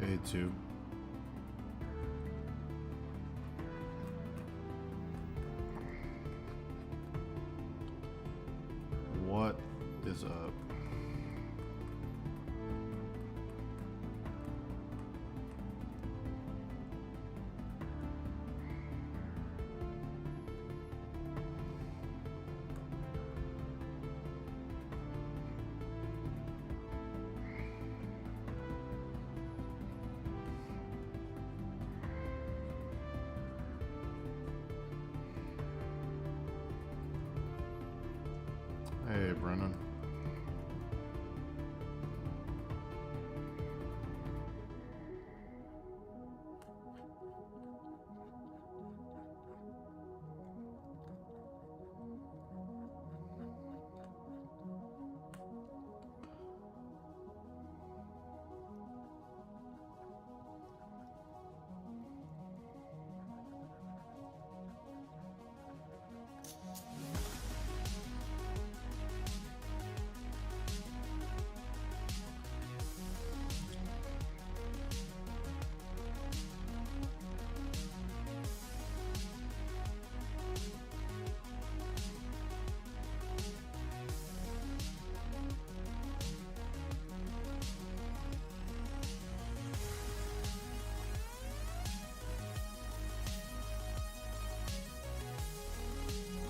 A2. What is up? Hey, Brennan.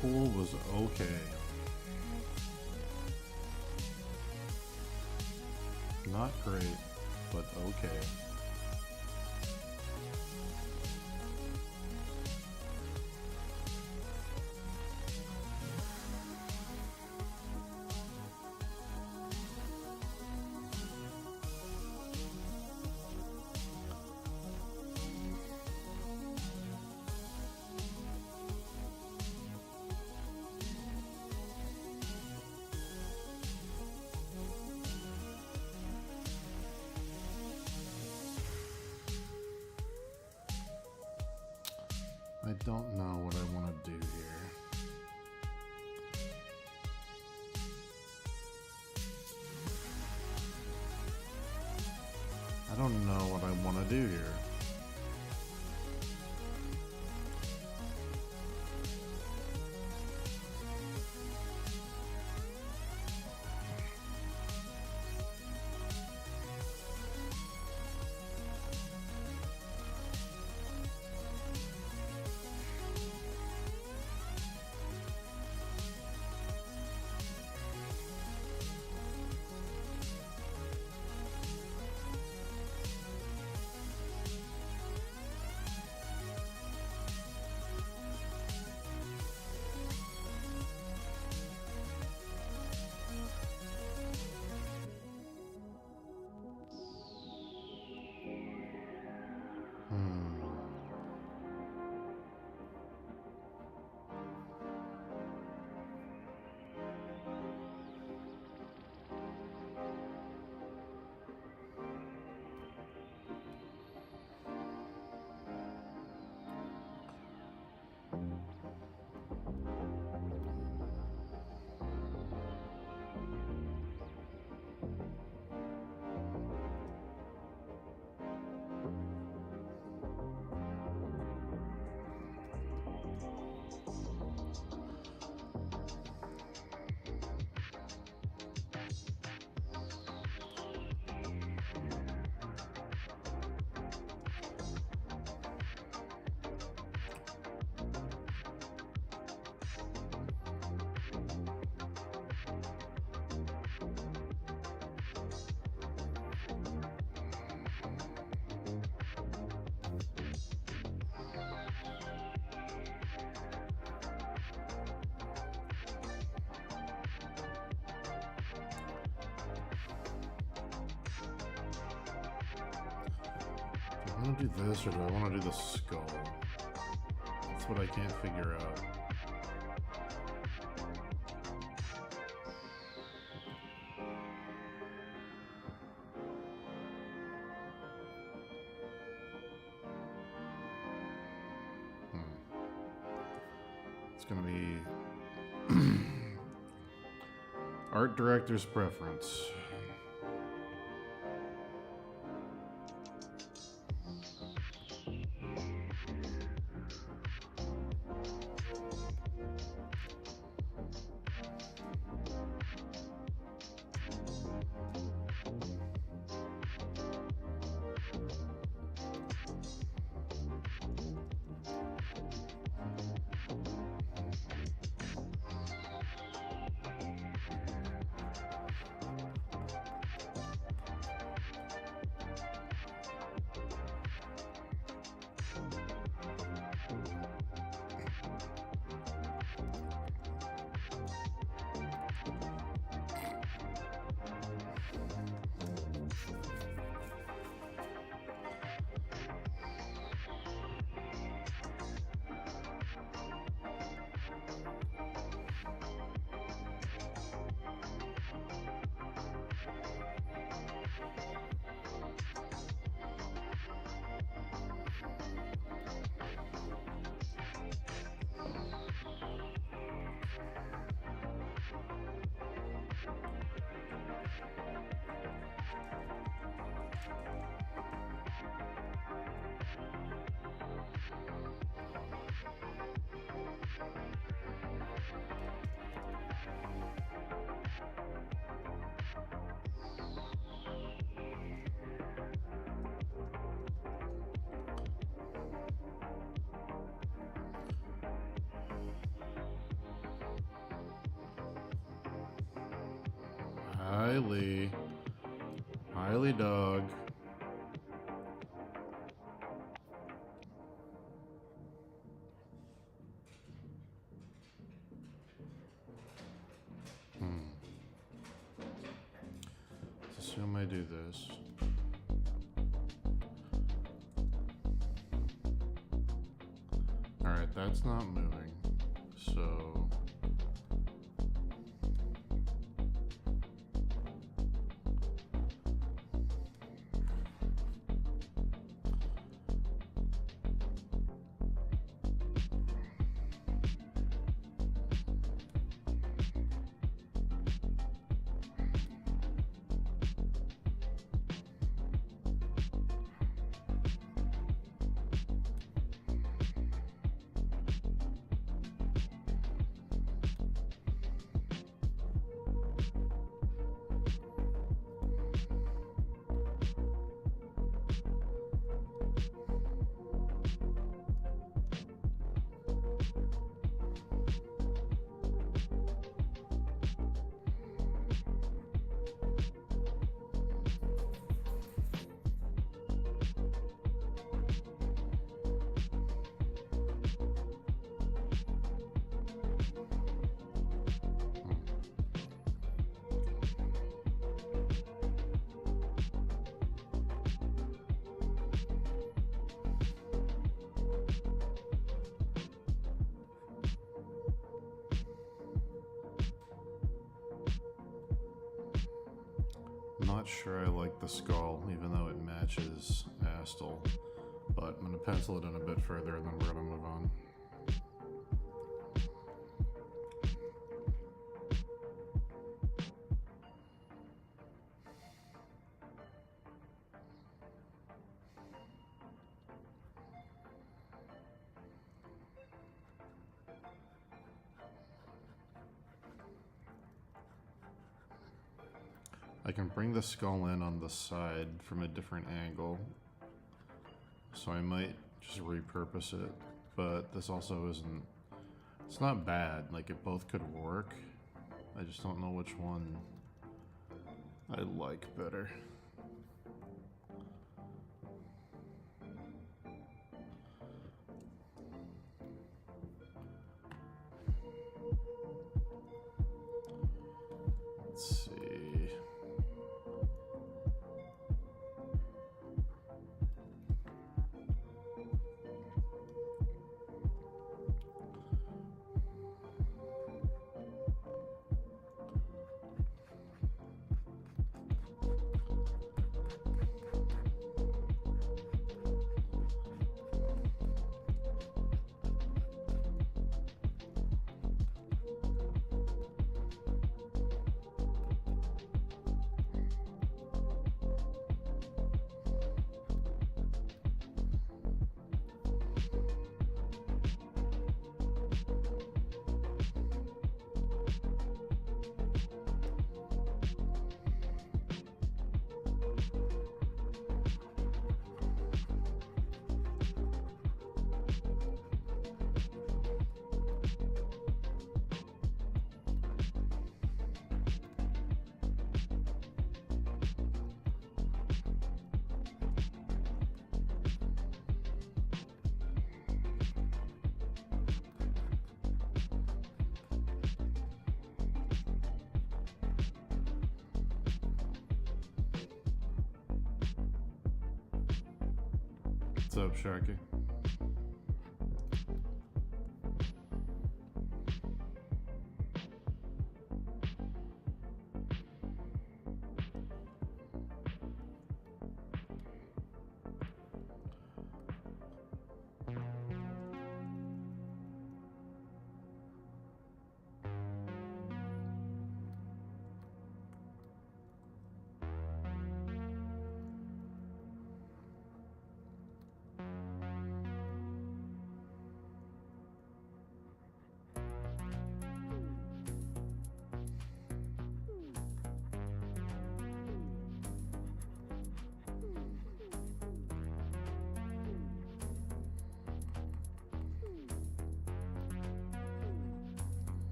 Pool was okay. Not great, but okay. I don't know what I want to do here. I don't know what I want to do here. want to do this or do I want to do the skull? That's what I can't figure out. It's going to be art director's preference. Hi, Lee. Hi, Lee dog. Let's assume I do this. Alright, that's not moving. So... Not sure I like the skull, even though it matches Astle, but I'm going to pencil it in a bit further and then we're going to move on. I can bring the skull in on the side from a different angle, so I might just repurpose it, but this also isn't, it's not bad, like it both could work, I just don't know which one I like better. Let's see. What's up, Sharky?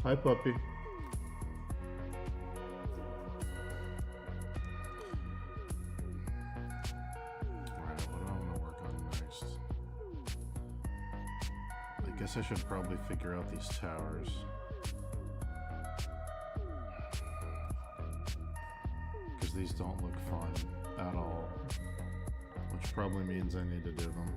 Hi, puppy. Alright, what do I want to work on next? I guess I should probably figure out these towers. Because these don't look fun at all. Which probably means I need to do them.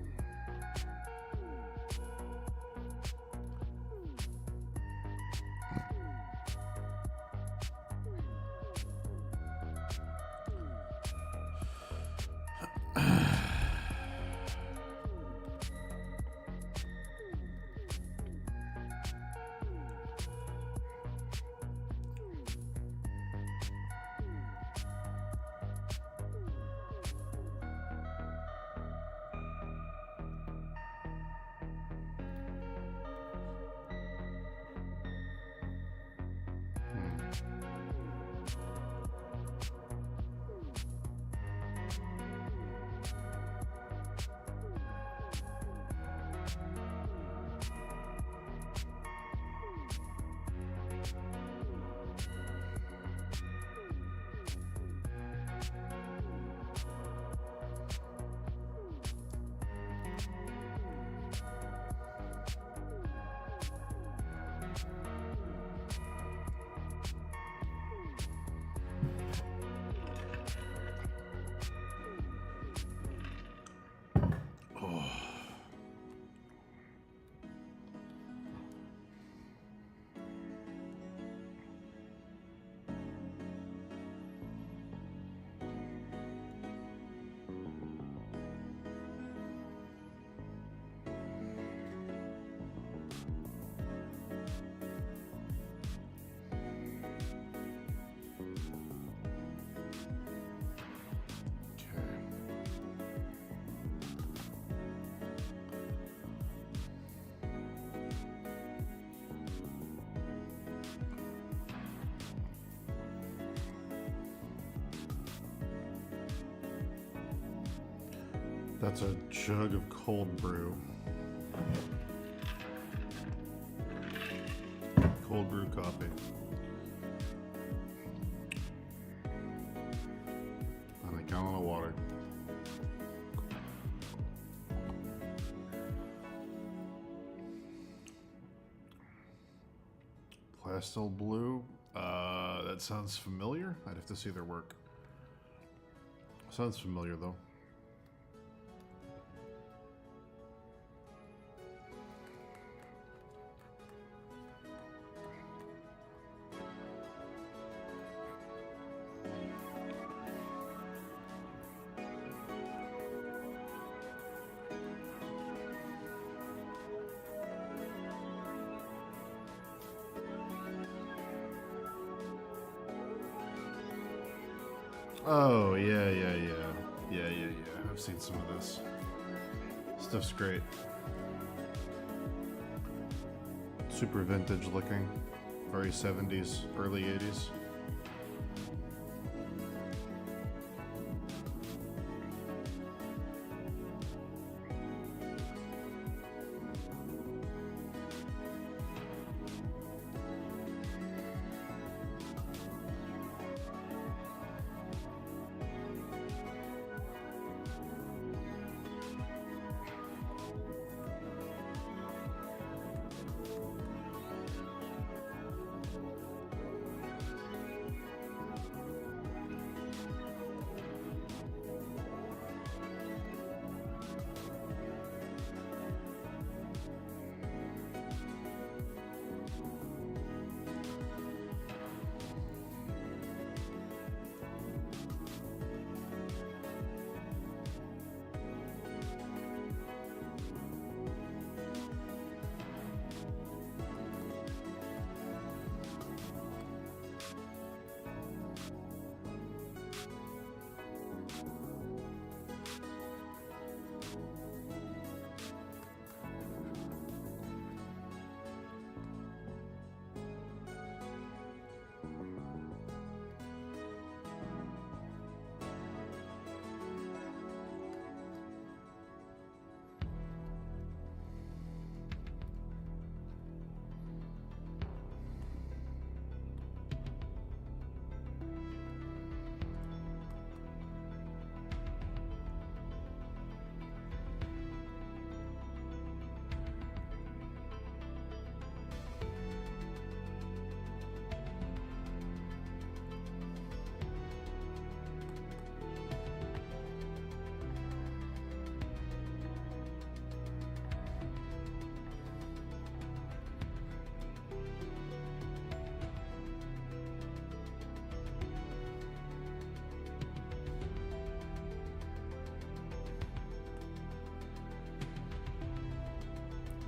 That's a jug of cold brew. Cold brew coffee. And a gallon of water. Pastel blue. That sounds familiar. I'd have to see their work. Sounds familiar though. Oh, yeah. I've seen some of this. Stuff's great. Super vintage looking. Very 70s, early 80s.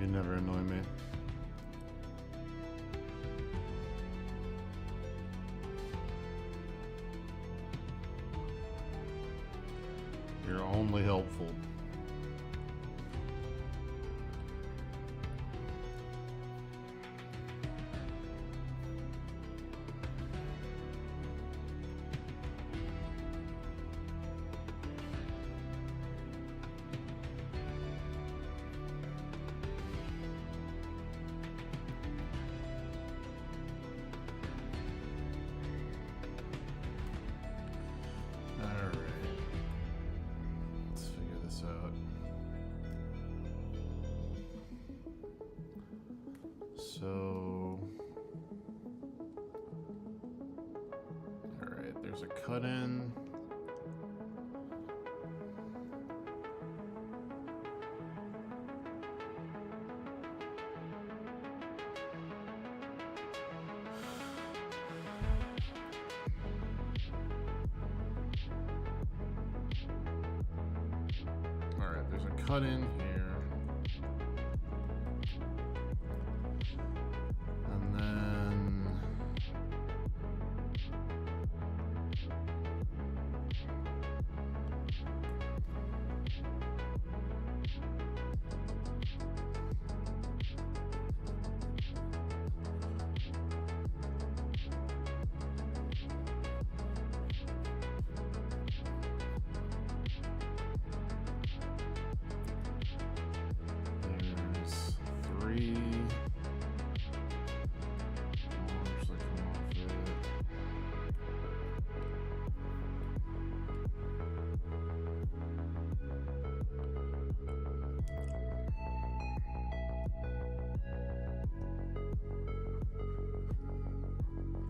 You never annoy me. You're only helpful. So, alright, there's a cut in. Alright, there's a cut in here.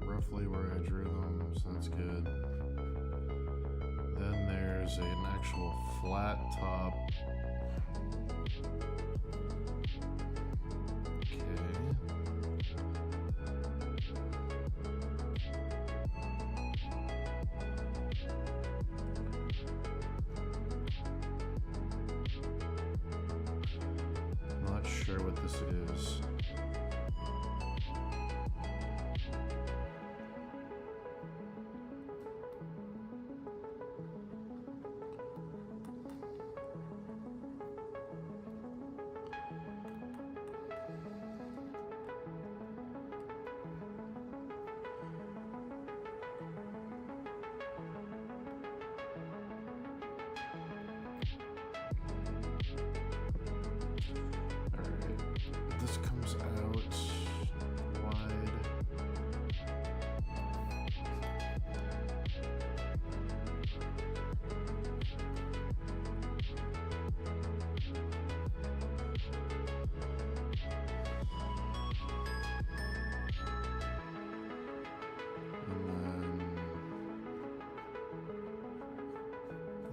Roughly where I drew them, so that's good. Then there's an actual flat top. Not sure what this is.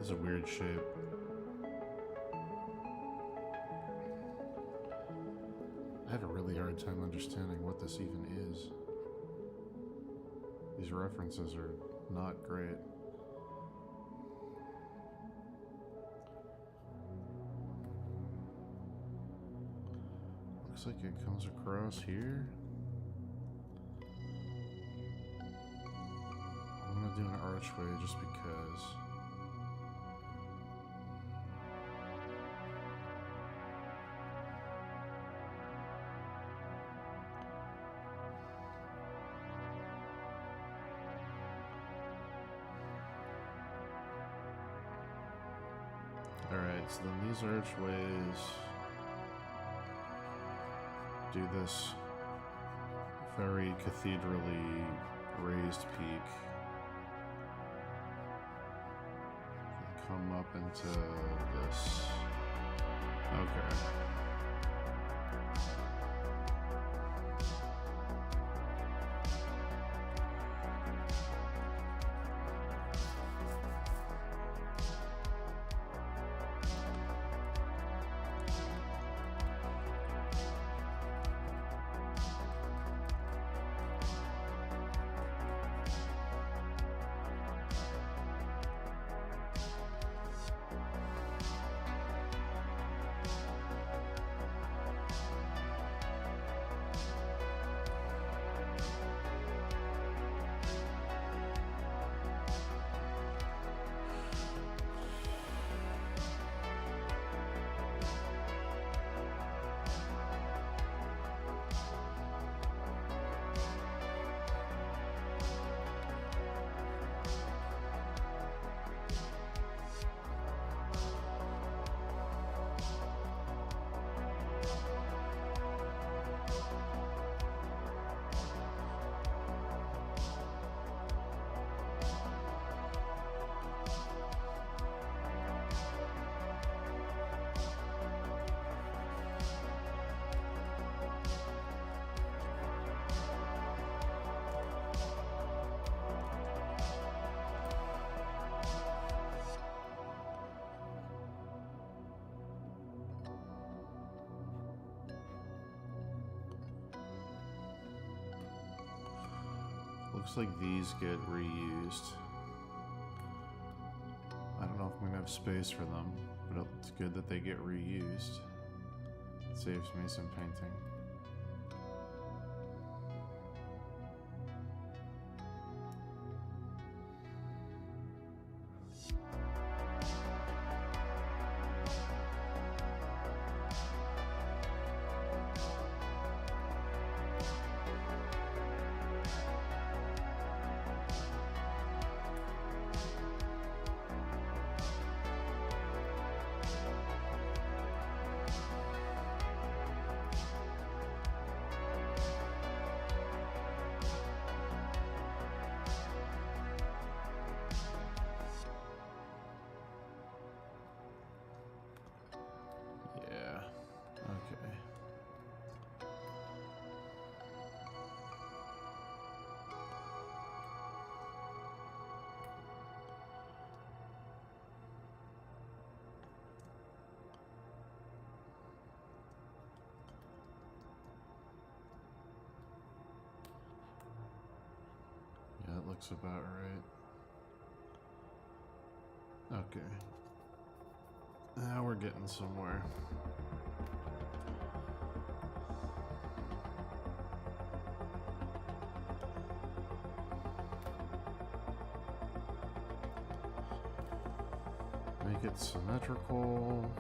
This is a weird shape. I have a really hard time understanding what this even is. These references are not great. Looks like it comes across here. I'm gonna do an archway just because. Alright, so then these archways do this very cathedraly raised peak. They come up into this. Okay. Looks like these get reused. I don't know if I'm gonna have space for them, but it's good that they get reused. It saves me some painting. That looks about right. Okay. Now we're getting somewhere. Make it symmetrical.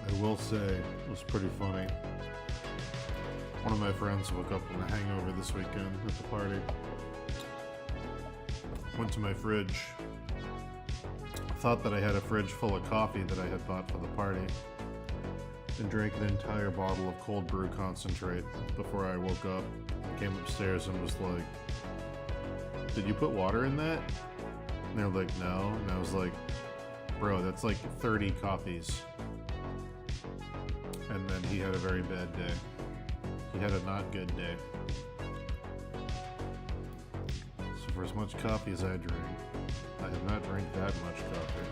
I will say it was pretty funny. One of my friends woke up in a hangover this weekend at the party. Went to my fridge. Thought that I had a fridge full of coffee that I had bought for the party. And drank an entire bottle of cold brew concentrate before I woke up. Came upstairs and was like, "Did you put water in that?" And they were like, "No." And I was like, "Bro, that's like 30 coffees." And then he had a very bad day. He had a not good day. So for as much coffee as I drink, I have not drank that much coffee.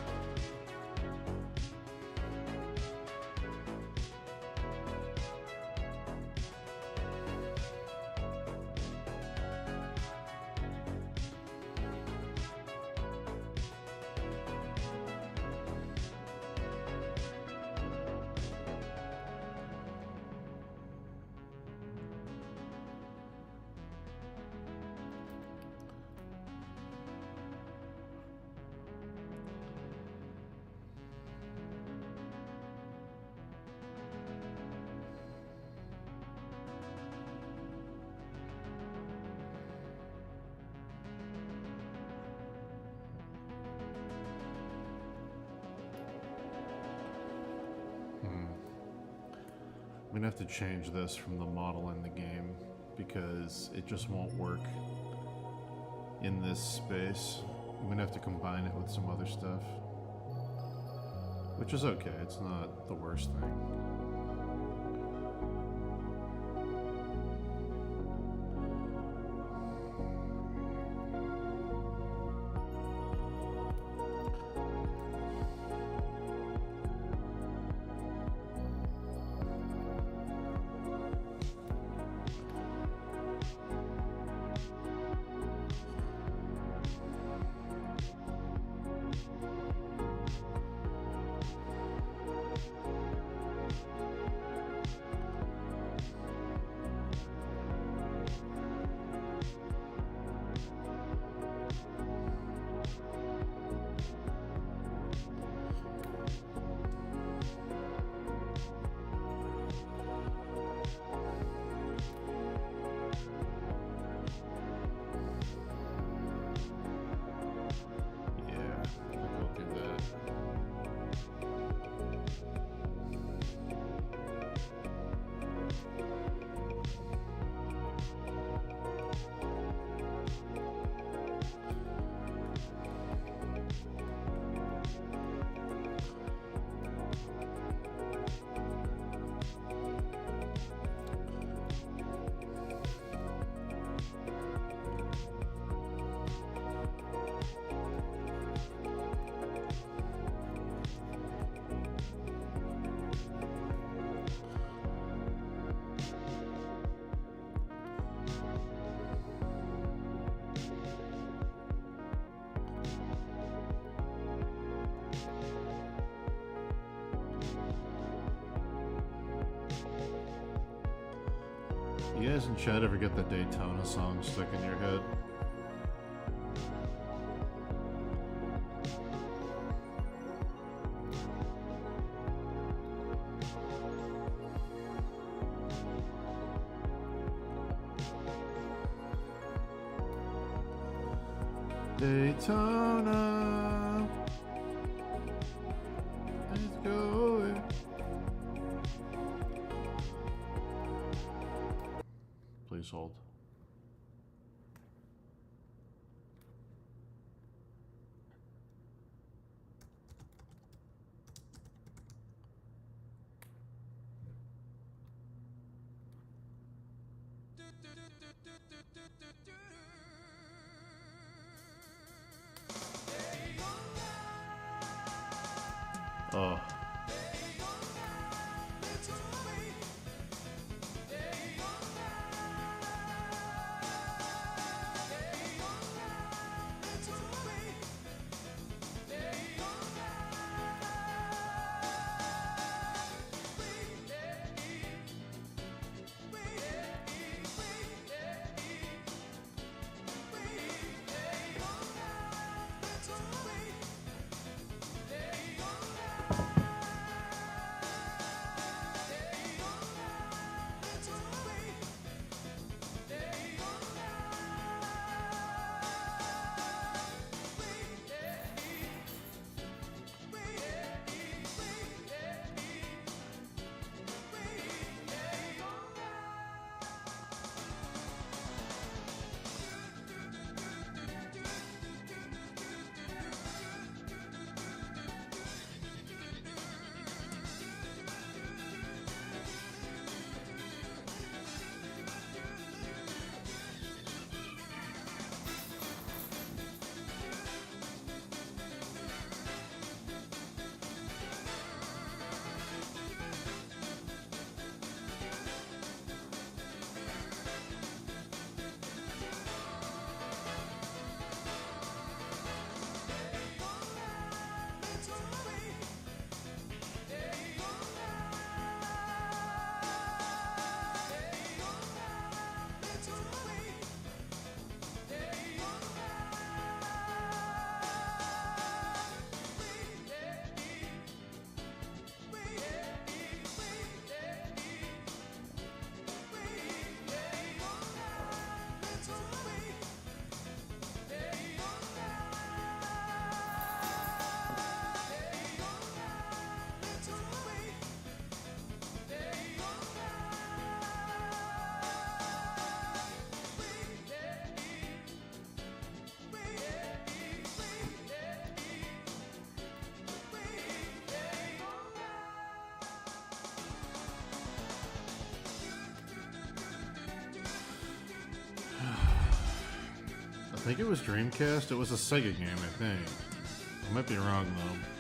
I'm gonna have to change this from the model in the game because it just won't work in this space. I'm gonna have to combine it with some other stuff, which is okay. It's not the worst thing. You guys in chat ever get the Daytona song stuck in your head? Daytona, let's go. Please hold. Oh. think it was Dreamcast. It was a Sega game, I think. I might be wrong, though.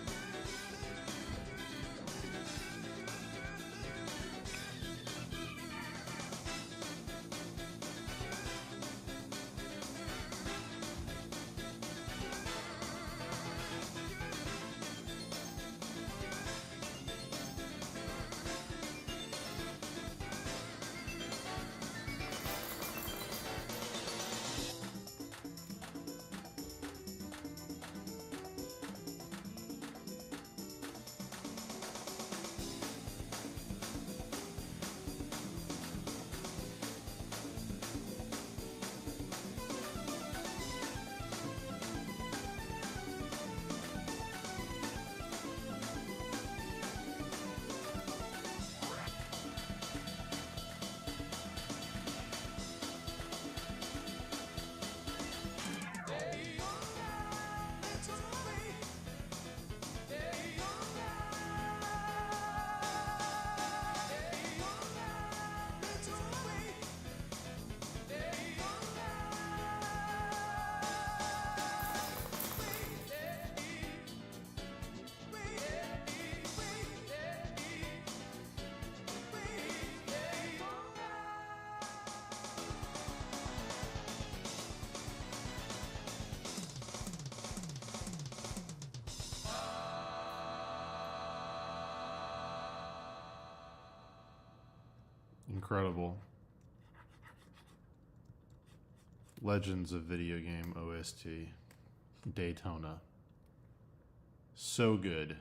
Incredible. Legends of Video Game OST. Daytona. So good.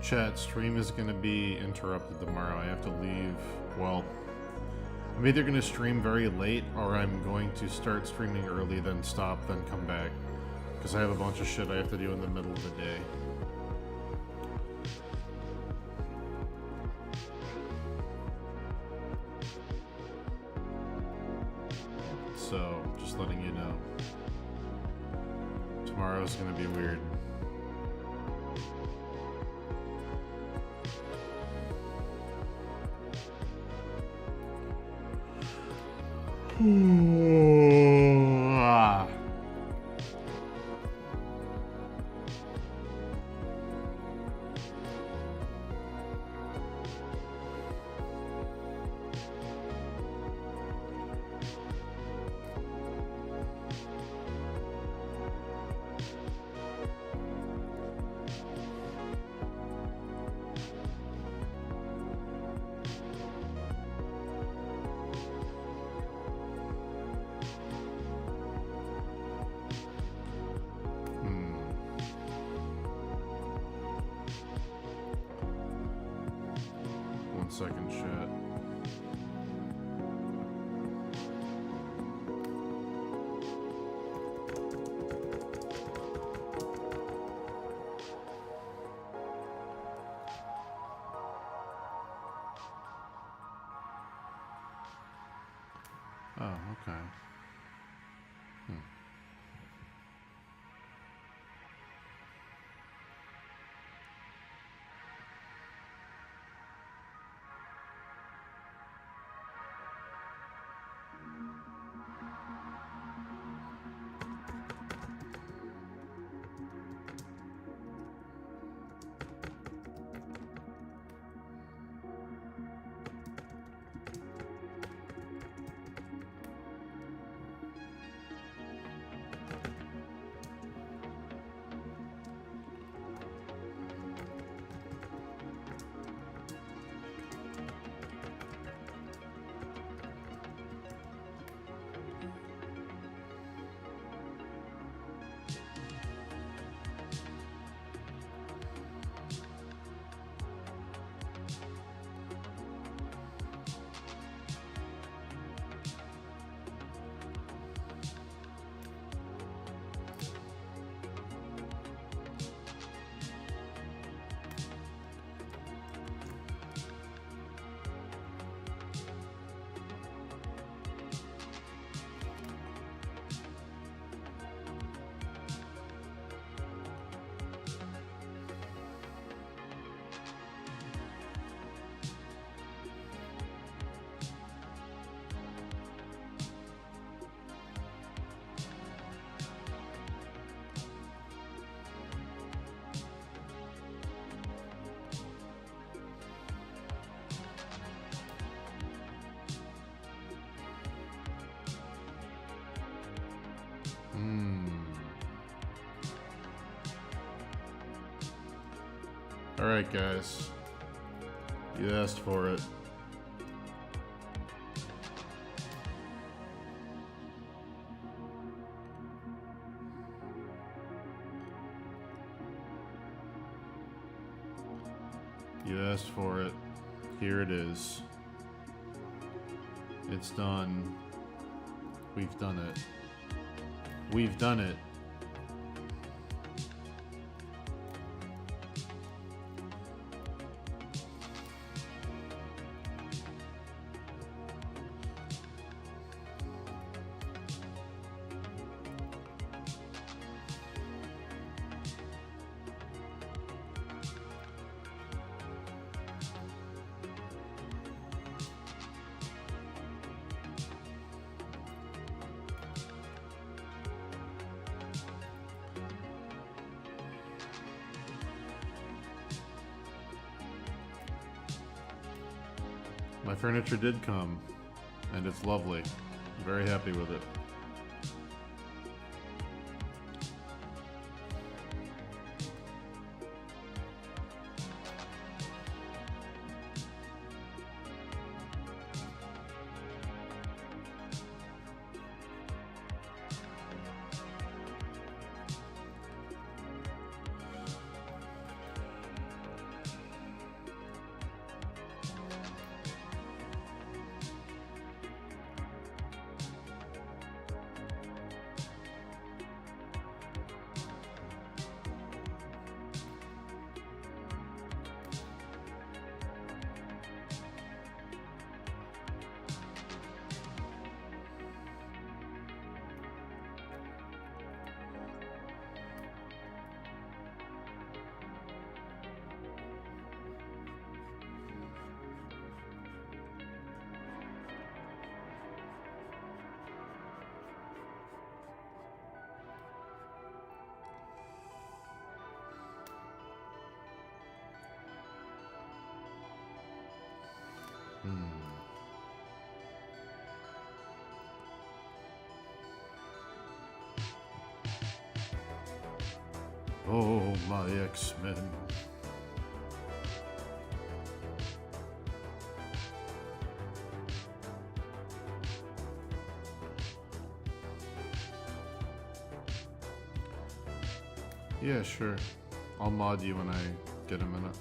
Chat, stream is going to be interrupted tomorrow. I have to leave. Well, I'm either going to stream very late or I'm going to start streaming early, then stop, then come back. Because I have a bunch of shit I have to do in the middle of the day. So, just letting you know. Tomorrow's going to be weird. Second chat. Oh, okay. Alright, guys. You asked for it. You asked for it. Here it is. It's done. We've done it. We've done it. My furniture did come, and it's lovely. I'm very happy with it. Oh, my X-Men. Yeah, sure. I'll mod you when I get a minute.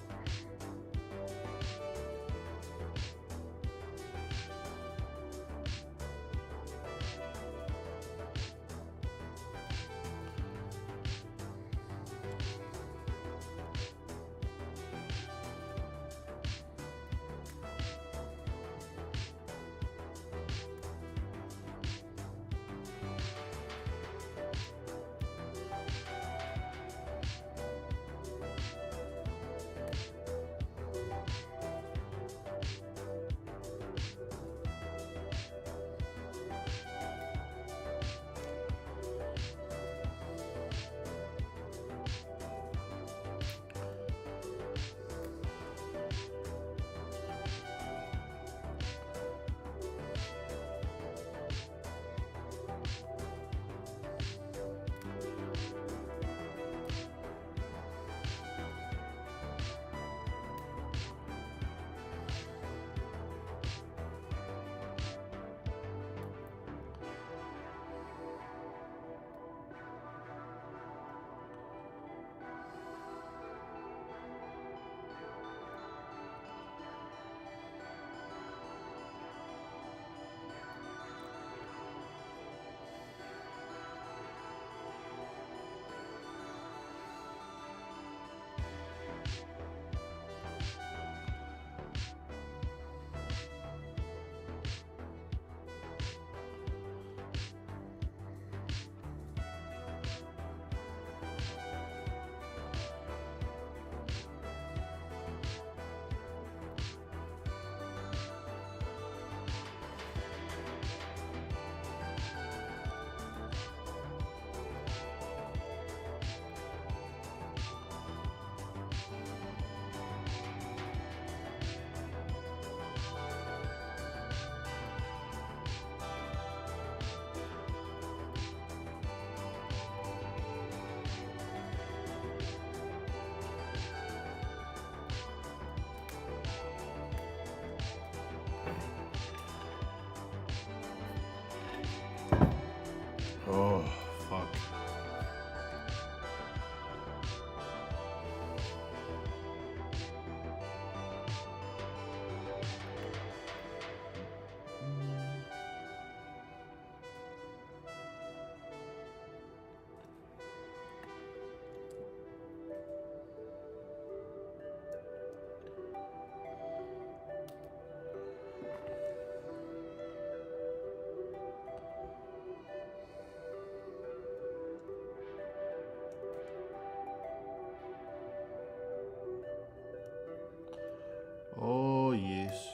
Oh, yes.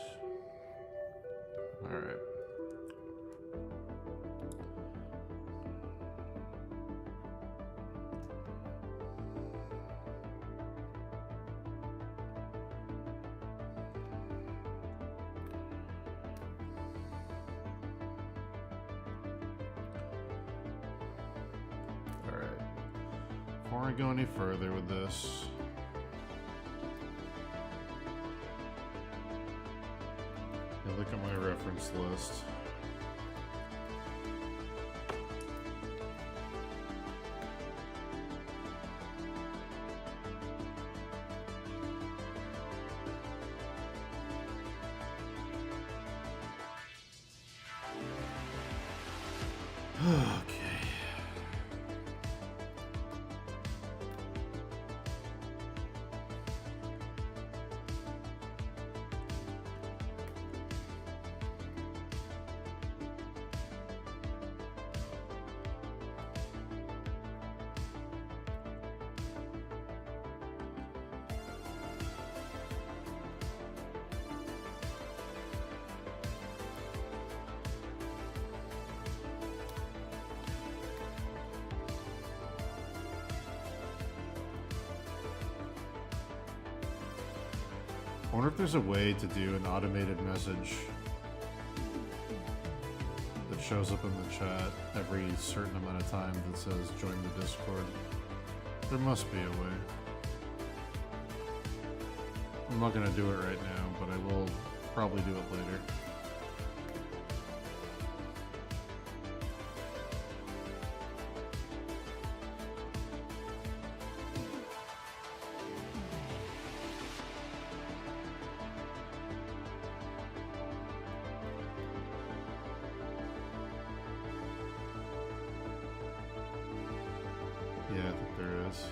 Alright. Alright. Before I go any further with this, look at my reference list. Okay. I wonder if there's a way to do an automated message that shows up in the chat every certain amount of time that says join the Discord. There must be a way. I'm not gonna do it right now, but I will probably do it later. Yeah, I think there is.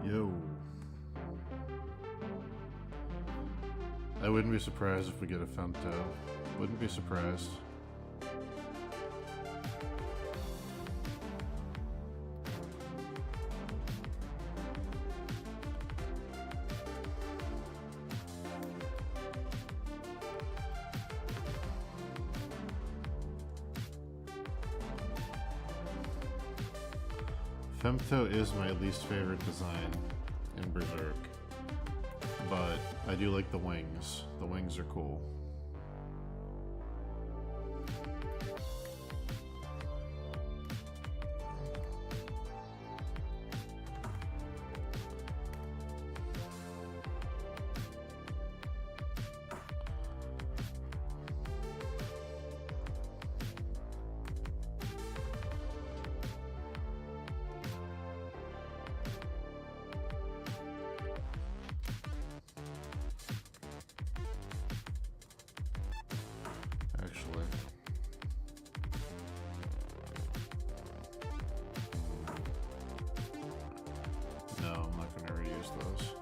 Yo. I wouldn't be surprised if we get a femto. Wouldn't be surprised. Femto is my least favorite design in Berserk, but I do like the wings. The wings are cool. Actually, no, I'm not going to reuse those.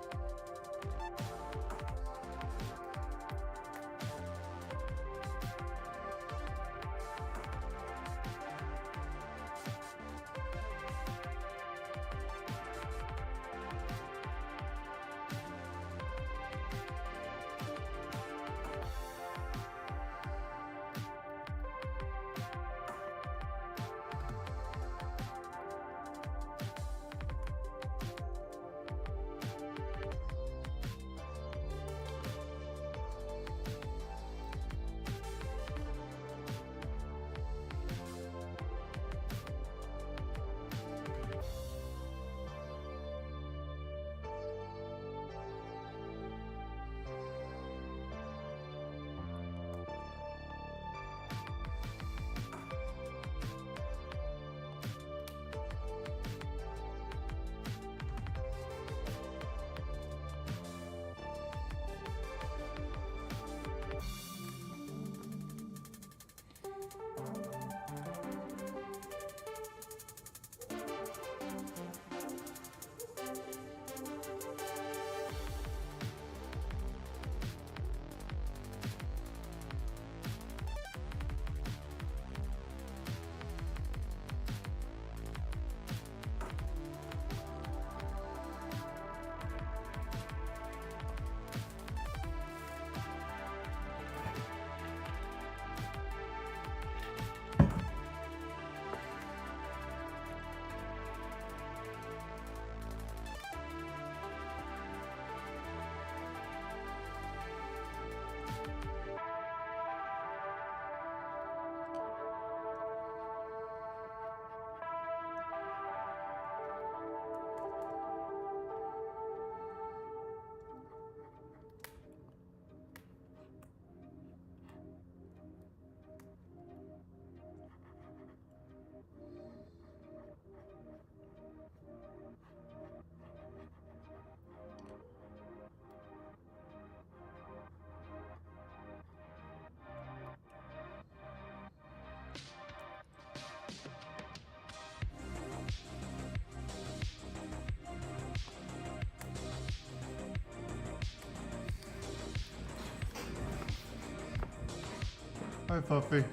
Hi, Puffy.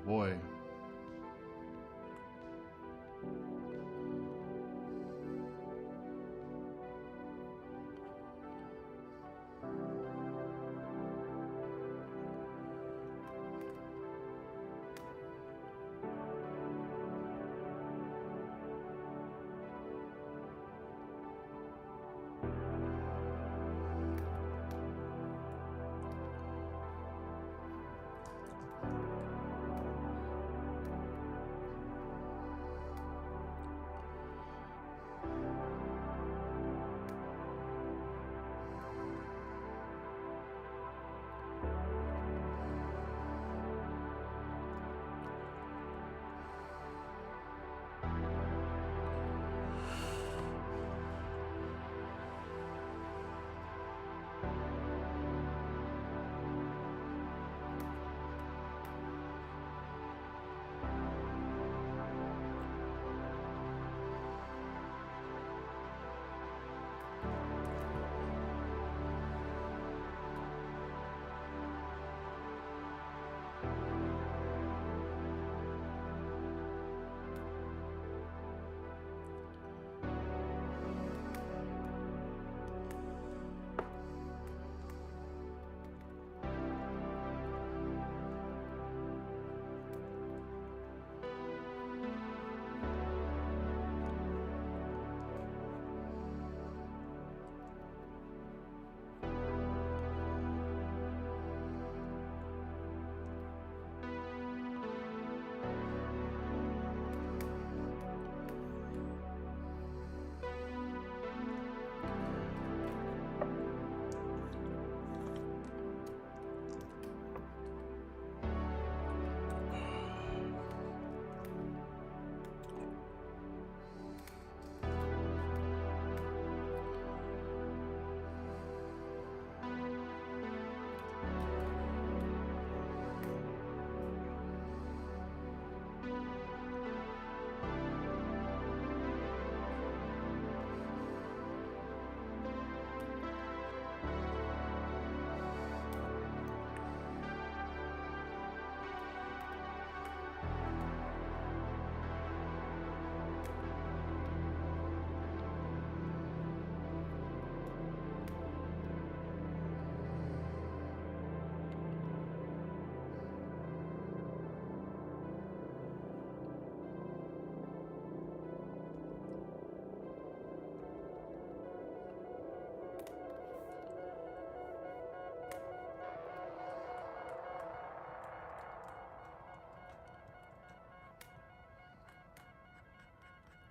boy.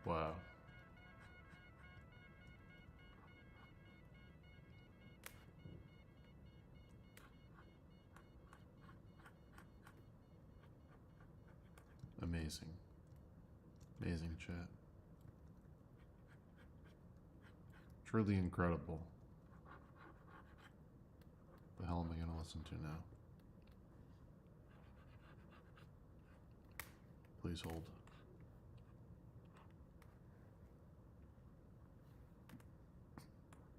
Wow. Amazing. Amazing chat. Truly incredible. The hell am I gonna listen to now? Please hold.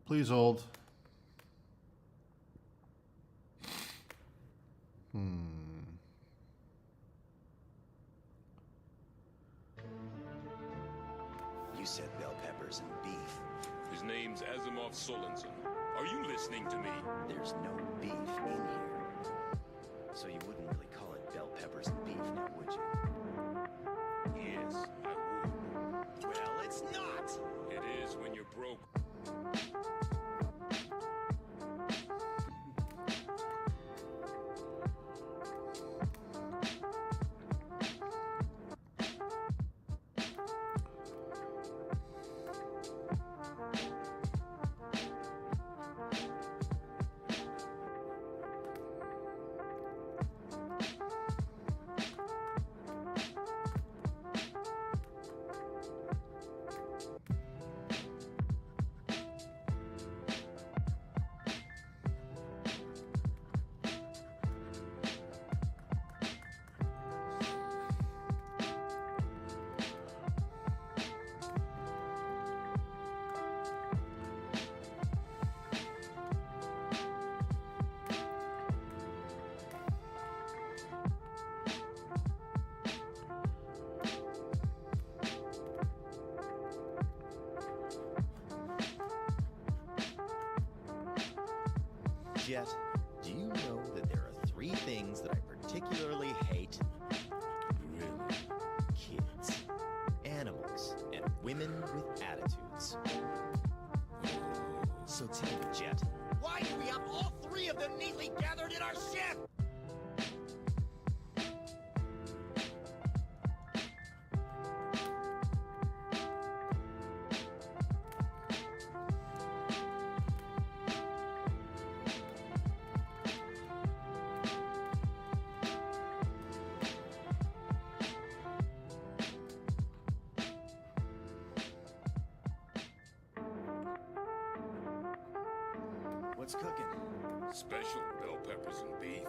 Please hold. You said bell peppers and beef. His name's Asimov Solensen. Are you listening to me? There's no beef in here. So you wouldn't really call it bell peppers and beef now, would you? Yes, I would. Well, it's not! It is when you're broke. Jet, do you know that there are 3 things that I particularly hate? Really? Kids, animals, and women with attitudes. So tell me, Jet, why do we have all 3 of them neatly gathered in our ship? What's cooking? Special bell peppers and beef.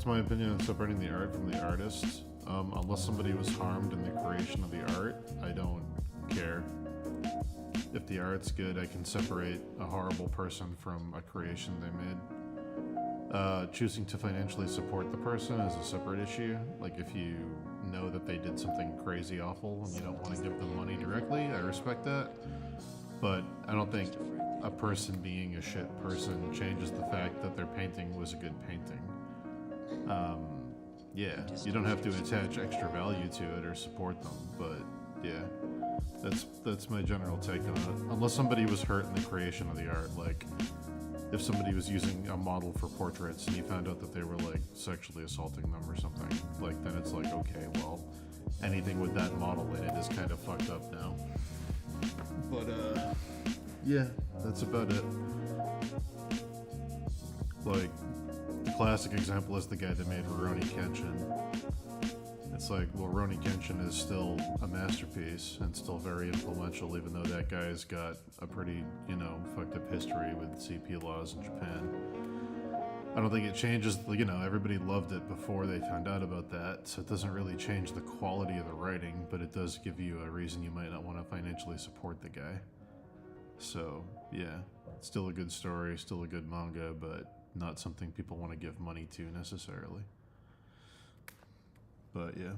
What's my opinion on separating the art from the artist? Unless somebody was harmed in the creation of the art, I don't care. If the art's good, I can separate a horrible person from a creation they made. Choosing to financially support the person is a separate issue. Like, if you know that they did something crazy awful and you don't want to give them money directly, I respect that. But I don't think a person being a shit person changes the fact that their painting was a good painting. Yeah, you don't have to attach extra value to it or support them, but yeah, that's my general take on it. Unless somebody was hurt in the creation of the art, like if somebody was using a model for portraits and you found out that they were like sexually assaulting them or something, like then it's like, okay, well, anything with that model in it is kind of fucked up now. But yeah, that's about it. Like, the classic example is the guy that made Rurouni Kenshin. It's like, well, Rurouni Kenshin is still a masterpiece and still very influential, even though that guy's got a pretty, fucked up history with CP laws in Japan. I don't think it changes, everybody loved it before they found out about that, so it doesn't really change the quality of the writing, but it does give you a reason you might not want to financially support the guy. So, yeah, still a good story, still a good manga, but not something people want to give money to necessarily. But yeah.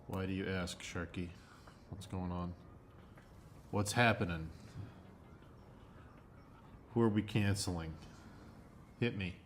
Why do you ask, Sharky? What's going on? What's happening? Who are we canceling? Hit me.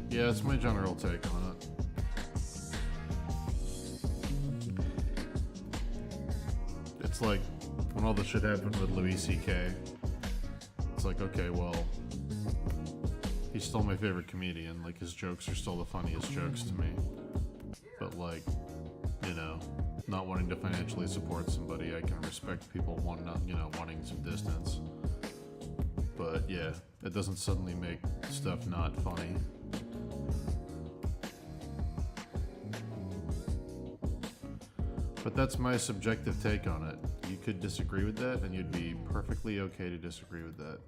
Yeah, it's my general take on it. It's like when all the shit happened with Louis C.K. It's like, okay, well, he's still my favorite comedian. Like, his jokes are still the funniest jokes to me. But like, not wanting to financially support somebody, I can respect people wanting some distance. But yeah, it doesn't suddenly make stuff not funny. But that's my subjective take on it. You could disagree with that, and you'd be perfectly okay to disagree with that.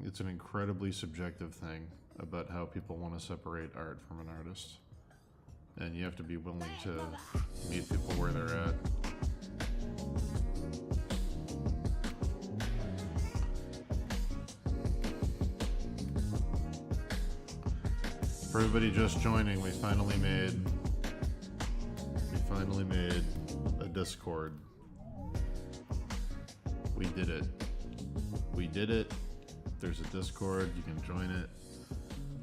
It's an incredibly subjective thing about how people want to separate art from an artist. And you have to be willing to meet people where they're at. For everybody just joining, we finally made a Discord. We did it. There's a Discord, you can join it.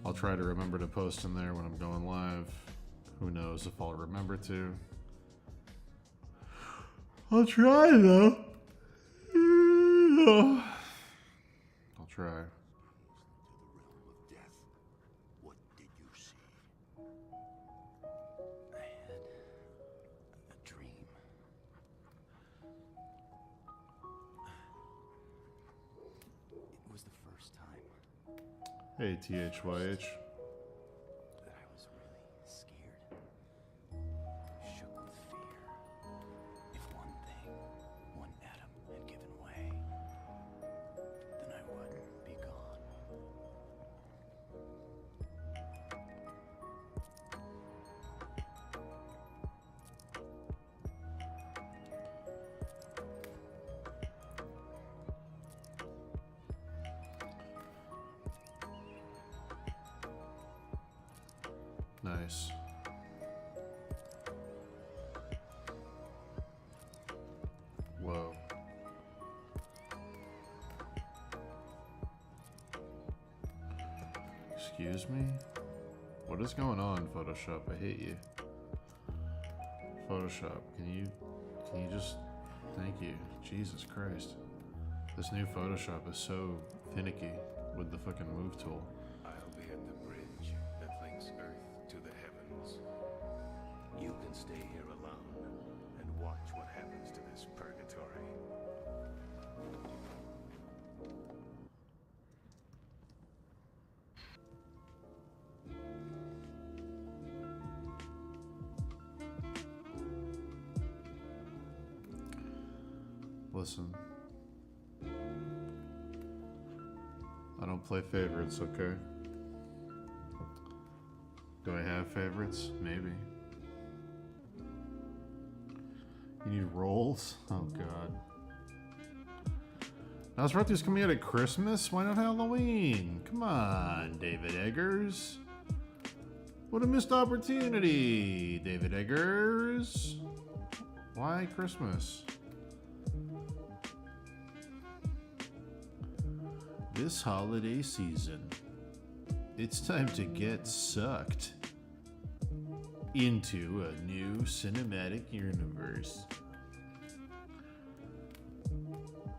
I'll try to remember to post in there when I'm going live. Who knows if I'll remember to. I'll try though. I'll try. Hey, THYH. That I was really scared, shook with fear. If one thing, one atom had given way, then I would be gone. Nice. Excuse me? What is going on, Photoshop? I hate you. Photoshop, can you just... Thank you. Jesus Christ. This new Photoshop is so finicky with the fucking move tool. I'll be at the bridge that links Earth to the heavens. You can stay here alone and watch what happens to this purgatory. Listen. I don't play favorites, okay? Do I have favorites? Maybe. You need rolls? Oh god. Nosferatu's coming out at Christmas? Why not Halloween? Come on, David Eggers. What a missed opportunity, David Eggers. Why Christmas? This holiday season, it's time to get sucked into a new cinematic universe.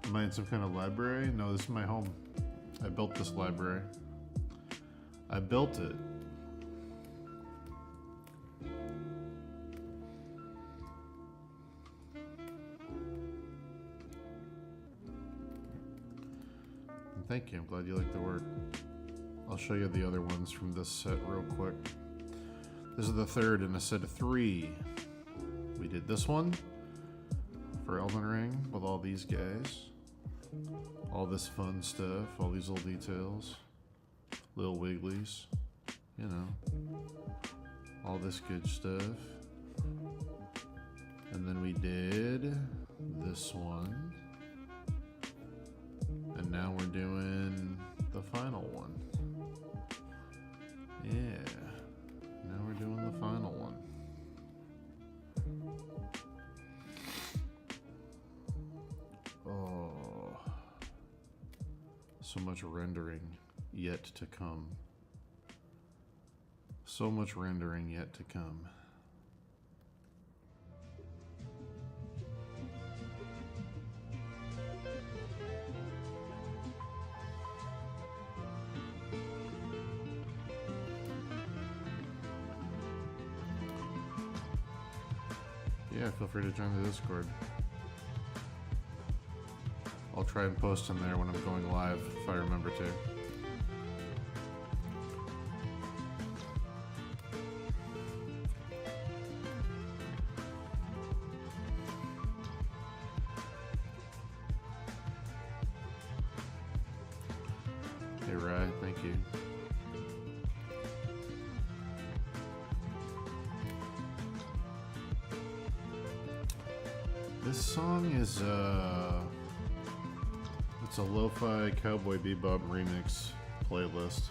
Am I in some kind of library? No, this is my home. I built this library. I built it. Thank you, I'm glad you like the work. I'll show you the other ones from this set real quick. This is the third in a set of 3. We did this one for Elden Ring with all these guys. All this fun stuff, all these little details. Little wigglies, you know. All this good stuff. And then we did this one. And now we're doing the final one. Yeah. Now we're doing the final one. Oh. So much rendering yet to come. So much rendering yet to come. Yeah, feel free to join the Discord. I'll try and post in there when I'm going live, if I remember to. Hey, Rye, thank you. This song is, it's a lo-fi Cowboy Bebop remix playlist.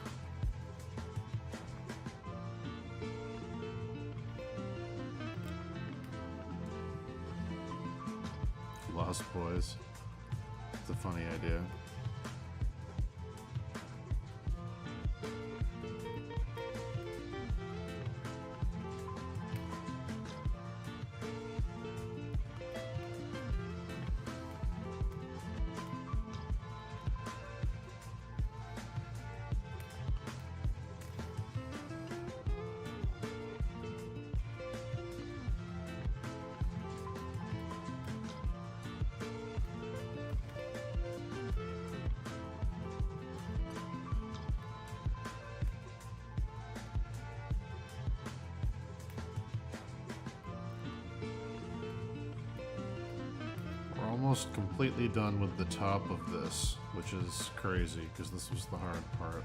Lost Boys. It's a funny idea. Almost completely done with the top of this, which is crazy because this was the hard part.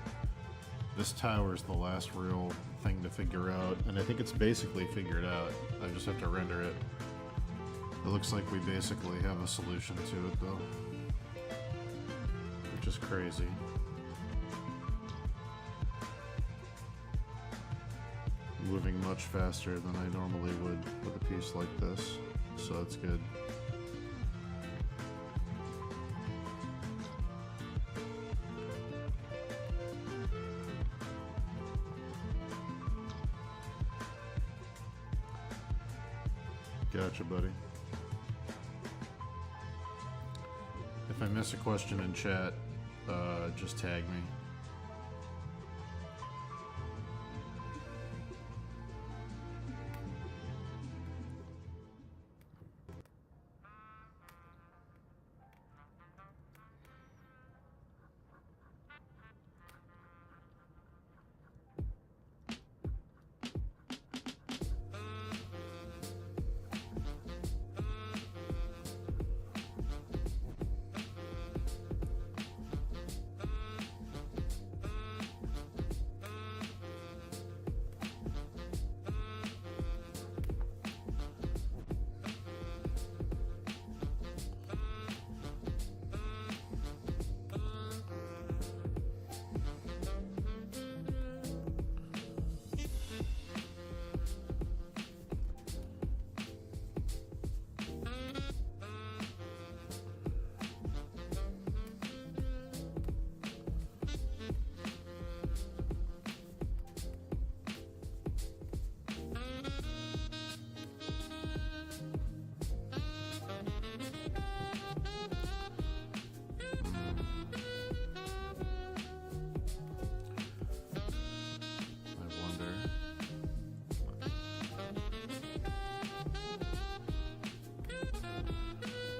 This tower is the last real thing to figure out, and I think it's basically figured out. I just have to render it. It looks like we basically have a solution to it though, which is crazy. Moving much faster than I normally would with a piece like this, so that's good. Gotcha, buddy. If I miss a question in chat, just tag me.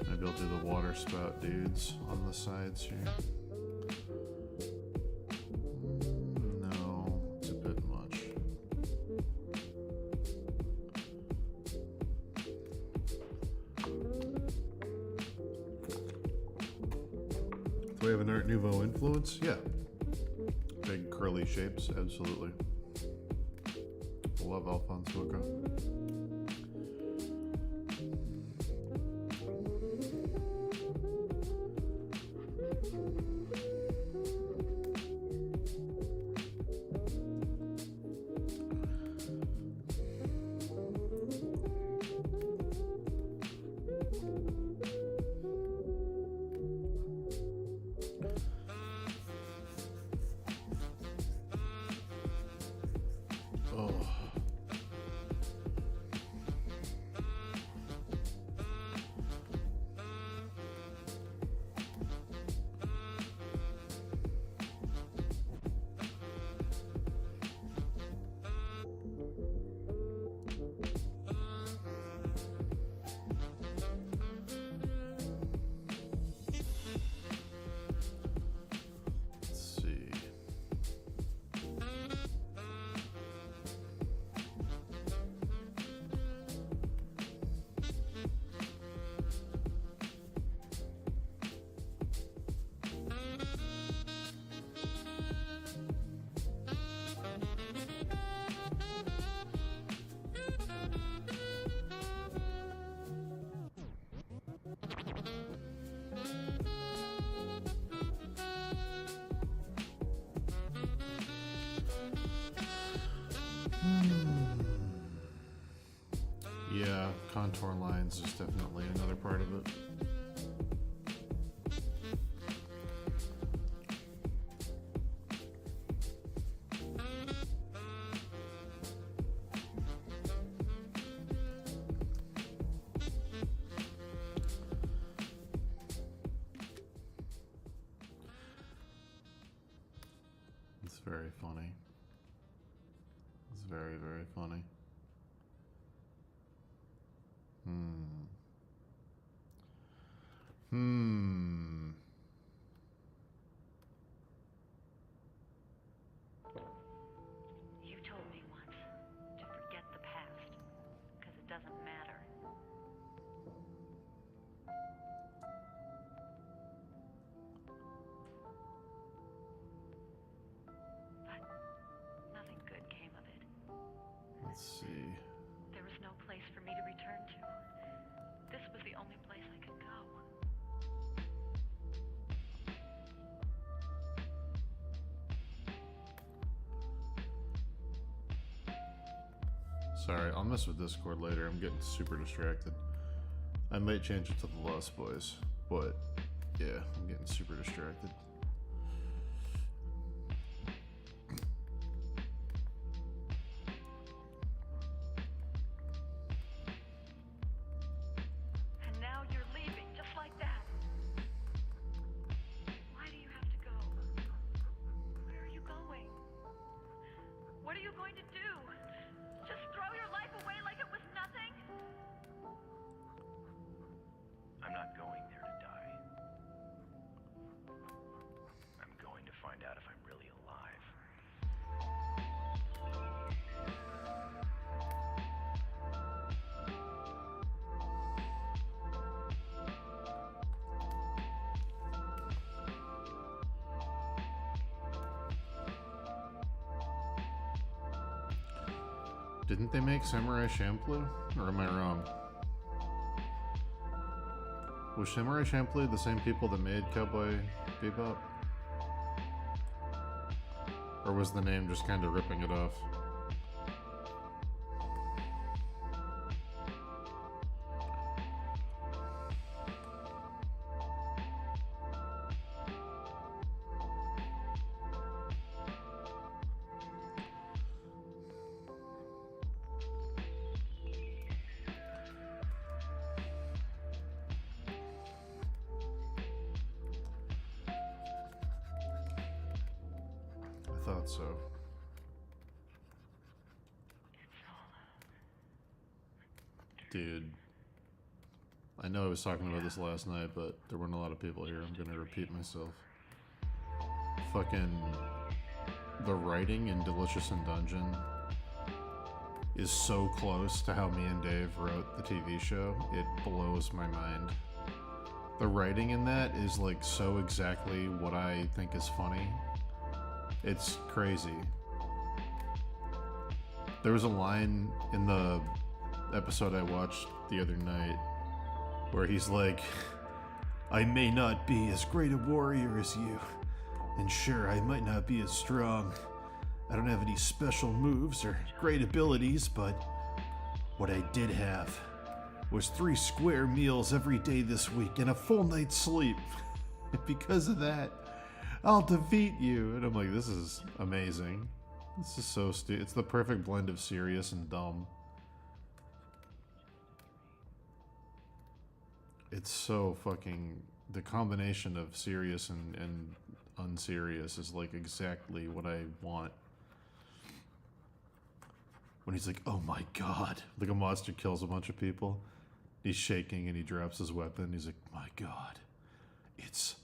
Maybe I'll do the water spout dudes on the sides here. No, it's a bit much. Do we have an Art Nouveau influence? Yeah. Big curly shapes, absolutely. Love Alphonse Boucault. Yeah, contour lines is definitely another part of it. It's very funny. It's very, very funny. You told me once to forget the past, because it doesn't matter. But nothing good came of it. Let's see. There was no place for me to return to. This was the only place I could go. Sorry, I'll mess with Discord later. I'm getting super distracted. I might change it to the Lost Boys, but yeah, I'm getting super distracted. Didn't they make Samurai Champloo? Or am I wrong? Was Samurai Champloo the same people that made Cowboy Bebop? Or was the name just kind of ripping it off? I thought so. Dude, I know I was talking about this last night, but there weren't a lot of people here. I'm gonna repeat myself. Fucking the writing in Delicious in Dungeon is so close to how me and Dave wrote the TV show. It blows my mind. The writing in that is like so exactly what I think is funny. It's crazy. There was a line in the episode I watched the other night where he's like, I may not be as great a warrior as you, and sure, I might not be as strong. I don't have any special moves or great abilities, but what I did have was 3 square meals every day this week and a full night's sleep. And because of that, I'll defeat you. And I'm like, this is amazing. This is so stupid. It's the perfect blend of serious and dumb. It's so fucking... The combination of serious and unserious is like exactly what I want. When he's like, oh my god. Like a monster kills a bunch of people. He's shaking and he drops his weapon. He's like, my god. It's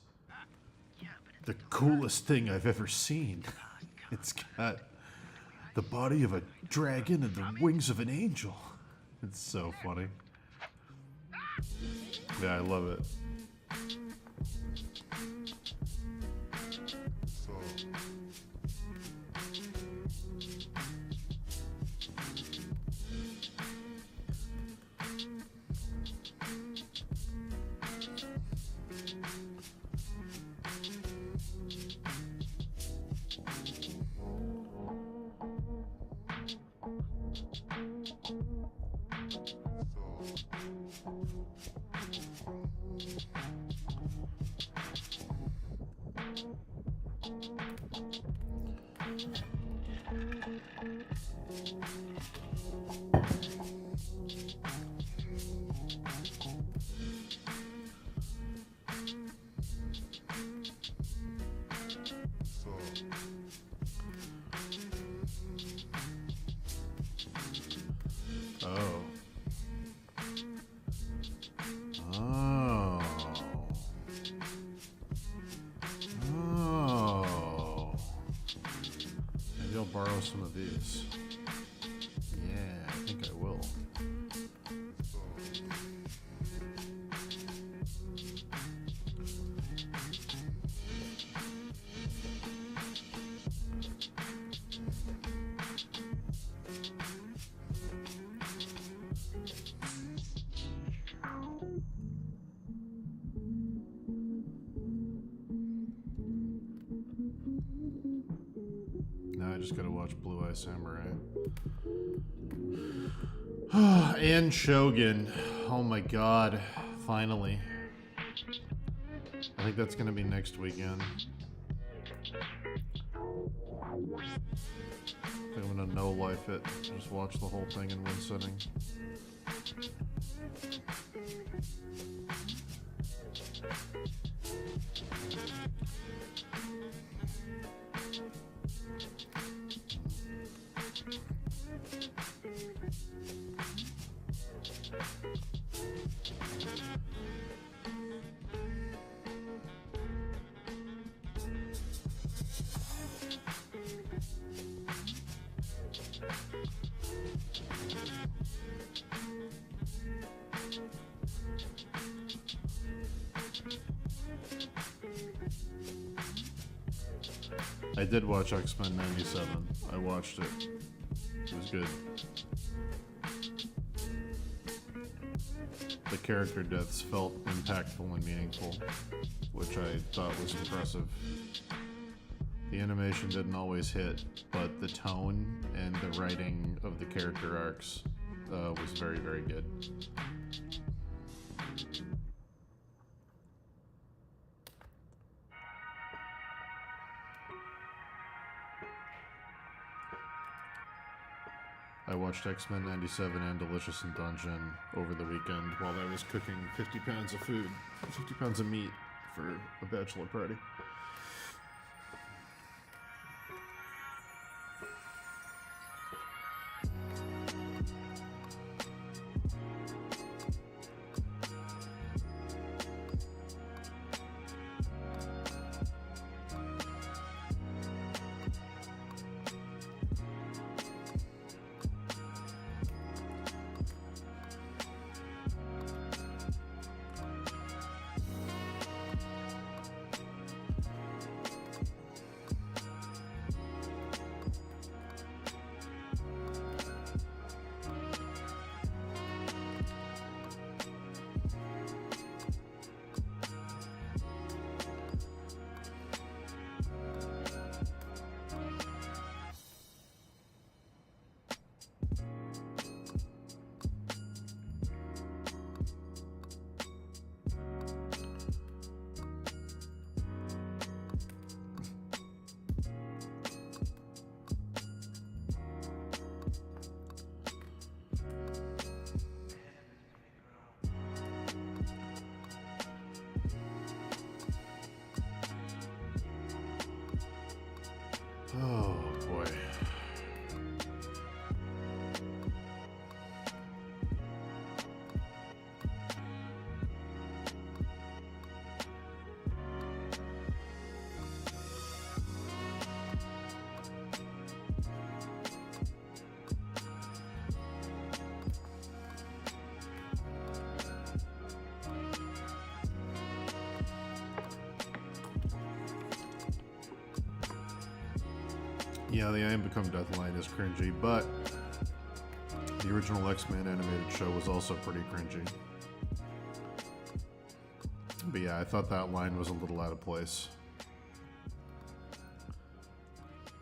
the coolest thing I've ever seen. It's got the body of a dragon and the wings of an angel. It's so funny. Yeah, I love it. Oh. Oh. Oh. Maybe I'll borrow some of these. Yeah, I think I will. Now I just gotta watch Blue Eye Samurai. And Shogun. Oh my god. Finally. I think that's gonna be next weekend. I'm gonna no-life it. Just watch the whole thing in one sitting. I did watch X-Men 97. I watched it. It was good. the character deaths felt impactful and meaningful, which I thought was impressive. The animation didn't always hit, but the tone and the writing of the character arcs was very, very good. I watched X-Men 97 and Delicious in Dungeon over the weekend while I was cooking 50 pounds of food, 50 pounds of meat for a bachelor party. Oh boy. Yeah, the I Am Become Death line is cringy, but the original X-Men animated show was also pretty cringy. But yeah, I thought that line was a little out of place.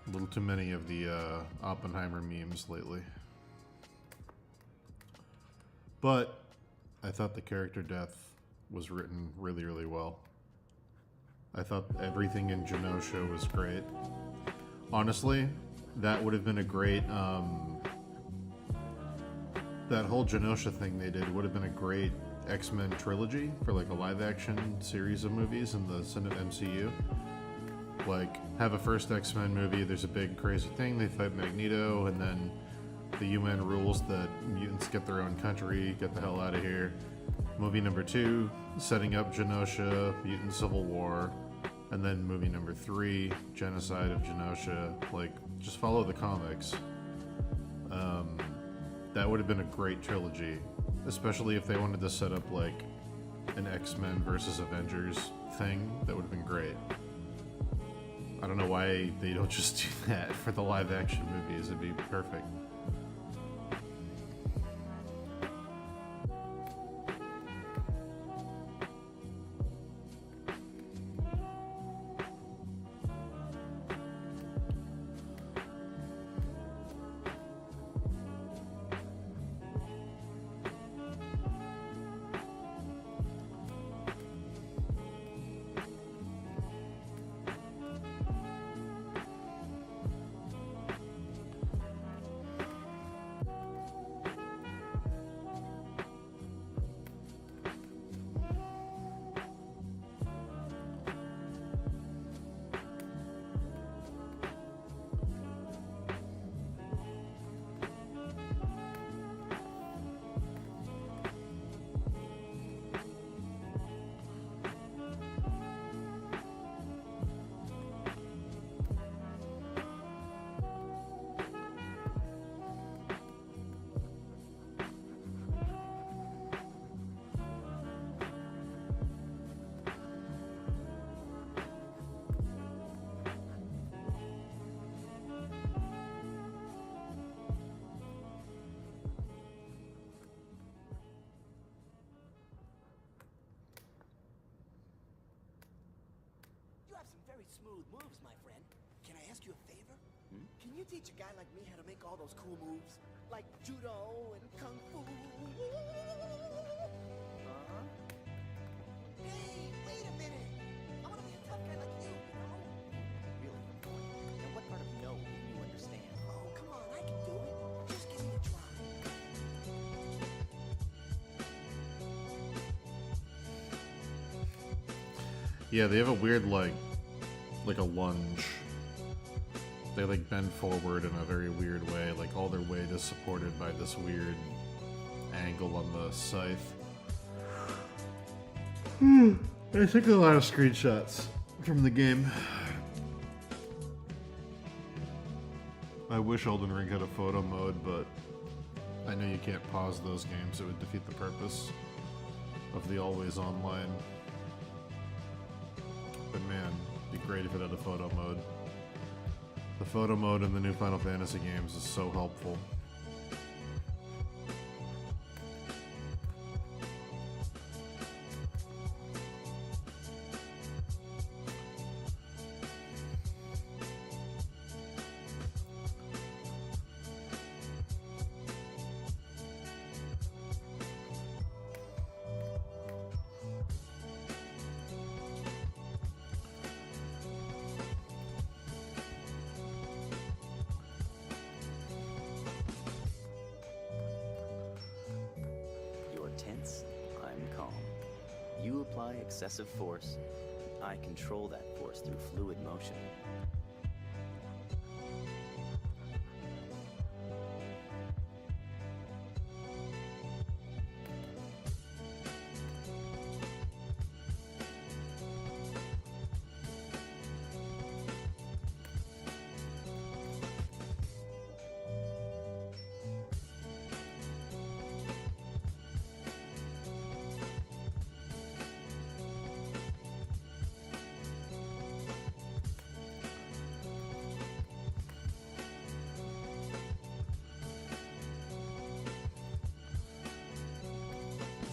A little too many of the Oppenheimer memes lately. But I thought the character death was written really, really well. I thought everything in Genosha was great. Honestly, that would have been a great, that whole Genosha thing they did would have been a great X-Men trilogy for like a live-action series of movies in the MCU. Like, have a first X-Men movie, there's a big crazy thing, they fight Magneto, and then the UN rules that mutants get their own country, get the hell out of here. Movie number 2, setting up Genosha, mutant civil war. And then movie number 3, Genocide of Genosha. Like, just follow the comics. That would have been a great trilogy, especially if they wanted to set up like an X-Men versus Avengers thing. That would have been great. I don't know why they don't just do that for the live-action movies. It'd be perfect. very smooth moves, my friend. Can I ask you a favor? Can you teach a guy like me how to make all those cool moves? Like judo and kung fu? Hey, wait a minute! I want to be a tough guy like you, you know? Really? And what part of no didn't you understand? Oh, come on, I can do it. Just give me a try. Yeah, they have a weird, like a lunge. They, like, bend forward in a very weird way. Like, all their weight is supported by this weird angle on the scythe. I took a lot of screenshots from the game. I wish Elden Ring had a photo mode, but I know you can't pause those games. It would defeat the purpose of the always online. But man, it'd be great if it had a photo mode. The photo mode in the new Final Fantasy games is so helpful. You're tense, I'm calm. You apply excessive force, I control that force through fluid motion.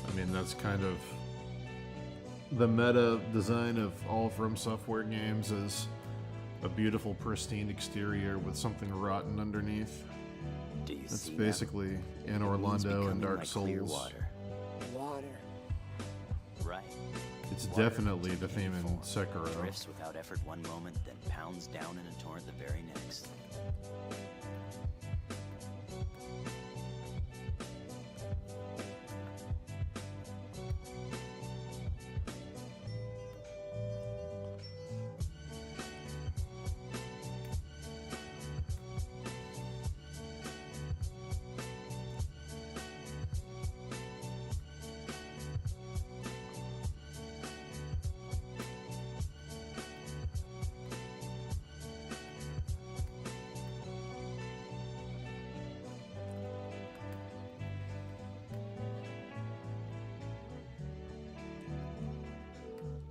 I mean, that's kind of the meta design of all From Software games is a beautiful, pristine exterior with something rotten underneath. Do you That's see basically in that? Orlando and Becoming Dark like Souls. clear water. Water. Right. It's Water definitely the taking theme in form, Sekiro. drifts without effort one moment, then pounds down in a torrent the very next.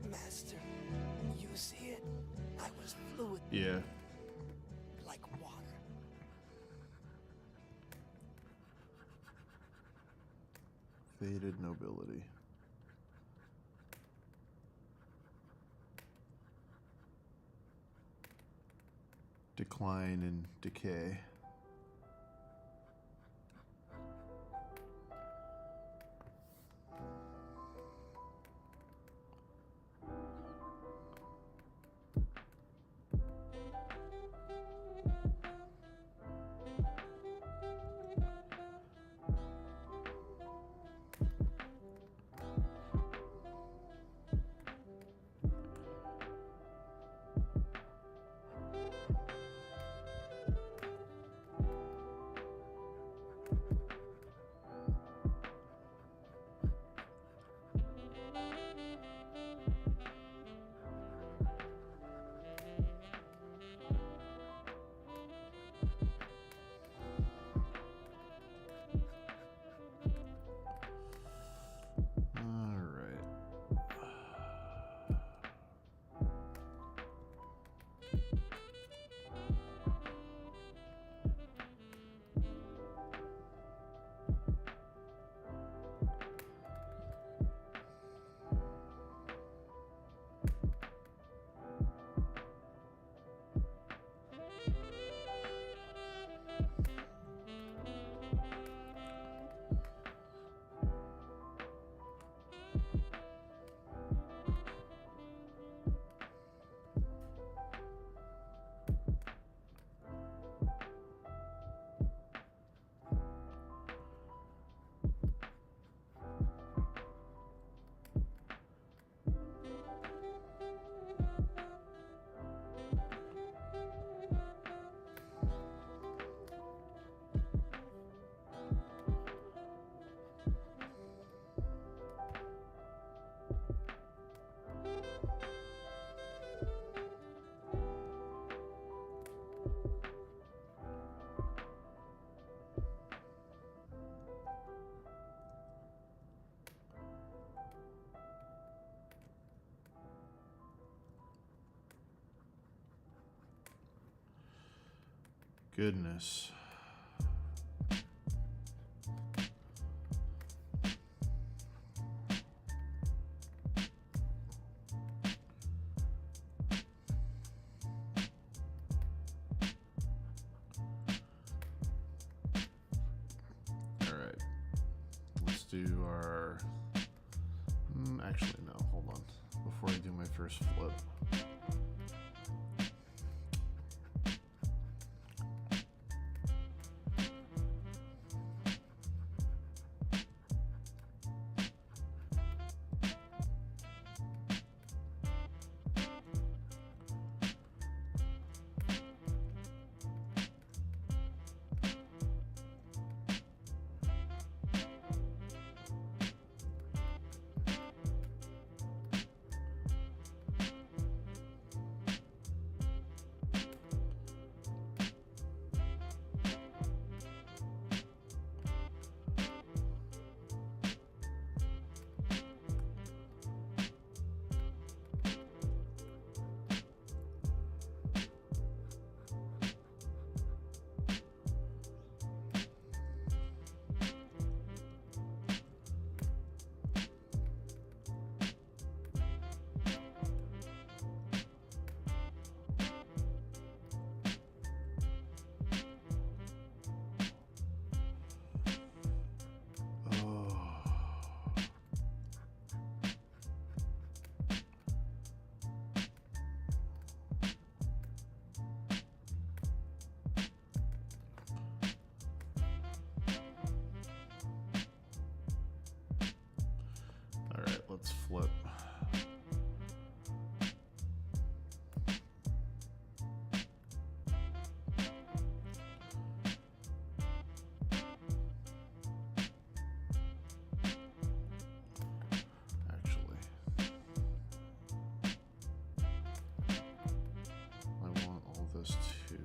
Master, you see it? I was fluid Yeah. like water. Faded nobility. Decline and decay. goodness. Alright. Let's do our... actually, no. Hold on. Before I do my first flip. Let's flip. Actually, I want all this too.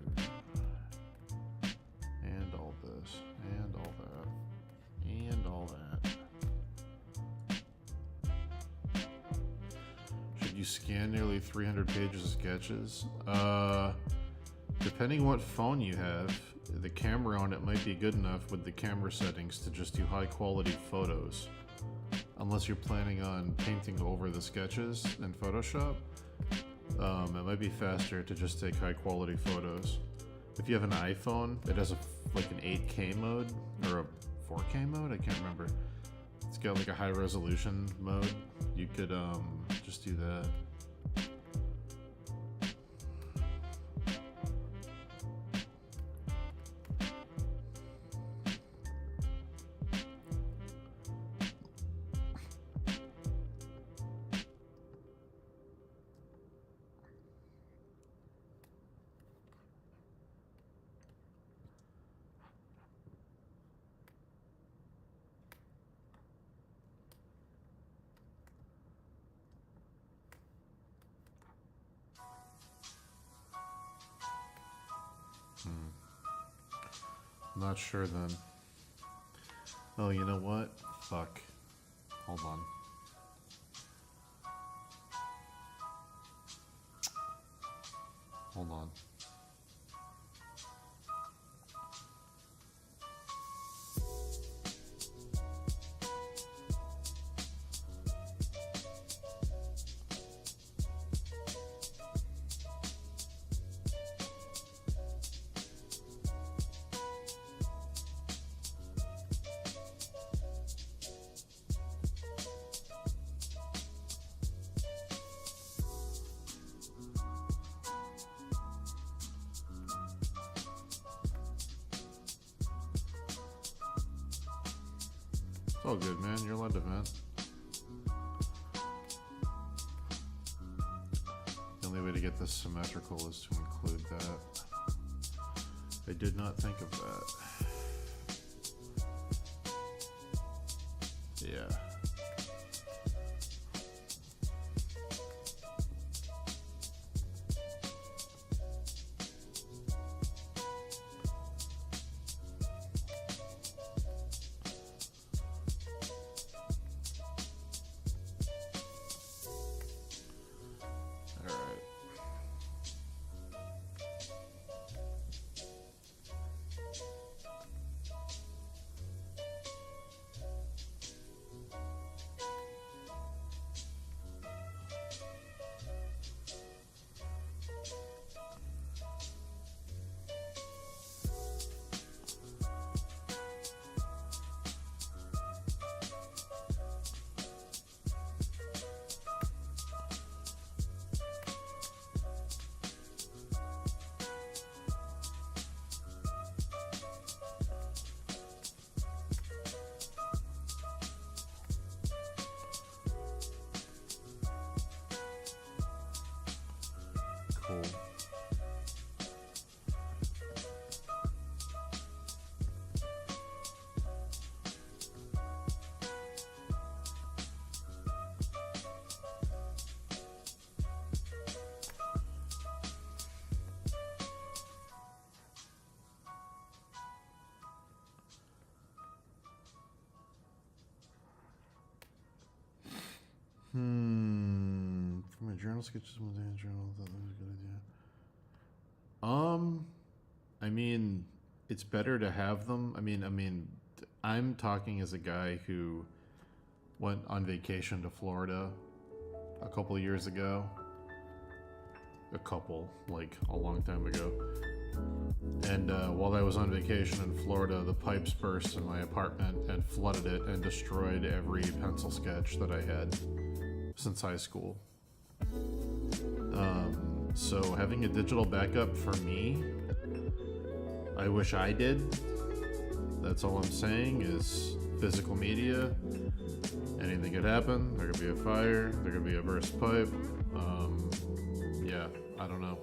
And all this. And all that. And all that. You scan nearly 300 pages of sketches. Depending what phone you have, the camera on it might be good enough with the camera settings to just do high quality photos. Unless you're planning on painting over the sketches in Photoshop, it might be faster to just take high quality photos. If you have an iPhone, it has like an 8K mode or a 4K mode, I can't remember. It's got like a high resolution mode. You could just do that. Not sure then. Oh, you know what? Fuck. Hold on. Hold on. It's all good, man. You're allowed to vent. The only way to get this symmetrical is to include that. I did not think of that. Yeah. cool. For my journal sketches, journal, that was a good idea. I mean, it's better to have them. I mean, I'm talking as a guy who went on vacation to Florida a couple years ago. Like a long time ago. And while I was on vacation in Florida, the pipes burst in my apartment and flooded it and destroyed every pencil sketch that I had since high school. So having a digital backup for me, I wish I did. That's all I'm saying is physical media. Anything could happen. There could be a fire. There could be a burst pipe. Yeah, I don't know.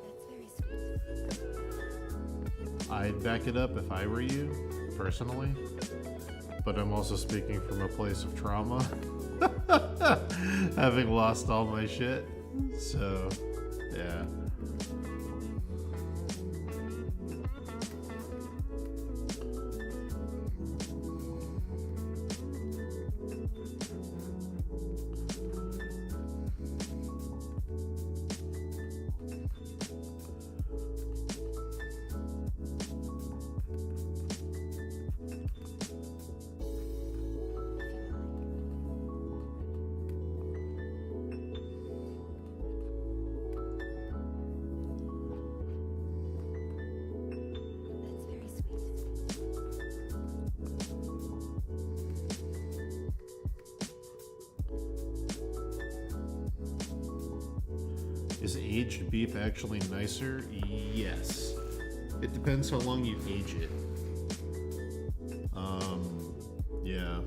I'd back it up if I were you, personally. But I'm also speaking from a place of trauma. Having lost all my shit. So, yeah. Is aged beef actually nicer? Yes. It depends how long you age it. Yeah.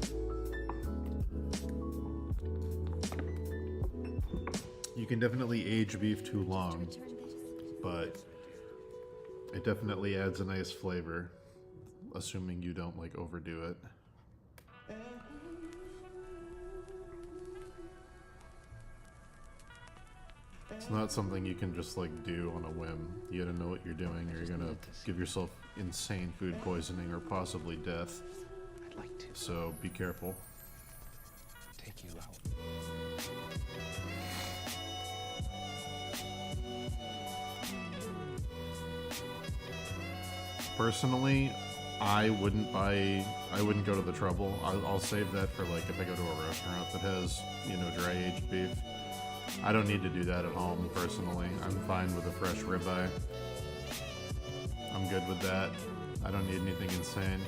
You can definitely age beef too long, but it definitely adds a nice flavor, assuming you don't like overdo it. It's not something you can just like do on a whim. You gotta know what you're doing, or you're gonna give yourself insane food poisoning or possibly death. I'd like to So be careful. take you out. Personally, I wouldn't go to the trouble. I'll save that for like if I go to a restaurant that has, you know, dry aged beef. I don't need to do that at home, personally. I'm fine with a fresh ribeye. I'm good with that. I don't need anything insane.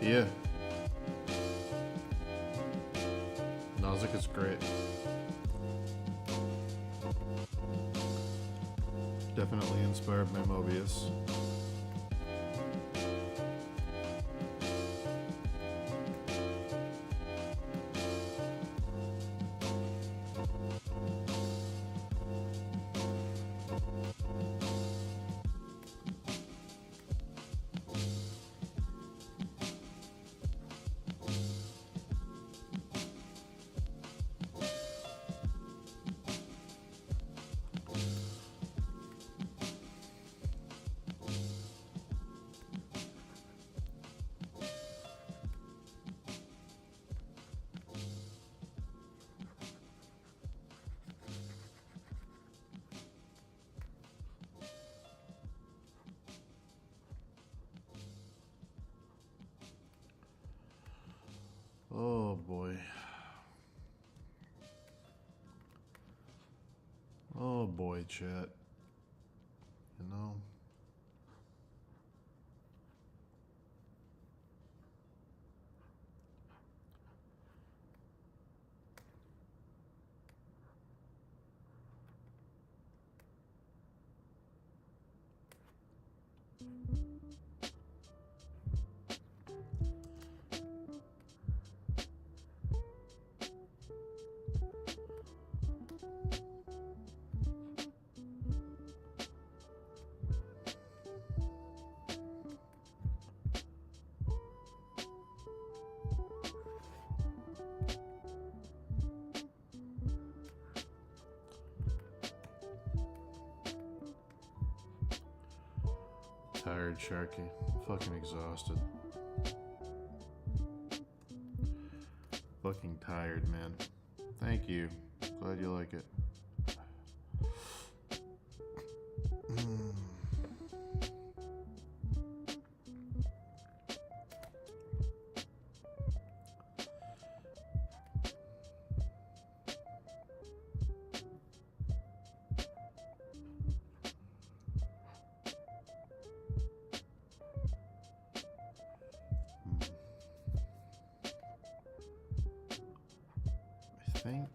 Yeah. Nausicaa is great. Definitely inspired by Mobius. Oh boy. Oh boy, chat. You know. Tired, Sharky. Fucking exhausted. Fucking tired, man. Thank you. Glad you like it. I think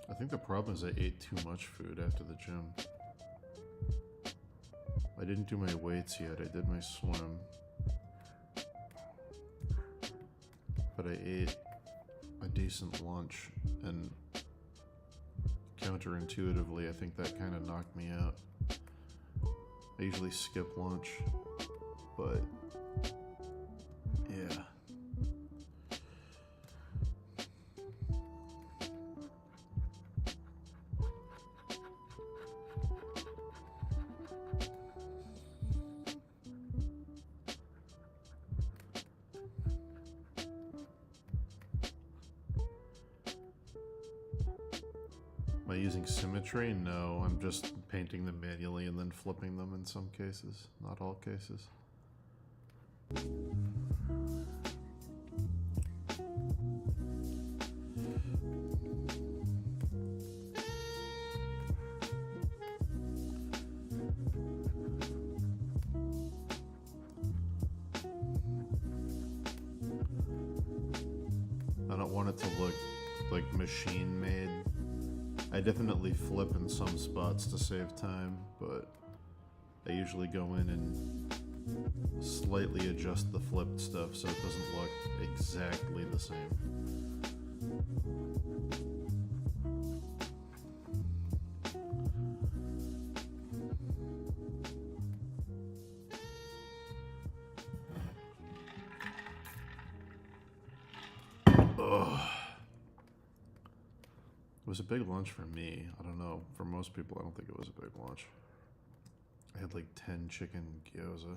I think the problem is I ate too much food after the gym. I didn't do my weights yet. I did my swim. But I ate a decent lunch, and counterintuitively, I think that kind of knocked me out. I usually skip lunch, but yeah. Am I using symmetry? No, I'm just painting them manually and then flipping them in some cases, not all cases. I don't want it to look like machine made. I definitely flip in some spots to save time, but I usually go in and slightly adjust the flipped stuff so it doesn't look exactly the same. It was a big lunch for me. I don't know. For most people, I don't think it was a big lunch. I had like 10 chicken gyoza.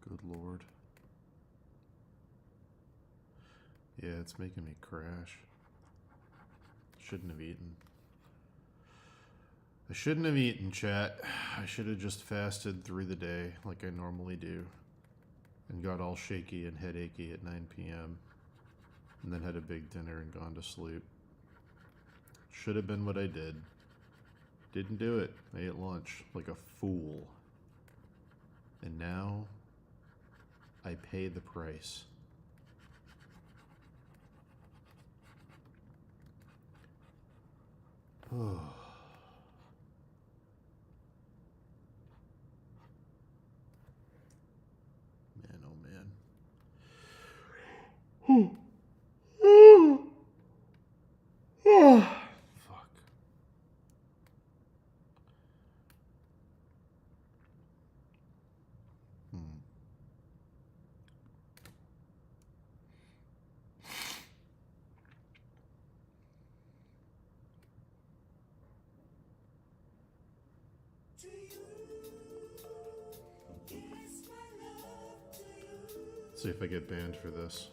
Good Lord. Yeah, it's making me crash. Shouldn't have eaten. I shouldn't have eaten, chat. I should have just fasted through the day like I normally do. And got all shaky and headachy at 9 p.m. And then had a big dinner and gone to sleep. Should have been what I did. Didn't do it. I ate lunch like a fool. And now I pay the price. Oh. Man, oh man. Fuck. See if I get banned for this.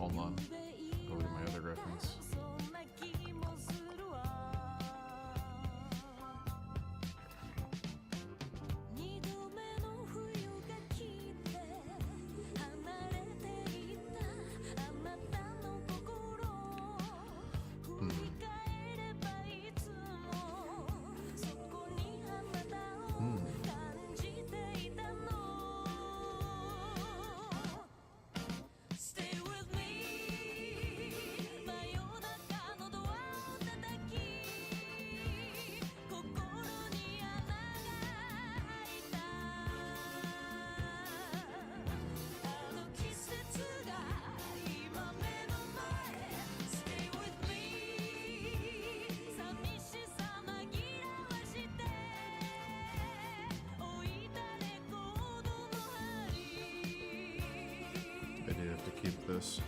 Hold on. Go to my other reference. I do have to keep this.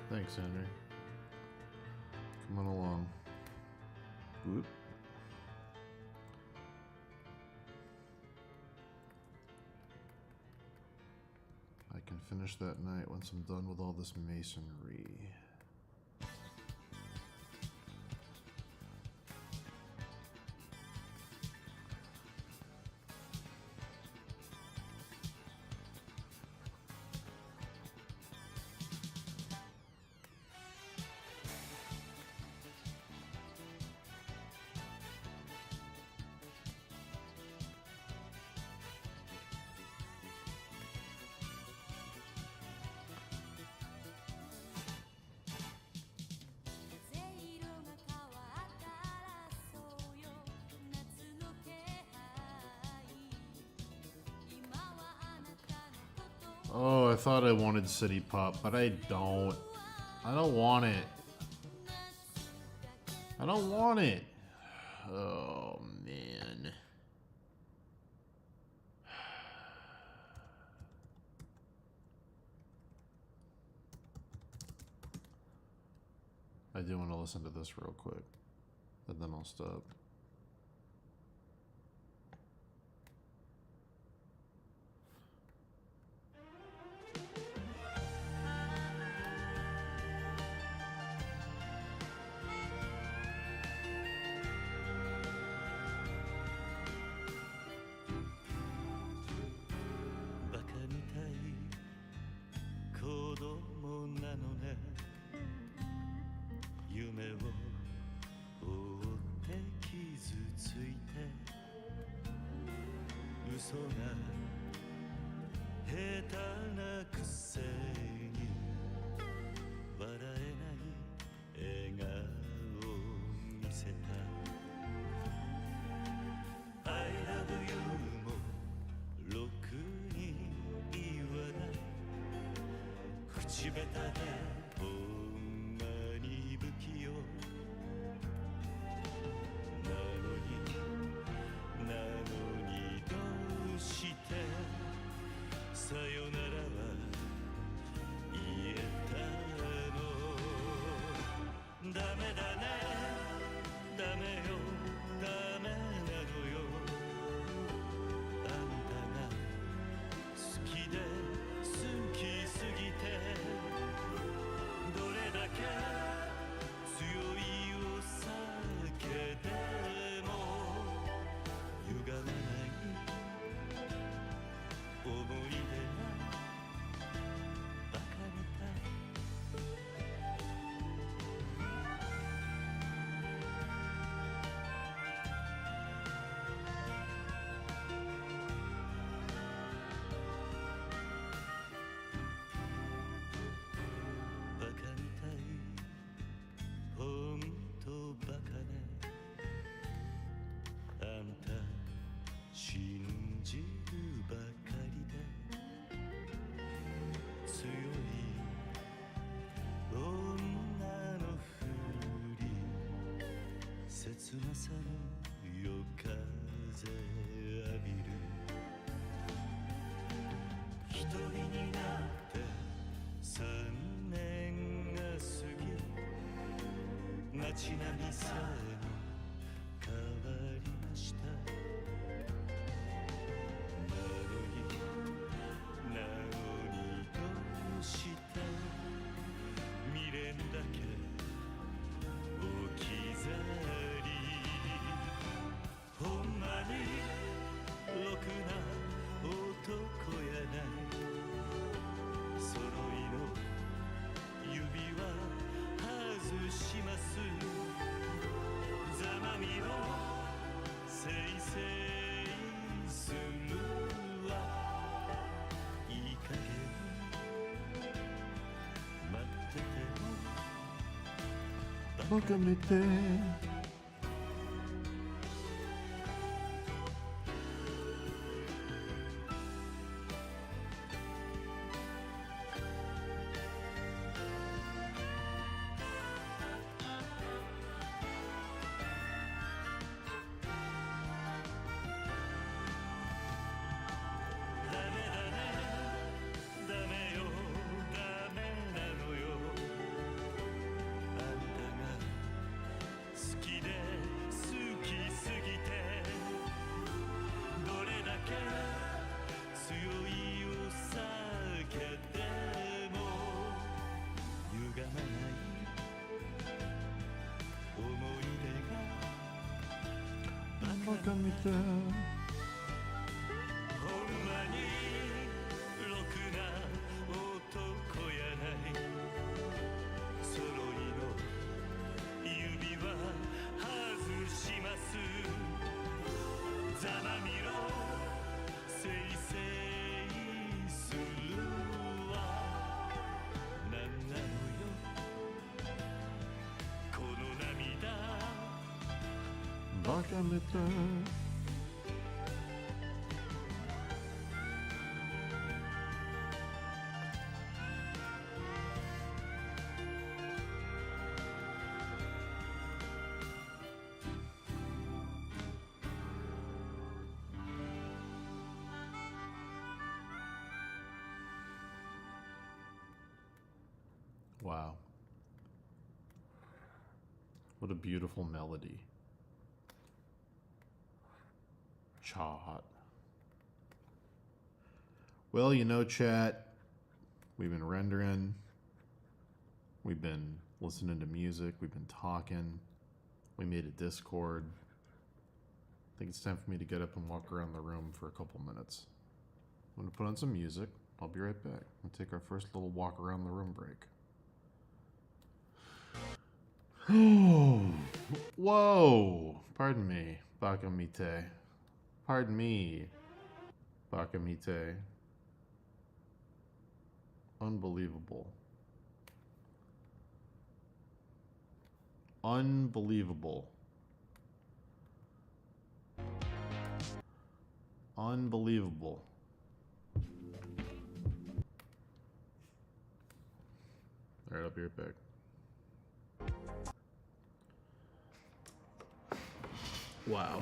Thanks, Henry. Come on along. Whoop. I can finish that night once I'm done with all this masonry. Oh, I thought I wanted City Pop, but I don't. I don't want it. I don't want it. Oh, man. I do want to listen to this real quick, and then I'll stop. のね夢を追って傷ついて嘘が下手なくせに笑えない笑顔を見せた I love you もろくに言わない口下手でほんまに不器用なのにどうしてさよならは言えたのダメだねダメよダメなのよあんたが好きで好きすぎてどれだけ強いお酒でも歪まない思い出がバカみたいバカみたいほんとバカねあんた信じるばかりで強い女のふり切なさの夜風浴びる一人になって3年が過ぎ街並みさえも変わりましたなのにどうして未練だけ置き去りほんまにろくな男やない揃いの指輪外しますざまみろせいせいするわいい加減待っててもバカめて ダメだねダメよダメなのよあんたが好きで好きすぎてどれだけ強いお酒でも歪まない思い出がバカめて ほんまにろくな男やない揃いの指輪外しますざまみろせいせいするわなんなのよこの涙バカめて Wow. What a beautiful melody. Chat. Well, you know, chat, we've been rendering, we've been listening to music, we've been talking, we made a Discord. I think it's time for me to get up and walk around the room for a couple minutes. I'm going to put on some music. I'll be right back. We'll take our first little walk around the room break. Whoa! Pardon me, Bakamite. Pardon me, Bakamite. Unbelievable. Unbelievable. Unbelievable. Alright, I'll be right back. Wow.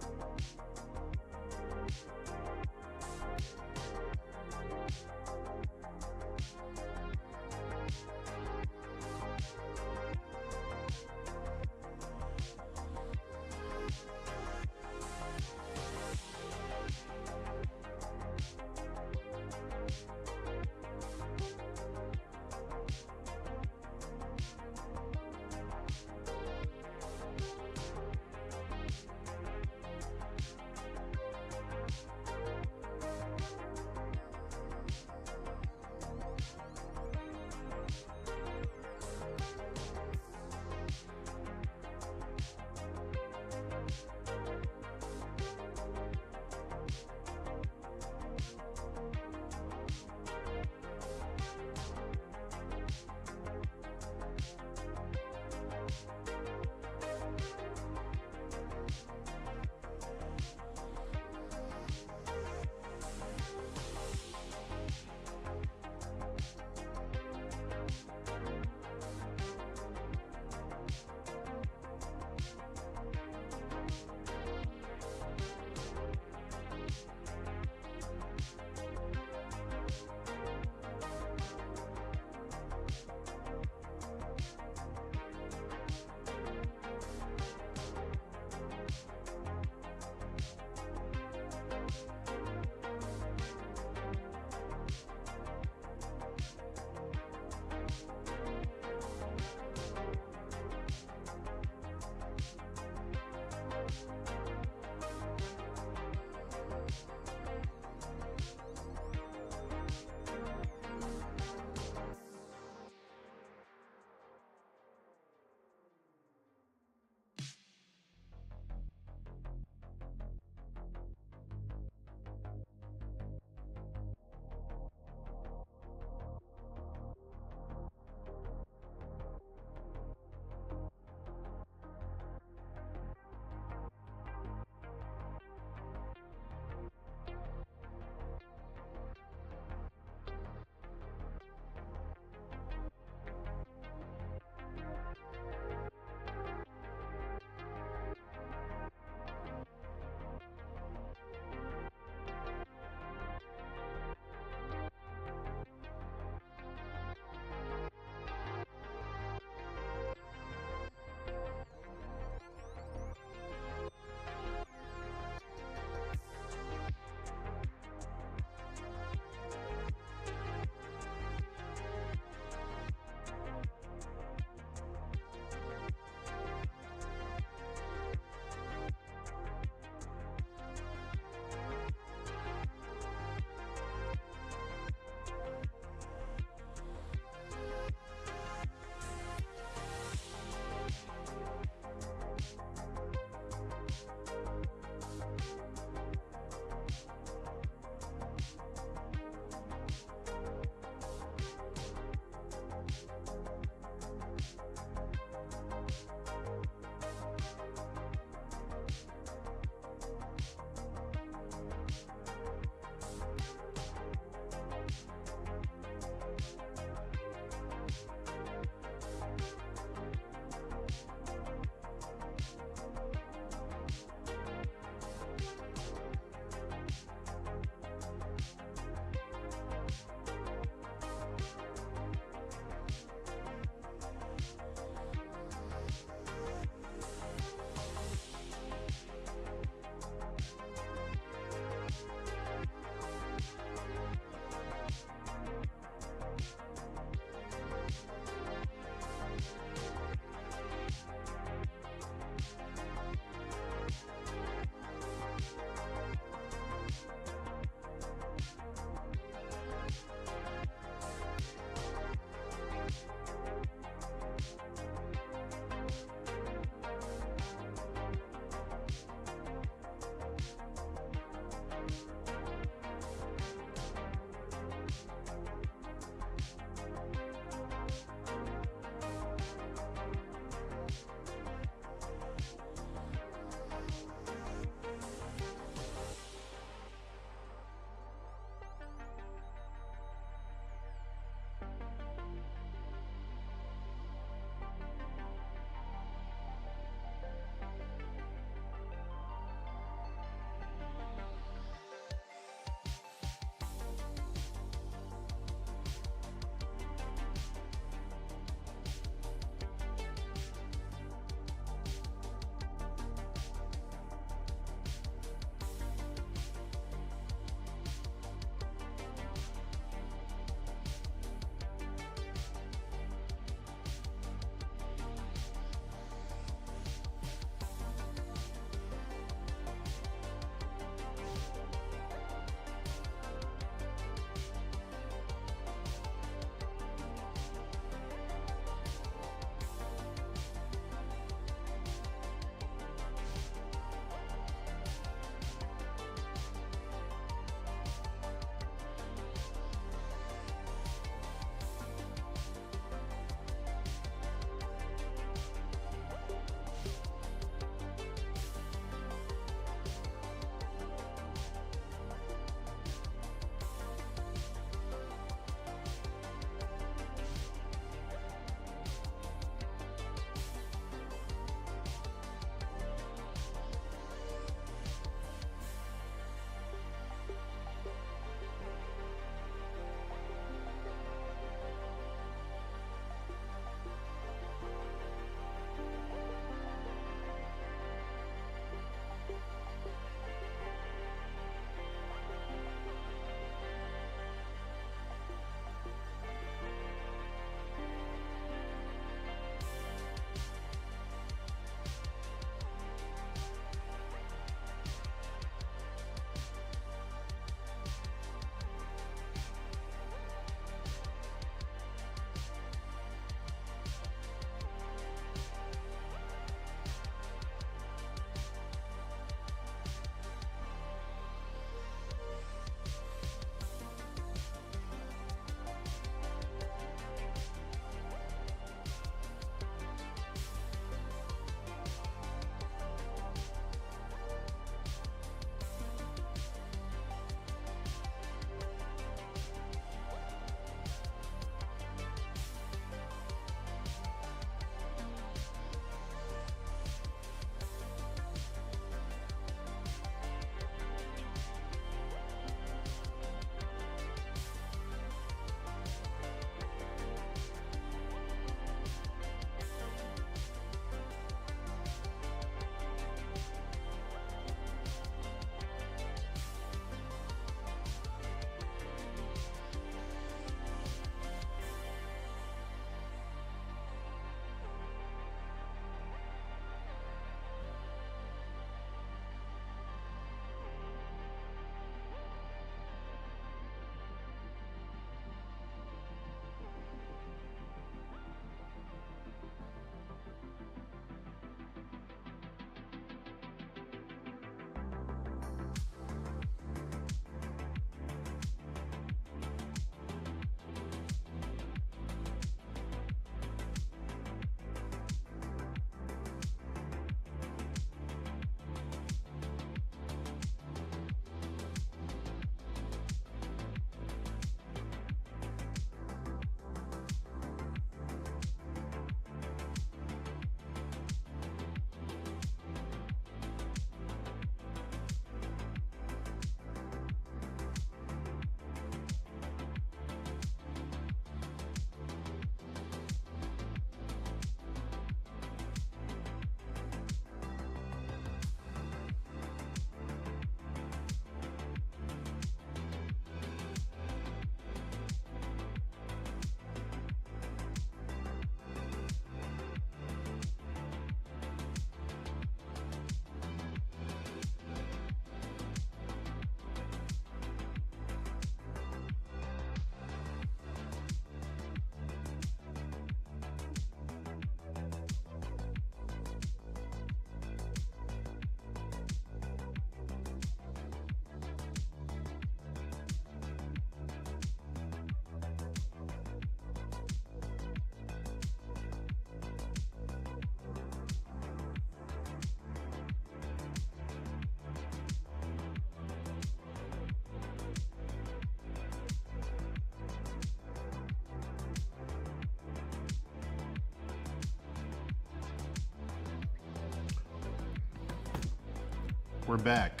We're back.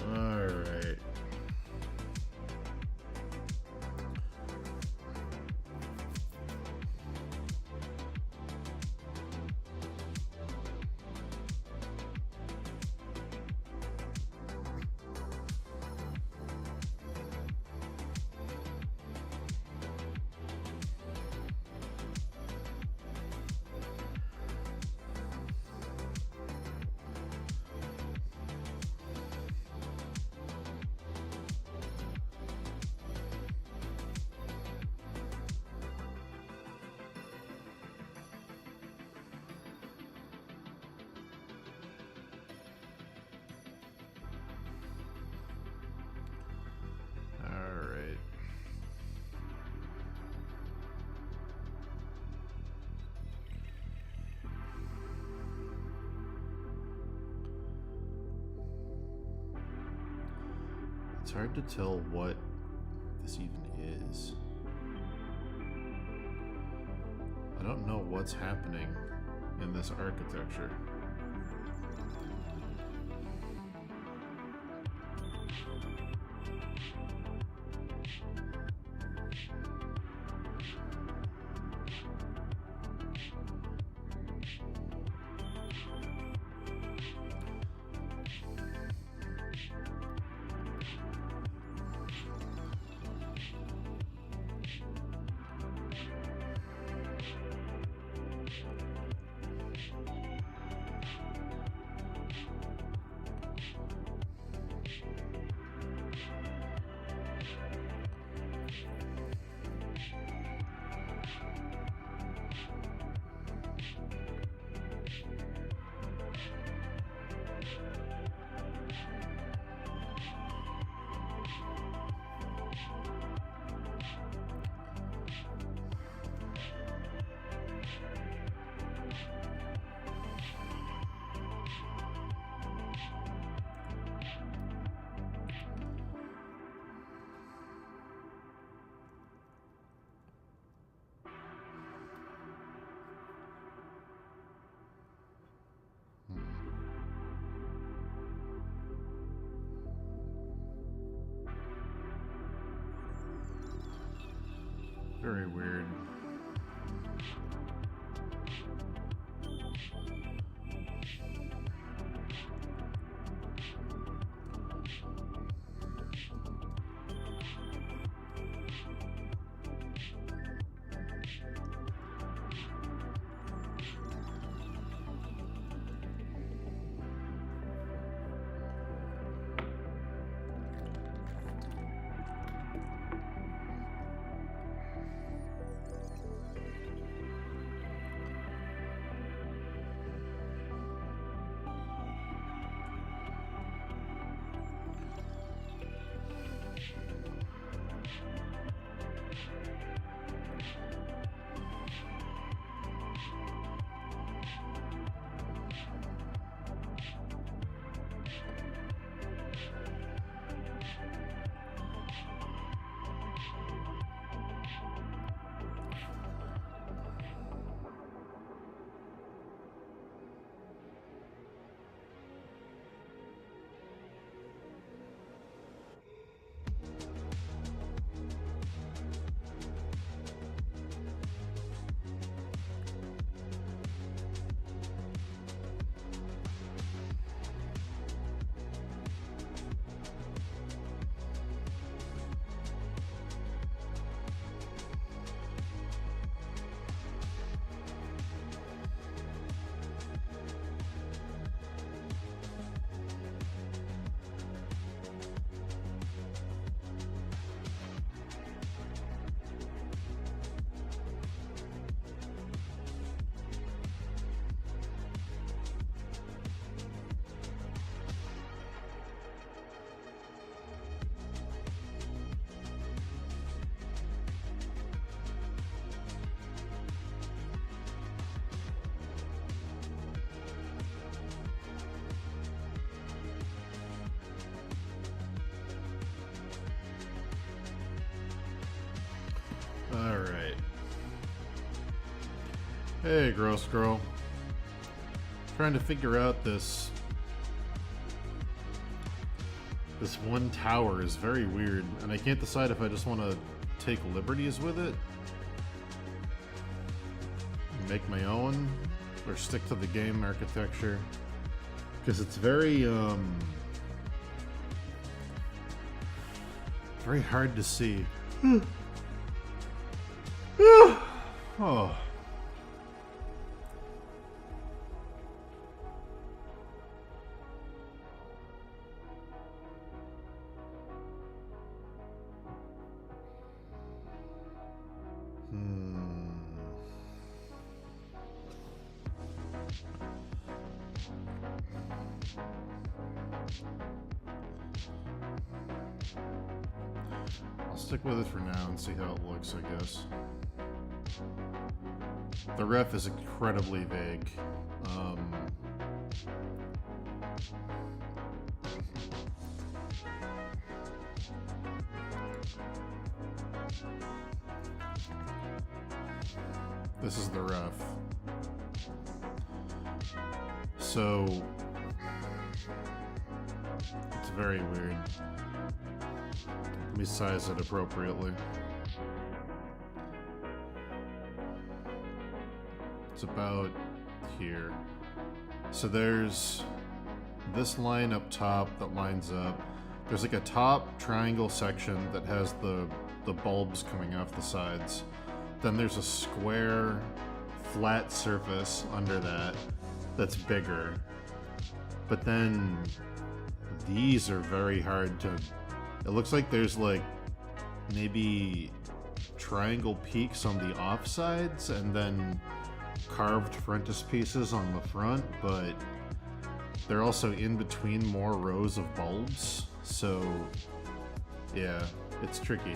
Alright. Alright. It's hard to tell what this even is. I don't know what's happening in this architecture. Very weird. Hey, gross girl. Trying to figure out this one tower is very weird, and I can't decide if I just want to take liberties with it, make my own, or stick to the game architecture, because it's very very hard to see. Oh. I'll stick with it for now and see how it looks, I guess. The ref is incredibly vague. This is the ref. So it's very weird. Let me size it appropriately. It's about here. So there's this line up top that lines up. There's like a top triangle section that has the bulbs coming off the sides. Then there's a square flat surface under that that's bigger. But then these are very hard to... It looks like there's like maybe triangle peaks on the off sides and then carved frontispieces on the front, but they're also in between more rows of bulbs. So yeah, it's tricky.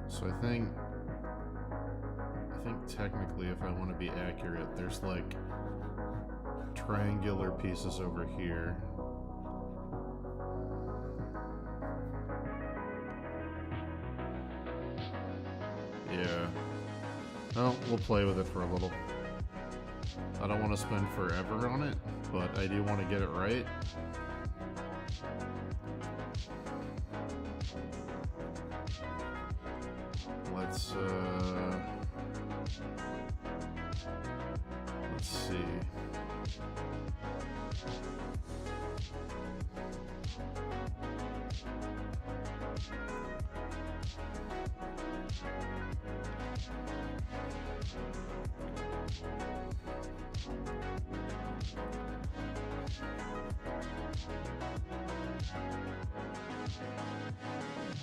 So I think technically, if I want to be accurate, there's like triangular pieces over here. Yeah. Well, we'll play with it for a little. I don't want to spend forever on it, but I do want to get it right. Let's see.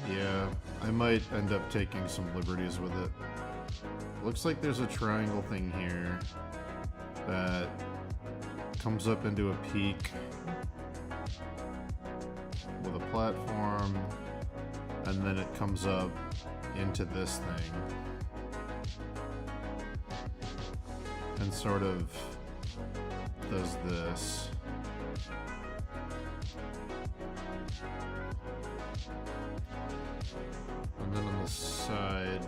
Yeah, I might end up taking some liberties with it. Looks like there's a triangle thing here that comes up into a peak with a platform, and then it comes up into this thing and sort of does this. And then on the side,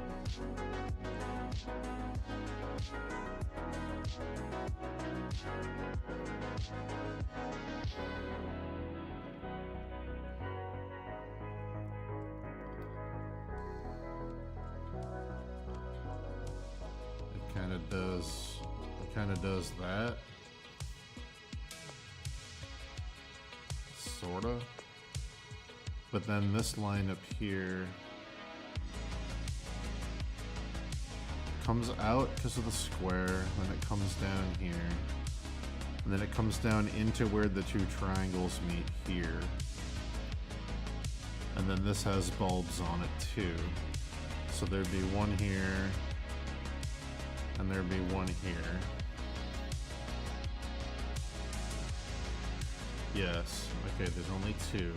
it kind of does that, sorta. But then this line up here comes out because of the square, then it comes down here, and then it comes down into where the two triangles meet here. And then this has bulbs on it too. So there'd be one here, and there'd be one here. Yes, okay, there's only two.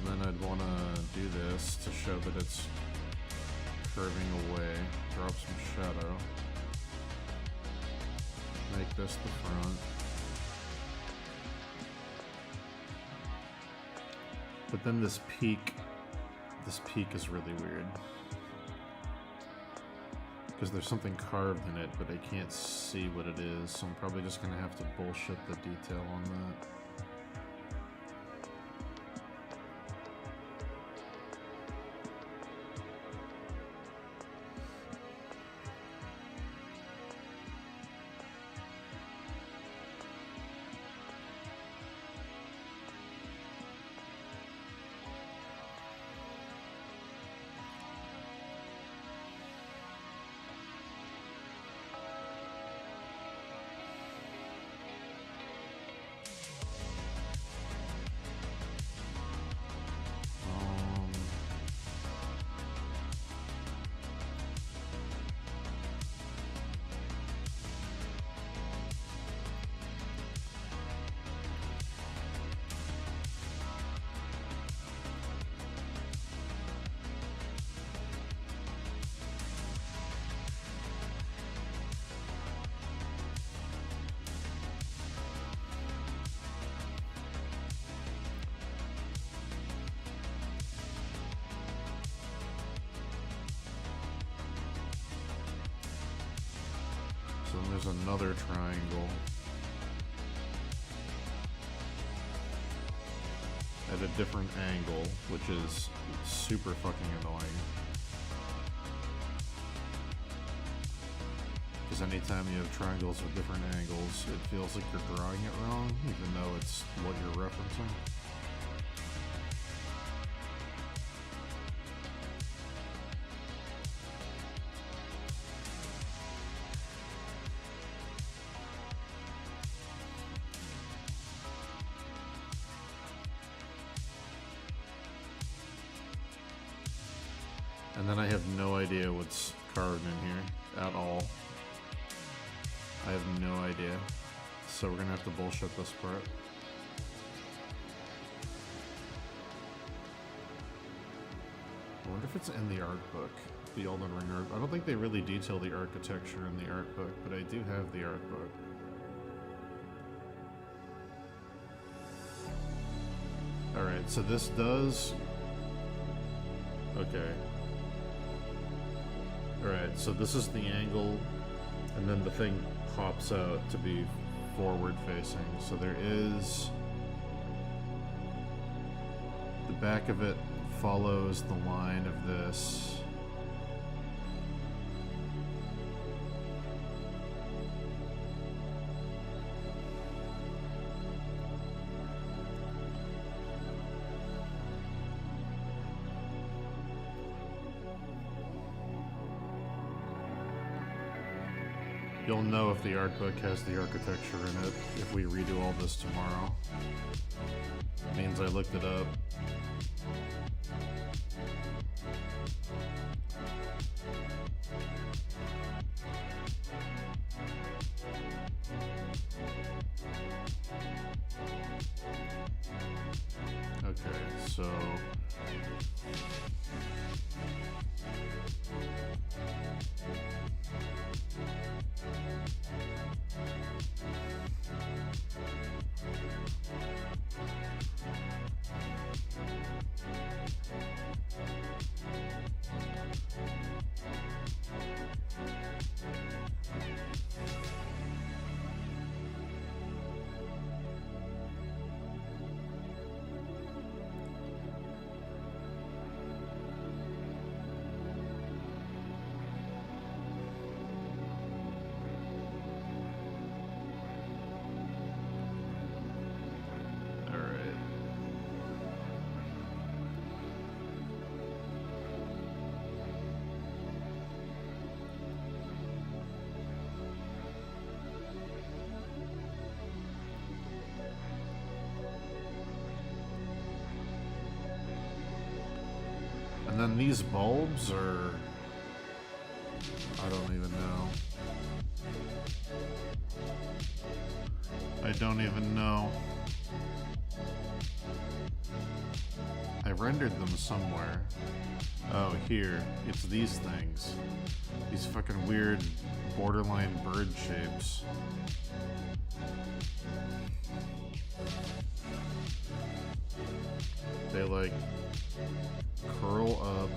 then I'd want to do this to show that it's curving away. Drop some shadow. Make this the front. But then this peak is really weird. Because there's something carved in it, but I can't see what it is, so I'm probably just gonna have to bullshit the detail on that. So then there's another triangle at a different angle, which is super fucking annoying. Because anytime you have triangles with different angles, it feels like you're drawing it wrong, even though it's what you're referencing. And then I have no idea what's carved in here at all. I have no idea. So we're gonna have to bullshit this part. I wonder if it's in the art book, the Elden Ring art. I don't think they really detail the architecture in the art book, but I do have the art book. Alright, so this does... Okay. Alright, so this is the angle, and then the thing pops out to be forward facing. So there is... The back of it follows the line of this. You'll know if the art book has the architecture in it if we redo all this tomorrow. It means I looked it up. Okay, so... And then these bulbs are... I don't even know. I don't even know. I rendered them somewhere. Oh, here. It's these things. These fucking weird borderline bird shapes. They like curl up.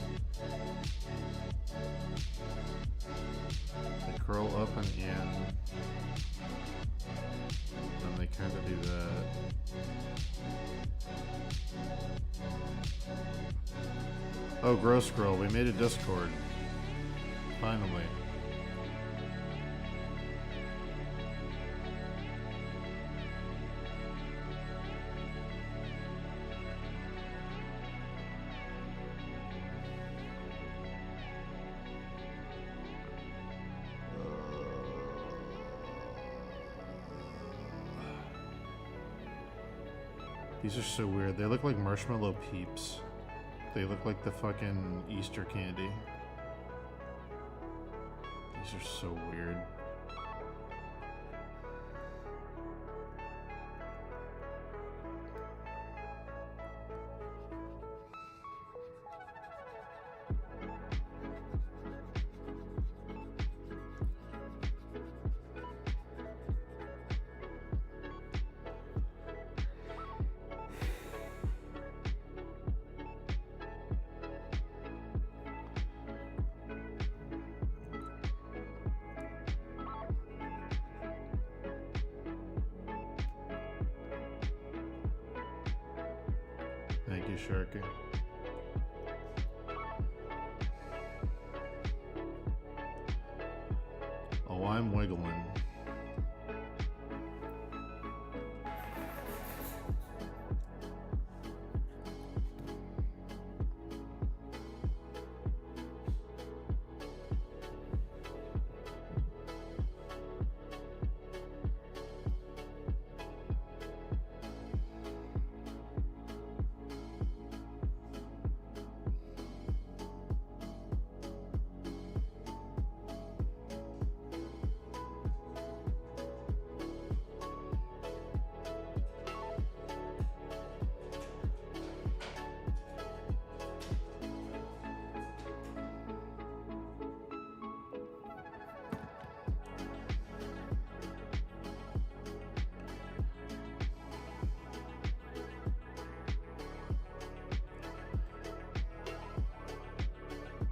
They curl up and in. Then they kind of do that. Oh, Gross Scroll, we made a Discord. Finally. These are so weird. They look like marshmallow peeps. They look like the fucking Easter candy. These are so weird. Thank you, Sharky. Oh, I'm wiggling.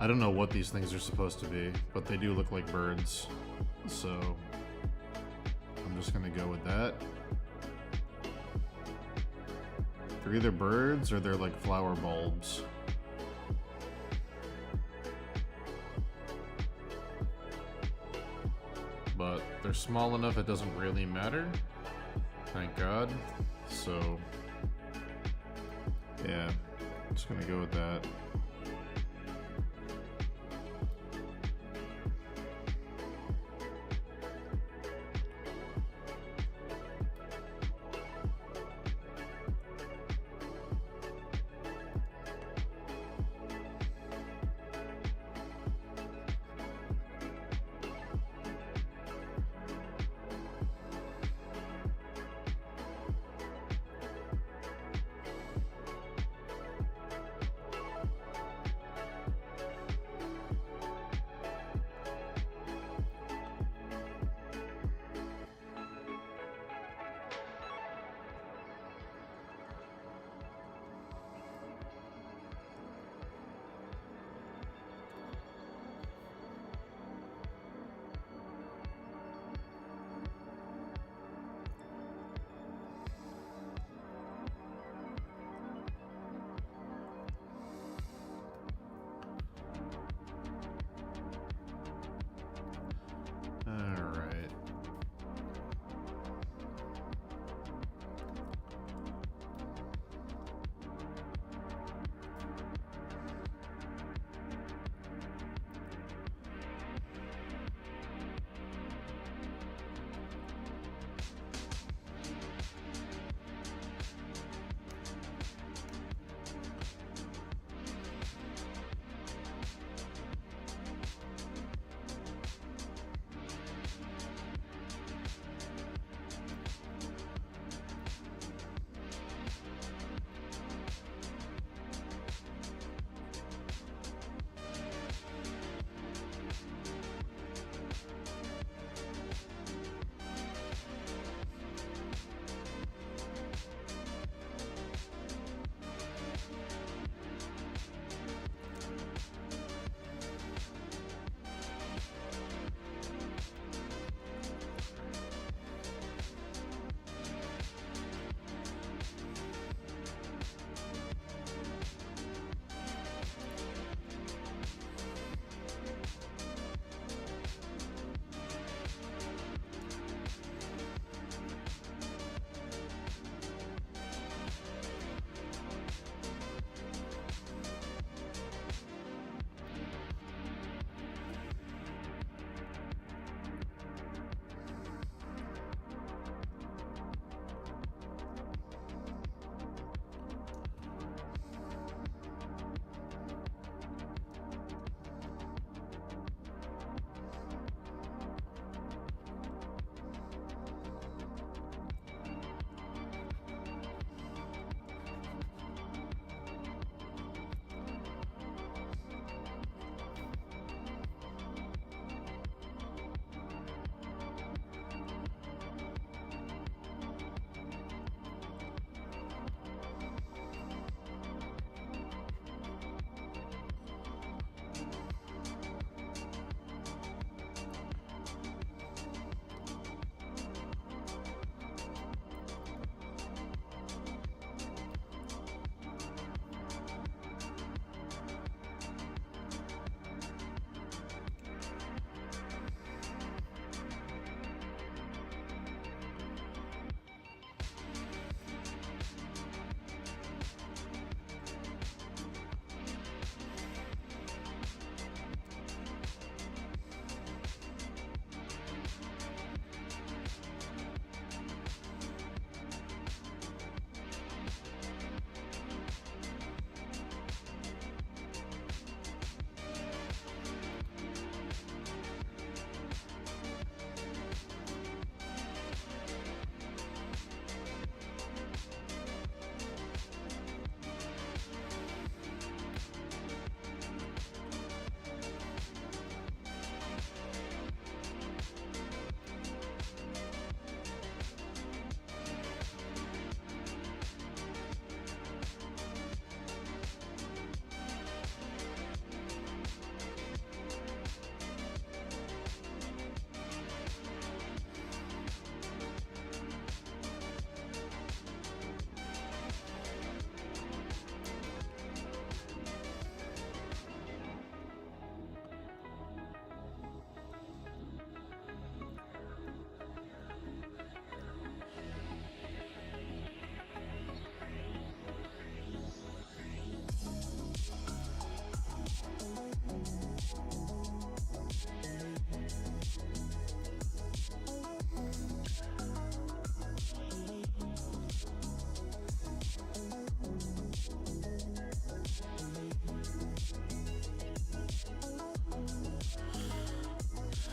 I don't know what these things are supposed to be, but they do look like birds. So I'm just gonna go with that. They're either birds or they're like flower bulbs. But they're small enough it doesn't really matter. Thank God. So yeah, just gonna go with that.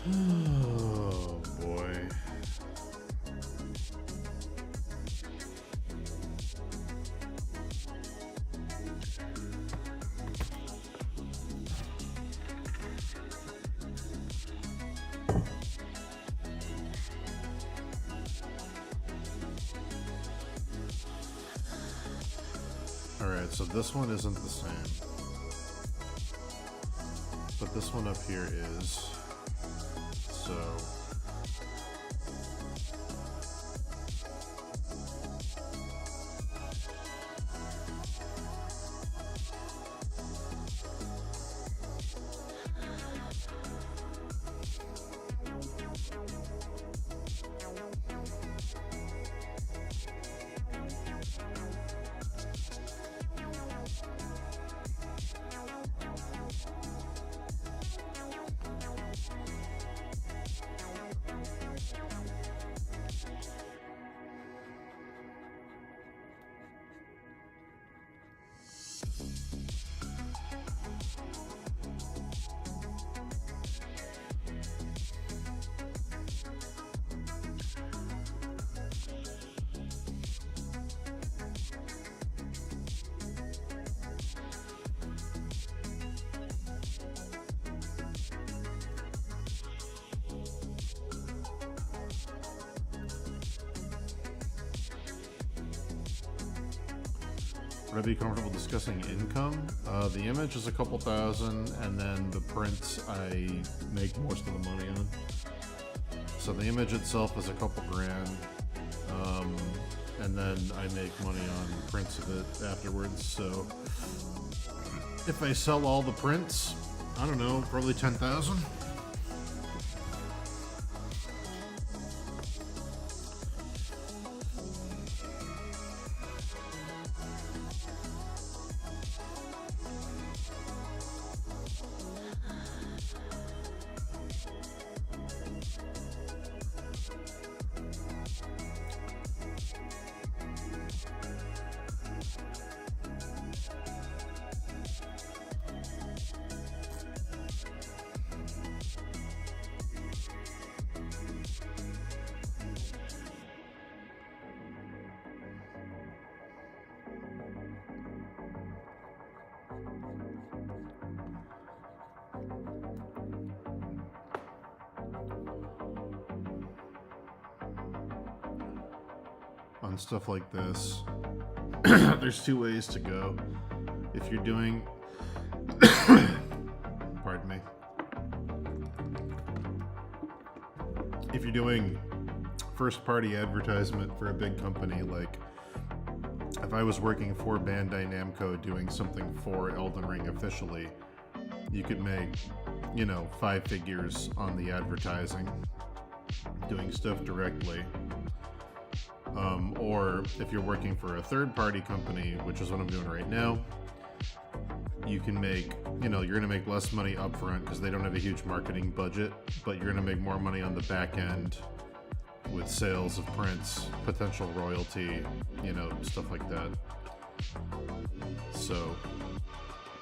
Oh boy. Alright, so this one isn't the same. But this one up here is. So. Would I be comfortable discussing income? The image is a couple thousand, and then the prints I make most of the money on. So the image itself is a couple grand, and then I make money on prints of it afterwards. So if I sell all the prints, I don't know, probably 10,000. On stuff like this, there's two ways to go. If you're doing, pardon me, if you're doing first party advertisement for a big company, like if I was working for Bandai Namco doing something for Elden Ring officially, you could make, 5 figures on the advertising, doing stuff directly. Or if you're working for a third-party company, which is what I'm doing right now, you can make, you're going to make less money up front because they don't have a huge marketing budget, but you're going to make more money on the back end with sales of prints, potential royalty, stuff like that. So,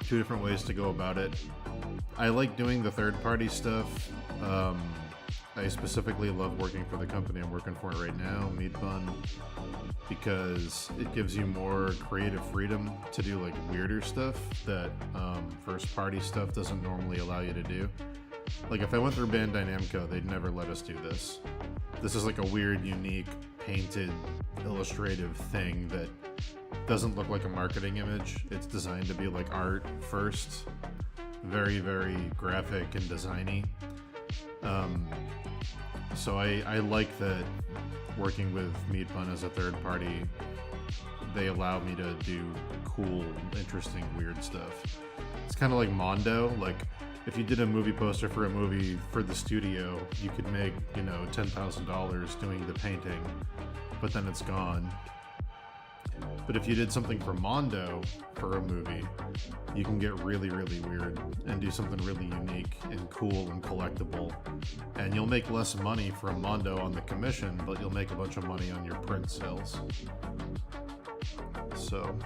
2 different ways to go about it. I like doing the third-party stuff. I specifically love working for the company I'm working for right now, Meat Bun, because it gives you more creative freedom to do like weirder stuff that first party stuff doesn't normally allow you to do. Like if I went through Bandai Namco, they'd never let us do this. This is like a weird, unique, painted, illustrative thing that doesn't look like a marketing image. It's designed to be like art first. Very, very graphic and designy. So I like that working with Meat Bun as a third party, they allow me to do cool, interesting, weird stuff. It's kind of like Mondo. Like if you did a movie poster for a movie for the studio, you could make, $10,000 doing the painting, but then it's gone. But if you did something for Mondo for a movie, you can get really, really weird and do something really unique and cool and collectible. And you'll make less money from Mondo on the commission, but you'll make a bunch of money on your print sales. So...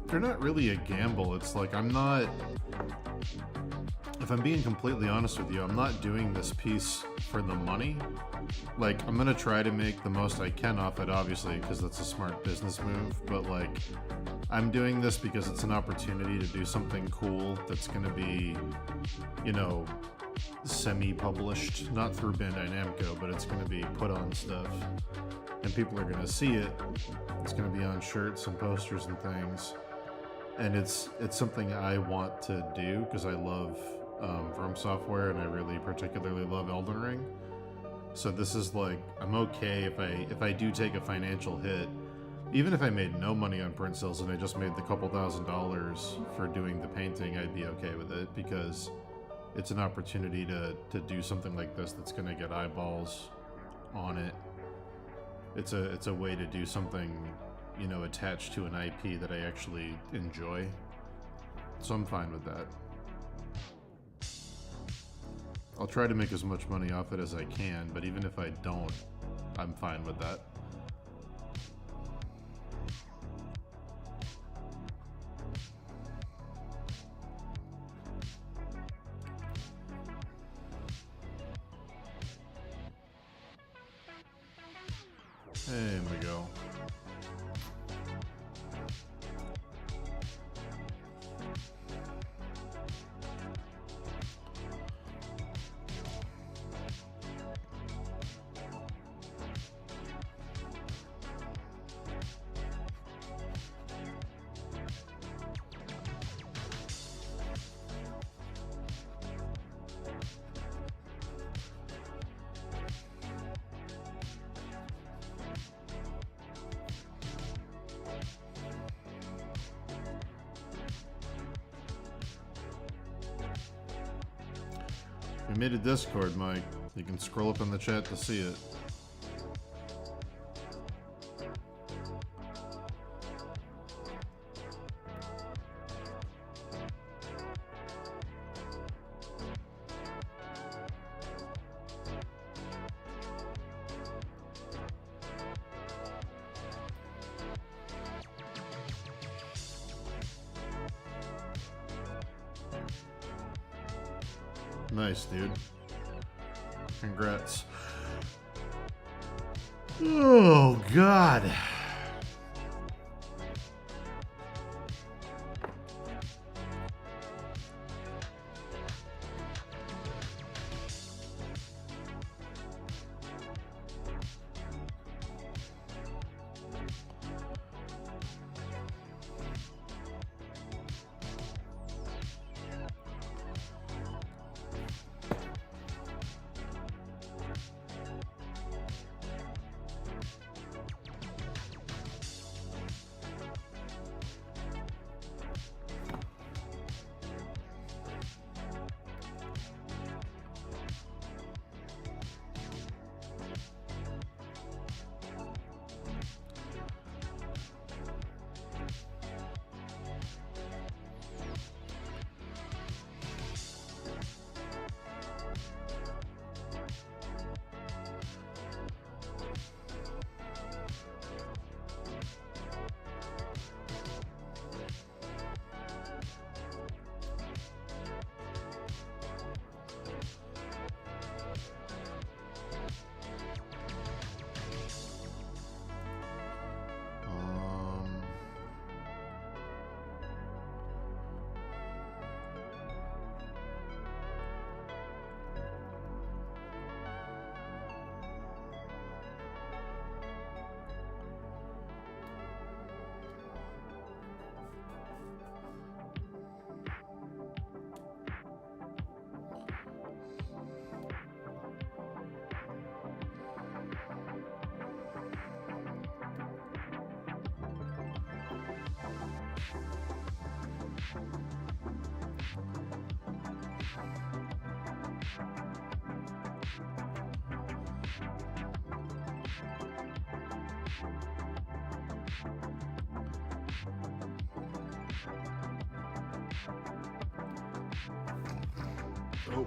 They're not really a gamble. It's like I'm not, if I'm being completely honest with you, I'm not doing this piece for the money. Like, I'm gonna try to make the most I can off it, obviously, because that's a smart business move, but like, I'm doing this because it's an opportunity to do something cool that's gonna be, you know, semi-published, not through Bandai Namco, but it's gonna be put on stuff, and people are gonna see it. It's gonna be on shirts and posters and things, and it's something I want to do because I love From Software, and I really particularly love Elden Ring. So this is like, I'm okay if I do take a financial hit, even if I made no money on print sales and I just made the couple $1,000s for doing the painting, I'd be okay with it because it's an opportunity to do something like this that's gonna get eyeballs on it. It's a way to do something, you know, attached to an IP that I actually enjoy. So I'm fine with that. I'll try to make as much money off it as I can, but even if I don't, I'm fine with that. There we go. We made a Discord, Mike. You can scroll up in the chat to see it. Nice, dude. Congrats. Oh, God. Oh.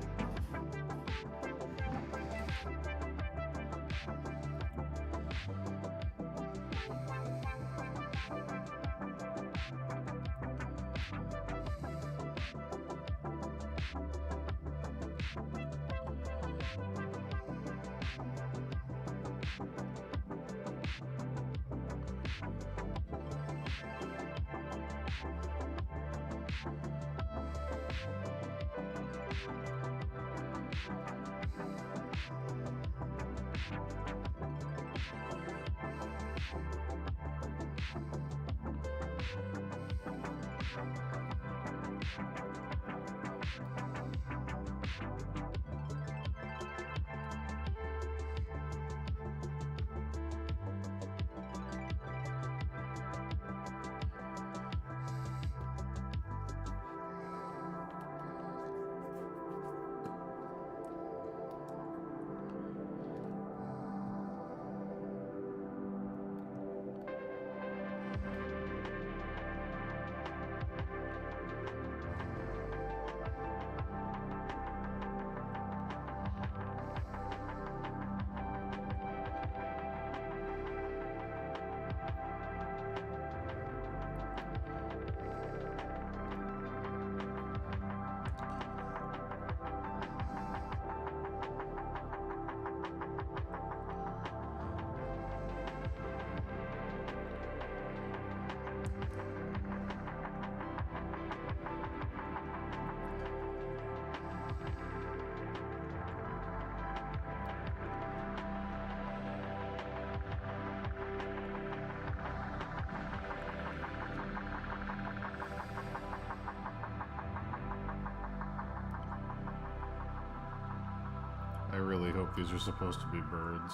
I really hope these are supposed to be birds.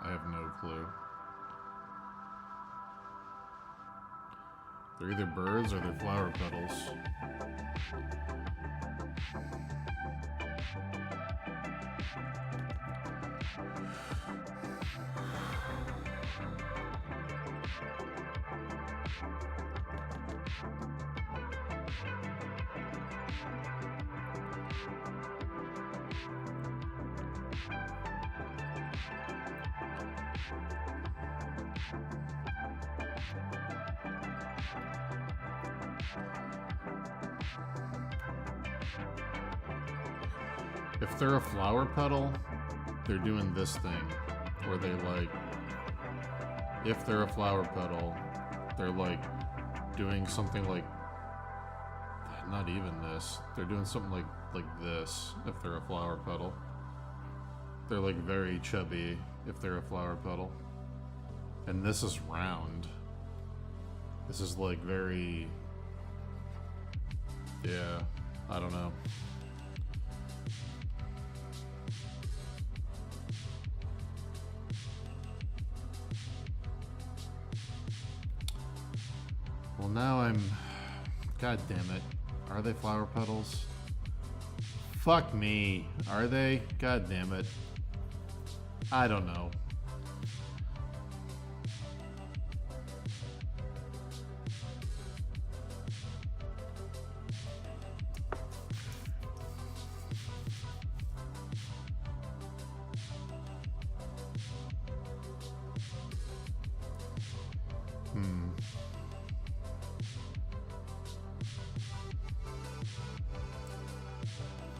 I have no clue. They're either birds or they're flower petals. If they're a flower petal, they're doing this thing, where they like, if they're a flower petal, they're like doing something like, not even this, they're doing something like this, if they're a flower petal. They're like very chubby, if they're a flower petal. And this is round. This is like very, yeah, I don't know. Well, now I'm... God damn it. Are they flower petals? Fuck me. Are they? God damn it. I don't know.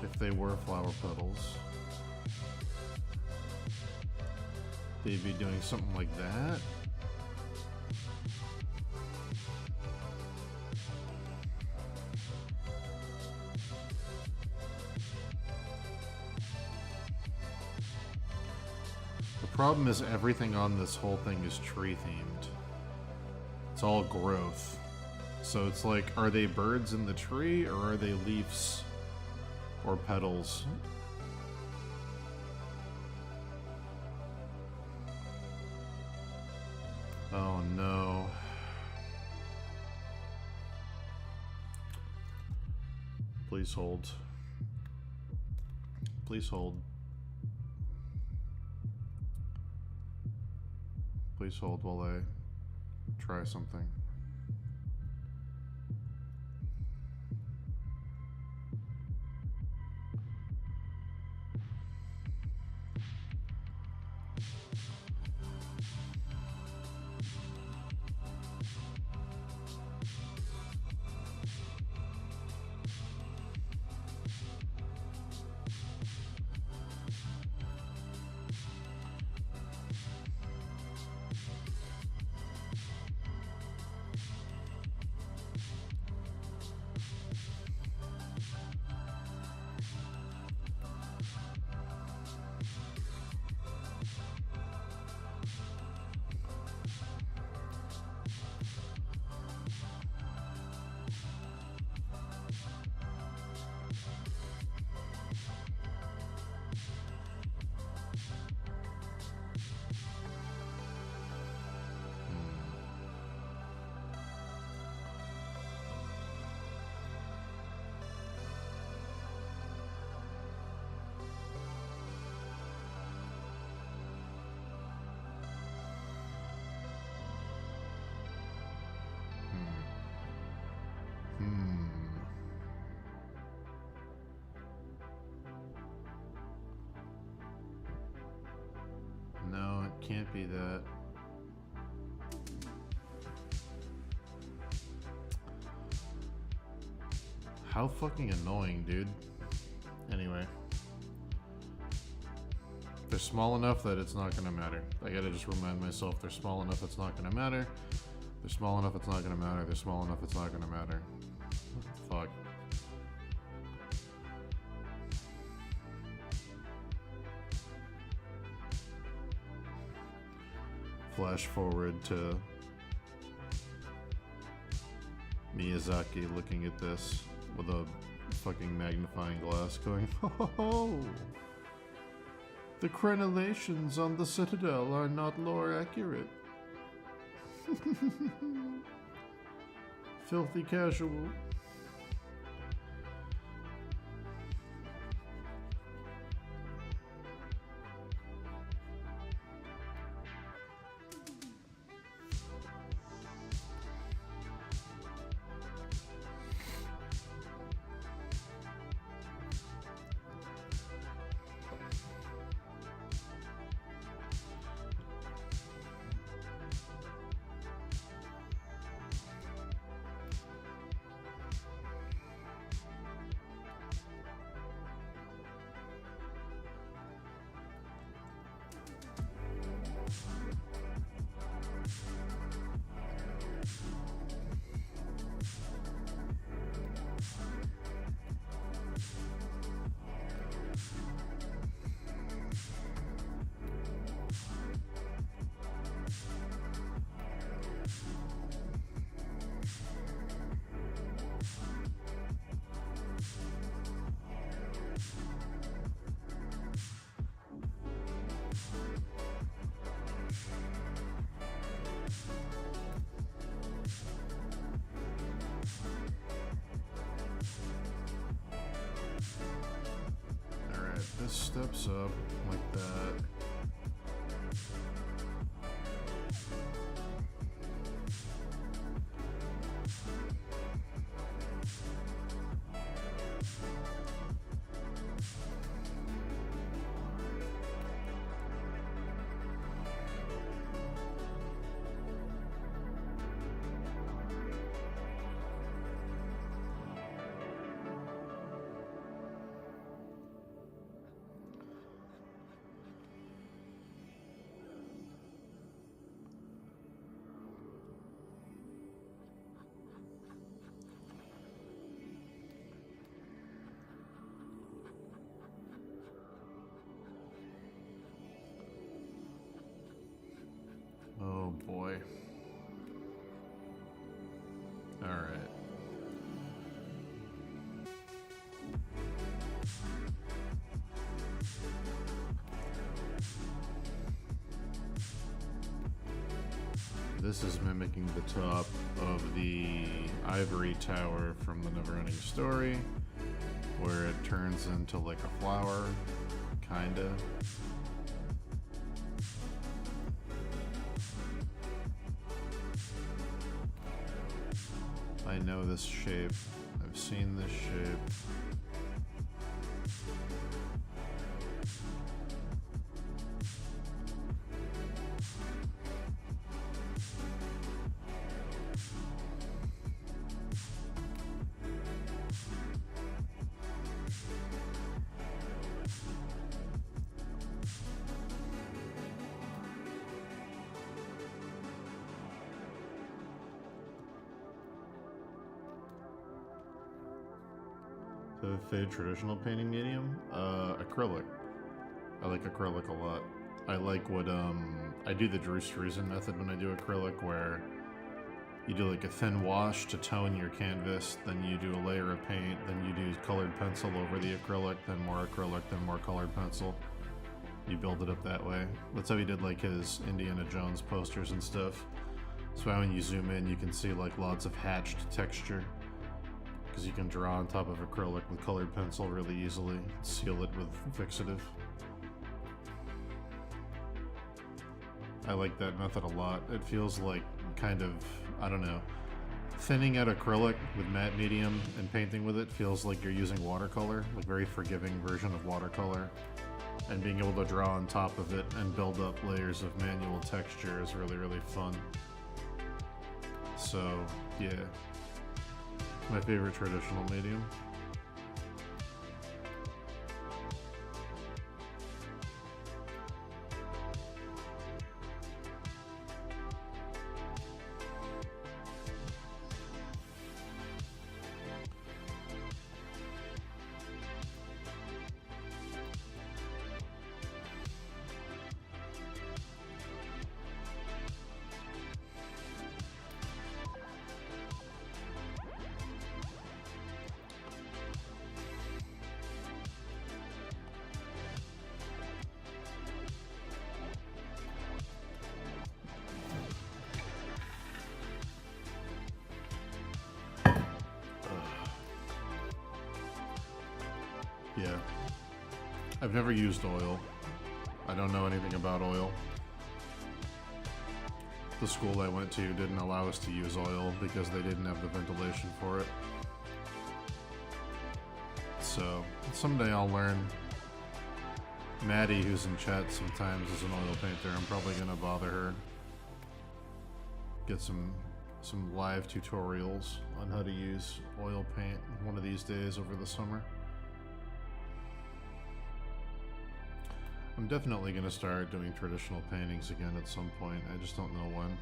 If they were flower petals, they'd be doing something like that. The problem is everything on this whole thing is tree themed. It's all growth. So it's like, are they birds in the tree or are they leaves? Or petals. Oh no. Please hold. Please hold. Please hold while I try something. No, it can't be that. How fucking annoying, dude. Anyway. They're small enough that it's not gonna matter. I gotta just remind myself they're small enough it's not gonna matter. They're small enough it's not gonna matter. They're small enough it's not gonna matter. Fuck. Flash forward to Miyazaki looking at this with a fucking magnifying glass going, ho ho ho! The crenellations on the citadel are not lore accurate. Filthy casual. This steps up like that. Oh boy. All right. This is mimicking the top of the ivory tower from the Neverending Story, where it turns into like a flower, kinda. I know this shape. I've seen this shape. The fade traditional painting medium? Acrylic. I like acrylic a lot. I like what, I do the Drew Struzan method when I do acrylic, where you do like a thin wash to tone your canvas, then you do a layer of paint, then you do colored pencil over the acrylic, then more colored pencil. You build it up that way. That's how he did like his Indiana Jones posters and stuff. So when you zoom in, you can see like lots of hatched texture, because you can draw on top of acrylic with colored pencil really easily, seal it with fixative. I like that method a lot. It feels like kind of, I don't know, thinning out acrylic with matte medium and painting with it feels like you're using watercolor, like very forgiving version of watercolor. And being able to draw on top of it and build up layers of manual texture is really, really fun. So, yeah. My favorite traditional medium. Yeah. I've never used oil. I don't know anything about oil. The school I went to didn't allow us to use oil because they didn't have the ventilation for it. So, someday I'll learn. Maddie, who's in chat sometimes, is an oil painter. I'm probably gonna bother her. Get some live tutorials on how to use oil paint one of these days over the summer. I'm definitely gonna start doing traditional paintings again at some point. I just don't know when.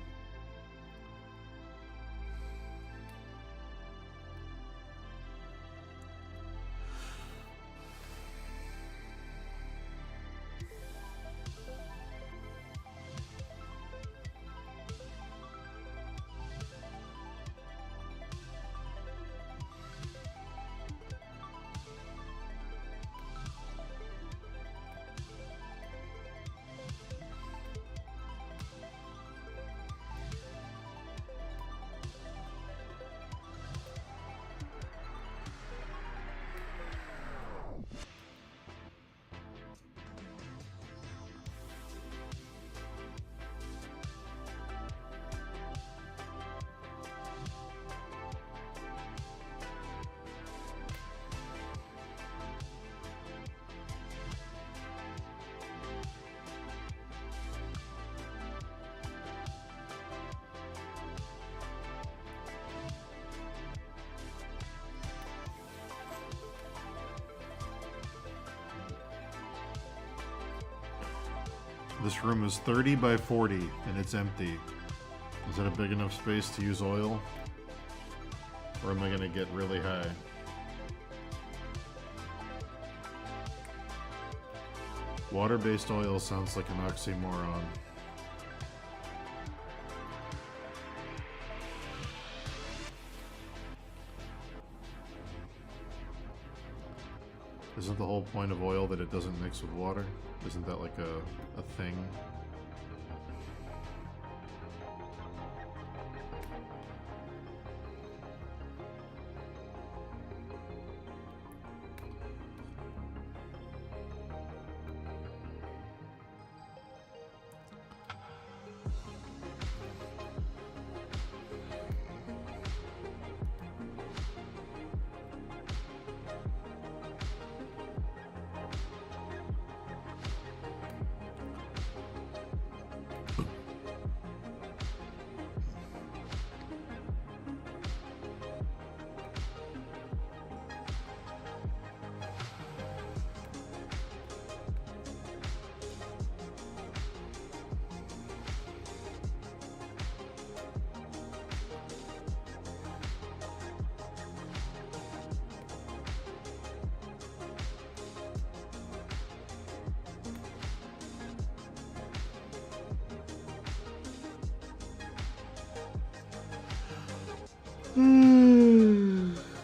This room is 30 by 40 and it's empty. Is that a big enough space to use oil? Or am I gonna get really high? Water-based oil sounds like an oxymoron. Isn't the whole point of oil that it doesn't mix with water? Isn't that like a thing?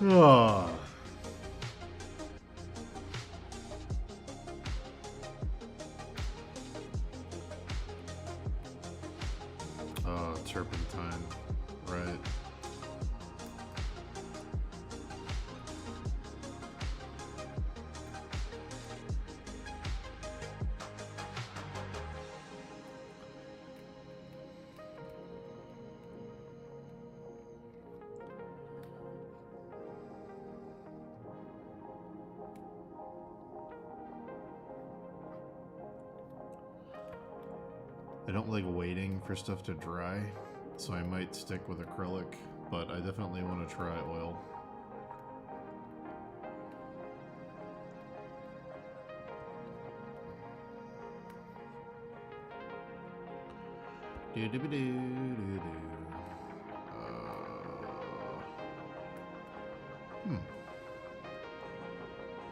Ah. Turpentine, right. I don't like waiting for stuff to dry, so I might stick with acrylic, but I definitely want to try oil.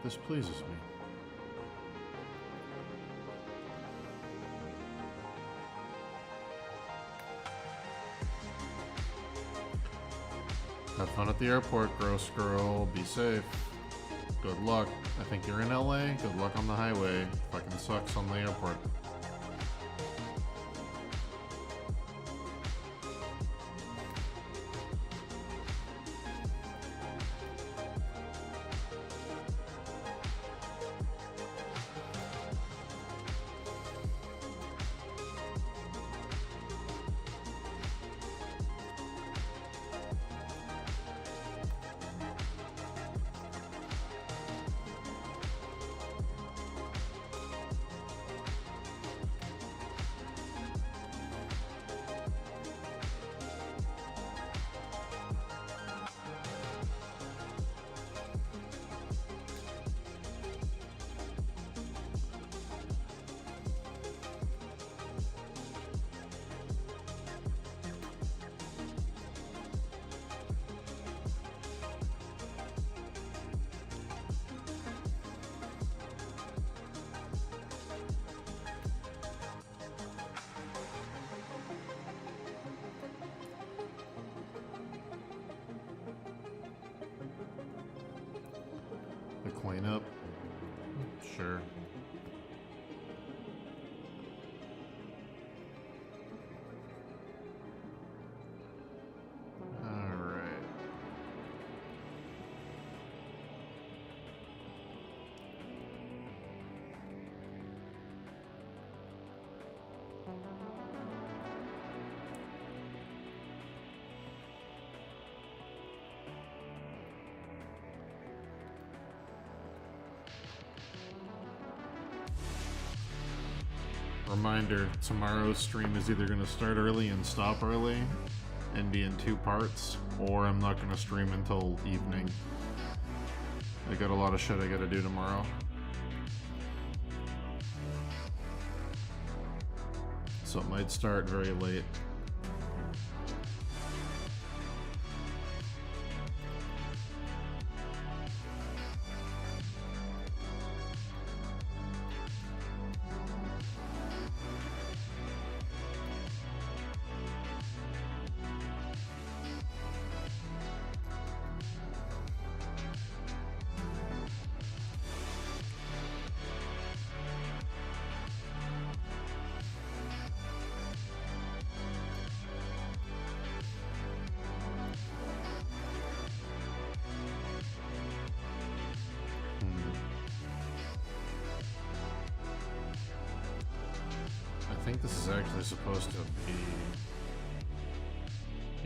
This pleases me. Have fun at the airport, gross girl. Be safe. Good luck. I think you're in LA. Good luck on the highway. Fucking sucks on the airport. cleanup? Sure. Alright. Reminder, tomorrow's stream is either going to start early and stop early and be in 2 parts, or I'm not going to stream until evening. I got a lot of shit I got to do tomorrow. So it might start very late. I think this is actually supposed to be...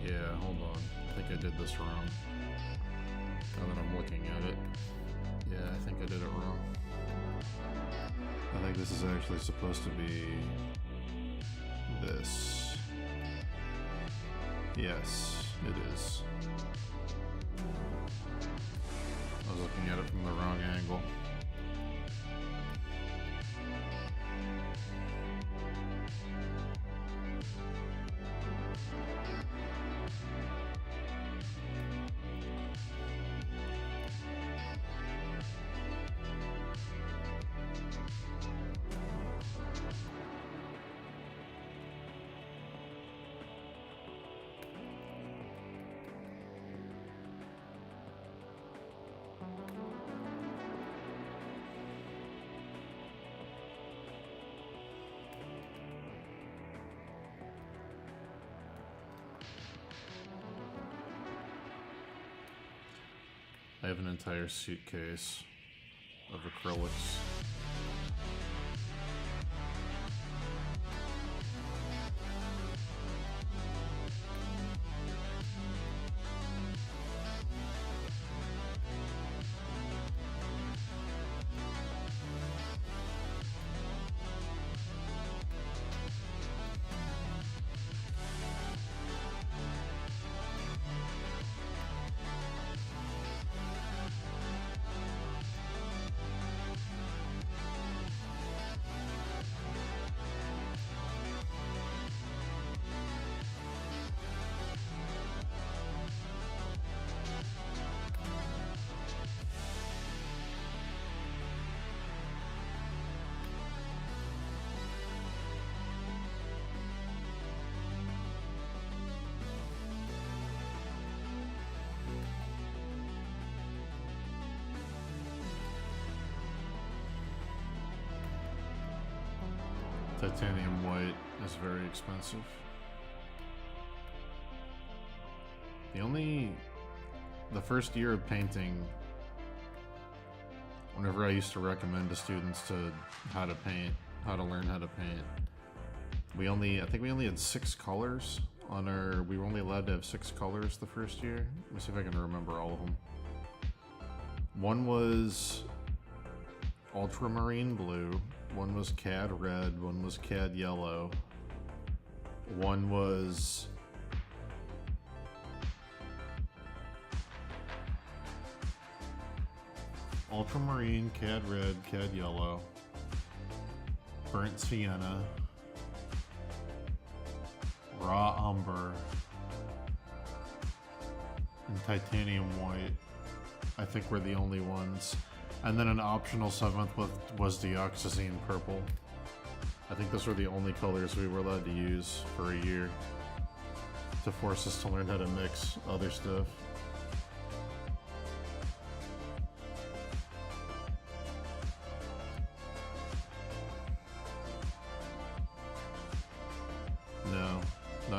Yeah, hold on. I think I did this wrong. Now that I'm looking at it. Yeah, I think I did it wrong. I think this is actually supposed to be... this. Yes, it is. I was looking at it from the wrong angle. I have an entire suitcase of acrylics. Titanium white is very expensive. The first year of painting, whenever I used to recommend to students how to learn how to paint, I think we only had 6 colors we were only allowed to have 6 colors the first year. Let me see if I can remember all of them. One was ultramarine blue, one was cad red, one was cad yellow, one was ultramarine, cad red, cad yellow, burnt sienna, raw umber, and titanium white. I think we're the only ones. And then an optional 7th was deoxazine purple. I think those were the only colors we were allowed to use for a year to force us to learn how to mix other stuff.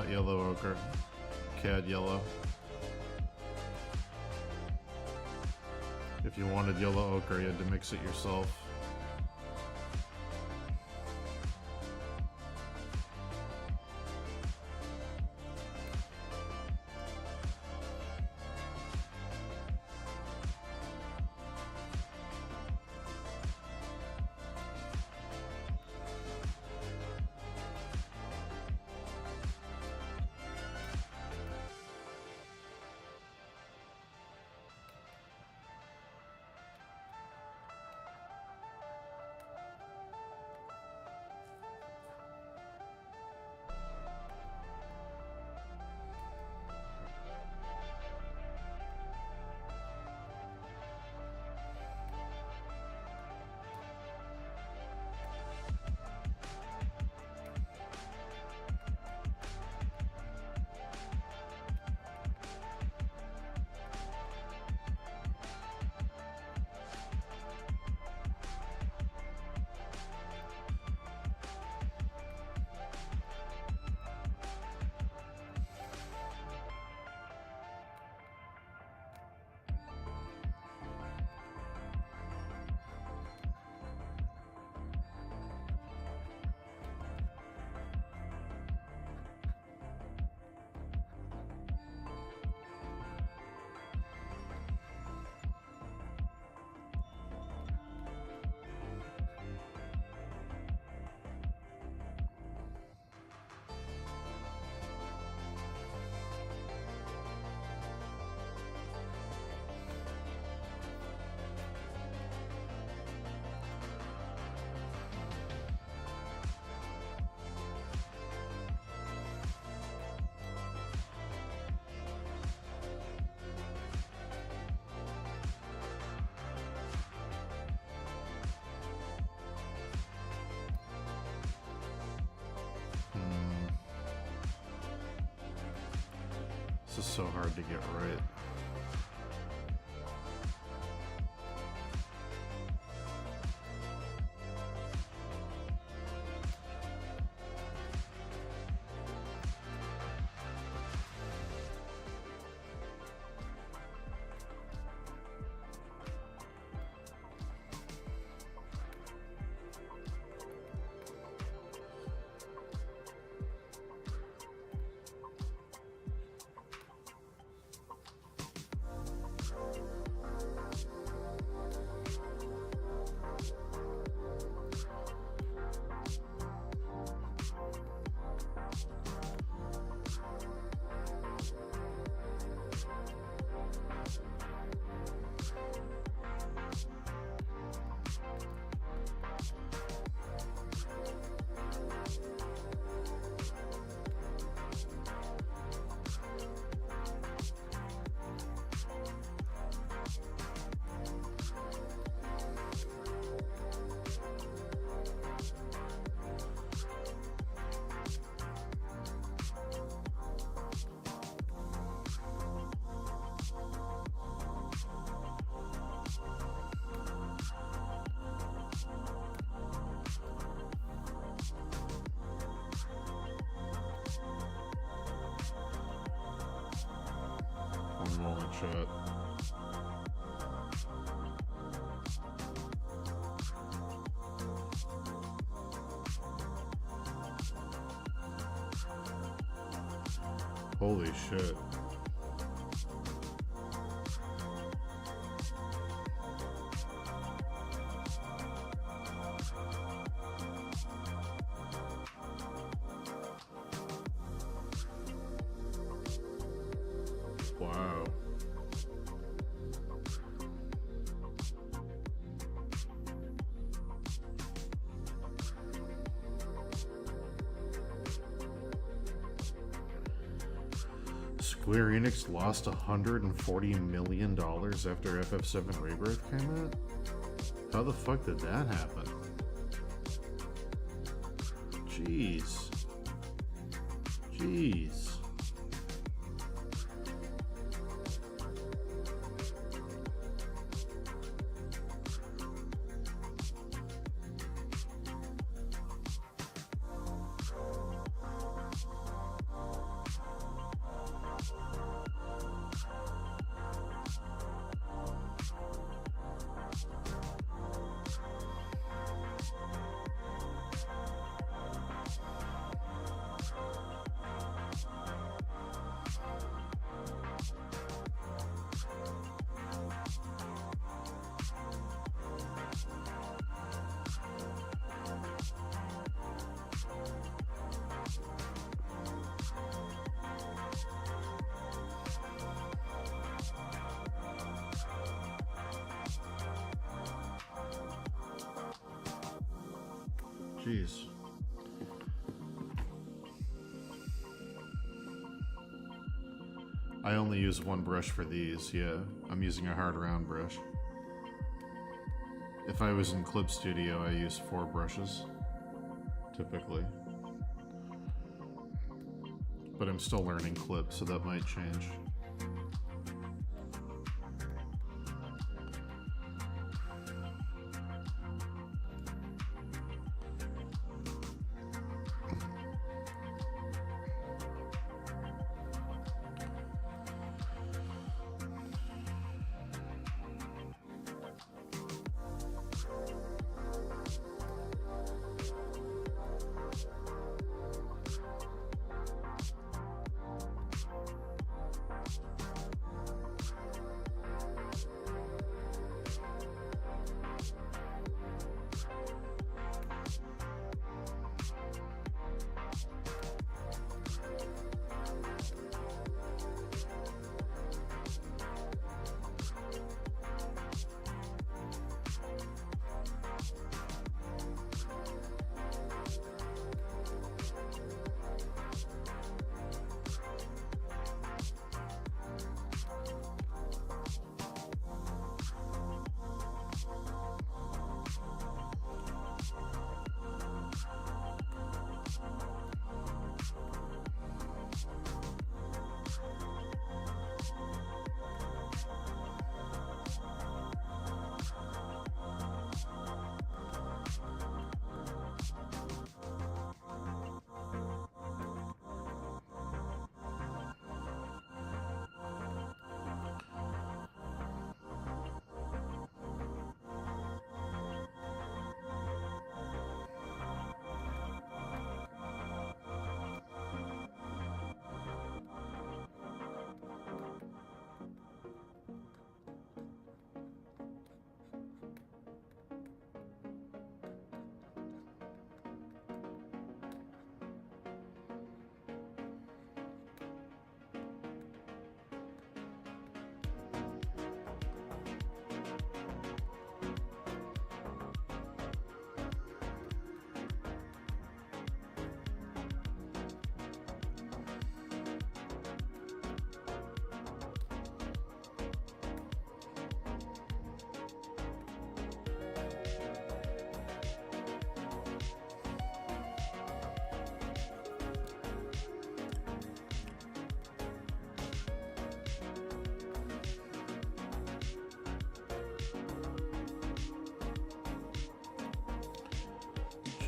yellow ochre. Cad yellow. If you wanted yellow ochre, you had to mix it yourself. This is so hard to get right. One moment, chat. Holy shit. Wow. Square Enix lost $140 million after FF7 Rebirth came out? How the fuck did that happen? Jeez. Jeez. Jeez. I only use one brush for these, yeah. I'm using a hard round brush. If I was in Clip Studio, I use 4 brushes, typically. But I'm still learning Clip, so that might change.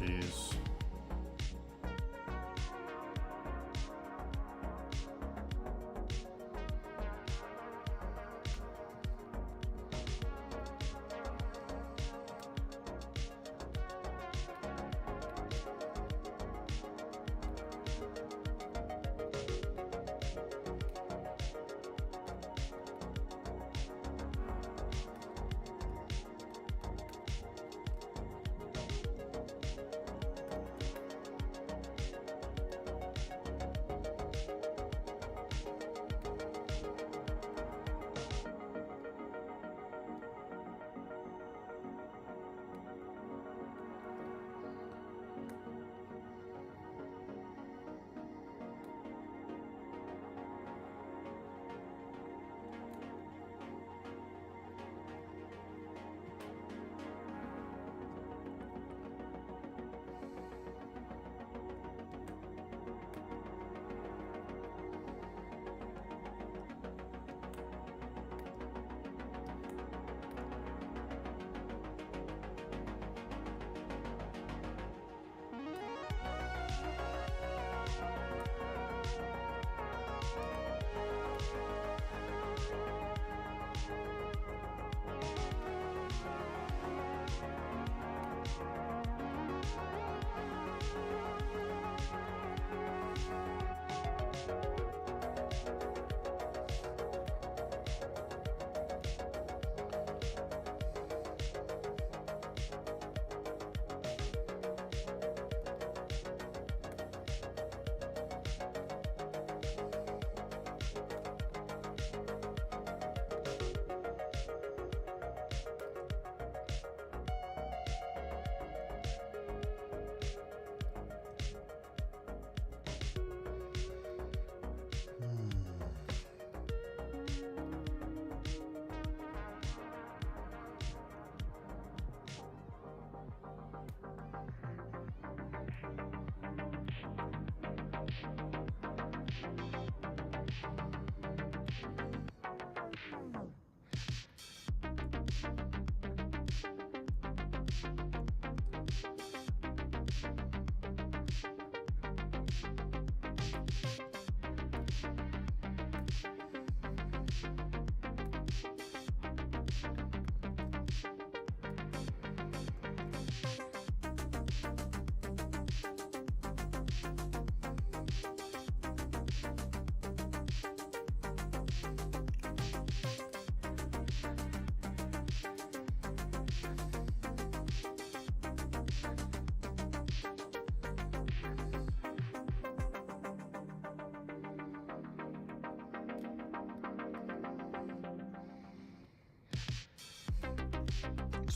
Jeez.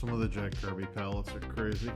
Some of the Jack Kirby palettes are crazy.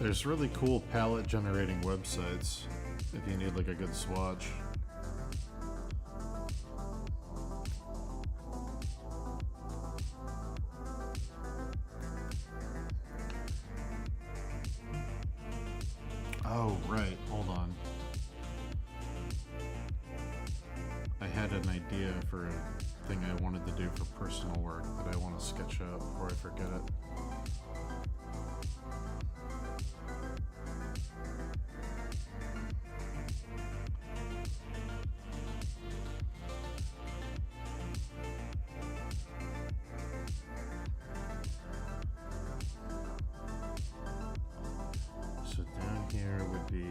There's really cool palette generating websites if you need like a good swatch. Oh, right, hold on. I had an idea for a thing I wanted to do for personal work that I want to sketch out before I forget it. So down here would be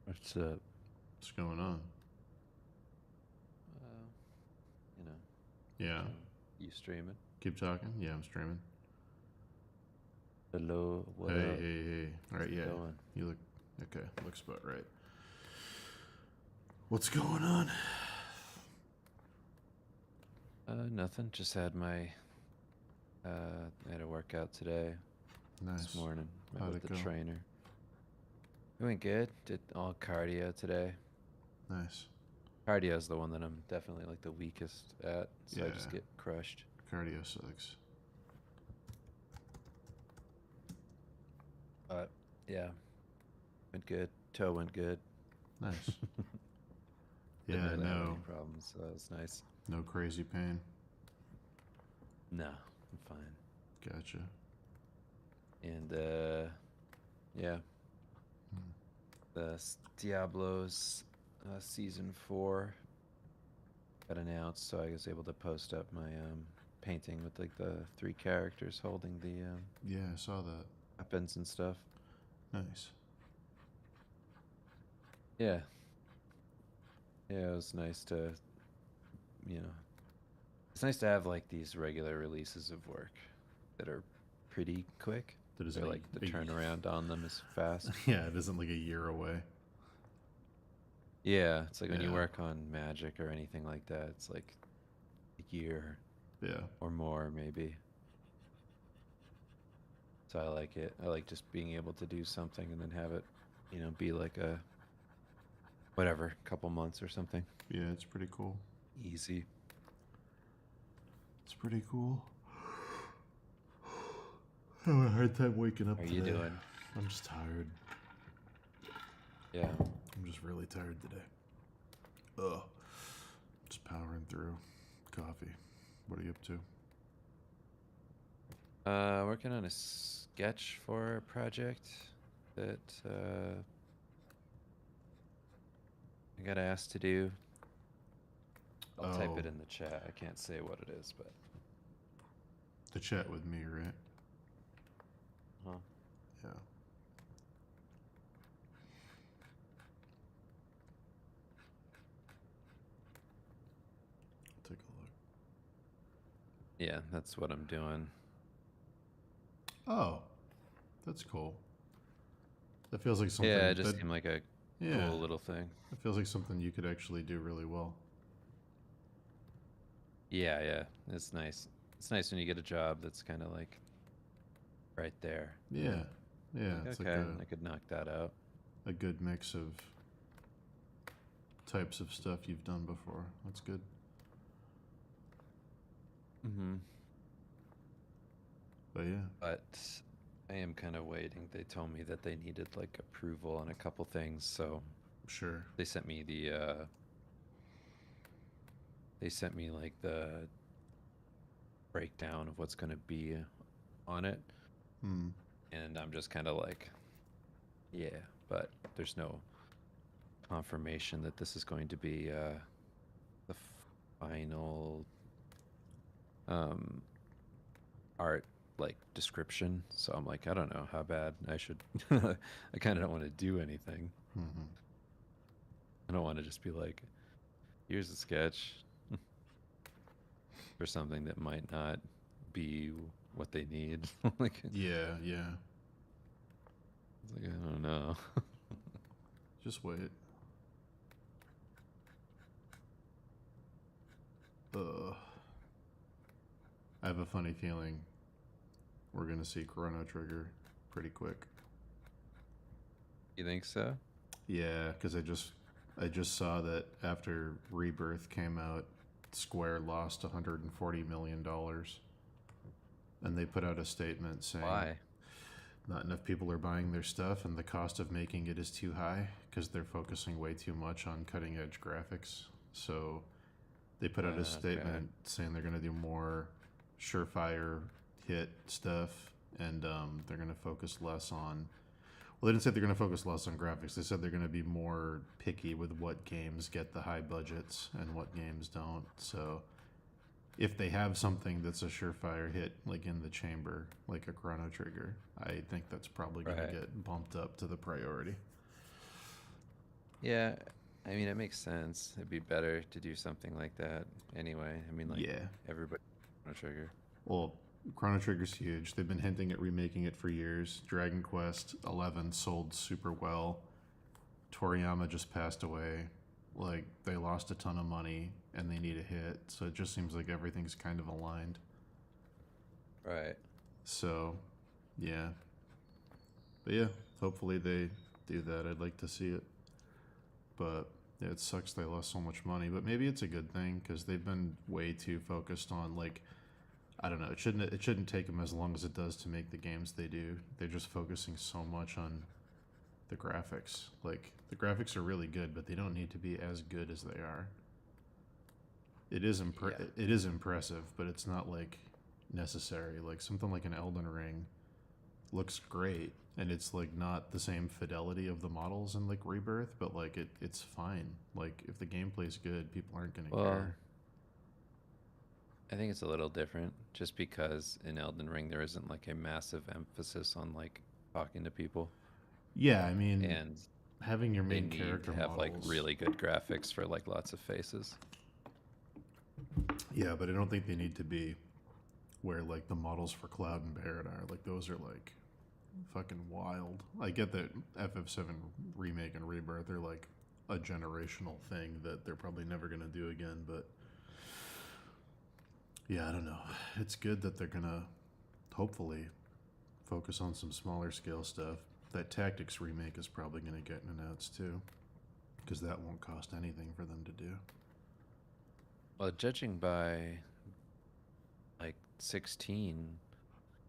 What's up? What's going on? You know, Yeah. you streaming? Keep talking. Yeah, I'm streaming. Hello, what hey, up? hey. All right, yeah. going? You look okay. Looks about right. What's going on? Nothing. Just had my I had a workout today. Nice. This morning. Met How'd with it the go? trainer. It went good. Did all cardio today. Nice. Cardio is the one that I'm definitely like the weakest at, so I just Yeah. get crushed. Cardio sucks. But yeah, went good. Toe went good. Nice. Didn't Yeah, really have no, any problems, so that was nice. no crazy pain. No, I'm fine. Gotcha. And yeah, the Diablo's season 4 got announced, so I was able to post up my painting with like the 3 characters holding the Yeah, I saw that. weapons and stuff. Nice. Yeah. Yeah, it was nice to, it's nice to have like these regular releases of work that are pretty quick. That is They're like the turnaround on them is fast. Yeah, it isn't like a year away. Yeah, it's like when you Yeah. work on Magic or anything like that, it's like a year Yeah. or more maybe. So I like it. I like just being able to do something and then have it, be like a whatever, couple months or something. Yeah, it's pretty cool. Easy. It's pretty cool. I have a hard time waking up How are today. you doing? I'm just tired. Yeah. I'm just really tired today. Ugh. Just powering through. Coffee. What are you up to? Working on a sketch for a project that I got asked to do. I'll type it Oh. in the chat. I can't say what it is, but To chat with me, right? huh? Yeah. Take a look. Yeah, that's what I'm doing. Oh, that's cool. That feels like something. Yeah, it just that, seemed like a yeah, cool little thing. it feels like something you could actually do really well. Yeah, yeah, it's nice. It's nice when you get a job that's kind of like right there. Yeah, yeah. Like, It's okay, like I could knock that out. a good mix of types of stuff you've done before. That's good. Mm-hmm. But yeah, But I am kind of waiting. They told me that they needed like approval on a couple things, so sure. they sent me the like the breakdown of what's going to be on it, Hmm. and I'm just kind of like, yeah, but there's no confirmation that this is going to be the final art like description. So I'm like, I don't know how bad I should. I kind of don't want to do anything. Mm-hmm. I don't want to just be like, here's a sketch for something that might not be what they need. Like, Yeah, yeah. it's like, I don't know. Just wait. I have a funny feeling we're gonna see Chrono Trigger pretty quick. You think so? Yeah, because I just saw that after Rebirth came out, Square lost $140 million, and they put out a statement saying Why? not enough people are buying their stuff, and the cost of making it is too high because they're focusing way too much on cutting edge graphics. So they put out a Okay. statement saying they're going to do more surefire hit stuff, and they're going to focus less on. Well, they didn't say they're going to focus less on graphics. They said they're going to be more picky with what games get the high budgets and what games don't. So if they have something that's a surefire hit, like in the chamber, like a Chrono Trigger, I think that's probably going Right. to get bumped up to the priority. Yeah, I mean, it makes sense. It'd be better to do something like that anyway. I mean, like, Yeah. everybody on a trigger. Well, Chrono Trigger's huge. They've been hinting at remaking it for years. Dragon Quest 11 sold super well. Toriyama just passed away. Like, they lost a ton of money and they need a hit. So it just seems like everything's kind of aligned. Right. So, yeah. But yeah, hopefully they do that. I'd like to see it. But yeah, it sucks they lost so much money. But maybe it's a good thing because they've been way too focused on, like, I don't know. It shouldn't take them as long as it does to make the games they do. They're just focusing so much on the graphics. Like, the graphics are really good, but they don't need to be as good as they are. It is impressive, but it's not like necessary. Like something like an Elden Ring looks great, and it's like not the same fidelity of the models in like Rebirth, but like it's fine. Like if the gameplay's good, people aren't gonna Well, care. I think it's a little different just because in Elden Ring there isn't like a massive emphasis on like talking to people, Yeah, I mean, and having your they main need character to have like models. really good graphics for like lots of faces. Yeah, but I don't think they need to be where like the models for Cloud and Barret are. Like those are like fucking wild. I get that FF7 remake and Rebirth are like a generational thing that they're probably never gonna do again, but yeah, I don't know. It's good that they're gonna hopefully focus on some smaller scale stuff. That Tactics remake is probably gonna get announced too, because that won't cost anything for them to do. Well, judging by like 16,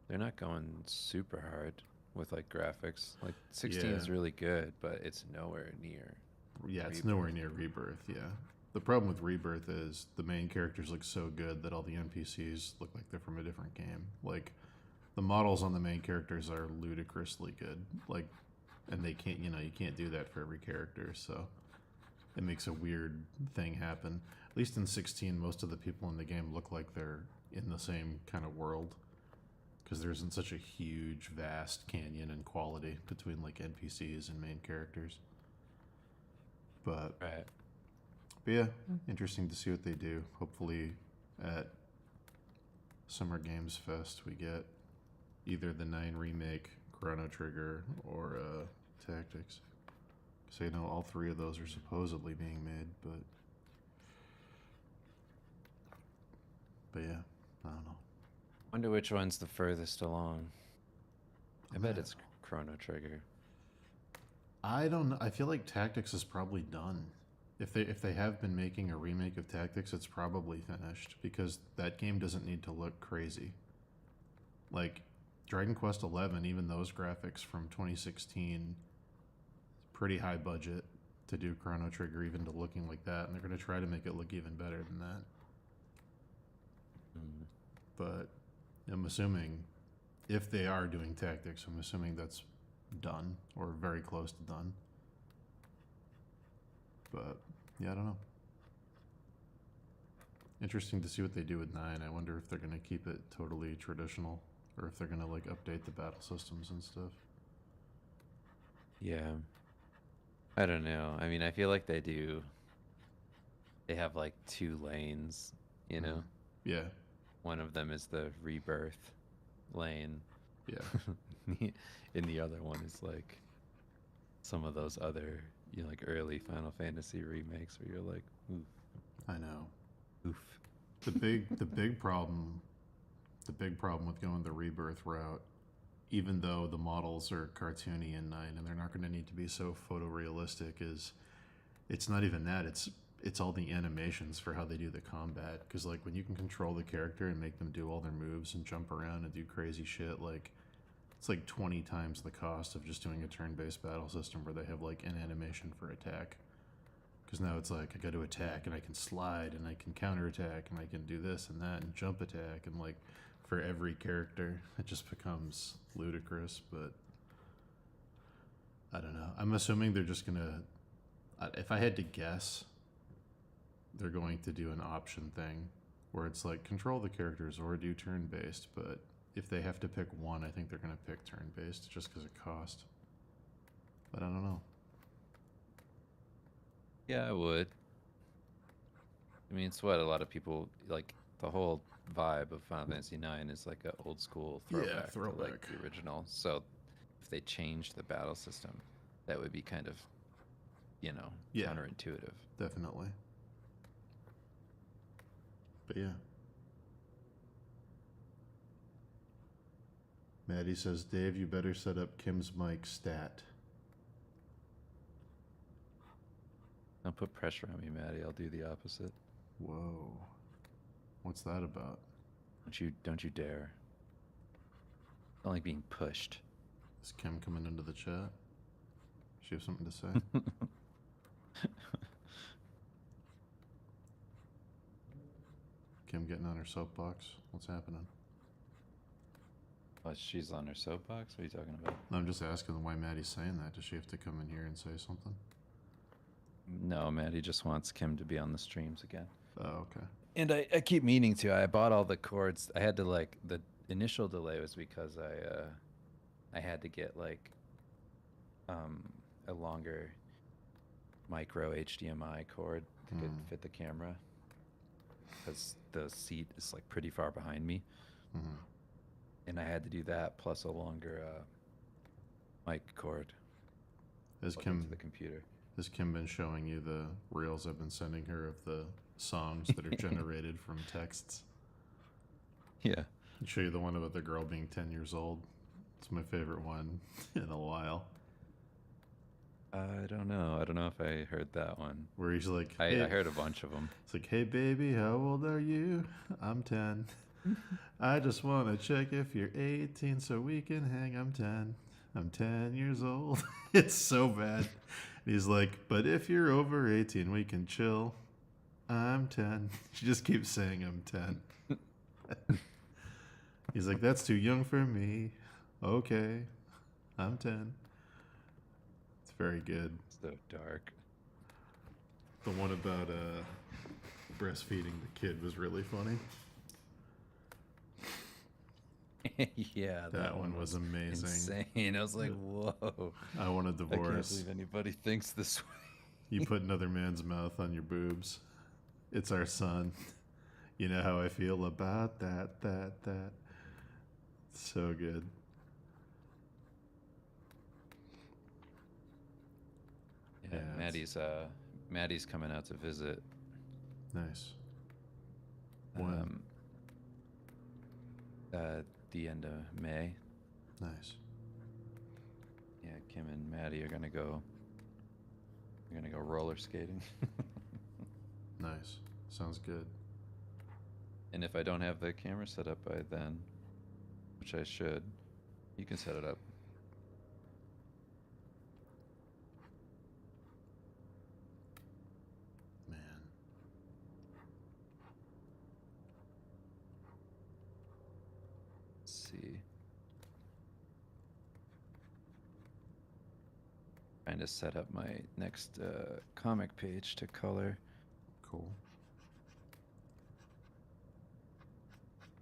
they're not going super hard with like graphics. Like 16 is Yeah. really good, but it's nowhere near. Yeah, it's Rebirth. nowhere near Rebirth, yeah. The problem with Rebirth is the main characters look so good that all the NPCs look like they're from a different game. Like, the models on the main characters are ludicrously good. Like, and they can't, you can't do that for every character, so it makes a weird thing happen. At least in 16, most of the people in the game look like they're in the same kind of world. Because there isn't such a huge, vast canyon in quality between, like, NPCs and main characters. But Right. yeah, interesting to see what they do. Hopefully, at Summer Games Fest, we get either the 9 remake, Chrono Trigger, or Tactics. Because I know all 3 of those are supposedly being made, but yeah, I don't know. Wonder which one's the furthest along. I bet Yeah. it's Chrono Trigger. I don't know. I feel like Tactics is probably done. If they have been making a remake of Tactics, it's probably finished because that game doesn't need to look crazy. Like Dragon Quest 11, even those graphics from 2016, pretty high budget to do Chrono Trigger even to looking like that, and they're going to try to make it look even better than that. Mm. But I'm assuming if they are doing Tactics, I'm assuming that's done or very close to done. But yeah, I don't know. Interesting to see what they do with 9. I wonder if they're going to keep it totally traditional or if they're going to like update the battle systems and stuff. Yeah. I don't know. I mean, I feel like they do. They have like 2 lanes, you know? Yeah. One of them is the rebirth lane, Yeah. and the other one is like some of those other, like early Final Fantasy remakes where you're like, oof, I know. oof. The big problem with going the rebirth route, even though the models are cartoony in 9 and they're not going to need to be so photorealistic, is it's not even that. It's all the animations for how they do the combat. Because like when you can control the character and make them do all their moves and jump around and do crazy shit, like it's like 20 times the cost of just doing a turn-based battle system where they have like an animation for attack. Because now it's like I got to attack and I can slide and I can counterattack and I can do this and that and jump attack, and like for every character it just becomes ludicrous. But I don't know. I'm assuming they're just gonna, if I had to guess, they're going to do an option thing where it's like control the characters or do turn-based, but if they have to pick one, I think they're going to pick turn-based just because of cost. But I don't know. Yeah, I would. I mean, it's what a lot of people like. The whole vibe of Final Fantasy IX is like an old school throwback, to like throwback. the original. So if they changed the battle system, that would be kind of, Yeah. counterintuitive. Definitely. But yeah. Maddie says, Dave, you better set up Kim's mic stat. Don't put pressure on me, Maddie. I'll do the opposite. Whoa. What's that about? Don't you dare. I don't like being pushed. Is Kim coming into the chat? She have something to say? Kim getting on her soapbox? What's happening? Oh, she's on her soapbox? What are you talking about? I'm just asking why Maddie's saying that. Does she have to come in here and say something? No, Maddie just wants Kim to be on the streams again. Oh, okay. And I keep meaning to. I bought all the cords. I had to the initial delay was because I had to get a longer micro HDMI cord to fit the camera because the seat is pretty far behind me. Mm-hmm. And I had to do that plus a longer mic cord. Has to Kim the computer? Has Kim been showing you the reels I've been sending her of the songs that are generated from texts? Yeah. I'll show you the one about the girl being 10 years old. It's my favorite one in a while. I don't know. I don't know if I heard that one. Where he's like, I hey, heard a bunch of them. it's like, hey baby, how old are you? I'm 10. I just want to check if you're 18 so we can hang. I'm 10. I'm 10 years old. It's so bad. And he's like, but if you're over 18, we can chill. I'm 10. She just keeps saying I'm 10. He's like, that's too young for me. Okay. I'm 10. It's very good. So dark. The one about breastfeeding the kid was really funny. Yeah, That one was amazing. Insane. I was like, whoa. I want a I can't divorce. believe anybody thinks this way. You put another man's mouth on your boobs. It's our son. You know how I feel about that. So good. Yeah, Yeah, Maddie's coming out to visit. Nice. When? The end of May. Nice. Yeah, Kim and Maddie are gonna go. We're gonna go roller skating. Nice. Sounds good. And if I don't have the camera set up by then, which I should, you can set it up. Man. Let's see. Trying to set up my next comic page to color. Cool.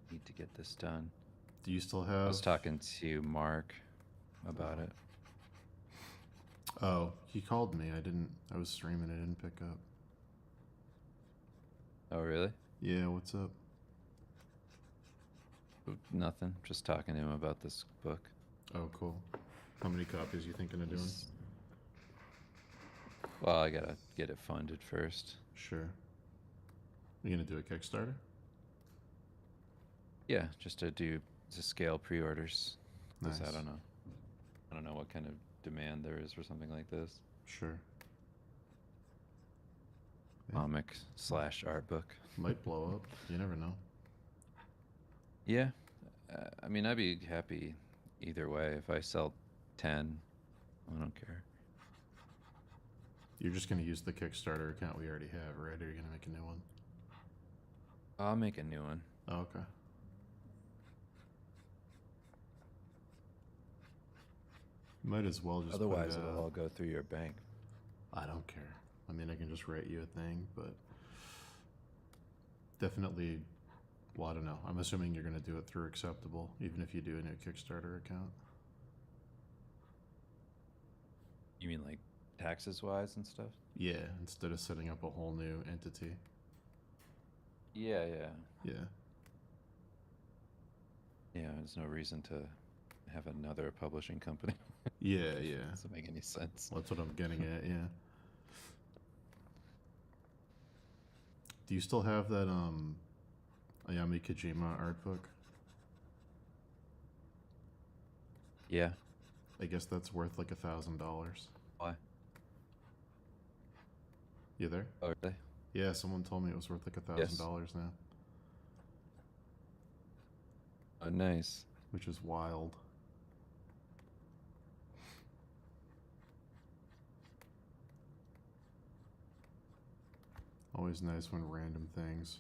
Need to get this done. Do you still I have... was talking to Mark about it. Oh, he called me. I was streaming. I didn't pick up. Oh, really? Yeah, what's up? Nothing. Just talking to him about this book. Oh, cool. How many copies you thinking of doing? Well, I gotta get it funded first. Sure. You gonna do a Kickstarter? Yeah, just to scale pre-orders. 'Cause Nice. I don't know what kind of demand there is for something like this. Sure. Yeah. Comic/art book. Might blow up. You never know. Yeah, I mean, I'd be happy either way. If I sell 10, I don't care. You're just gonna use the Kickstarter account we already have, right? Or are you gonna make a new one? I'll make a new one. Oh, okay. Might as well just Otherwise, put, it'll all go through your bank. I don't care. I mean, I can just write you a thing, but definitely, well, I don't know. I'm assuming you're going to do it through Acceptable, even if you do a new Kickstarter account. You mean like taxes wise and stuff. Yeah, instead of setting up a whole new entity. Yeah. Yeah. Yeah, there's no reason to have another publishing company. Yeah, yeah. Doesn't make any sense. That's what I'm getting at, yeah. Do you still have that Ayami Kojima art book? Yeah. I guess that's worth like $1,000. Why? You there? Oh, really? Yeah, someone told me it was worth like $1,000 now, Oh, nice. which is wild. Always nice when random things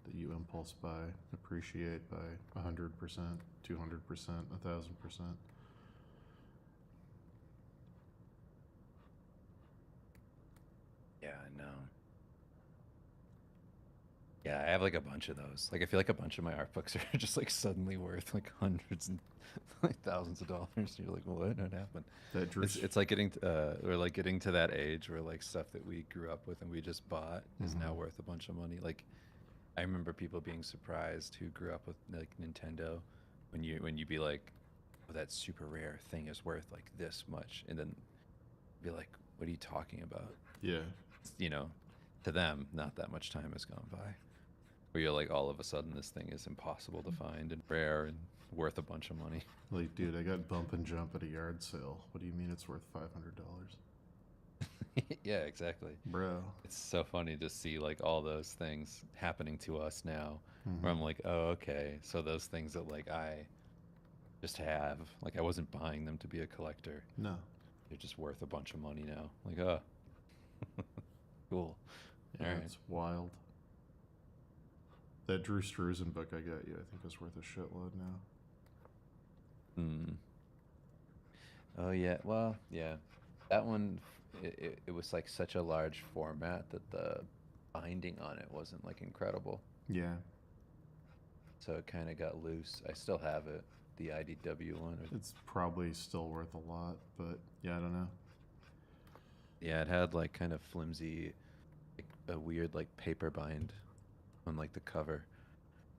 that you impulse buy appreciate by 100%, 200%, 1,000%. Yeah, I know. Yeah, I have like a bunch of those. Like, I feel like a bunch of my art books are just like suddenly worth like hundreds and like thousands of dollars. You're like, what happened? That Drew It's like getting we're like getting to that age where like stuff that we grew up with and we just bought is now worth a bunch of money. Like, I remember people being surprised who grew up with like Nintendo when you be like, oh, that super rare thing is worth like this much, and then be like, what are you talking about? Yeah. You know, to them, not that much time has gone by. Where you're like, all of a sudden, this thing is impossible to find and rare and worth a bunch of money. Like, dude, I got bump and jump at a yard sale. What do you mean it's worth $500? Yeah, exactly. Bro. It's so funny to see like all those things happening to us now, where I'm like, oh, okay, so those things that like I just have, like I wasn't buying them to be a collector. No. They're just worth a bunch of money now. Like, oh, cool. Yeah, All right. it's wild. That Drew Struzan book I got you, I think, is worth a shitload now. Oh yeah, well, yeah, that one. It was like such a large format that the binding on it wasn't like incredible. Yeah. So it kind of got loose. I still have it, the IDW one. It's probably still worth a lot, but yeah, I don't know. Yeah, it had like kind of flimsy, like a weird like paper bind on like the cover.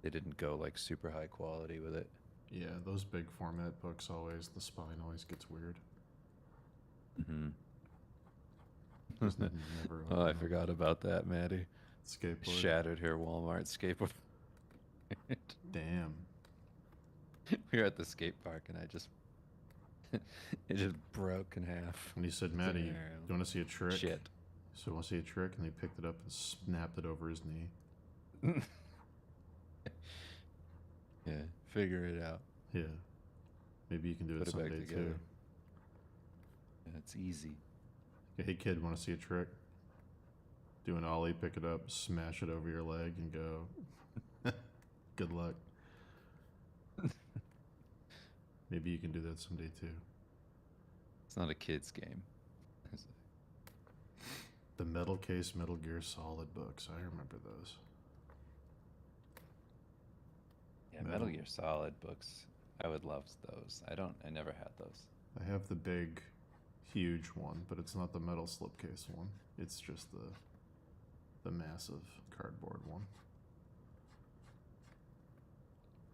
They didn't go like super high quality with it. Yeah, those big format books always, the spine always gets weird. Just never Oh, I forgot about that, Maddie. Skateboard. Shattered her Walmart skateboard. Damn. We were at the skate park and I just it just broke in half. And he said, Maddie, you want to see a trick? Shit. So want to see a trick? And he picked it up and snapped it over his knee. Yeah, figure it out. Yeah. Maybe you can do Put it it back someday together. too. Yeah, it's easy. Hey kid, want to see a trick? Do an ollie, pick it up, smash it over your leg, and go. Good luck. Maybe you can do that someday too. It's not a kid's game. The Metal Case Metal Gear Solid books. I remember those. Yeah, Metal Gear Solid books. I would love those. I never had those. I have the big, huge one, but it's not the metal slipcase one. It's just the massive cardboard one.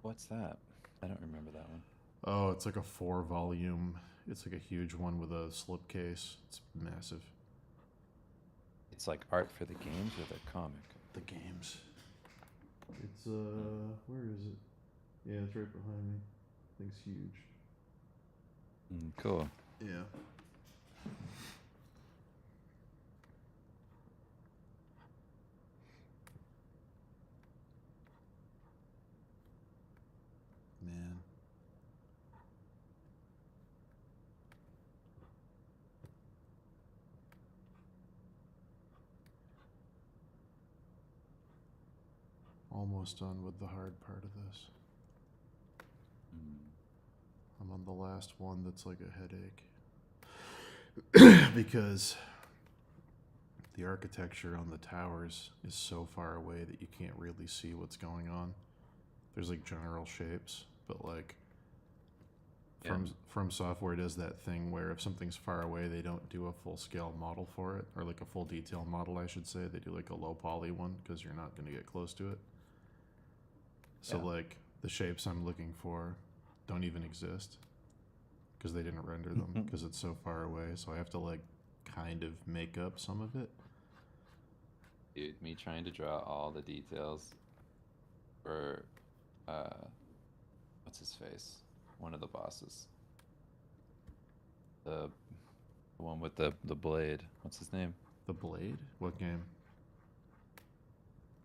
What's that? I don't remember that one. Oh, it's like a 4-volume. It's like a huge one with a slipcase. It's massive. It's like art for the games or the comic? The games. It's where is it? Yeah, it's right behind me. Thing's huge. Cool. Yeah. Man. Almost done with the hard part of this. I'm on the last one that's like a headache. Because the architecture on the towers is so far away that you can't really see what's going on. There's like general shapes, but like From Software does that thing where if something's far away, they don't do a full scale model for it, or like a full detail model, I should say. They do like a low poly one because you're not going to get close to it. So like the shapes I'm looking for don't even exist because they didn't render them because it's so far away. So I have to like kind of make up some of it. Dude, me trying to draw all the details for what's his face? One of the bosses. The one with the blade. What's his name? The Blade? What game?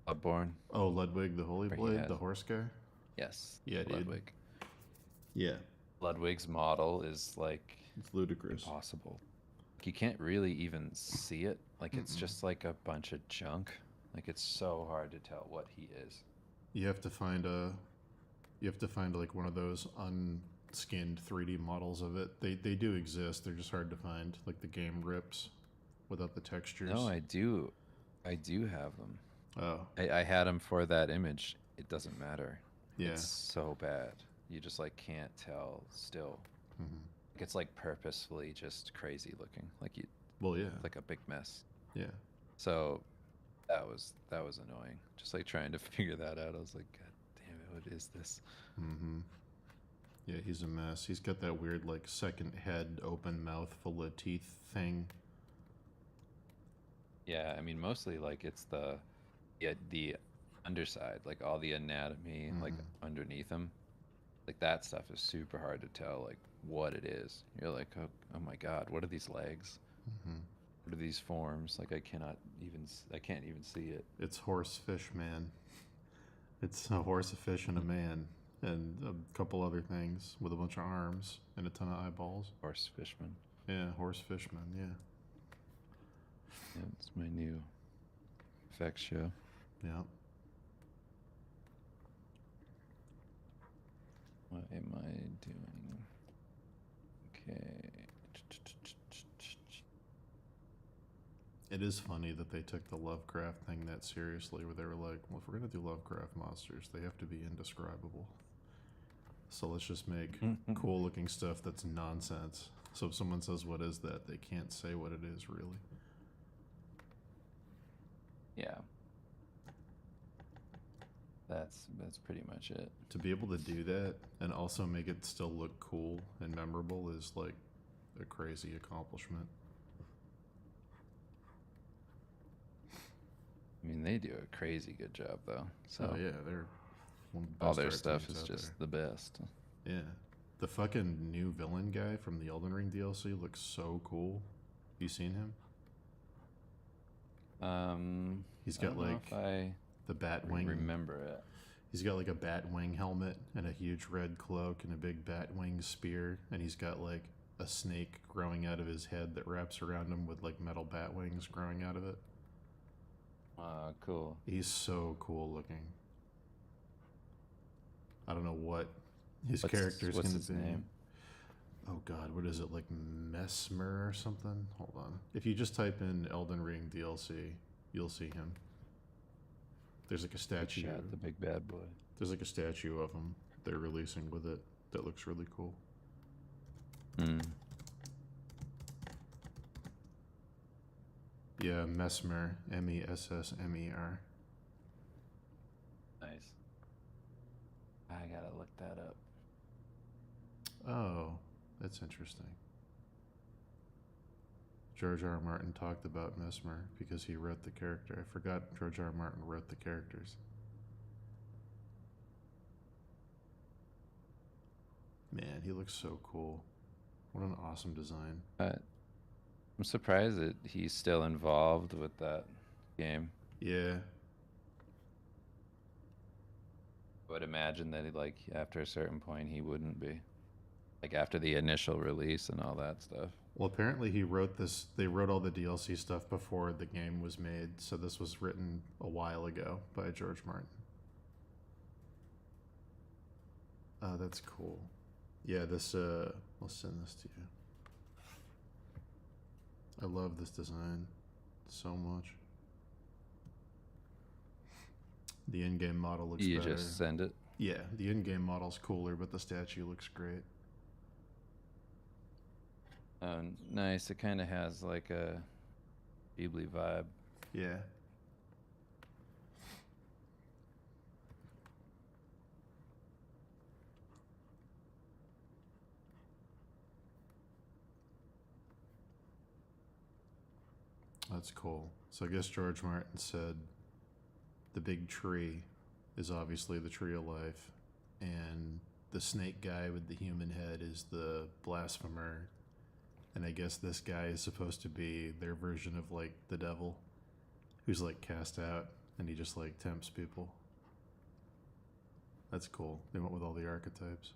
Bloodborne. Oh, Ludwig the Holy Where he Blade, has- the horse guy? Yes. Yeah, dude. Ludwig. Yeah. Ludwig's model is like It's ludicrous. impossible. You can't really even see it. Like it's just like a bunch of junk. Like it's so hard to tell what he is. You have to find like one of those unskinned 3D models of it. They do exist. They're just hard to find. Like the game rips without the textures. No, I do have them. Oh, I had them for that image. It doesn't matter. yeah. It's so bad. You just like can't tell still. Mhm. Like, it's like purposefully just crazy looking. Like you Well, yeah. like a big mess. Yeah. So that was annoying. Just like trying to figure that out. I was like, God damn it, what is this? Mm-hmm. Yeah, he's a mess. He's got that weird, like, second head, open mouth, full of teeth thing. Yeah, I mean mostly like it's the underside, like all the anatomy like underneath him. Like that stuff is super hard to tell like what it is. You're like, oh my God, what are these legs? Mm-hmm. What are these forms? Like I can't even see it. It's horse fish man. It's a horse, a fish, and a man, and a couple other things with a bunch of arms and a ton of eyeballs. Horse fishman. Yeah, horse fishman. Yeah. Yeah, it's my new effects show. Yeah. What am I doing? Okay. It is funny that they took the Lovecraft thing that seriously, where they were like, well, if we're going to do Lovecraft monsters, they have to be indescribable. So let's just make cool looking stuff that's nonsense. So if someone says, what is that? They can't say what it is, really. Yeah. That's pretty much it. To be able to do that and also make it still look cool and memorable is like a crazy accomplishment. I mean, they do a crazy good job though. So Oh yeah, they're one of the all best their art stuff teams is out just the best. there. Yeah. The fucking new villain guy from the Elden Ring DLC looks so cool. You seen him? He's I got don't know like if I the bat wing. remember it. He's got like a bat wing helmet and a huge red cloak and a big bat wing spear, and he's got like a snake growing out of his head that wraps around him with like metal bat wings growing out of it. Cool. He's so cool looking. I don't know what his character's what's gonna his be. name? Oh god, what is it, like Mesmer or something? Hold on. If you just type in Elden Ring DLC, you'll see him. There's like a statue. Shot, the big bad boy. There's like a statue of him they're releasing with it that looks really cool. Yeah, Mesmer, Messmer. Nice. I gotta look that up. Oh, that's interesting. George R. R. Martin talked about Mesmer because he wrote the character. I forgot George R. R. Martin wrote the characters. Man, he looks so cool. What an awesome design. I'm surprised that he's still involved with that game. Yeah. I would imagine that like after a certain point he wouldn't be. Like after the initial release and all that stuff. Well, apparently he wrote this. They wrote all the DLC stuff before the game was made, so this was written a while ago by George Martin. Oh, that's cool. Yeah, this, I'll send this to you. I love this design so much. The in-game model looks You better. just send it. Yeah, the in-game model's cooler, but the statue looks great. Oh, nice. It kind of has like a Ghibli vibe. Yeah. That's cool. So I guess George Martin said the big tree is obviously the tree of life, and the snake guy with the human head is the blasphemer. And I guess this guy is supposed to be their version of like the devil, who's like cast out and he just like tempts people. That's cool. They went with all the archetypes.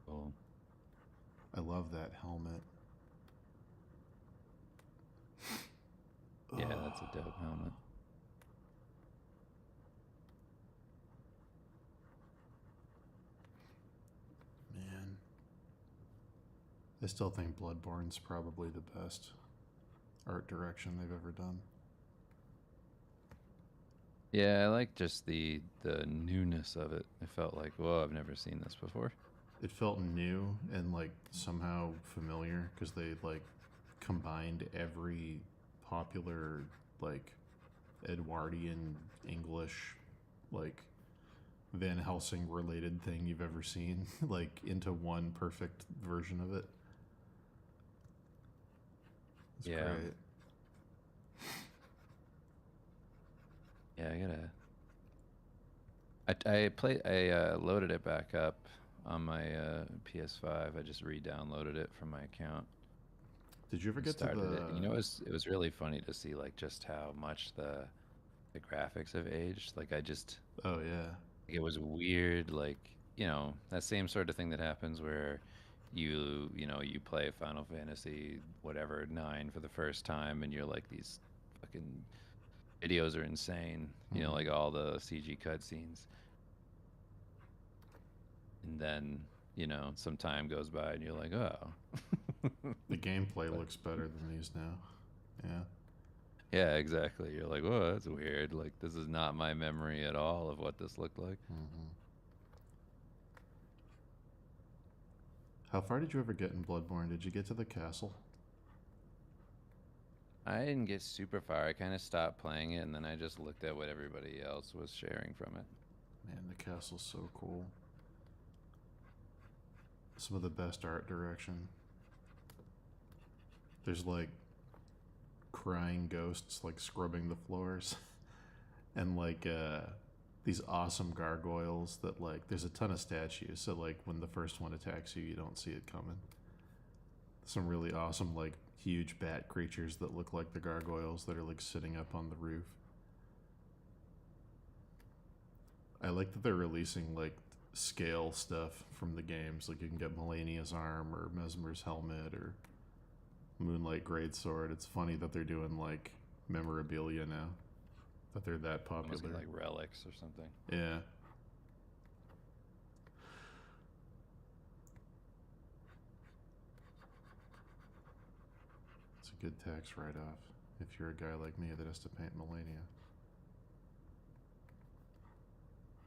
Cool. I love that helmet. Yeah, that's a dope helmet. Man. I still think Bloodborne's probably the best art direction they've ever done. Yeah, I like just the newness of it. It felt like, whoa, I've never seen this before. It felt new and like somehow familiar because they like combined every popular like Edwardian English like Van Helsing related thing you've ever seen like into one perfect version of it. It's Yeah. great. Yeah, I loaded it back up on my PS5. I just re-downloaded it from my account. Did you ever and get to started the it. And, you know, it was really funny to see like just how much the graphics have aged. Like I just Oh yeah. it was weird, like, you know, that same sort of thing that happens where you play Final Fantasy whatever 9 for the first time and you're like these fucking videos are insane, like all the CG cutscenes. And then, some time goes by and you're like, oh. The gameplay But- looks better than these now. Yeah. Yeah, exactly. You're like, whoa, that's weird. Like, this is not my memory at all of what this looked like. How far did you ever get in Bloodborne? Did you get to the castle? I didn't get super far. I kind of stopped playing it, and then I just looked at what everybody else was sharing from it. Man, the castle's so cool. Some of the best art direction. There's like crying ghosts like scrubbing the floors and like these awesome gargoyles that like there's a ton of statues, so like when the first one attacks you, you don't see it coming. Some really awesome like huge bat creatures that look like the gargoyles that are like sitting up on the roof. I like that they're releasing like scale stuff from the games. Like you can get Melania's arm or Mesmer's helmet or Moonlight Greatsword. It's funny that they're doing like memorabilia now. That they're that Almost popular. like relics or something. Yeah. It's a good tax write-off if you're a guy like me that has to paint Melania.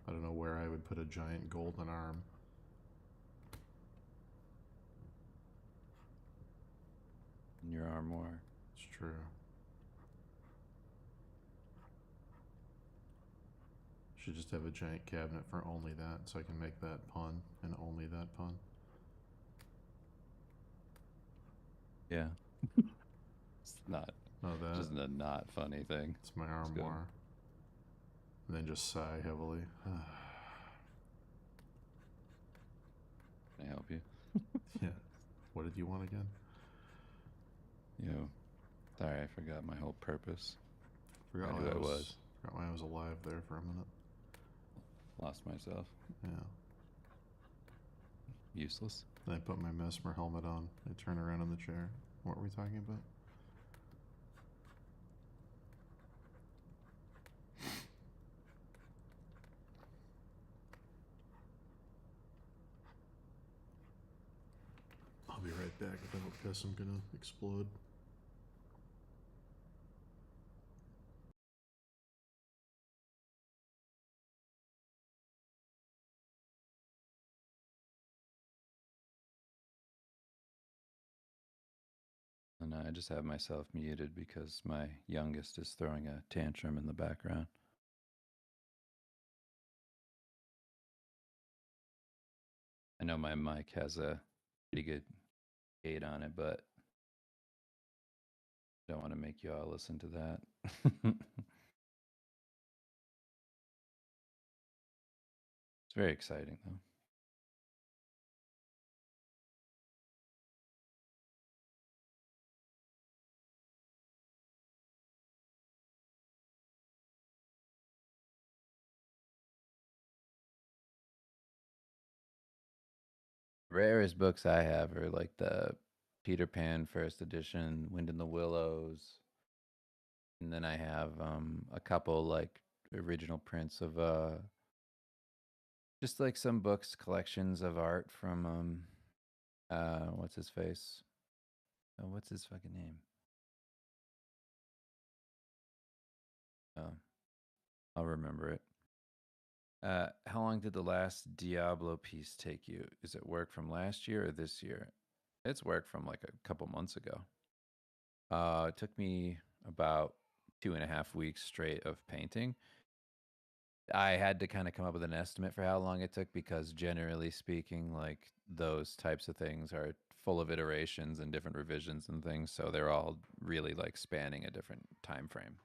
I don't know where I would put a giant golden arm. In your armoire. It's true. Should just have a giant cabinet for only that, so I can make that pun and only that pun. Yeah. It's not Oh, that. just a not funny thing. It's my good. armoire. And then just sigh heavily. Can I help you? Yeah. What did you want again? Sorry, I forgot my whole purpose. Forgot I why knew I I was. was. Forgot why I was alive there for a minute. Lost myself. Yeah. Useless. Then I put my Mesmer helmet on. I turn around in the chair. What were we talking about? I'll be right back. If I don't piss, I'm gonna explode. And I just have myself muted because my youngest is throwing a tantrum in the background. I know my mic has a pretty good gate on it, but I don't want to make you all listen to that. It's very exciting, though. Rarest books I have are like the Peter Pan first edition, Wind in the Willows, and then I have a couple like original prints of just like some books, collections of art from what's his face? What's his fucking name? Oh, I'll remember it. How long did the last Diablo piece take you? Is it work from last year or this year? It's work from like a couple months ago. It took me about 2.5 weeks straight of painting. I had to kind of come up with an estimate for how long it took because generally speaking, like those types of things are full of iterations and different revisions and things, so they're all really like spanning a different time frame.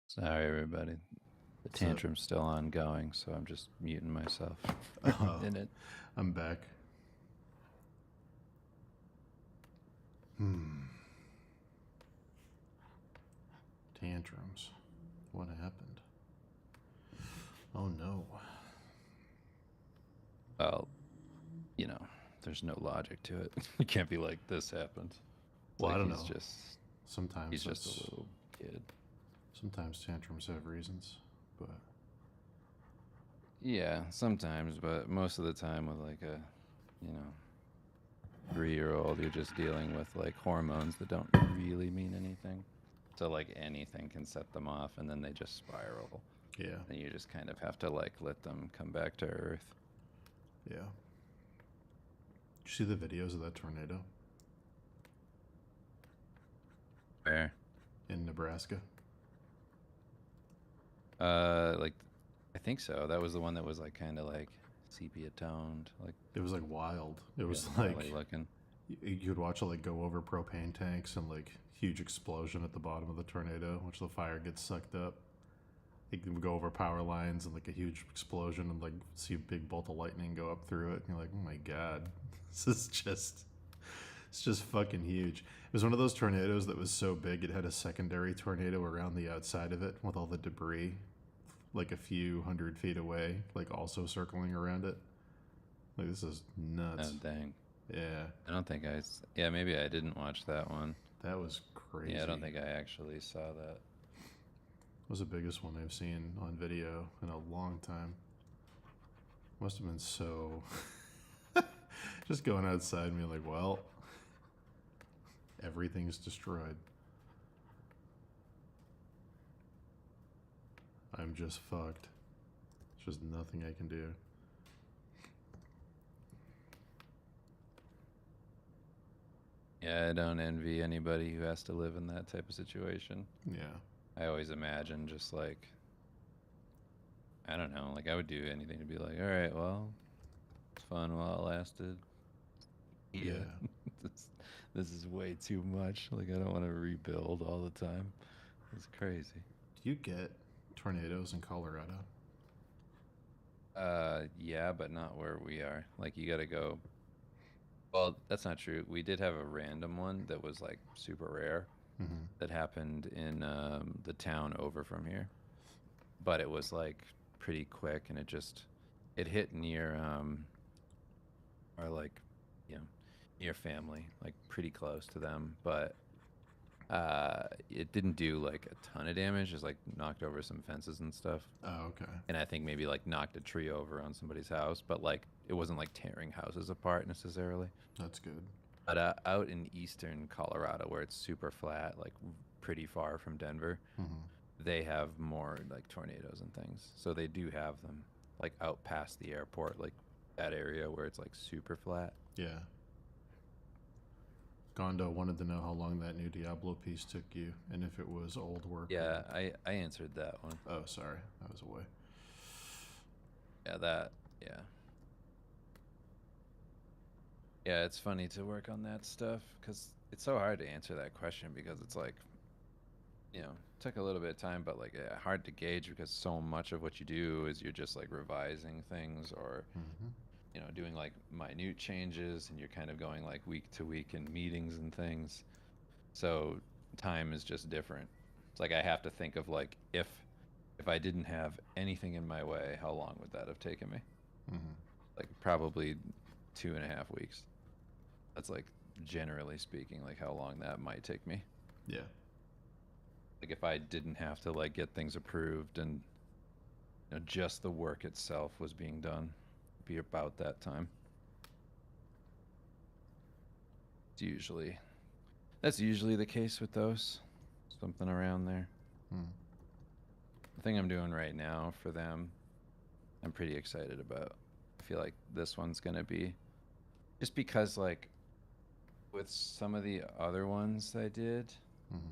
Sorry, everybody. The tantrum's still ongoing, so I'm just muting myself for a minute. I'm back. Tantrums. What happened? Oh no. Well, you know, there's no logic to it. It can't be like this happened. It's Well, like I don't he's know. Just, Sometimes he's just a little kid. Sometimes tantrums have reasons, but Yeah, sometimes, but most of the time with like a, 3-year-old, you're just dealing with like hormones that don't really mean anything. So like anything can set them off and then they just spiral. yeah, And you just kind of have to like let them come back to earth. yeah. Did you see the videos of that tornado Fair. in Nebraska? Like, I think so. That was the one that was like kind of like sepia toned, like It was like wild. It was yeah, like gnarly looking. you could watch it like go over propane tanks and like huge explosion at the bottom of the tornado, which the fire gets sucked up. It can go over power lines and like a huge explosion and like see a big bolt of lightning go up through it. And you're like, oh my god, this is just, it's just fucking huge. It was one of those tornadoes that was so big it had a secondary tornado around the outside of it with all the debris, like a few 100 feet away, like also circling around it. Like this is nuts. Oh dang! Yeah, I don't think yeah, maybe I didn't watch that one. that was crazy. Yeah, I don't think I actually saw that. It was the biggest one I've seen on video in a long time. Must have been so. Just going outside and being like, well, everything's destroyed. I'm just fucked. There's just nothing I can do. Yeah, I don't envy anybody who has to live in that type of situation. Yeah. I always imagine just like, I don't know, like I would do anything to be like, all right, well, it's fun while it lasted. Yeah. This is way too much. Like I don't want to rebuild all the time. It's crazy. Do you get tornadoes in Colorado? Yeah, but not where we are. Like you gotta go. Well, that's not true. We did have a random one that was like super rare. Mm-hmm. That happened in the town over from here, but it was like pretty quick, and it hit near our like, you know, near family, like pretty close to them, but it didn't do like a ton of damage. Just like knocked over some fences and stuff, Oh, okay. and I think maybe like knocked a tree over on somebody's house, but like it wasn't like tearing houses apart necessarily. That's good. But out in eastern Colorado, where it's super flat, like pretty far from Denver, Mm-hmm. they have more like tornadoes and things. So they do have them, like out past the airport, like that area where it's like super flat. Yeah. Gondo wanted to know how long that new Diablo piece took you and if it was old work. Yeah, I answered that one. Oh, sorry. I was away. Yeah, yeah. Yeah, it's funny to work on that stuff because it's so hard to answer that question because it's like, you know, took a little bit of time, but like hard to gauge because so much of what you do is you're just like revising things or, Mm-hmm. you know, doing like minute changes and you're kind of going like week to week in meetings and things. So time is just different. It's like I have to think of like if I didn't have anything in my way, how long would that have taken me? Mm-hmm. Like probably 2.5 weeks. That's like generally speaking, like how long that might take me. Yeah. Like if I didn't have to like get things approved and you know, just the work itself was being done, it'd be about that time. That's usually the case with those. Something around there. Hmm. The thing I'm doing right now for them, I'm pretty excited about. I feel like this one's gonna be just because like with some of the other ones I did, Mm-hmm.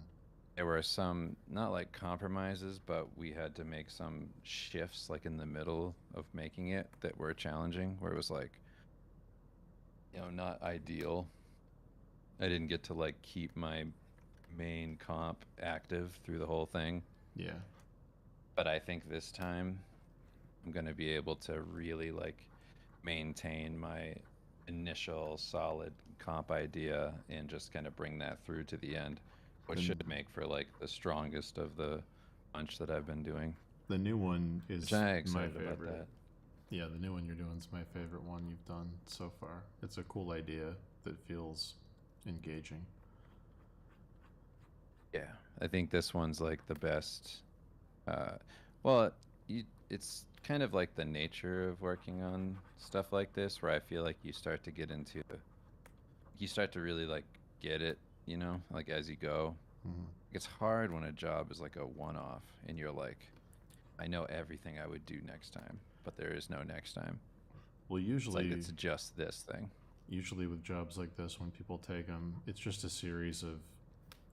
there were some not like compromises, but we had to make some shifts like in the middle of making it that were challenging, where it was like, you know, not ideal. I didn't get to like keep my main comp active through the whole thing. Yeah. But I think this time I'm going to be able to really like maintain my initial solid comp idea and just kind of bring that through to the end, which should make for like the strongest of the bunch that I've been doing. The new one is Which I'm my excited favorite. about that. Yeah, the new one you're doing is my favorite one you've done so far. It's a cool idea that feels engaging. Yeah, I think this one's like the best. Well, it's kind of like the nature of working on stuff like this, where I feel like you start to really like get it, you know, like as you go. Mm-hmm. It's hard when a job is like a one-off and you're like, I know everything I would do next time, but there is no next time. Well, It's usually, like it's just this thing. usually with jobs like this, when people take them, it's just a series of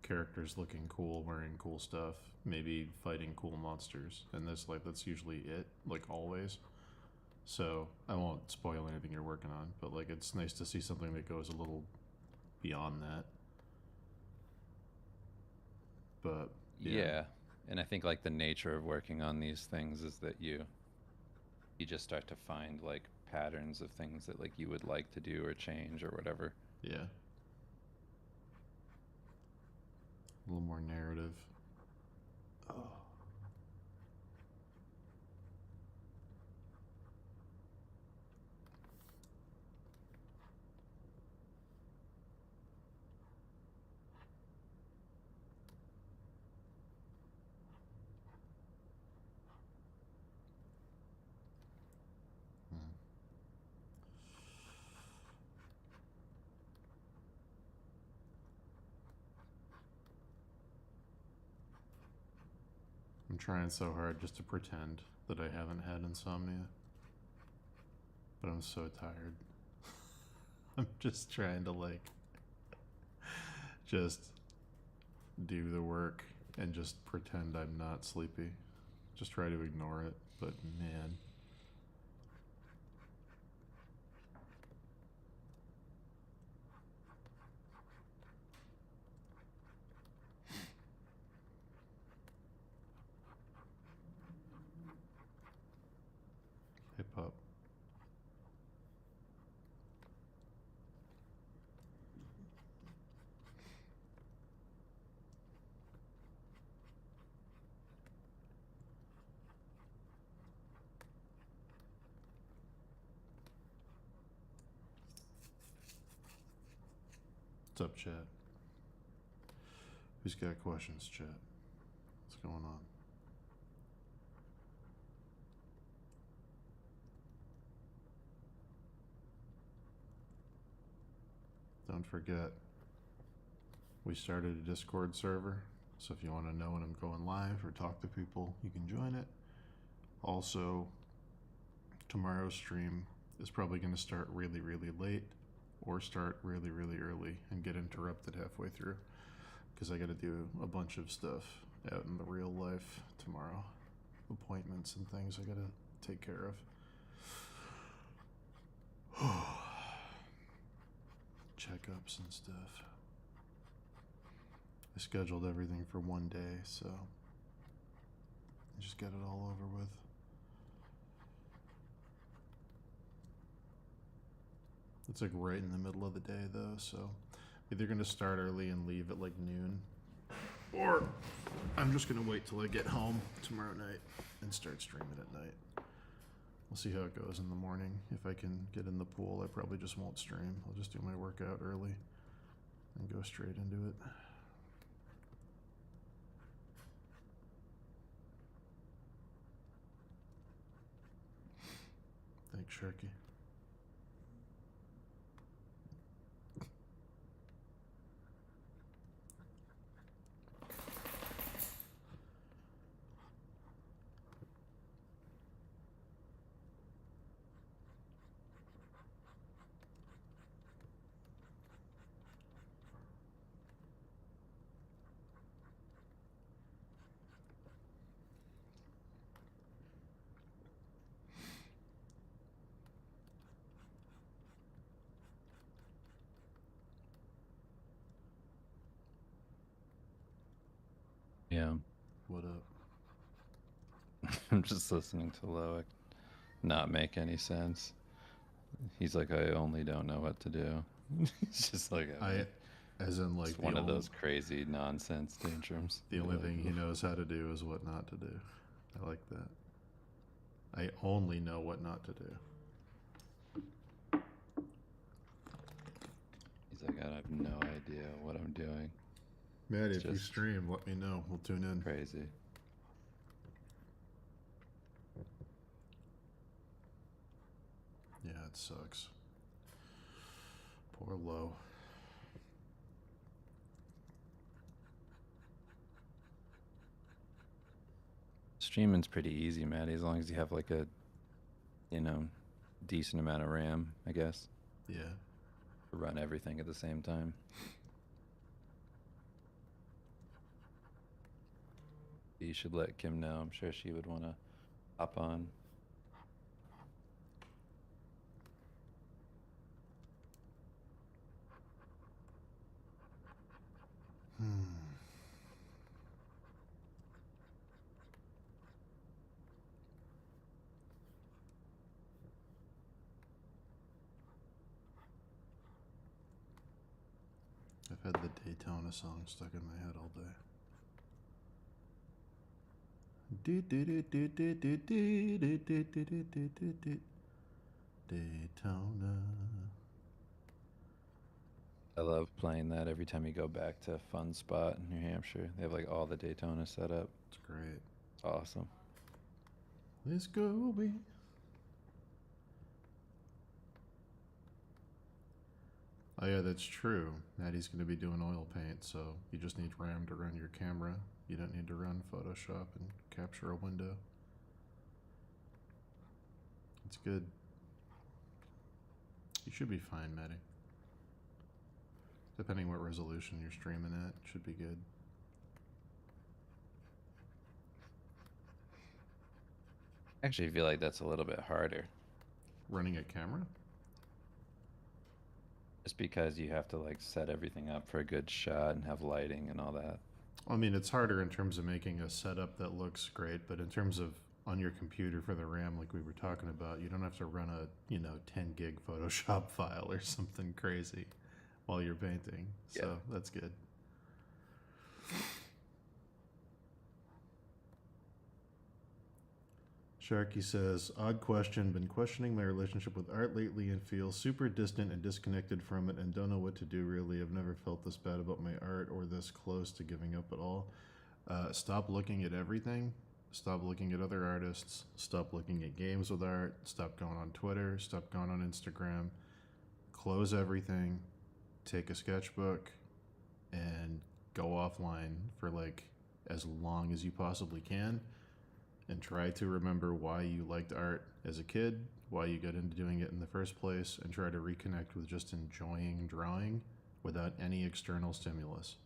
characters looking cool, wearing cool stuff, maybe fighting cool monsters, and that's usually it, like always. So I won't spoil anything you're working on, but like it's nice to see something that goes a little beyond that. But Yeah. And I think like the nature of working on these things is that you just start to find like patterns of things that like you would like to do or change or whatever. yeah. A little more narrative. Oh. I'm trying so hard just to pretend that I haven't had insomnia. But I'm so tired. I'm just trying to like just do the work and just pretend I'm not sleepy. Just try to ignore it, but man. Hip hop. What's up, chat? Who's got questions, chat? What's going on? Don't forget, we started a Discord server, so if you want to know when I'm going live or talk to people, you can join it. Also, tomorrow's stream is probably going to start really, really late or start really, really early and get interrupted halfway through because I got to do a bunch of stuff out in the real life tomorrow. Appointments and things I got to take care of. Checkups and stuff. I scheduled everything for one day, so just get it all over with. It's like right in the middle of the day though, so either gonna start early and leave at like noon, or I'm just gonna wait till I get home tomorrow night and start streaming at night. We'll see how it goes in the morning. If I can get in the pool, I probably just won't stream. I'll just do my workout early and go straight into it. Thanks, Sharky. Yeah. What up? I'm just listening to Loic not make any sense. He's like, I only don't know what to do. It's just like As in like it's one of those crazy nonsense tantrums. The only thing he knows how to do is what not to do. I like that. I only know what not to do. He's like, I have no idea what I'm doing. Matt, It's if you just stream, let me know. We'll tune in. Crazy. Yeah, it sucks. Poor Lo. Streaming's pretty easy, Maddie, as long as you have like a, decent amount of RAM, I guess, Yeah. to run everything at the same time. You should let Kim know. I'm sure she would want to hop on. I've had the Daytona song stuck in my head all day. Daytona. I love playing that every time you go back to Fun Spot in New Hampshire. They have like all the Daytona set up. It's great. It's awesome. Let's go, we. Oh yeah, that's true. Maddie's going to be doing oil paint, so you just need RAM to run your camera. You don't need to run Photoshop and capture a window. It's good. You should be fine, Maddie. Depending what resolution you're streaming at, it should be good. Actually, I feel like that's a little bit harder. Running a camera? Just because you have to like set everything up for a good shot and have lighting and all that. I mean, it's harder in terms of making a setup that looks great, but in terms of on your computer for the RAM, like we were talking about, you don't have to run a, 10 gig Photoshop file or something crazy while you're painting. So Yeah. that's good. Sharky says, odd question, been questioning my relationship with art lately and feel super distant and disconnected from it and don't know what to do really. I've never felt this bad about my art or this close to giving up at all. Stop looking at everything. Stop looking at other artists. Stop looking at games with art. Stop going on Twitter. Stop going on Instagram. Close everything. Take a sketchbook and go offline for like as long as you possibly can. And try to remember why you liked art as a kid, why you got into doing it in the first place, and try to reconnect with just enjoying drawing without any external stimulus.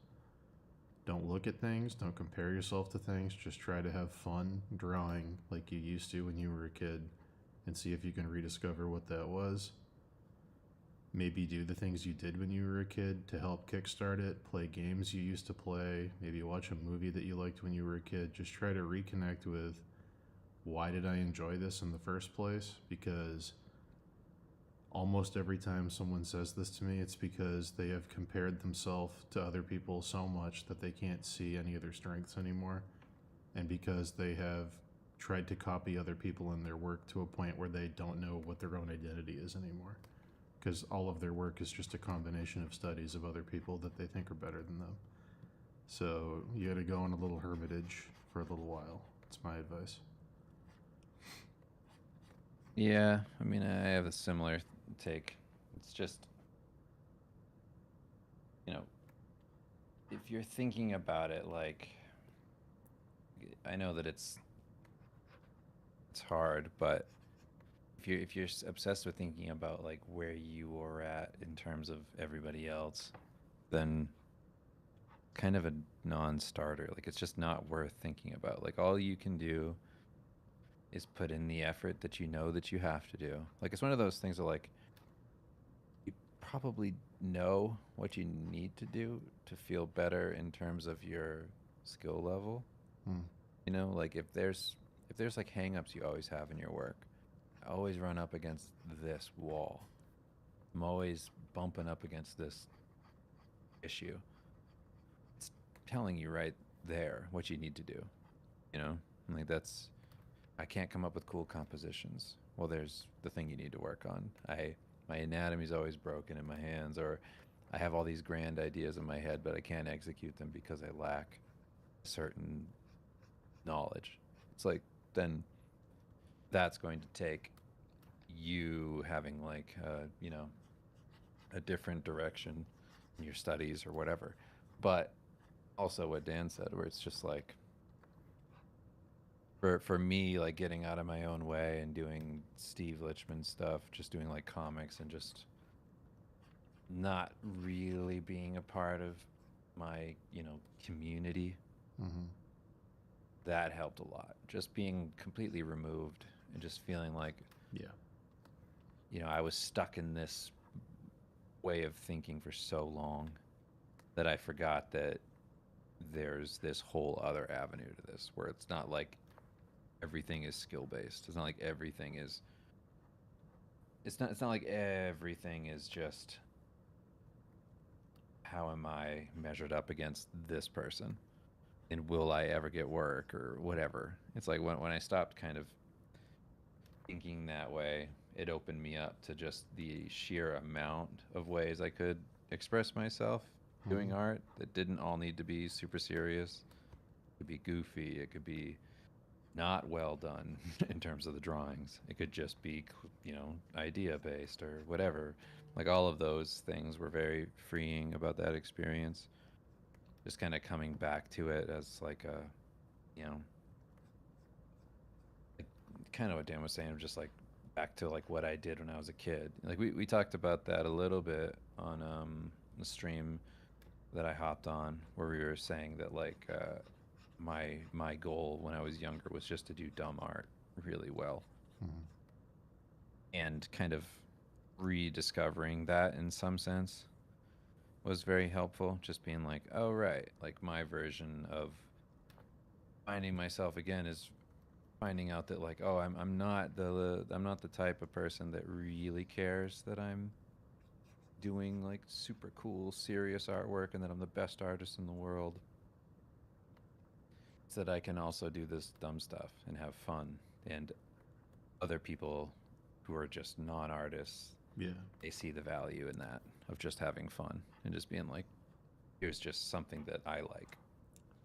Don't look at things, don't compare yourself to things, just try to have fun drawing like you used to when you were a kid and see if you can rediscover what that was. Maybe do the things you did when you were a kid to help kickstart it, play games you used to play, maybe watch a movie that you liked when you were a kid. Just try to reconnect with why did I enjoy this in the first place? Because almost every time someone says this to me, it's because they have compared themselves to other people so much that they can't see any of their strengths anymore. And because they have tried to copy other people in their work to a point where they don't know what their own identity is anymore. Because all of their work is just a combination of studies of other people that they think are better than them. So you gotta go in a little hermitage for a little while. That's my advice. Yeah, I mean, I have a similar take. It's just, if you're thinking about it, like, I know that it's hard, but if you're obsessed with thinking about like where you are at in terms of everybody else, then kind of a non-starter. Like, it's just not worth thinking about. Like, all you can do is put in the effort that you know that you have to do. Like, it's one of those things that, like, you probably know what you need to do to feel better in terms of your skill level. Like, if there's like hang-ups you always have in your work, I always run up against this wall. I'm always bumping up against this issue. It's telling you right there what you need to do. Like, I can't come up with cool compositions. Well, there's the thing you need to work on. My anatomy's always broken in my hands, or I have all these grand ideas in my head, but I can't execute them because I lack certain knowledge. It's like, then that's going to take you having like, a different direction in your studies or whatever. But also what Dan said, where it's just like, for me, like, getting out of my own way and doing Steve Lichman stuff, just doing like comics and just not really being a part of my, community, that helped a lot. Just being completely removed and just feeling like, I was stuck in this way of thinking for so long that I forgot that there's this whole other avenue to this, where it's not like everything is skill based. It's not like everything is. It's not like everything is just how am I measured up against this person? And will I ever get work or whatever? It's like when I stopped kind of thinking that way, it opened me up to just the sheer amount of ways I could express myself doing art that didn't all need to be super serious. It could be goofy, it could be not well done in terms of the drawings. It could just be, idea based or whatever. Like all of those things were very freeing about that experience. Just kind of coming back to it as like a, like kind of what Dan was saying, just like back to like what I did when I was a kid. Like we talked about that a little bit on the stream that I hopped on, where we were saying that like my goal when I was younger was just to do dumb art really well, and kind of rediscovering that in some sense was very helpful. Just being like, oh right, like my version of finding myself again is finding out that like, oh, I'm not the type of person that really cares that I'm doing like super cool serious artwork and that I'm the best artist in the world. It's that I can also do this dumb stuff and have fun, and other people who are just non-artists, they see the value in that, of just having fun and just being like, here's just something that I like.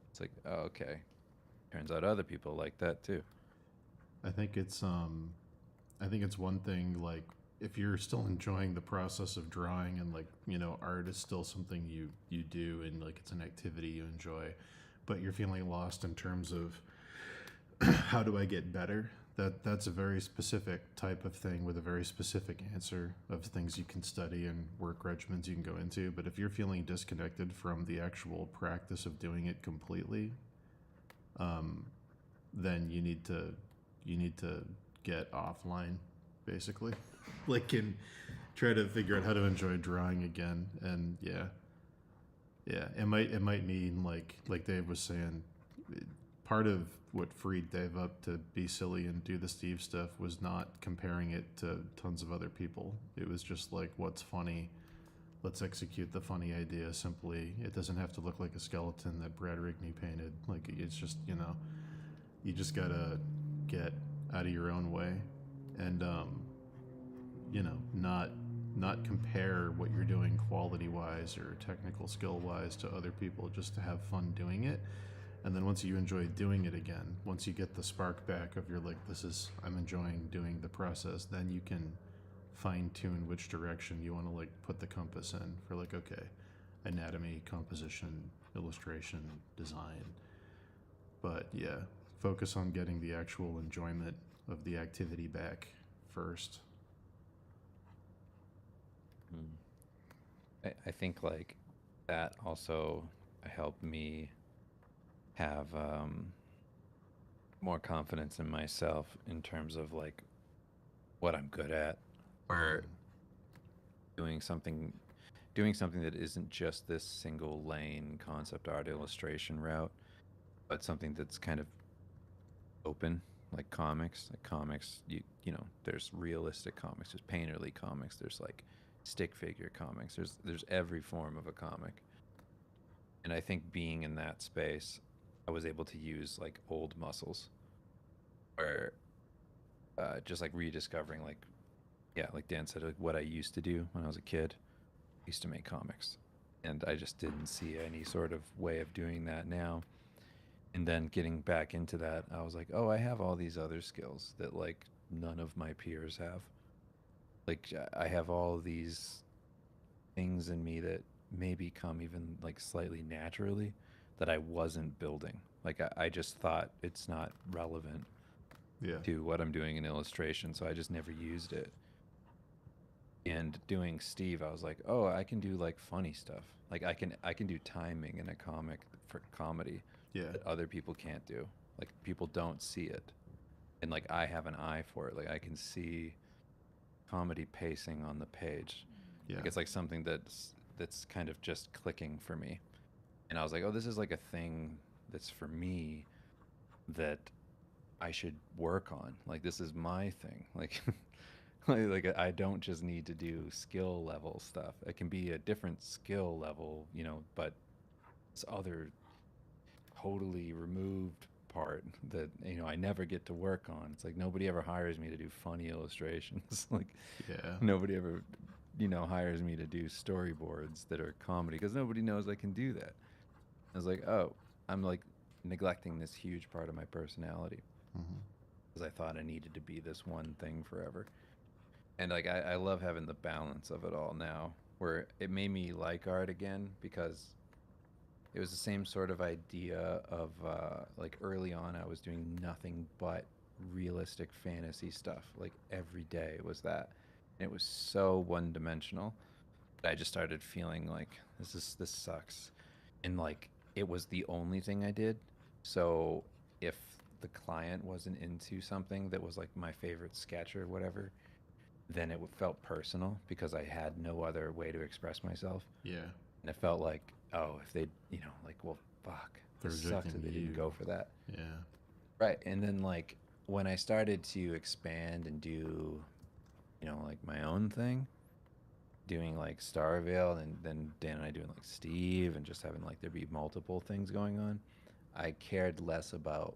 It's like, oh, okay, turns out other people like that too. I think it's one thing, like if you're still enjoying the process of drawing and like, art is still something you do and like it's an activity you enjoy, but you're feeling lost in terms of how do I get better? That's a very specific type of thing with a very specific answer of things you can study and work regimens you can go into. But if you're feeling disconnected from the actual practice of doing it completely, then you need to get offline, basically. Like, and try to figure out how to enjoy drawing again. And yeah, it might mean like Dave was saying, part of what freed Dave up to be silly and do the Steve stuff was not comparing it to tons of other people. It was just like, what's funny? Let's execute the funny idea simply. It doesn't have to look like a skeleton that Brad Rigney painted. Like, it's just, you just gotta get out of your own way and, not compare what you're doing quality-wise or technical skill-wise to other people, just to have fun doing it. And then once you enjoy doing it again, once you get the spark back of you're like, I'm enjoying doing the process, then you can fine-tune which direction you want to like put the compass in for like, okay, anatomy, composition, illustration, design. But yeah, focus on getting the actual enjoyment of the activity back first. I think like that also helped me have more confidence in myself in terms of like what I'm good at, or doing something that isn't just this single lane concept art illustration route, but something that's kind of open, like comics. Like comics, you know, there's realistic comics, there's painterly comics, there's like stick figure comics, there's every form of a comic. And I think being in that space, I was able to use like old muscles, or just like rediscovering, like, yeah, like Dan said, like what I used to do when I was a kid. I used to make comics, and I just didn't see any sort of way of doing that now. And then getting back into that, I was like, oh, I have all these other skills that like none of my peers have. Like I have all these things in me that maybe come even like slightly naturally that I wasn't building. Like I just thought it's not relevant to what I'm doing in illustration, so I just never used it. And doing Steve, I was like, oh, I can do like funny stuff. Like I can do timing in a comic for comedy that other people can't do. Like people don't see it, and like I have an eye for it. Like I can see comedy pacing on the page. Like it's like something that's kind of just clicking for me. And I was like, oh, this is like a thing that's for me that I should work on. Like this is my thing. Like Like I don't just need to do skill level stuff. It can be a different skill level, but this other totally removed part that I never get to work on. It's like nobody ever hires me to do funny illustrations. Like Yeah. nobody ever hires me to do storyboards that are comedy because nobody knows I can do that. I was like, oh, I'm like neglecting this huge part of my personality because I thought I needed to be this one thing forever. And like I love having the balance of it all now, where it made me like art again because it was the same sort of idea of like early on I was doing nothing but realistic fantasy stuff. Like every day was that. And it was so one-dimensional. I just started feeling like this sucks. And like it was the only thing I did. So if the client wasn't into something that was like my favorite sketch or whatever, then it felt personal because I had no other way to express myself. Yeah. And it felt like, oh, if they, like, well, fuck. They're It sucks that they rejecting didn't you. go for that. Yeah. Right. And then, like, when I started to expand and do, like my own thing, doing like Starvale and then Dan and I doing like Steve and just having like there be multiple things going on, I cared less about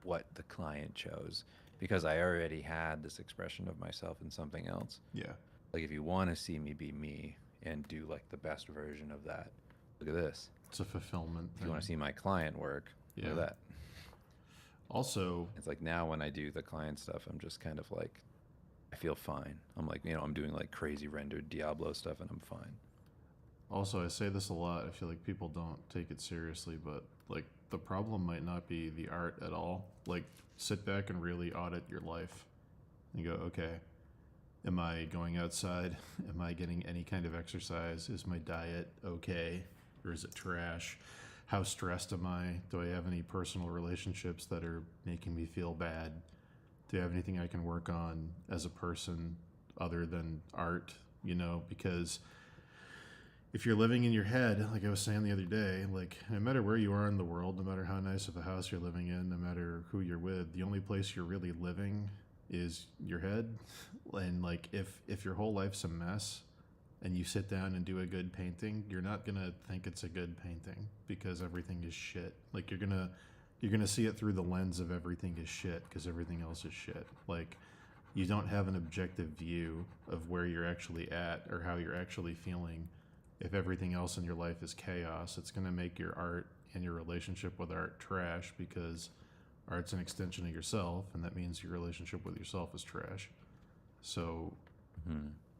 what the client chose because I already had this expression of myself in something else. Yeah. Like if you want to see me be me and do like the best version of that, look at this. It's a fulfillment If thing. you want to see my client work, look at that. Also, It's like now when I do the client stuff, I'm just kind of like, I feel fine. I'm like, I'm doing like crazy rendered Diablo stuff and I'm fine. I say this a lot. I feel like people don't take it seriously, but like the problem might not be the art at all. Like sit back and really audit your life and go, okay, am I going outside? Am I getting any kind of exercise? Is my diet okay? Or is it trash? How stressed am I? Do I have any personal relationships that are making me feel bad? Do I have anything I can work on as a person other than art? Because if you're living in your head, like I was saying the other day, like no matter where you are in the world, no matter how nice of a house you're living in, no matter who you're with, the only place you're really living is your head. And like if your whole life's a mess and you sit down and do a good painting, you're not gonna think it's a good painting because everything is shit. Like you're gonna see it through the lens of everything is shit because everything else is shit. Like you don't have an objective view of where you're actually at or how you're actually feeling. If everything else in your life is chaos, it's going to make your art and your relationship with art trash because art's an extension of yourself, and that means your relationship with yourself is trash. So,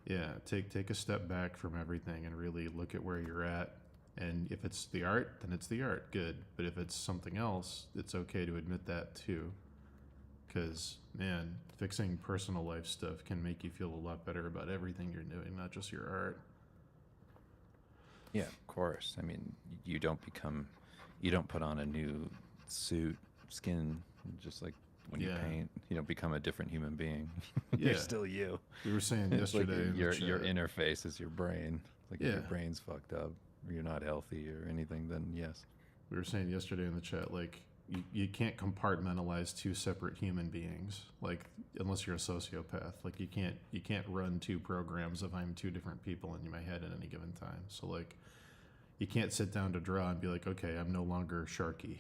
yeah, take a step back from everything and really look at where you're at. And if it's the art, then it's the art, good. But if it's something else, it's okay to admit that too. Because, man, fixing personal life stuff can make you feel a lot better about everything you're doing, not just your art. Yeah, of course. I mean, you don't put on a new suit, skin, just like when you Yeah. paint. You don't become a different human being. Yeah. You're still you. We were saying It's like yesterday in the your chat- interface is your brain. Like if Yeah. your brain's fucked up, or you're not healthy or anything, then yes. We were saying yesterday in the chat, like, you can't compartmentalize two separate human beings, like, unless you're a sociopath. Like, you can't run two programs of I'm two different people in my head at any given time. So, like, you can't sit down to draw and be like, okay, I'm no longer Sharky.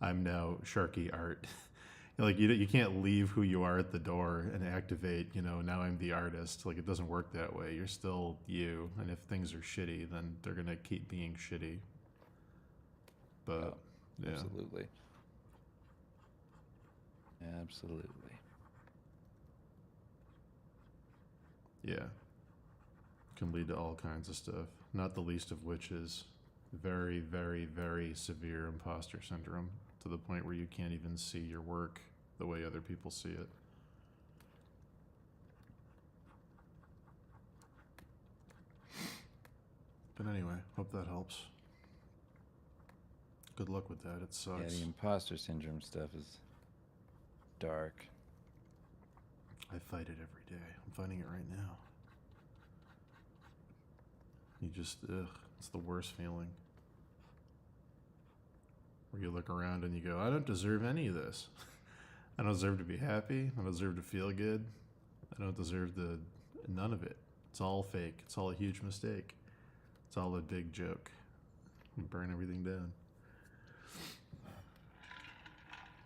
I'm now Sharky art. Like, you can't leave who you are at the door and activate, now I'm the artist. Like, it doesn't work that way. You're still you. And if things are shitty, then they're going to keep being shitty. But, yeah. Absolutely. Absolutely. Yeah. Can lead to all kinds of stuff. Not the least of which is very, very, very severe imposter syndrome to the point where you can't even see your work the way other people see it. But anyway, hope that helps. Good luck with that. It Yeah, sucks. the imposter syndrome stuff is dark. I fight it every day. I'm fighting it right now. You just, it's the worst feeling. Where you look around and you go, I don't deserve any of this. I don't deserve to be happy. I don't deserve to feel good. I don't deserve none of it. It's all fake. It's all a huge mistake. It's all a big joke. Burn everything down.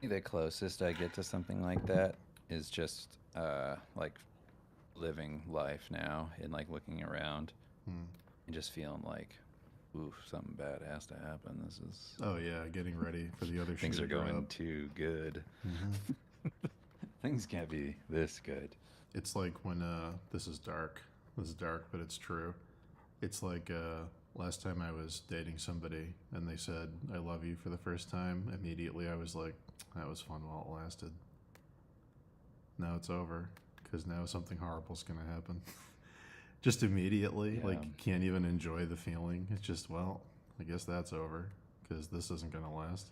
The closest I get to something like that is just like living life now and like looking around and just feeling like, oof, something bad has to happen. This is Oh yeah, getting ready for the other things shoe are to going drop. too good. Things can't be this good. It's like when this is dark. This is dark, but it's true. It's like last time I was dating somebody and they said I love you for the first time. Immediately I was like, that was fun while it lasted. Now it's over because now something horrible is gonna happen. Just immediately, Yeah. like you can't even enjoy the feeling. It's just, well, I guess that's over because this isn't gonna last.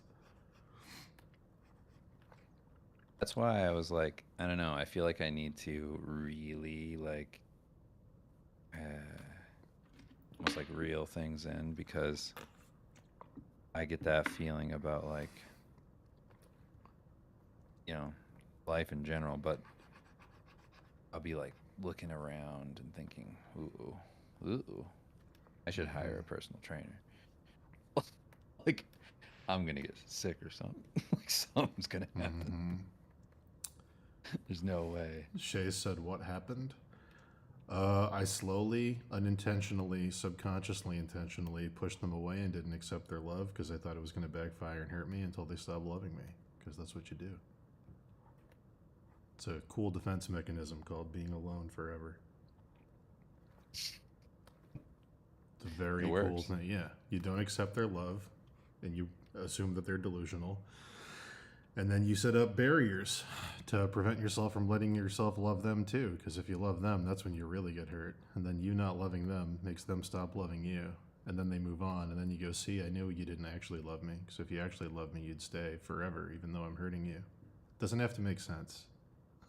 That's why I was like, I don't know. I feel like I need to really like almost like reel things in because I get that feeling about like, you know, life in general, but I'll be like looking around and thinking, ooh, I should hire a personal trainer. Like, I'm gonna get sick or something. Like, something's gonna happen. There's no way. Shay said, what happened? I slowly, unintentionally, subconsciously, intentionally pushed them away and didn't accept their love because I thought it was going to backfire and hurt me until they stopped loving me, because that's what you do. It's a cool defense mechanism called being alone forever. It's a very It cool works. thing. Yeah. You don't accept their love and you assume that they're delusional. And then you set up barriers to prevent yourself from letting yourself love them too. Because if you love them, that's when you really get hurt. And then you not loving them makes them stop loving you. And then they move on. And then you go, see, I knew you didn't actually love me. So if you actually loved me, you'd stay forever, even though I'm hurting you. Doesn't have to make sense.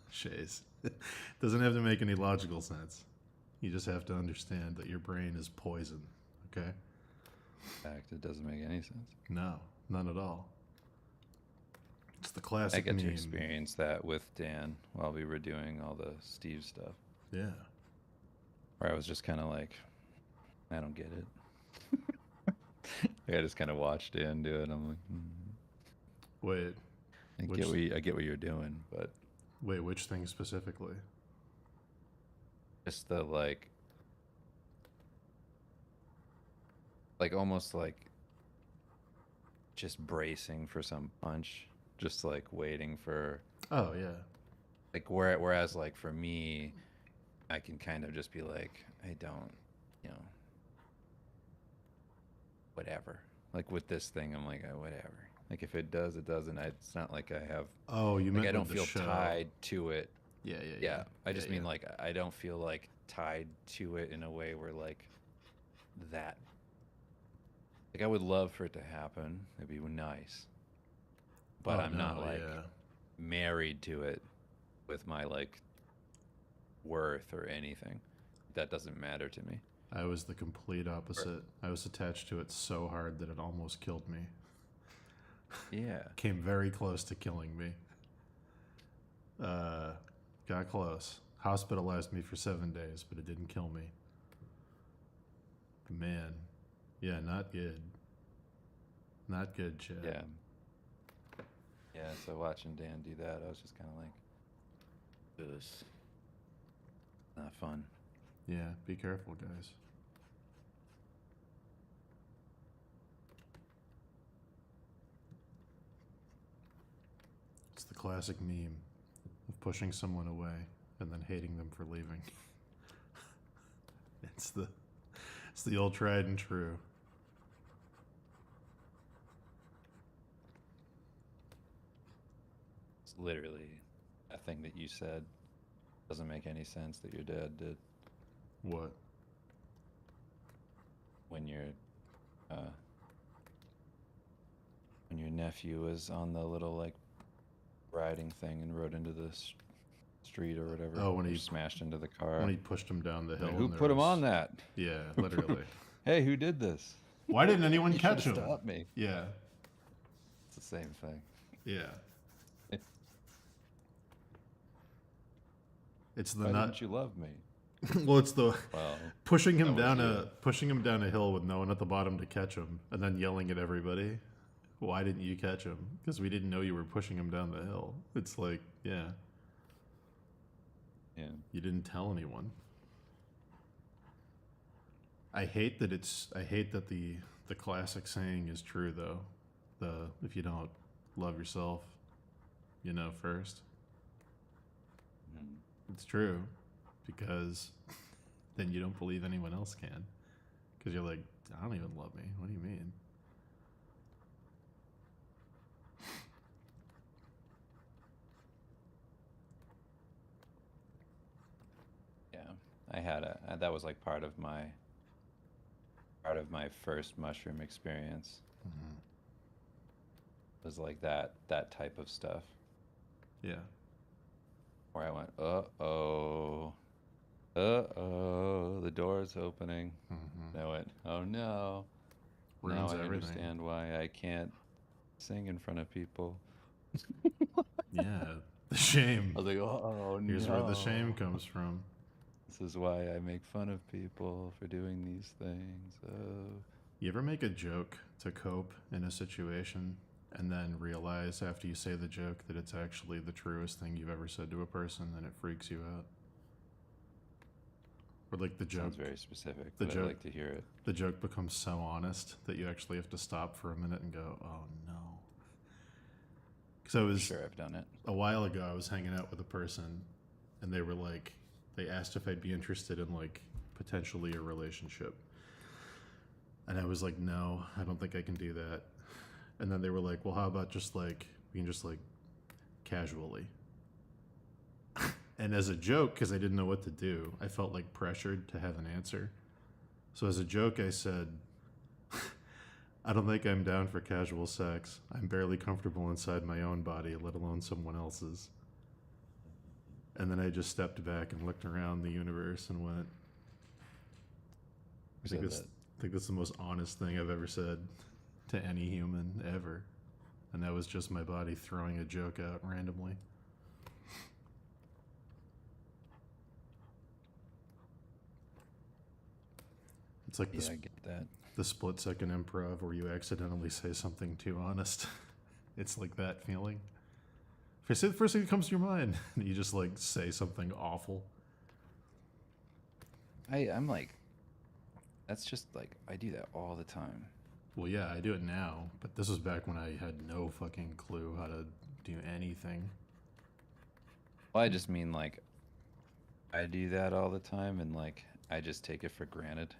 Shays. Doesn't have to make any logical sense. You just have to understand that your brain is poison. Okay? In fact, it doesn't make any sense. No, none at all. It's the classic I get to meme. experience that with Dan while we were doing all the Steve stuff. Yeah. Where I was just kind of like, I don't get it. Like, I just kind of watched Dan do it. I'm like, Wait, I get what you're doing, but which thing specifically? just the like almost like just bracing for some punch, just like waiting for Oh, yeah. like whereas like for me, I can kind of just be like, I don't, you know, whatever. Like with this thing, I'm like, whatever. Like if it does, it doesn't. It's not like I have. Oh, you Like meant I don't with the feel show. tied to it. Yeah. Yeah, I just mean yeah. like I don't feel like tied to it in a way where like that. Like I would love for it to happen. It'd be nice. But Oh, I'm not no, like yeah. married to it with my like worth or anything. That doesn't matter to me. I was the complete opposite. I was attached to it so hard that it almost killed me. Yeah. Came very close to killing me. Got close. Hospitalized me for 7 days, but it didn't kill me. Man. Yeah, not good. Not good, Chad. Yeah. Yeah, so watching Dan do that, I was just kind of like, it was not fun. Yeah, be careful, guys. It's the classic meme of pushing someone away and then hating them for leaving. It's the old tried and true. It's literally a thing that you said doesn't make any sense that your dad did What? when your nephew was on the little like riding thing and rode into the street or whatever. Oh, when or he- smashed into the car. When he pushed him down the hill. Like, who and there put him was- on that? Yeah, literally. Hey, who did this? Why didn't anyone You catch should've him? stopped me. Yeah, It's the same thing. yeah. It's the Why nut. didn't you love me? Well, it's the Well, pushing him that was down you. pushing him down a hill with no one at the bottom to catch him, and then yelling at everybody, "Why didn't you catch him? Because we didn't know you were pushing him down the hill." It's like, yeah, Yeah. you didn't tell anyone. I hate that the classic saying is true though. The if you don't love yourself, you know first. Mm. It's true, because then you don't believe anyone else can. Because you're like, I don't even love me. What do you mean? Yeah. I had that was like part of my first mushroom experience. Mm-hmm. Was like that type of stuff Yeah. where I went, the door's opening. Mm-hmm. And I went, oh no. Ruins Now I everything. understand why I can't sing in front of people. Yeah. The shame. I was like, oh no. Here's where the shame comes from. This is why I make fun of people for doing these things. Oh. You ever make a joke to cope in a situation and then realize after you say the joke that it's actually the truest thing you've ever said to a person and it freaks you out? Or like the joke, Sounds very specific, the but joke- I'd like to hear it. the joke becomes so honest that you actually have to stop for a minute and go, oh no. Because I was, Sure, I've done it. a while ago, I was hanging out with a person and they were like, they asked if I'd be interested in like potentially a relationship. And I was like, no, I don't think I can do that. And then they were like, well, how about just like, we can just like casually. And as a joke, because I didn't know what to do, I felt like pressured to have an answer. So as a joke, I said, I don't think I'm down for casual sex. I'm barely comfortable inside my own body, let alone someone else's. And then I just stepped back and looked around the universe and went, I think that's the most honest thing I've ever said to any human ever. And that was just my body throwing a joke out randomly. It's like Yeah, I get that. the split second improv where you accidentally say something too honest. It's like that feeling. If I say the first thing that comes to your mind, you just like say something awful. I'm like, that's just like, I do that all the time. Well, yeah, I do it now, but this was back when I had no fucking clue how to do anything. Well, I just mean like, I do that all the time, and like, I just take it for granted.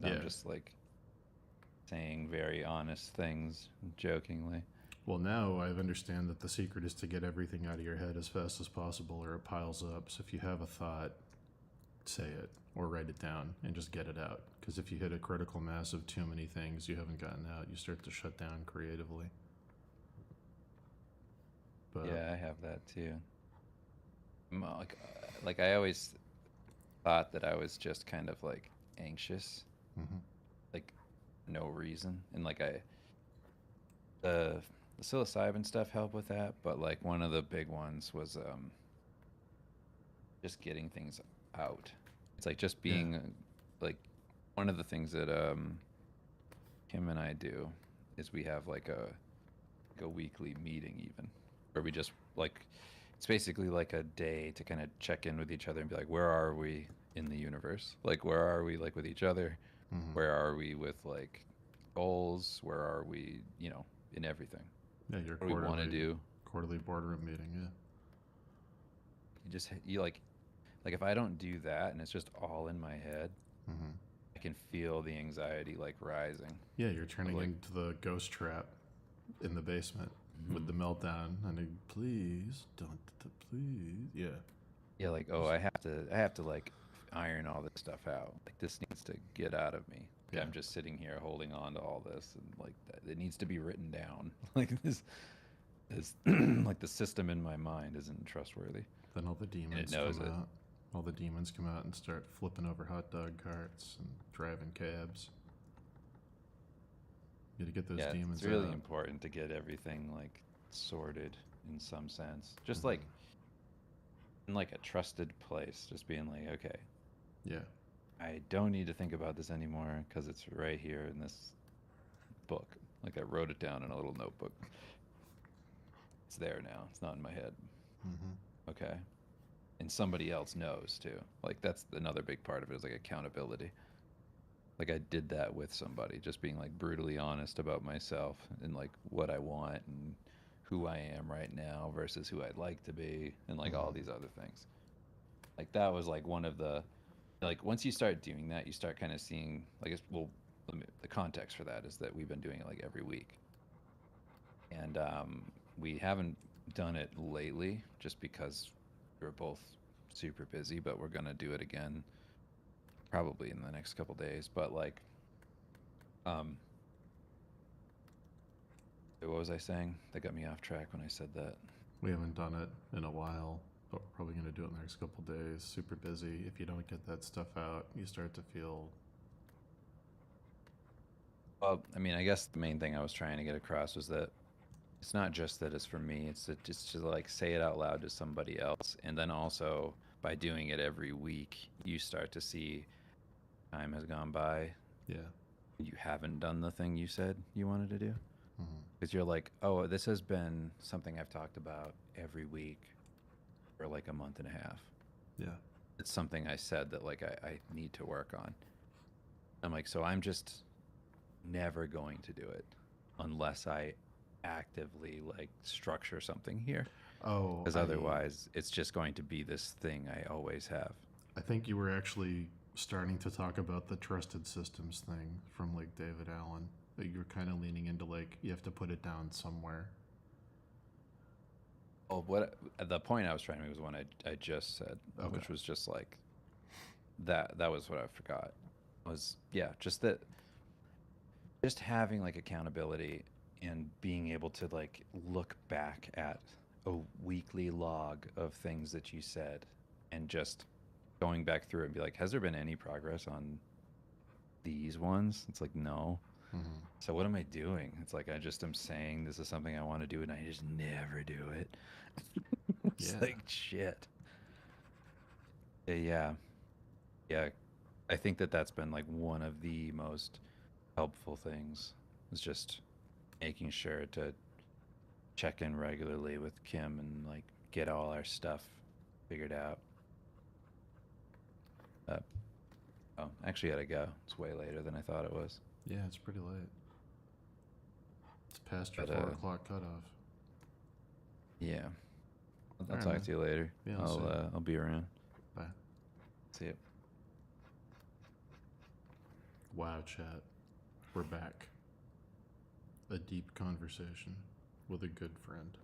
Yeah. I'm just like saying very honest things jokingly. Well, now I understand that the secret is to get everything out of your head as fast as possible or it piles up. So if you have a thought, say it or write it down and just get it out. Because if you hit a critical mass of too many things you haven't gotten out, you start to shut down creatively. But Yeah, I have that too. Like I always thought that I was just kind of like anxious, mhm. like no reason, and like the psilocybin stuff helped with that, but like one of the big ones was just getting things out. It's like just being like one of the things that Kim and I do is we have like a weekly meeting even where we just like it's basically like a day to kind of check in with each other and be like, where are we in the universe? Like, where are we like with each other? Mhm. Where are we with like goals? Where are we, in everything? Yeah, your What do we want to do? quarterly boardroom meeting, yeah. You like if I don't do that and it's just all in my head, Mm-hmm. I can feel the anxiety like rising. Yeah, you're turning Like- into the ghost trap in the basement with the meltdown and please don't, please, yeah. Yeah, like, oh, I have to like iron all this stuff out. Like this needs to get out of me. Like, Yeah. I'm just sitting here holding on to all this, and like it needs to be written down. Like this like the system in my mind isn't trustworthy. Then all the demons knows come it. out. All the demons come out and start flipping over hot dog carts and driving cabs. You gotta get those Yeah, demons it's really out. important to get everything like sorted in some sense. Just Mhm. like in like a trusted place, just being like, okay, Yeah. I don't need to think about this anymore because it's right here in this book. Like I wrote it down in a little notebook. It's there now. It's not in my head. Mm-hmm. Okay. And somebody else knows too. Like that's another big part of it is like accountability. Like I did that with somebody, just being like brutally honest about myself and like what I want and who I am right now versus who I'd like to be and like all these other things. Like that was like one of the, like once you start doing that, you start kind of seeing like it's, well, the context for that is that we've been doing it like every week. And we haven't done it lately just because we're both super busy, but we're gonna do it again probably in the next couple days. But like, what was I saying? That got me off track when I said that. We haven't done it in a while, but we're probably going to do it in the next couple days. Super busy. If you don't get that stuff out, you start to feel. Well, I mean, I guess the main thing I was trying to get across was that it's not just that it's for me, it's that just to like say it out loud to somebody else. And then also by doing it every week, you start to see time has gone by. Yeah. You haven't done the thing you said you wanted to do. Mm-hmm. Because you're like, oh, this has been something I've talked about every week for like a month and a half. Yeah. It's something I said that like I need to work on. I'm like, so I'm just never going to do it unless I actively like structure something here. Oh. Because otherwise it's just going to be this thing I always have. I think you were actually starting to talk about the trusted systems thing from like David Allen. That you're kind of leaning into like you have to put it down somewhere. Well, what the point I was trying to make was one I just said, Okay. which was just like that was what I forgot. Was yeah, just that just having like accountability and being able to like look back at a weekly log of things that you said and just going back through it and be like, has there been any progress on these ones? It's like no. Mm-hmm. So what am I doing? It's like I just am saying this is something I want to do and I just never do it. It's Yeah. like shit. Yeah. I think that's been like one of the most helpful things is just making sure to check in regularly with Kim and like get all our stuff figured out. Oh, actually gotta go. It's way later than I thought it was. Yeah, it's pretty late. It's past your But, 4 o'clock cutoff. Yeah. I'll Alright, talk man. to you later. Yeah, I'll see you. I'll be around. Bye. See you. Wow, chat. We're back. A deep conversation with a good friend.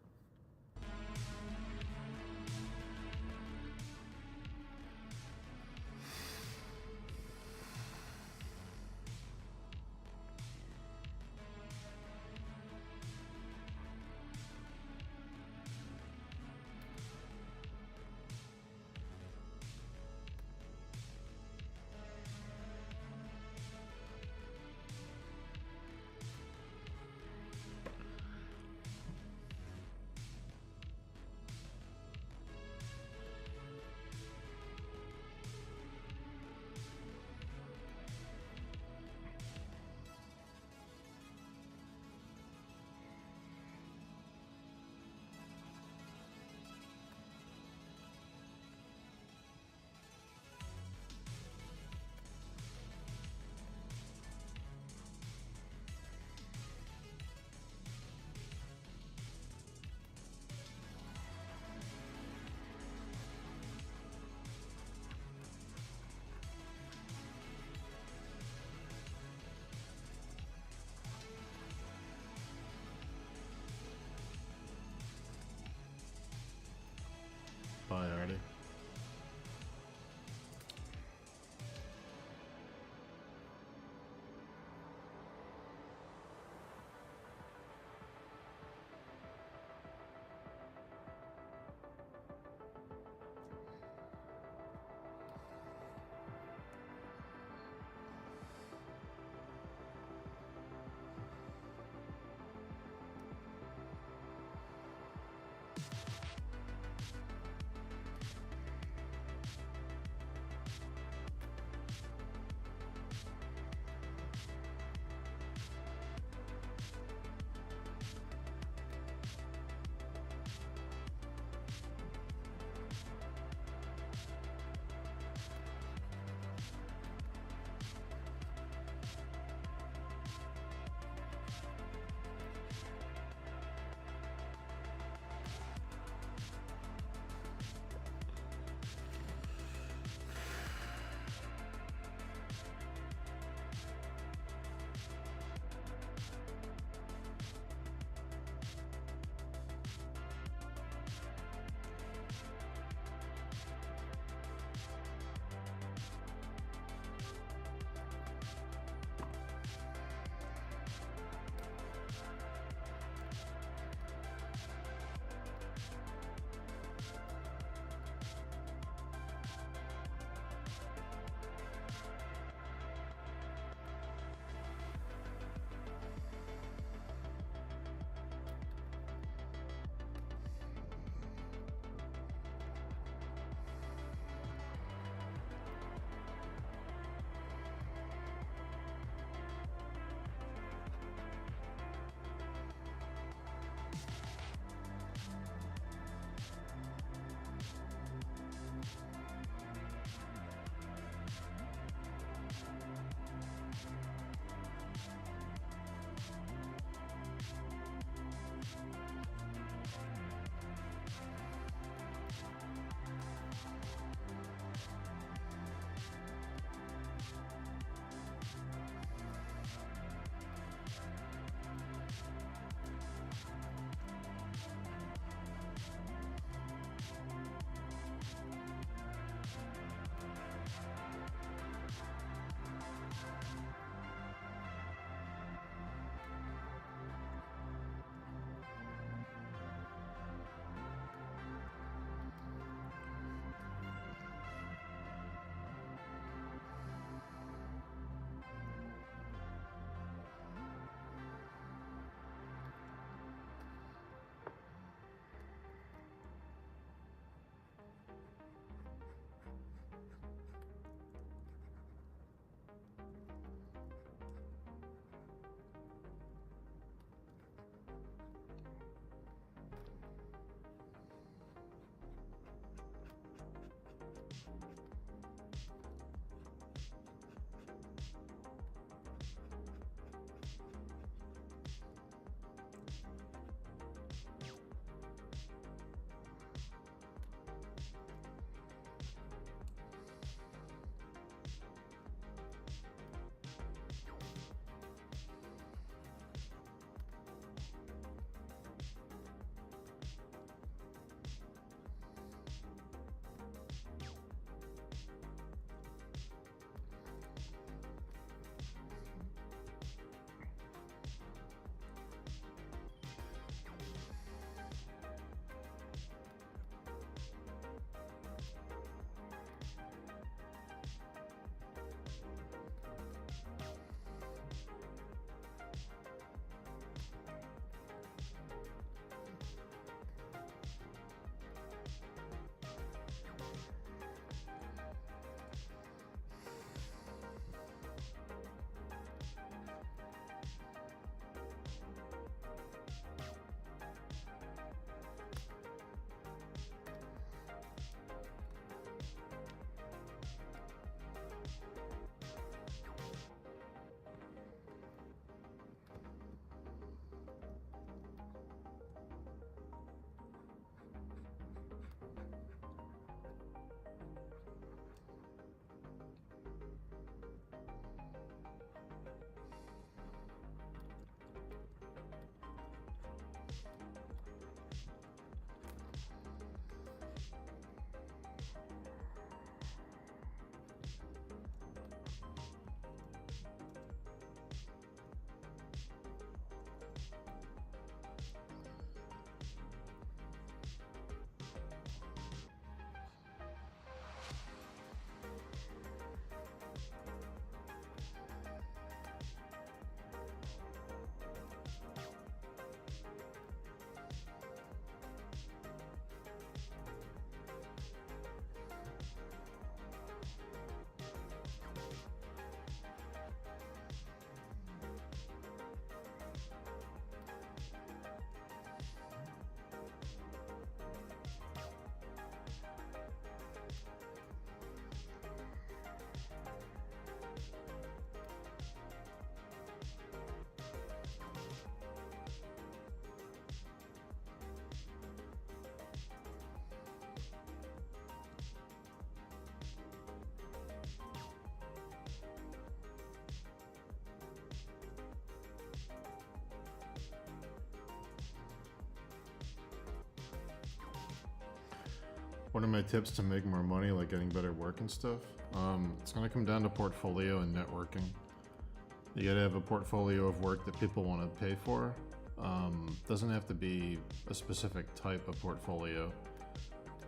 What are my tips to make more money, like getting better work and stuff? It's gonna come down to portfolio and networking. You gotta have a portfolio of work that people want to pay for. Doesn't have to be a specific type of portfolio.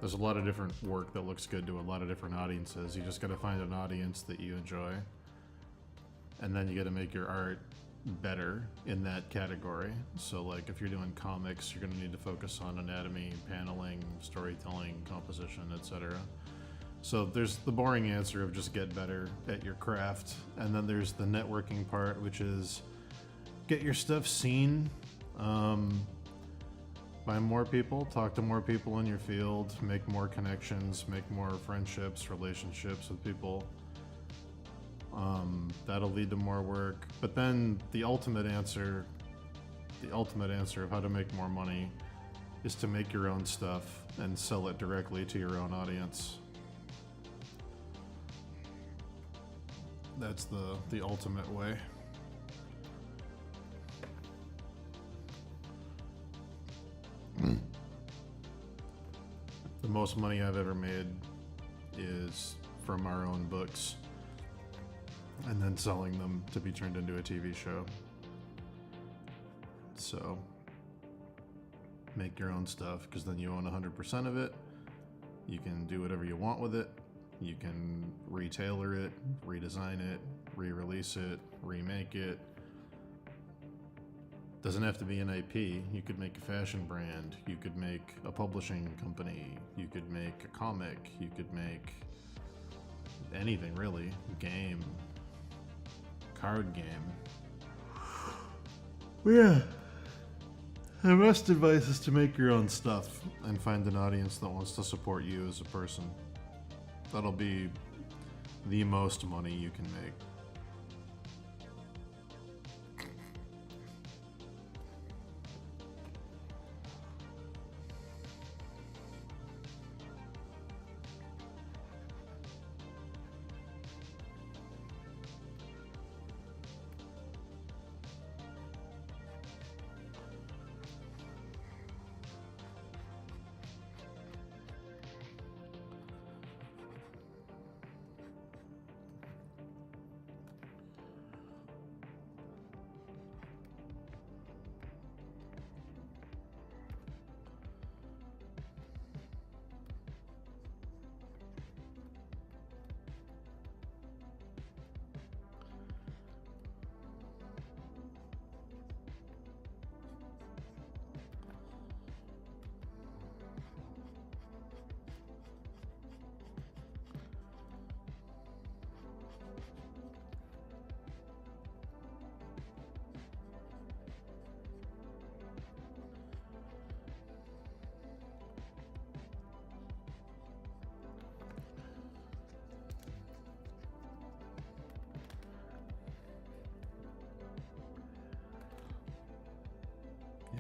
There's a lot of different work that looks good to a lot of different audiences. You just gotta find an audience that you enjoy. And then you gotta make your art better in that category. So like if you're doing comics, you're gonna need to focus on anatomy, paneling, storytelling, composition, etc. So there's the boring answer of just get better at your craft, and then there's the networking part, which is get your stuff seen, by more people, talk to more people in your field, make more connections, make more friendships, relationships with people. That'll lead to more work. But then the ultimate answer of how to make more money is to make your own stuff and sell it directly to your own audience. That's the ultimate way. The most money I've ever made is from our own books and then selling them to be turned into a TV show. So make your own stuff, because then you own 100% of it. You can do whatever you want with it. You can retailer it, redesign it, re-release it, remake it. Doesn't have to be an IP. You could make a fashion brand. You could make a publishing company. You could make a comic. You could make anything, really. Game. Card game. Yeah. The best advice is to make your own stuff and find an audience that wants to support you as a person. That'll be the most money you can make.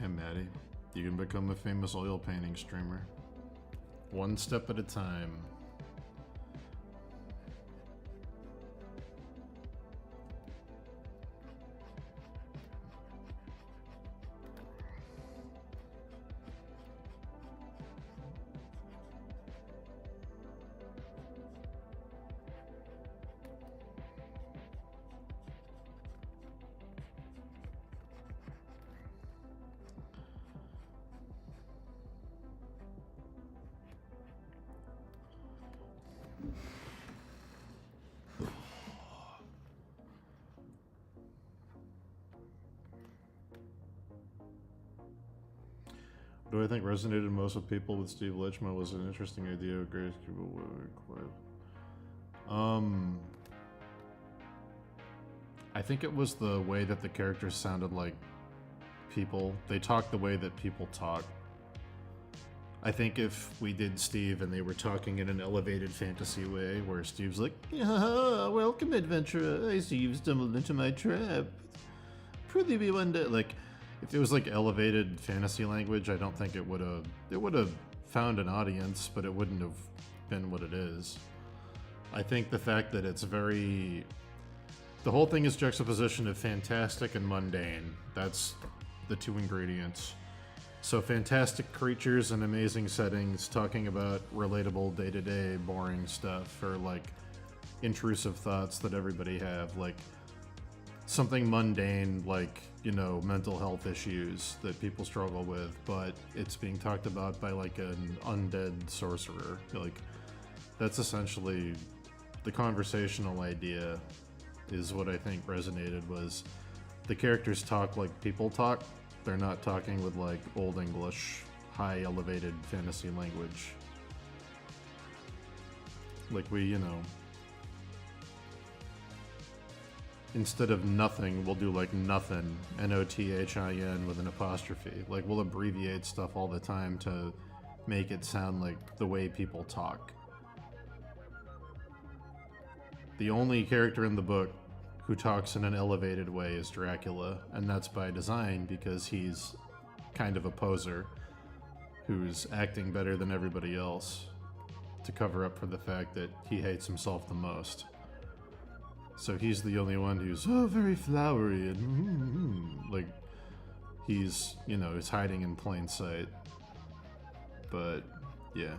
Yeah, Maddie, you can become a famous oil painting streamer. One step at a time. What do I think resonated most with people with Steve Lichma was an interesting idea of Grace people were required. I think it was the way that the characters sounded like people. They talked the way that people talk. I think if we did Steve and they were talking in an elevated fantasy way, where Steve's like, "Yeah, welcome adventurer, I see you've stumbled into my trap. Prithee be one day," like, if it was like elevated fantasy language, I don't think it would have found an audience, but it wouldn't have been what it is. I think the fact that it's the whole thing is juxtaposition of fantastic and mundane. That's the two ingredients. So fantastic creatures and amazing settings, talking about relatable day-to-day boring stuff, or like intrusive thoughts that everybody have, like something mundane, like, you know, mental health issues that people struggle with, but it's being talked about by like an undead sorcerer. Like, that's essentially the conversational idea, is what I think resonated. Was the characters talk like people talk. They're not talking with like old English, high elevated fantasy language. Like we, you know, instead of nothing, we'll do like nothing, N-O-T-H-I-N with an apostrophe. Like, we'll abbreviate stuff all the time to make it sound like the way people talk. The only character in the book who talks in an elevated way is Dracula, and that's by design, because he's kind of a poser who's acting better than everybody else to cover up for the fact that he hates himself the most. So he's the only one who's, oh, very flowery, and like, he's, you know, he's hiding in plain sight. But, yeah.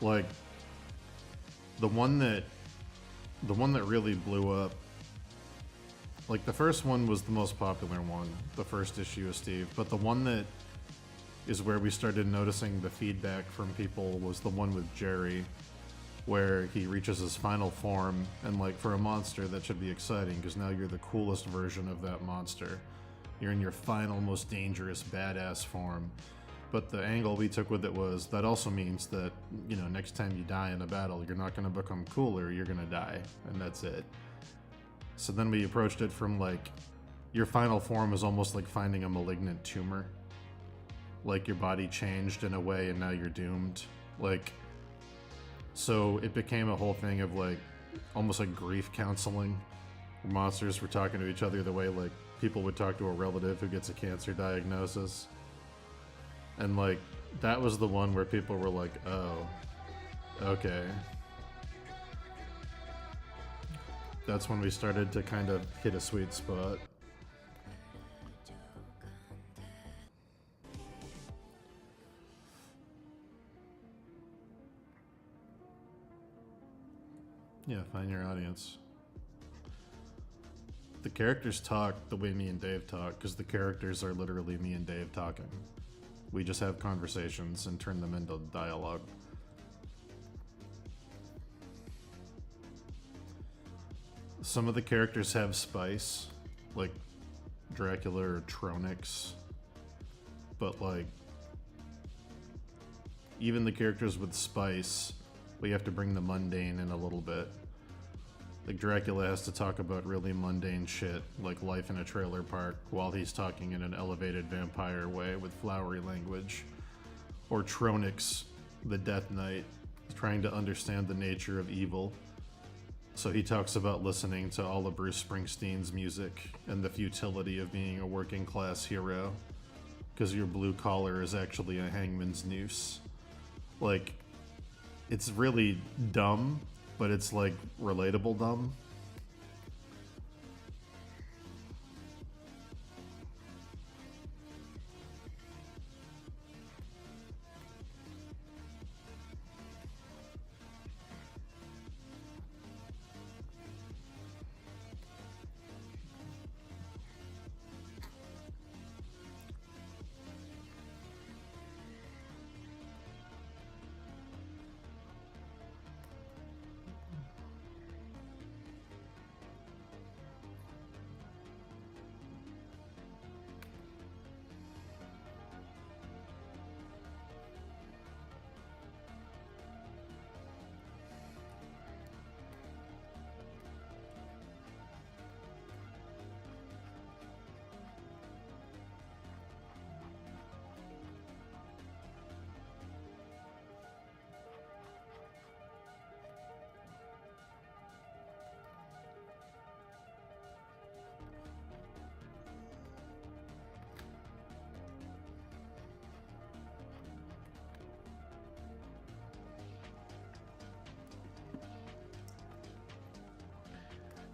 Like, the one that really blew up, like, the first one was the most popular one, the first issue of Steve, but the one that is where we started noticing the feedback from people was the one with Jerry, where he reaches his final form, and like, for a monster, that should be exciting, because now you're the coolest version of that monster. You're in your final, most dangerous, badass form. But the angle we took with it was, that also means that, you know, next time you die in a battle, you're not going to become cooler, you're going to die, and that's it. So then we approached it from, like, your final form is almost like finding a malignant tumor. Like, your body changed in a way and now you're doomed. Like, so it became a whole thing of, like, almost like grief counseling. Monsters were talking to each other the way, like, people would talk to a relative who gets a cancer diagnosis. And, like, that was the one where people were like, oh, okay. That's when we started to kind of hit a sweet spot. Yeah, find your audience. The characters talk the way me and Dave talk, because the characters are literally me and Dave talking. We just have conversations and turn them into dialogue. Some of the characters have spice, like Dracula or Tronix, but like, even the characters with spice, we have to bring the mundane in a little bit. Like, Dracula has to talk about really mundane shit, like life in a trailer park, while he's talking in an elevated vampire way with flowery language. Or Tronix, the Death Knight, trying to understand the nature of evil. So he talks about listening to all of Bruce Springsteen's music and the futility of being a working class hero, because your blue collar is actually a hangman's noose. Like, it's really dumb, but it's like relatable dumb.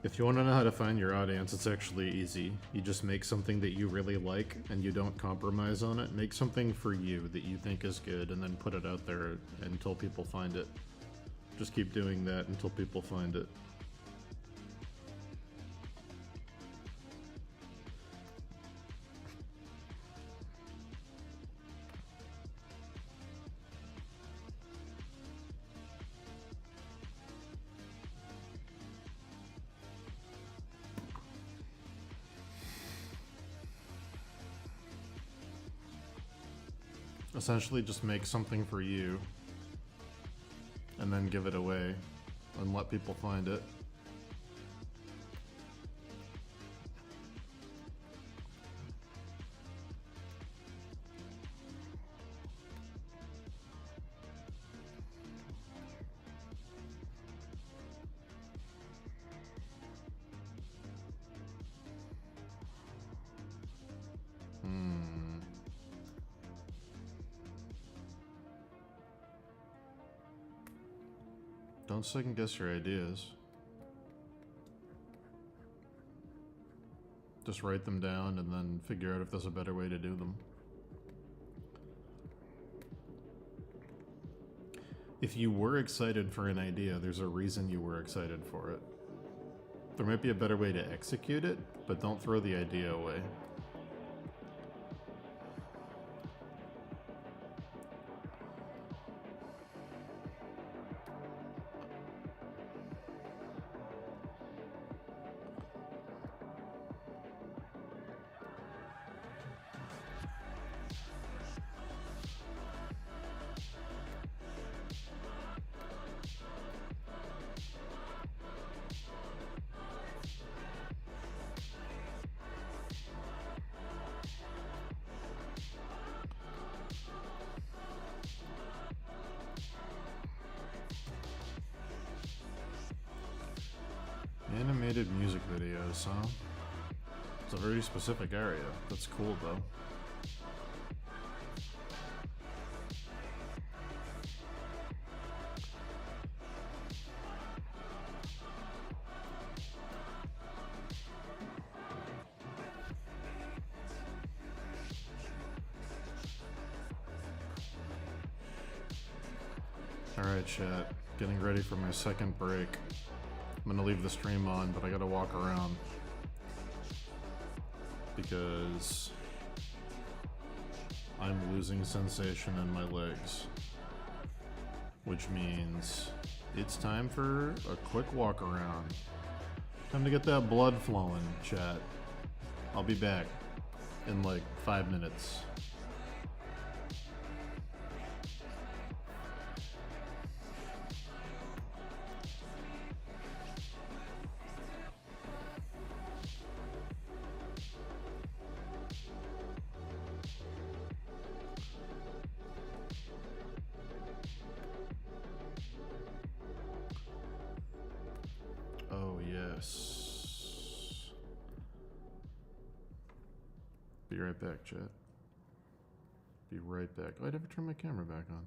If you want to know how to find your audience, it's actually easy. You just make something that you really like and you don't compromise on it. Make something for you that you think is good and then put it out there until people find it. Just keep doing that until people find it. Essentially just make something for you and then give it away and let people find it. Don't second guess your ideas. Just write them down and then figure out if there's a better way to do them. If you were excited for an idea, there's a reason you were excited for it. There might be a better way to execute it, but don't throw the idea away. Animated music videos, huh? It's a very specific area. That's cool, though. Alright, chat. Getting ready for my second break. I'm gonna leave the stream on, but I gotta walk around. Because I'm losing sensation in my legs. Which means it's time for a quick walk around. Time to get that blood flowing, chat. I'll be back in like 5 minutes. Oh, yes. Be right back, chat. Be right back. Oh, I never turned my camera back on.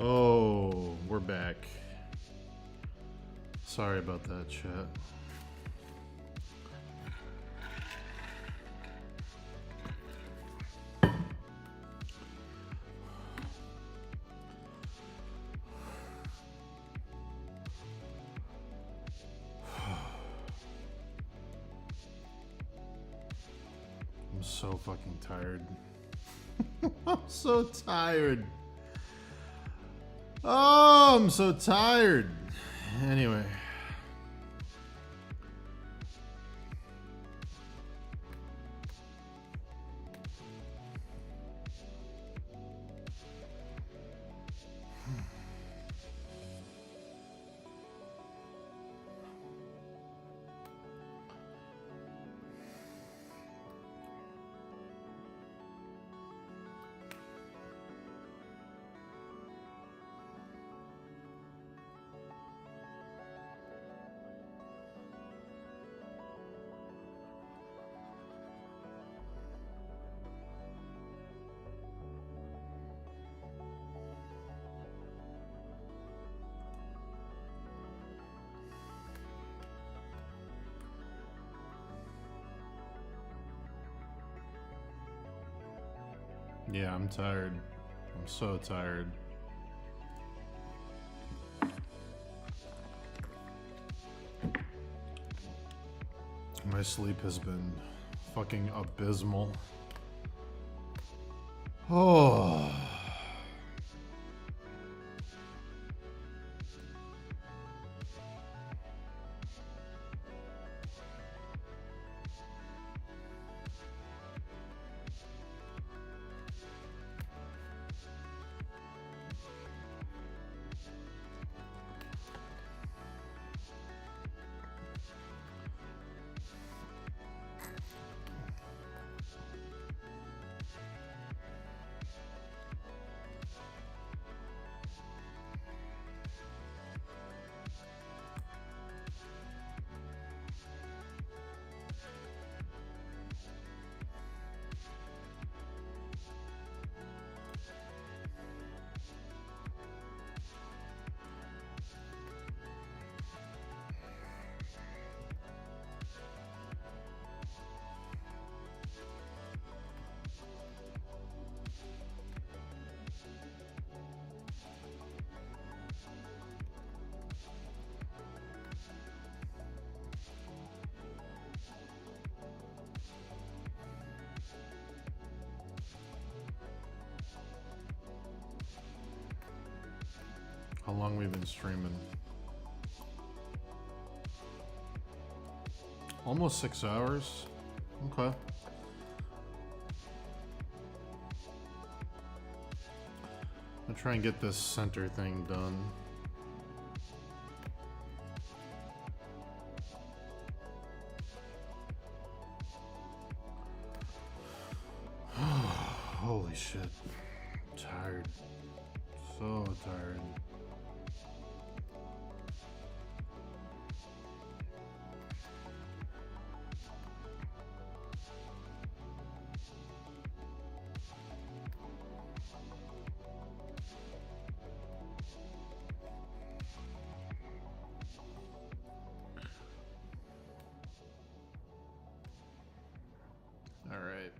Oh, we're back. Sorry about that, chat. I'm so fucking tired. I'm so tired. Oh, I'm so tired. Anyway. Yeah, I'm tired. I'm so tired. My sleep has been fucking abysmal. Oh. How long we've been streaming? Almost 6 hours. Okay. I'll try and get this center thing done. Holy shit. I'm tired. So tired. All right.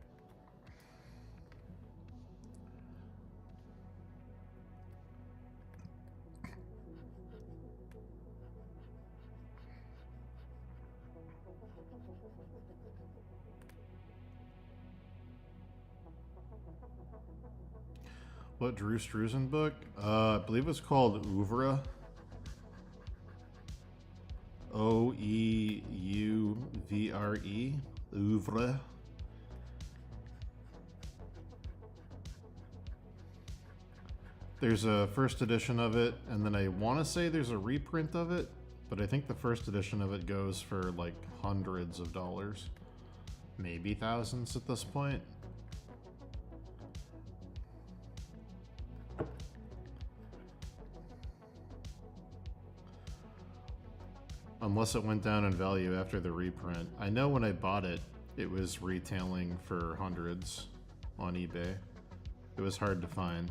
What Drew Struzan book? I believe it's called Oeuvre. Oeuvre. Oeuvre. There's a first edition of it, and then I want to say there's a reprint of it, but I think the first edition of it goes for like hundreds of dollars. Maybe thousands at this point. Unless it went down in value after the reprint. I know when I bought it, it was retailing for hundreds on eBay. It was hard to find.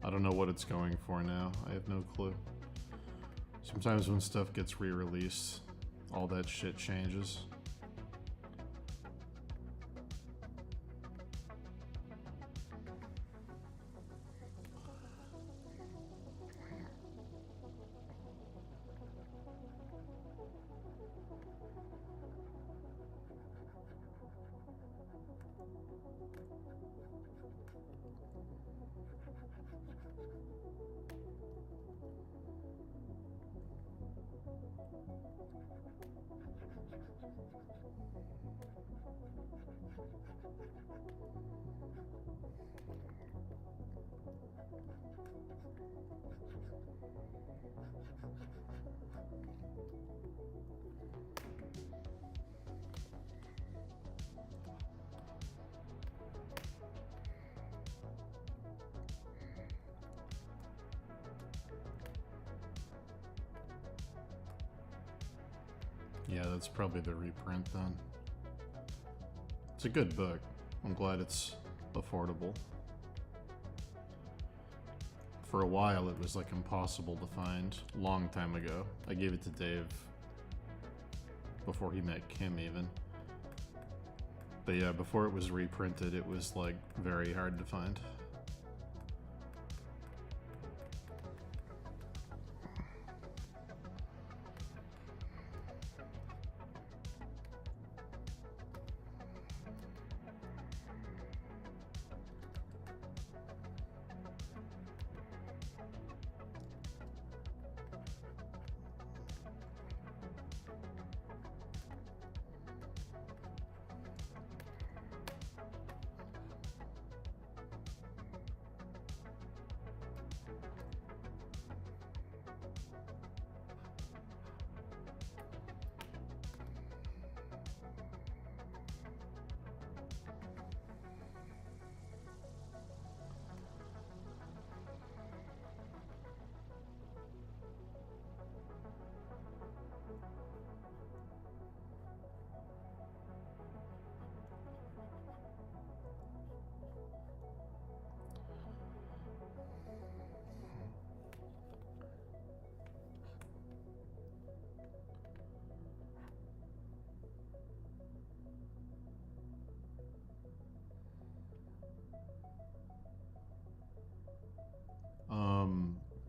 I don't know what it's going for now. I have no clue. Sometimes when stuff gets re-released, all that shit changes. Yeah, that's probably the reprint then. It's a good book. I'm glad it's affordable. For a while, it was like impossible to find. Long time ago. I gave it to Dave before he met Kim even. But yeah, before it was reprinted, it was like very hard to find.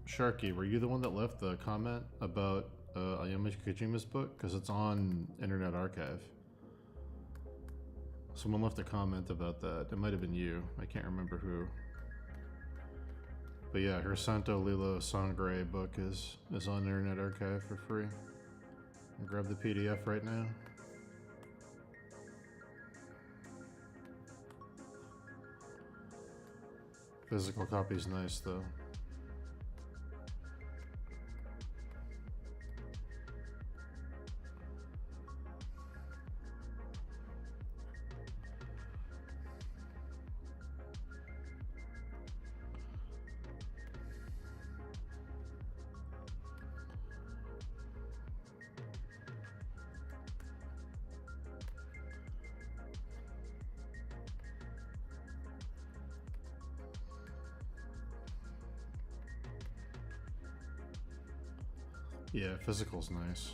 Sharky, were you the one that left the comment about Ayumi Kojima's book? Because it's on Internet Archive. Someone left a comment about that. It might have been you. I can't remember who. But yeah, her Santo Lilo Sangre book is on Internet Archive for free. I'll grab the PDF right now. Physical copy's nice though. Yeah, physical's nice.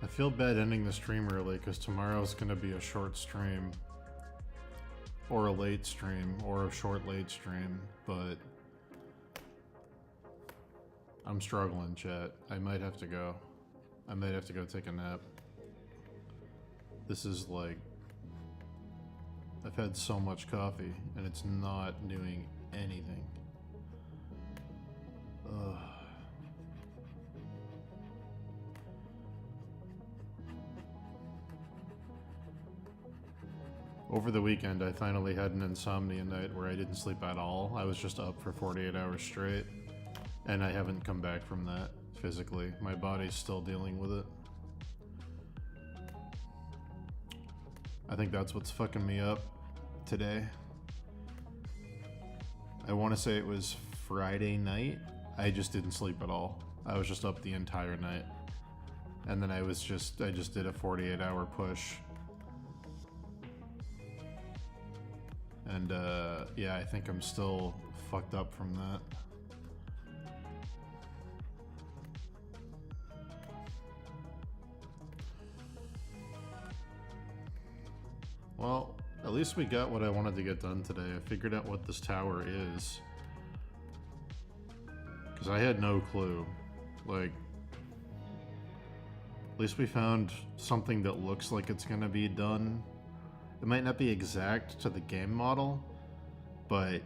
I feel bad ending the stream early because tomorrow's gonna be a short stream. Or a late stream, or a short late stream, but I'm struggling, chat. I might have to go. I might have to go take a nap. This is like, I've had so much coffee and it's not doing anything. Ugh. Over the weekend, I finally had an insomnia night where I didn't sleep at all. I was just up for 48 hours straight, and I haven't come back from that physically. My body's still dealing with it. I think that's what's fucking me up today. I want to say it was Friday night. I just didn't sleep at all. I was just up the entire night. And then I just did a 48-hour push. And yeah, I think I'm still fucked up from that. Well, at least we got what I wanted to get done today. I figured out what this tower is. Because I had no clue. Like, at least we found something that looks like it's gonna be done. It might not be exact to the game model, but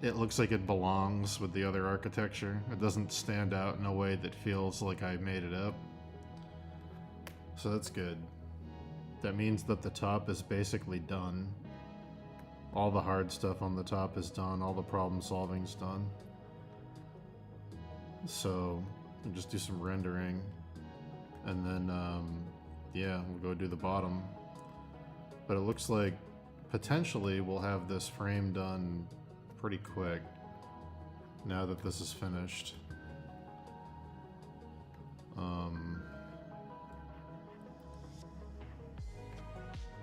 it looks like it belongs with the other architecture. It doesn't stand out in a way that feels like I made it up. So that's good. That means that the top is basically done. All the hard stuff on the top is done. All the problem solving's done. So we'll just do some rendering. And then, yeah, we'll go do the bottom. But it looks like potentially we'll have this frame done pretty quick now that this is finished.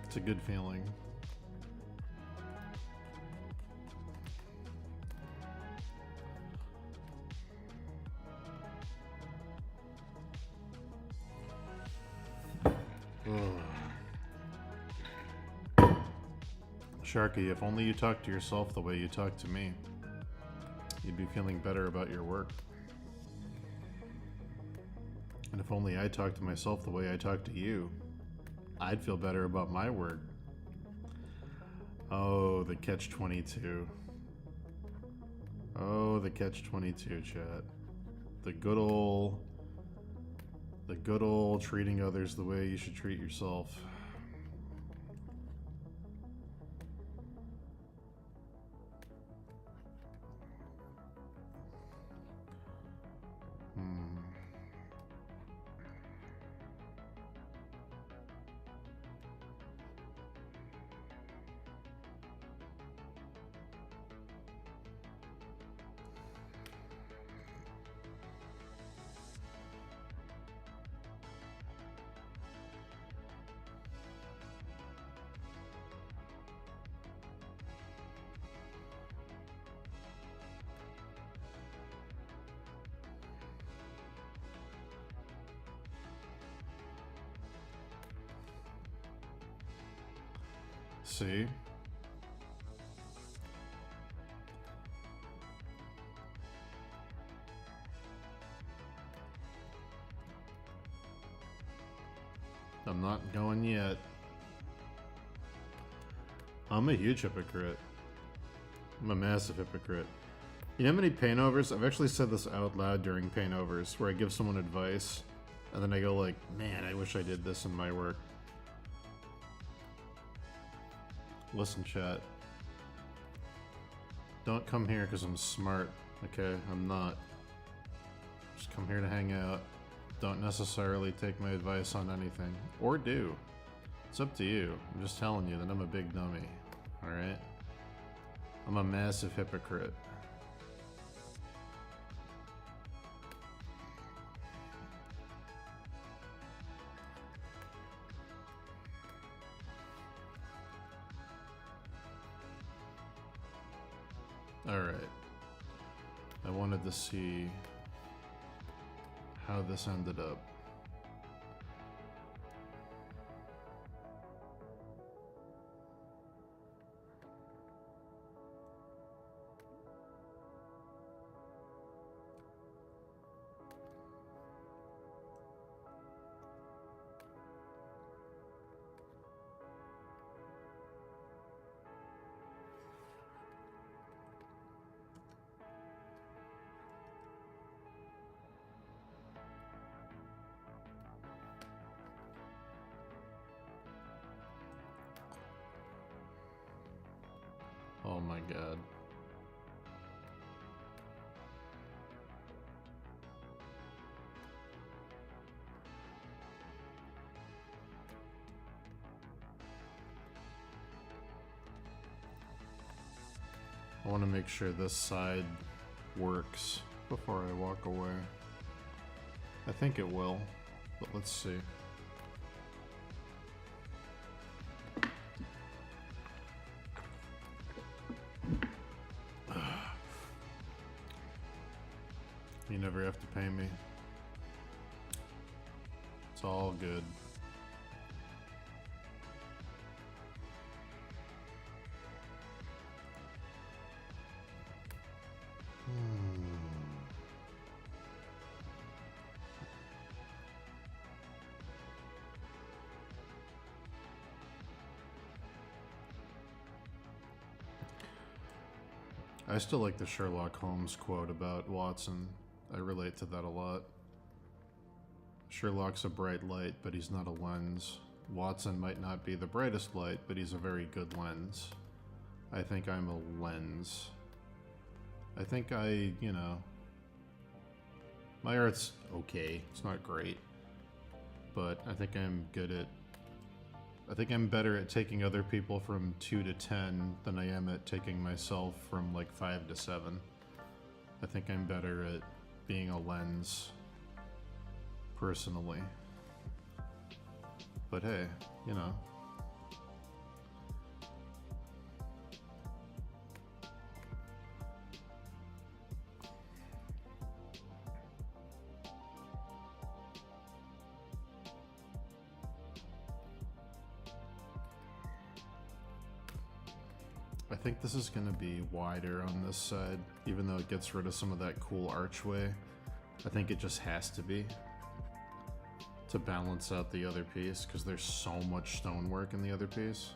It's a good feeling. Sharky, if only you talked to yourself the way you talk to me, you'd be feeling better about your work. And if only I talked to myself the way I talk to you, I'd feel better about my work. Oh, the catch-22. Oh, the catch-22, chat. The good old treating others the way you should treat yourself. See? I'm not going yet. I'm a huge hypocrite. I'm a massive hypocrite. You know how many paintovers? I've actually said this out loud during paintovers, where I give someone advice, and then I go like, man, I wish I did this in my work. Listen, chat. Don't come here because I'm smart, okay? I'm not. Just come here to hang out. Don't necessarily take my advice on anything. Or do. It's up to you. I'm just telling you that I'm a big dummy. Alright? I'm a massive hypocrite. Alright. I wanted to see how this ended up. god. I want to make sure this side works before I walk away. I think it will, but let's see. You never have to pay me. It's all good. I still like the Sherlock Holmes quote about Watson. I relate to that a lot. Sherlock's a bright light, but he's not a lens. Watson might not be the brightest light, but he's a very good lens. I think I'm a lens. I think you know, my art's okay. It's not great, but I think I'm better at taking other people from 2 to 10 than I am at taking myself from like 5 to 7. I think I'm better at being a lens, personally. But hey, you know. I think this is going to be wider on this side, even though it gets rid of some of that cool archway. I think it just has to be to balance out the other piece, because there's so much stonework in the other piece.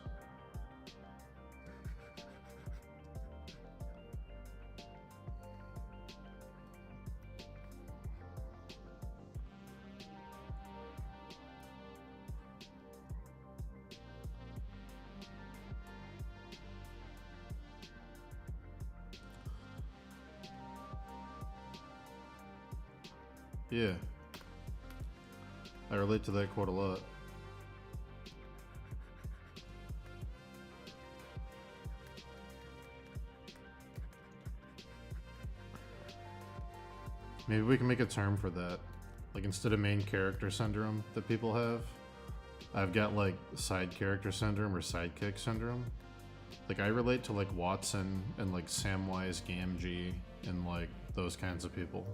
Yeah. I relate to that quote a lot. Maybe we can make a term for that. Like, instead of main character syndrome that people have, I've got like side character syndrome or sidekick syndrome. Like, I relate to like Watson and like Samwise Gamgee and like those kinds of people.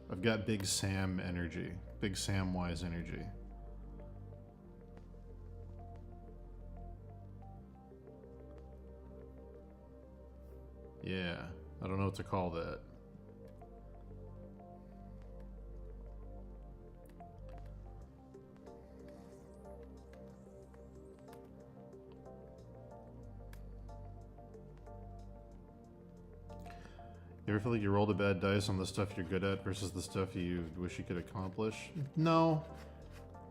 I've got Big Sam energy, Big Samwise energy. Yeah, I don't know what to call that. You ever feel like you rolled a bad dice on the stuff you're good at versus the stuff you wish you could accomplish? No.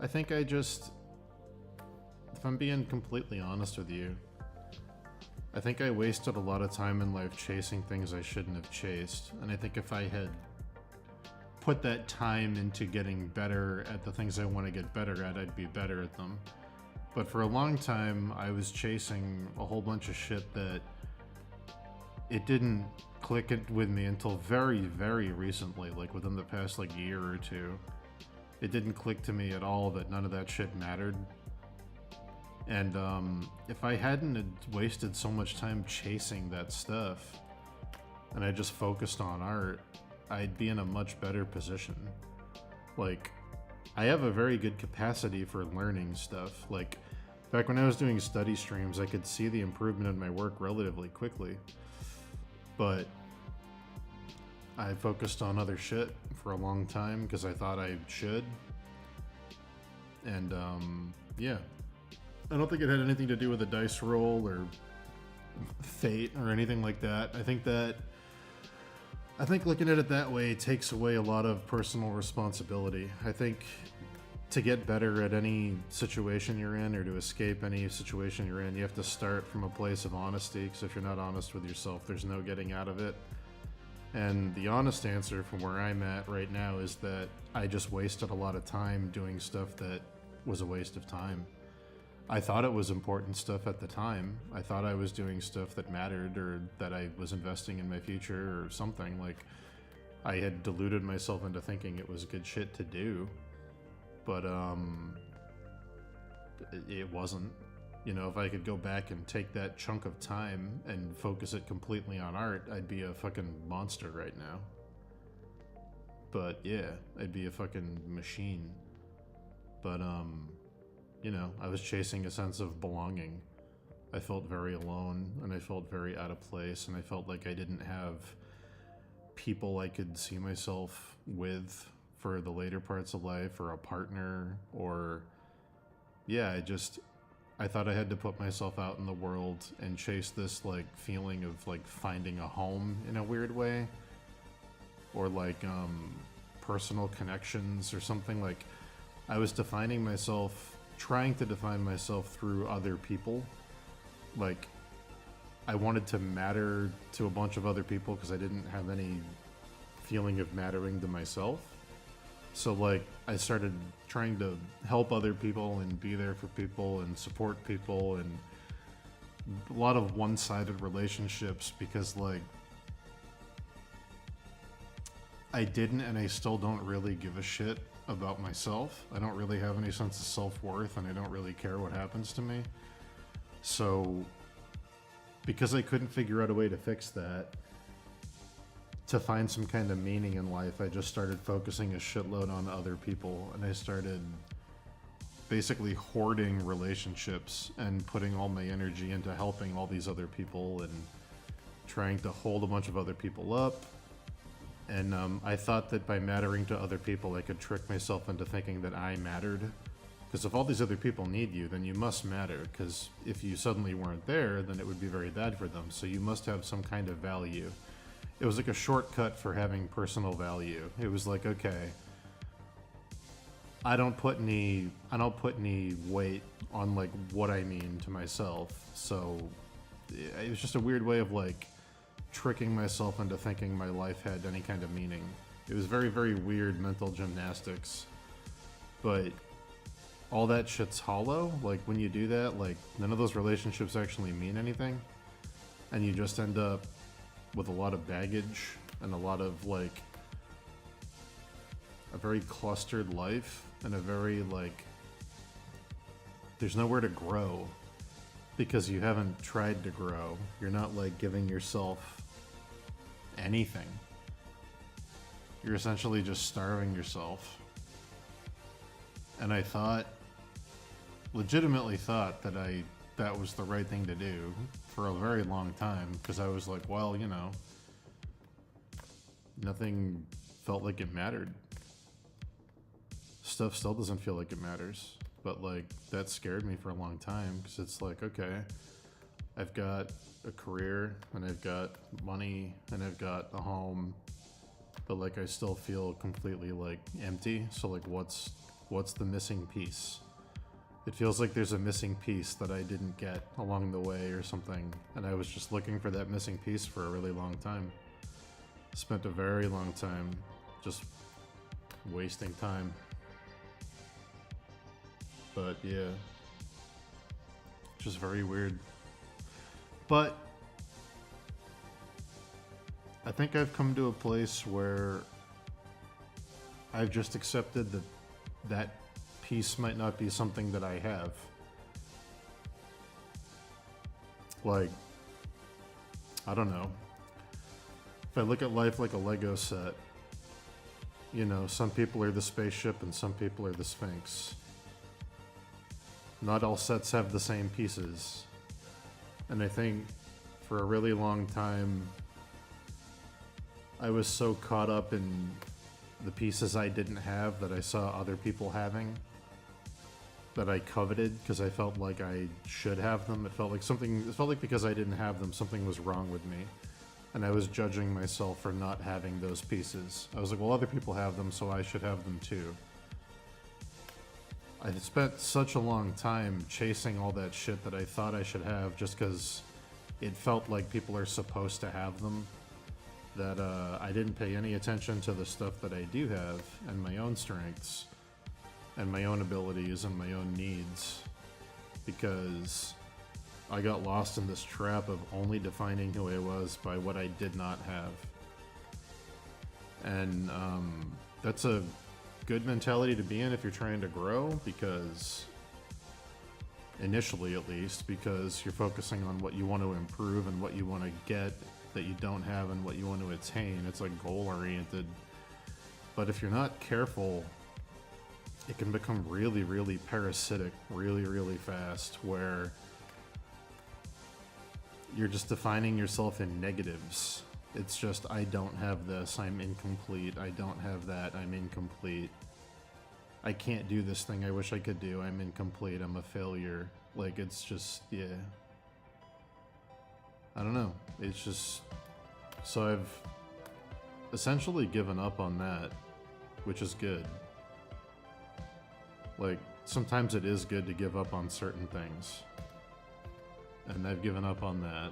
I think I just... If I'm being completely honest with you, I think I wasted a lot of time in life chasing things I shouldn't have chased. And I think if I had put that time into getting better at the things I want to get better at, I'd be better at them. But for a long time, I was chasing a whole bunch of shit that it didn't click it with me until very, very recently, like within the past like year or two. It didn't click to me at all that none of that shit mattered. And if I hadn't had wasted so much time chasing that stuff and I just focused on art, I'd be in a much better position. Like, I have a very good capacity for learning stuff. Like, back when I was doing study streams, I could see the improvement in my work relatively quickly. But I focused on other shit for a long time because I thought I should. And yeah. I don't think it had anything to do with a dice roll or fate or anything like that. I think looking at it that way takes away a lot of personal responsibility. I think to get better at any situation you're in, or to escape any situation you're in, you have to start from a place of honesty, because if you're not honest with yourself, there's no getting out of it. And the honest answer from where I'm at right now is that I just wasted a lot of time doing stuff that was a waste of time. I thought it was important stuff at the time. I thought I was doing stuff that mattered, or that I was investing in my future or something. Like, I had deluded myself into thinking it was good shit to do. But it wasn't. You know, if I could go back and take that chunk of time and focus it completely on art, I'd be a fucking monster right now. But yeah, I'd be a fucking machine. But you know, I was chasing a sense of belonging. I felt very alone, and I felt very out of place, and I felt like I didn't have people I could see myself with for the later parts of life, or a partner, or yeah, I thought I had to put myself out in the world and chase this like feeling of like finding a home in a weird way, or like personal connections or something. Like, I was trying to define myself through other people. Like, I wanted to matter to a bunch of other people because I didn't have any feeling of mattering to myself. So like, I started trying to help other people and be there for people and support people, and a lot of one-sided relationships, because like, I didn't, and I still don't really give a shit about myself. I don't really have any sense of self-worth, and I don't really care what happens to me. So because I couldn't figure out a way to fix that, to find some kind of meaning in life, I just started focusing a shitload on other people, and I started basically hoarding relationships and putting all my energy into helping all these other people and trying to hold a bunch of other people up. And I thought that by mattering to other people, I could trick myself into thinking that I mattered. Because if all these other people need you, then you must matter. Because if you suddenly weren't there, then it would be very bad for them. So you must have some kind of value. It was like a shortcut for having personal value. It was like, okay, I don't put any weight on like what I mean to myself. So it was just a weird way of like tricking myself into thinking my life had any kind of meaning. It was very, very weird mental gymnastics. But all that shit's hollow. Like, when you do that, like, none of those relationships actually mean anything. And you just end up with a lot of baggage and a lot of, like, a very clustered life and a very, like, there's nowhere to grow because you haven't tried to grow. You're not, like, giving yourself anything. You're essentially just starving yourself. And I legitimately thought that was the right thing to do for a very long time, because I was like, well, you know, nothing felt like it mattered. Stuff still doesn't feel like it matters, but like, that scared me for a long time, because it's like, okay, I've got a career and I've got money and I've got a home, but like, I still feel completely like empty. So like, what's the missing piece? It feels like there's a missing piece that I didn't get along the way or something, and I was just looking for that missing piece for a really long time. Spent a very long time just wasting time. But yeah, just very weird. But I think I've come to a place where I've just accepted that piece might not be something that I have. Like, I don't know. If I look at life like a Lego set, you know, some people are the spaceship and some people are the Sphinx. Not all sets have the same pieces. And I think for a really long time, I was so caught up in the pieces I didn't have that I saw other people having, that I coveted because I felt like I should have them. It felt like because I didn't have them, something was wrong with me. And I was judging myself for not having those pieces. I was like, well, other people have them, so I should have them too. I spent such a long time chasing all that shit that I thought I should have just because it felt like people are supposed to have them, that I didn't pay any attention to the stuff that I do have and my own strengths and my own abilities and my own needs, because I got lost in this trap of only defining who I was by what I did not have. And that's a good mentality to be in if you're trying to grow, because initially at least, because you're focusing on what you want to improve and what you want to get that you don't have and what you want to attain. It's like goal oriented. But if you're not careful, it can become really, really parasitic really, really fast, where you're just defining yourself in negatives. It's just, I don't have this, I'm incomplete. I don't have that, I'm incomplete. I can't do this thing I wish I could do, I'm incomplete, I'm a failure. Like, it's just, yeah. I don't know. It's just... So I've essentially given up on that, which is good. Like, sometimes it is good to give up on certain things. And I've given up on that,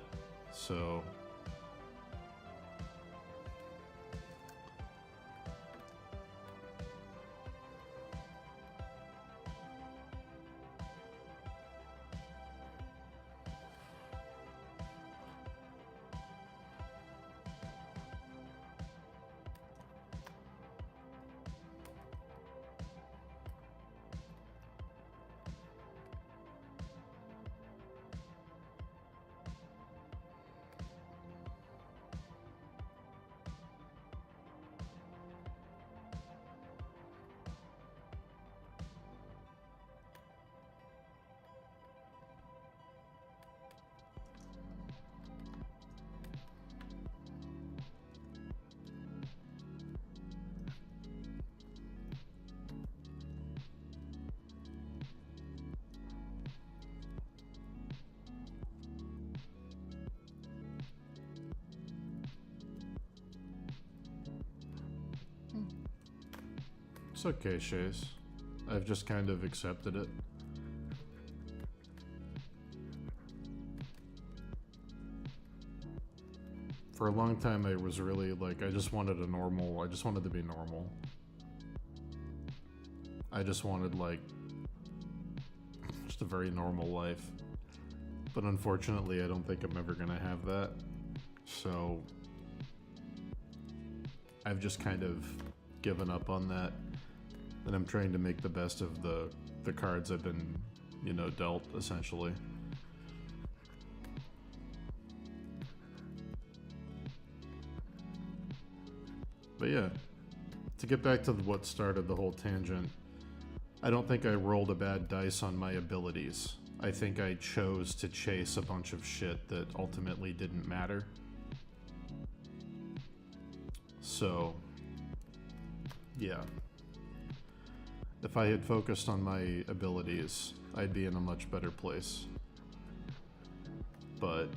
so... It's okay, Shays. I've just kind of accepted it. For a long time, I was really like, I just wanted to be normal. I just wanted, like, just a very normal life. But unfortunately, I don't think I'm ever gonna have that. So, I've just kind of given up on that. And I'm trying to make the best of the cards I've been, you know, dealt, essentially. But yeah, to get back to what started the whole tangent, I don't think I rolled a bad dice on my abilities. I think I chose to chase a bunch of shit that ultimately didn't matter. So, yeah. If I had focused on my abilities, I'd be in a much better place. But,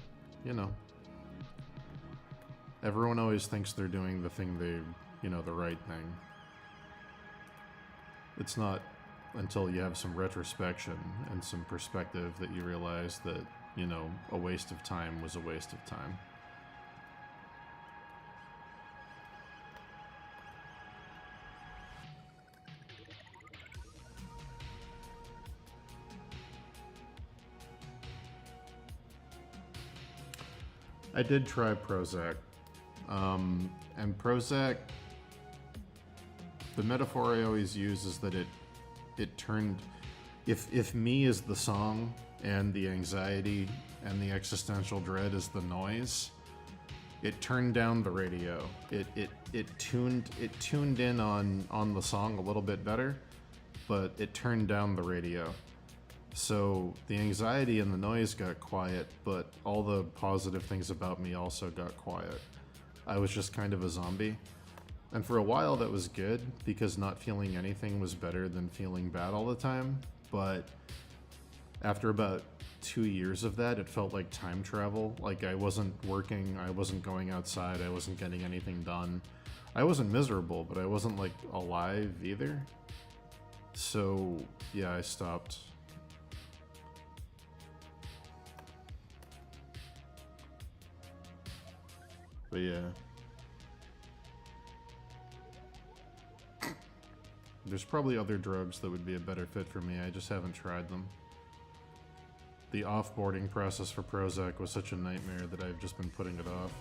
you know, everyone always thinks they're doing the thing the right thing. It's not until you have some retrospection and some perspective that you realize that, you know, a waste of time was a waste of time. I did try Prozac. And Prozac, the metaphor I always use is that it turned, if me is the song and the anxiety and the existential dread is the noise, it turned down the radio. It tuned in on the song a little bit better, but it turned down the radio. So the anxiety and the noise got quiet, but all the positive things about me also got quiet. I was just kind of a zombie. And for a while that was good, because not feeling anything was better than feeling bad all the time. But after about 2 years of that, it felt like time travel. Like, I wasn't working, I wasn't going outside, I wasn't getting anything done. I wasn't miserable, but I wasn't, like, alive either. So, yeah, I stopped. But yeah. There's probably other drugs that would be a better fit for me, I just haven't tried them. The offboarding process for Prozac was such a nightmare that I've just been putting it off.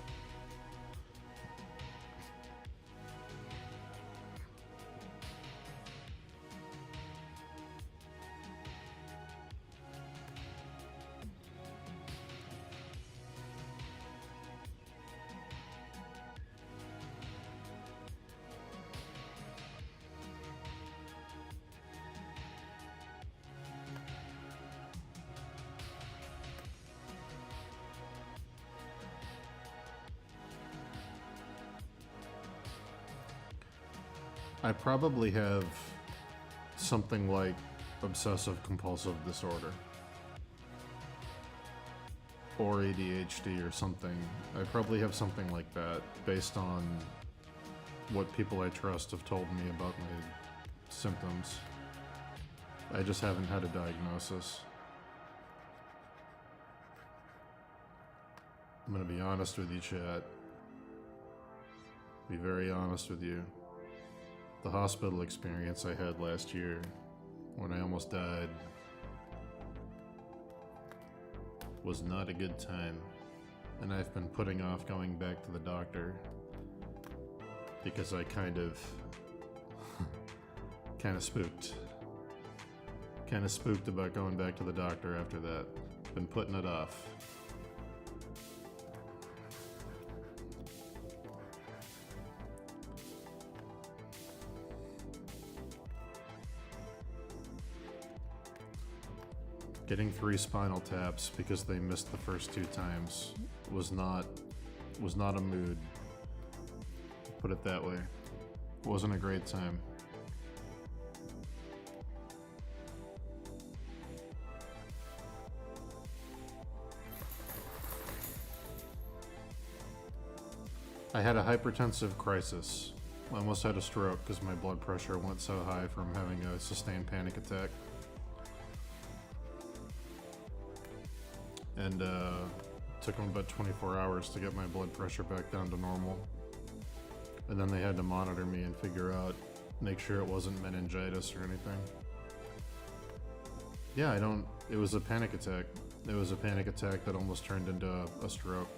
I probably have something like obsessive compulsive disorder or ADHD or something. I probably have something like that based on what people I trust have told me about my symptoms. I just haven't had a diagnosis. I'm gonna be honest with you, chat. Be very honest with you. The hospital experience I had last year, when I almost died, was not a good time. And I've been putting off going back to the doctor because I kind of spooked. Kind of spooked about going back to the doctor after that. Been putting it off. Getting 3 spinal taps because they missed the first 2 times was not a mood. Put it that way. Wasn't a great time. I had a hypertensive crisis. I almost had a stroke because my blood pressure went so high from having a sustained panic attack. And took them about 24 hours to get my blood pressure back down to normal. And then they had to monitor me and figure out, make sure it wasn't meningitis or anything. Yeah, it was a panic attack. It was a panic attack that almost turned into a stroke.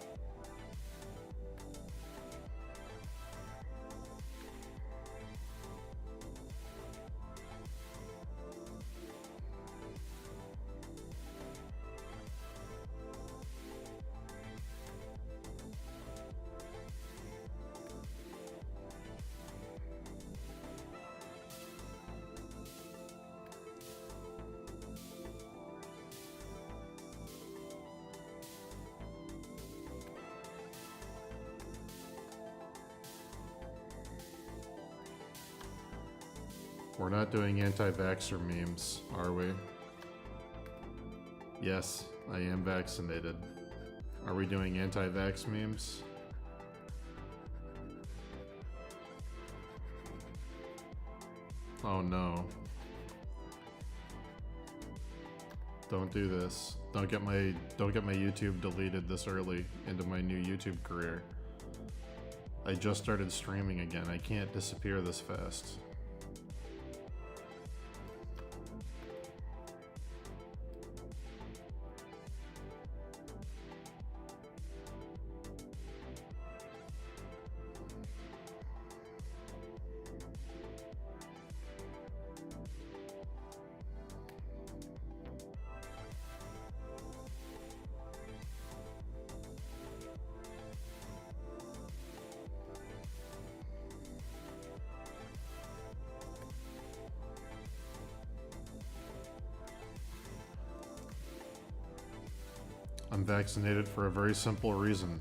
We're not doing anti-vaxxer memes, are we? Yes, I am vaccinated. Are we doing anti-vax memes? Oh no. Don't do this. Don't get my YouTube deleted this early into my new YouTube career. I just started streaming again. I can't disappear this fast. I'm vaccinated for a very simple reason.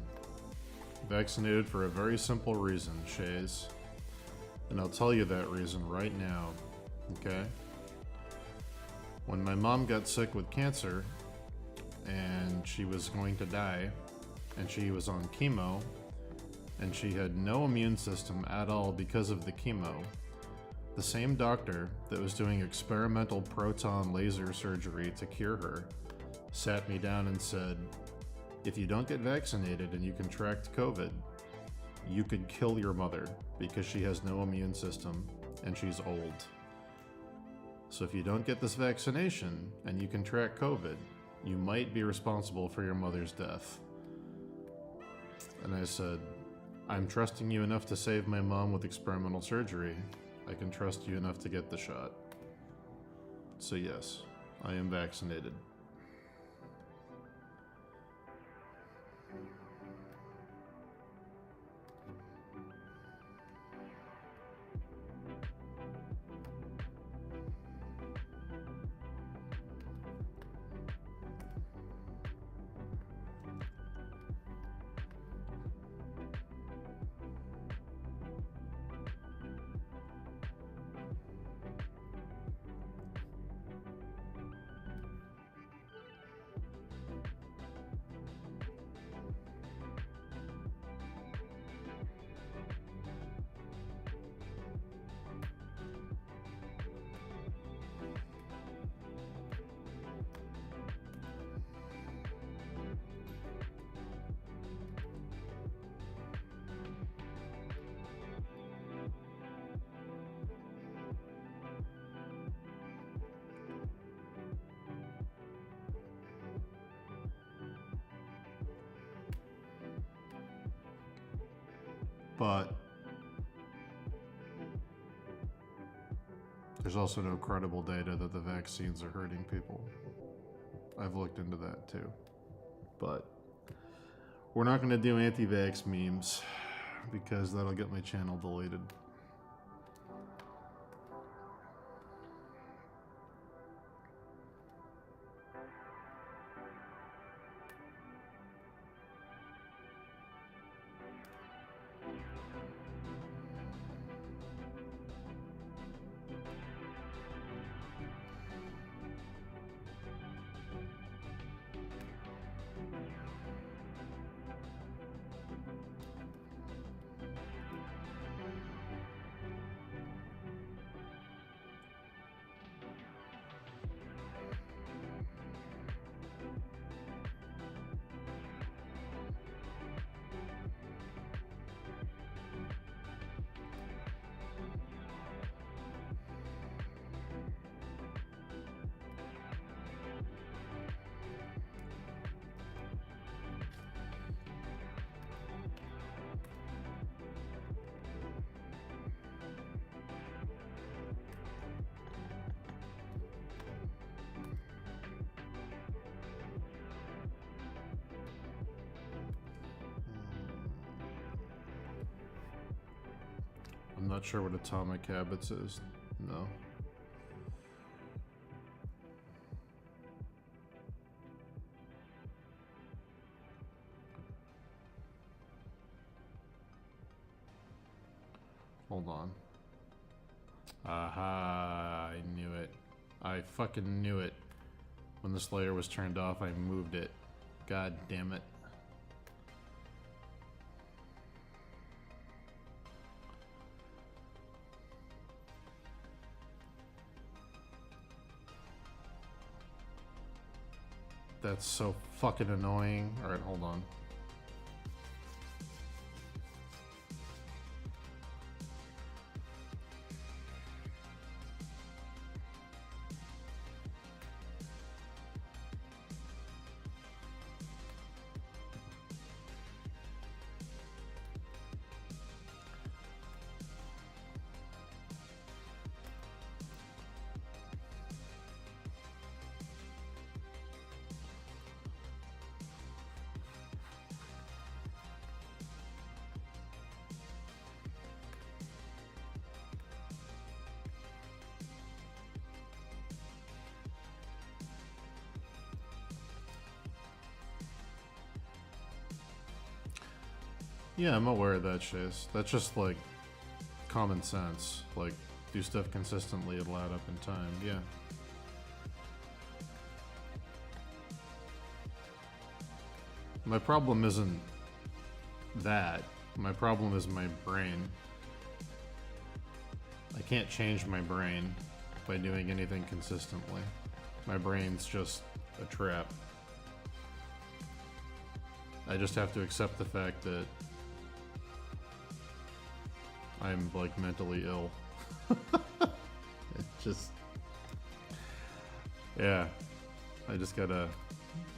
Vaccinated for a very simple reason, Shays. And I'll tell you that reason right now, okay? When my mom got sick with cancer, and she was going to die, and she was on chemo, and she had no immune system at all because of the chemo, The same doctor that was doing experimental proton laser surgery to cure her sat me down and said, if you don't get vaccinated and you contract COVID, you could kill your mother because she has no immune system and she's old. So if you don't get this vaccination and you contract COVID, you might be responsible for your mother's death. And I said, I'm trusting you enough to save my mom with experimental surgery. I can trust you enough to get the shot. So yes, I am vaccinated. But there's also no credible data that the vaccines are hurting people. I've looked into that too. But we're not going to do anti-vax memes because that'll get my channel deleted. I'm not sure what Atomic Habits is. No. Hold on. Aha, I knew it. I fucking knew it. When this layer was turned off, I moved it. God damn it. That's so fucking annoying. Alright, hold on. Yeah, I'm aware of that, Chase. That's just, like, common sense. Like, do stuff consistently, it'll add up in time. Yeah. My problem isn't that. My problem is my brain. I can't change my brain by doing anything consistently. My brain's just a trap. I just have to accept the fact that I'm like mentally ill. It just, yeah, I just gotta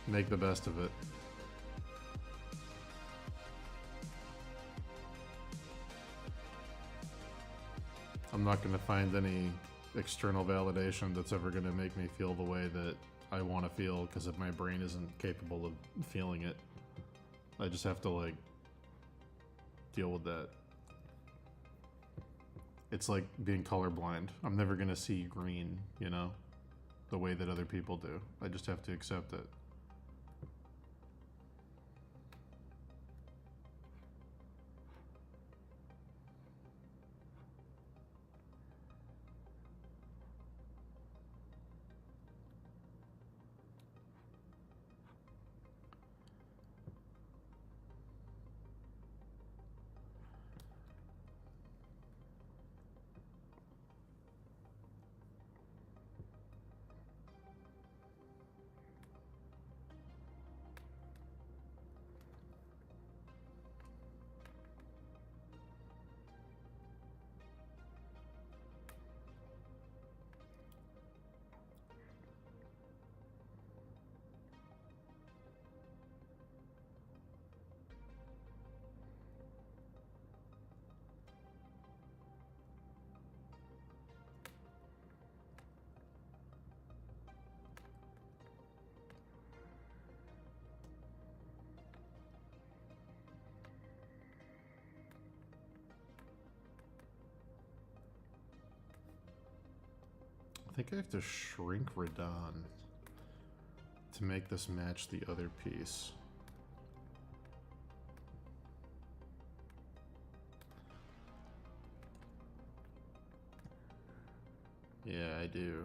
make the best of it. I'm not gonna find any external validation that's ever gonna make me feel the way that I want to feel, because if my brain isn't capable of feeling it, I just have to like deal with that. It's like being colorblind. I'm never gonna see green, you know, the way that other people do. I just have to accept it. I think I have to shrink Radon to make this match the other piece. Yeah, I do.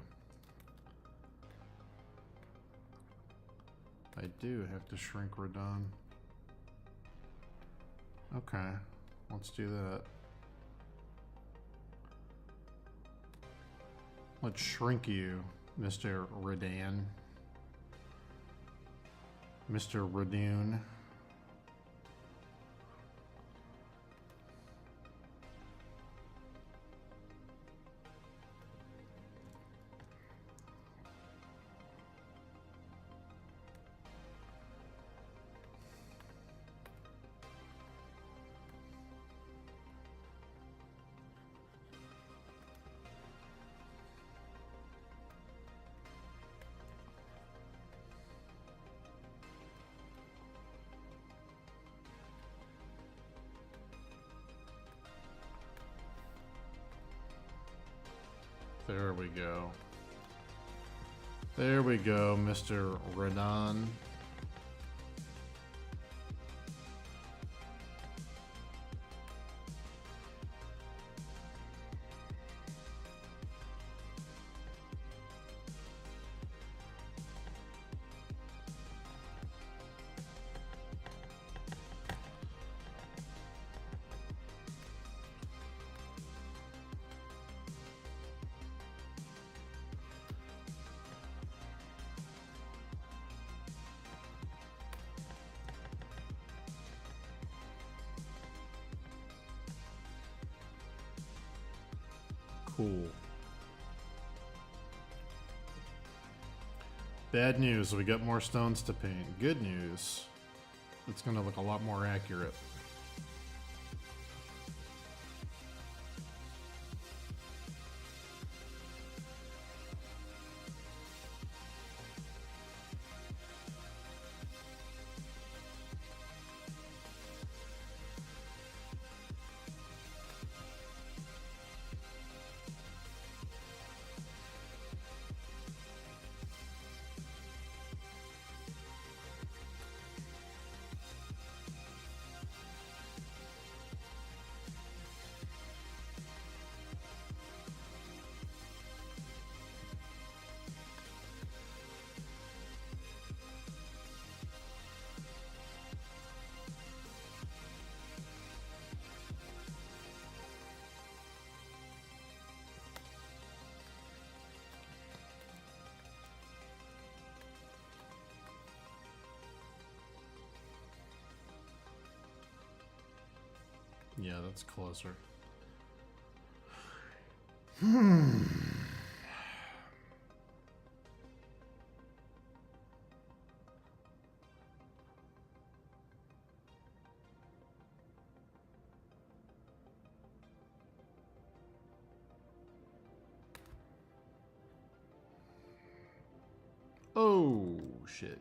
I do have to shrink Radon. Okay, let's do that. Let's shrink you, Mr. Radan. Mr. Radoon. There we go. There we go, Mr. Radon. Cool. Bad news, we got more stones to paint. Good news, it's gonna look a lot more accurate. Yeah, that's closer. Oh, shit.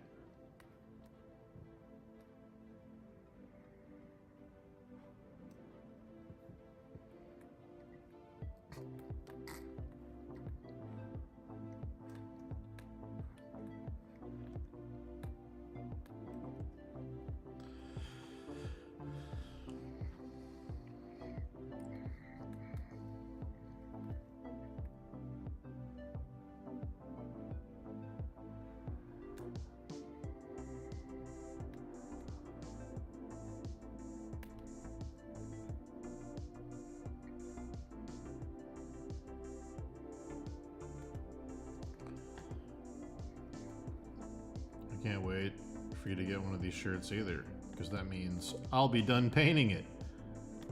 I can't wait for you to get one of these shirts either, because that means I'll be done painting it.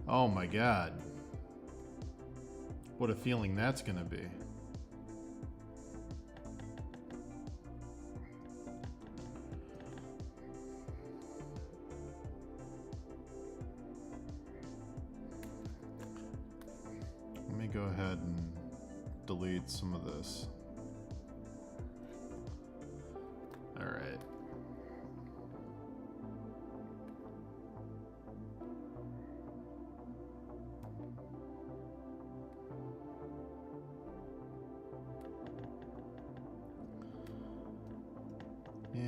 Oh my god. What a feeling that's gonna be. Let me go ahead and delete some of this. Alright. Yeah.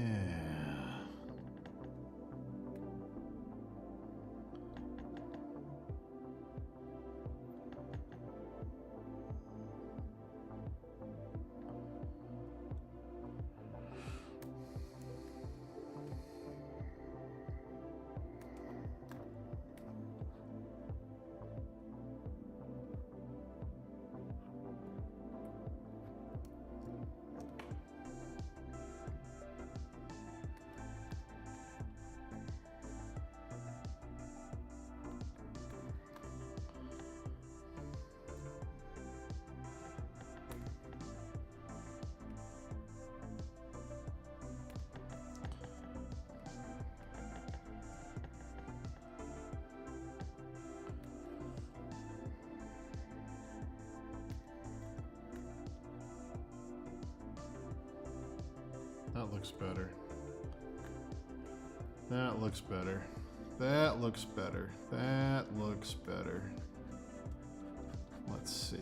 That looks better. That looks better. That looks better. That looks better. Let's see.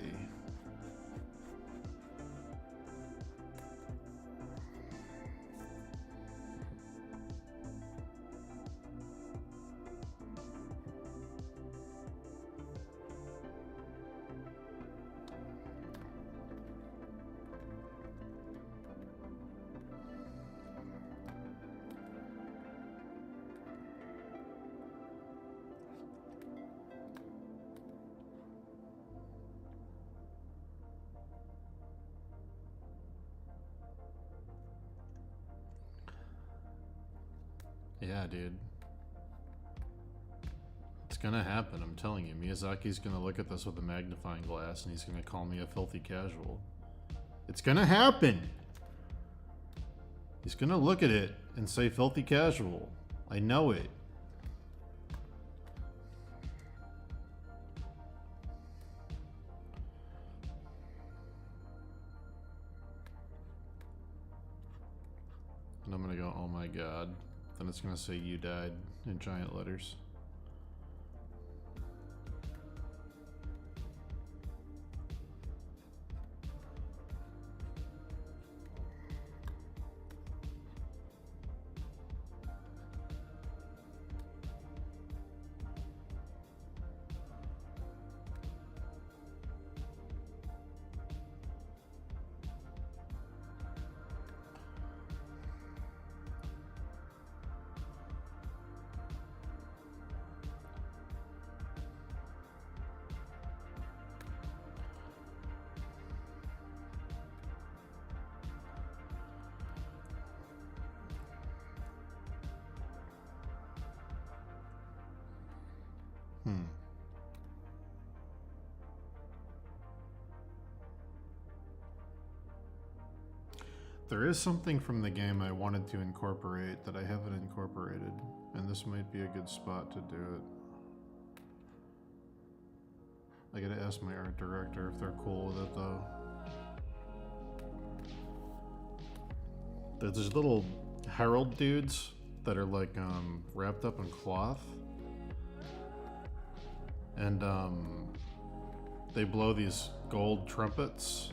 Yeah, dude. It's gonna happen, I'm telling you. Miyazaki's gonna look at this with a magnifying glass and he's gonna call me a filthy casual. It's gonna happen! He's gonna look at it and say filthy casual. I know it. And I'm gonna go, oh my god. Then it's gonna say you died in giant letters. There is something from the game I wanted to incorporate that I haven't incorporated, and this might be a good spot to do it. I gotta ask my art director if they're cool with it though. There's these little herald dudes that are like wrapped up in cloth, and they blow these gold trumpets.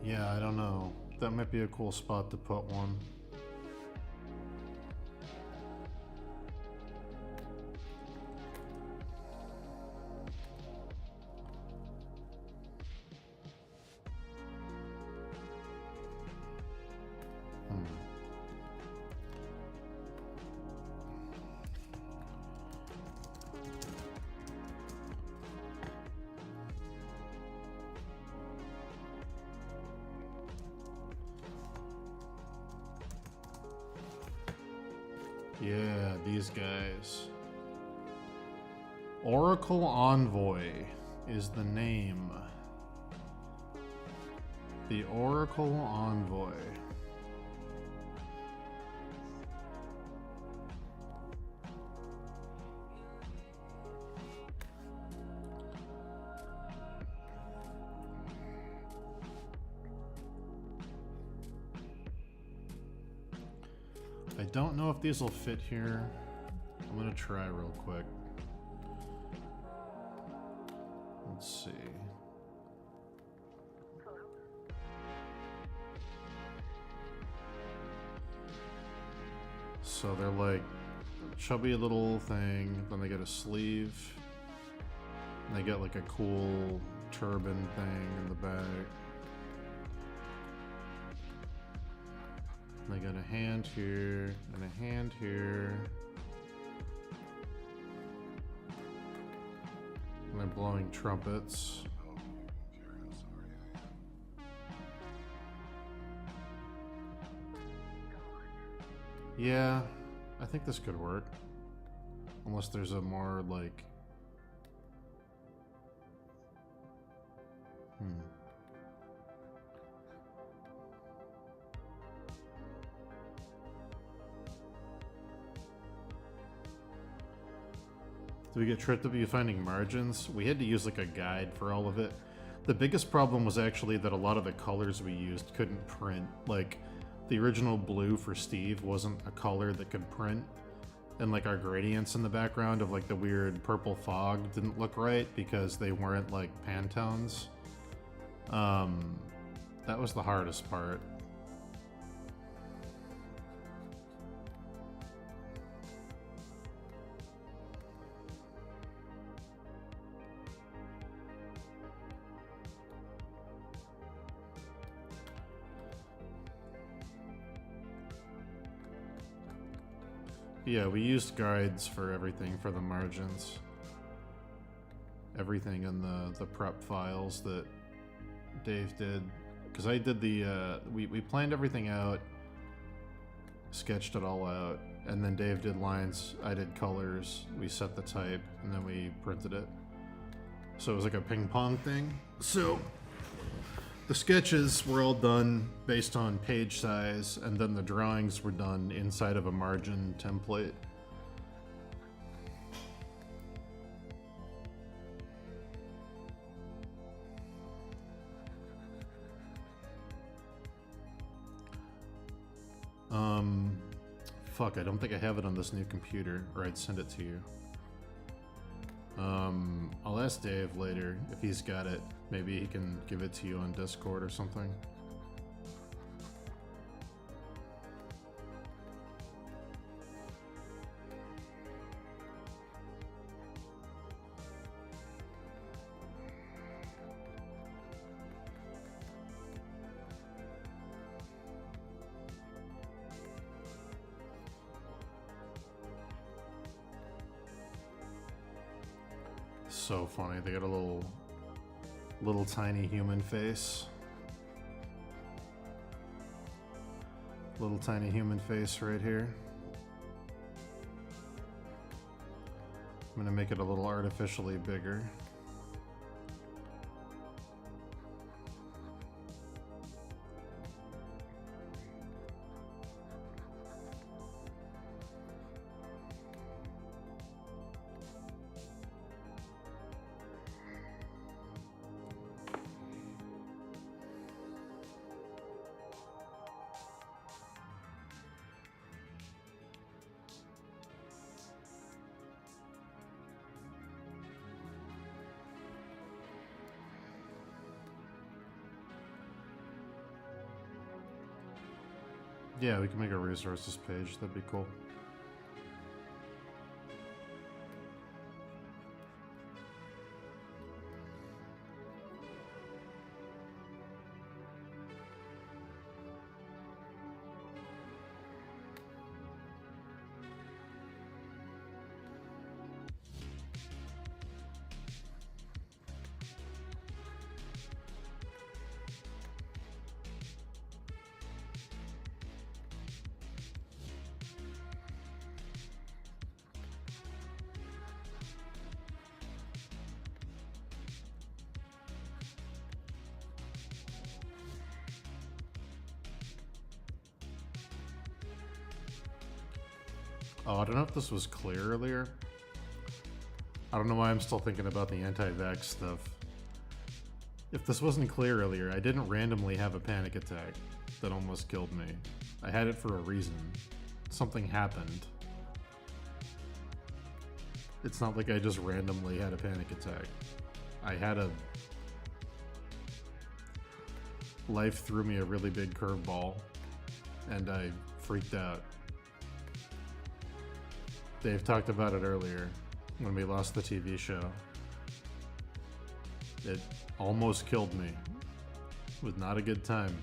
Yeah, I don't know. That might be a cool spot to put one. Yeah, these guys. Oracle Envoy is the name. The Oracle Envoy. I don't know if these will fit here. I'm gonna try real quick. Let's see. So they're like chubby little thing, then they get a sleeve, and they get like a cool turban thing in the back. They got a hand here, and a hand here. And they're blowing trumpets. Yeah, I think this could work. Unless there's a more, like... Did we get tripped up you finding margins? We had to use like a guide for all of it. The biggest problem was actually that a lot of the colors we used couldn't print. Like, the original blue for Steve wasn't a color that could print. And like our gradients in the background of like the weird purple fog didn't look right because they weren't like Pantones. That was the hardest part. Yeah, we used guides for everything for the margins. Everything in the prep files that Dave did. Because I did the, we planned everything out, sketched it all out, and then Dave did lines, I did colors, we set the type, and then we printed it. So it was like a ping pong thing. So the sketches were all done based on page size, and then the drawings were done inside of a margin template. Fuck, I don't think I have it on this new computer, or I'd send it to you. I'll ask Dave later if he's got it. Maybe he can give it to you on Discord or something. So funny. They got a little tiny human face. Little tiny human face right here. I'm gonna make it a little artificially bigger. Yeah, we can make a resources page. That'd be cool. Oh, I don't know if this was clear earlier. I don't know why I'm still thinking about the anti-vax stuff. If this wasn't clear earlier, I didn't randomly have a panic attack that almost killed me. I had it for a reason. Something happened. It's not like I just randomly had a panic attack. I had a... Life threw me a really big curveball, and I freaked out. Dave talked about it earlier when we lost the TV show. It almost killed me. It was not a good time.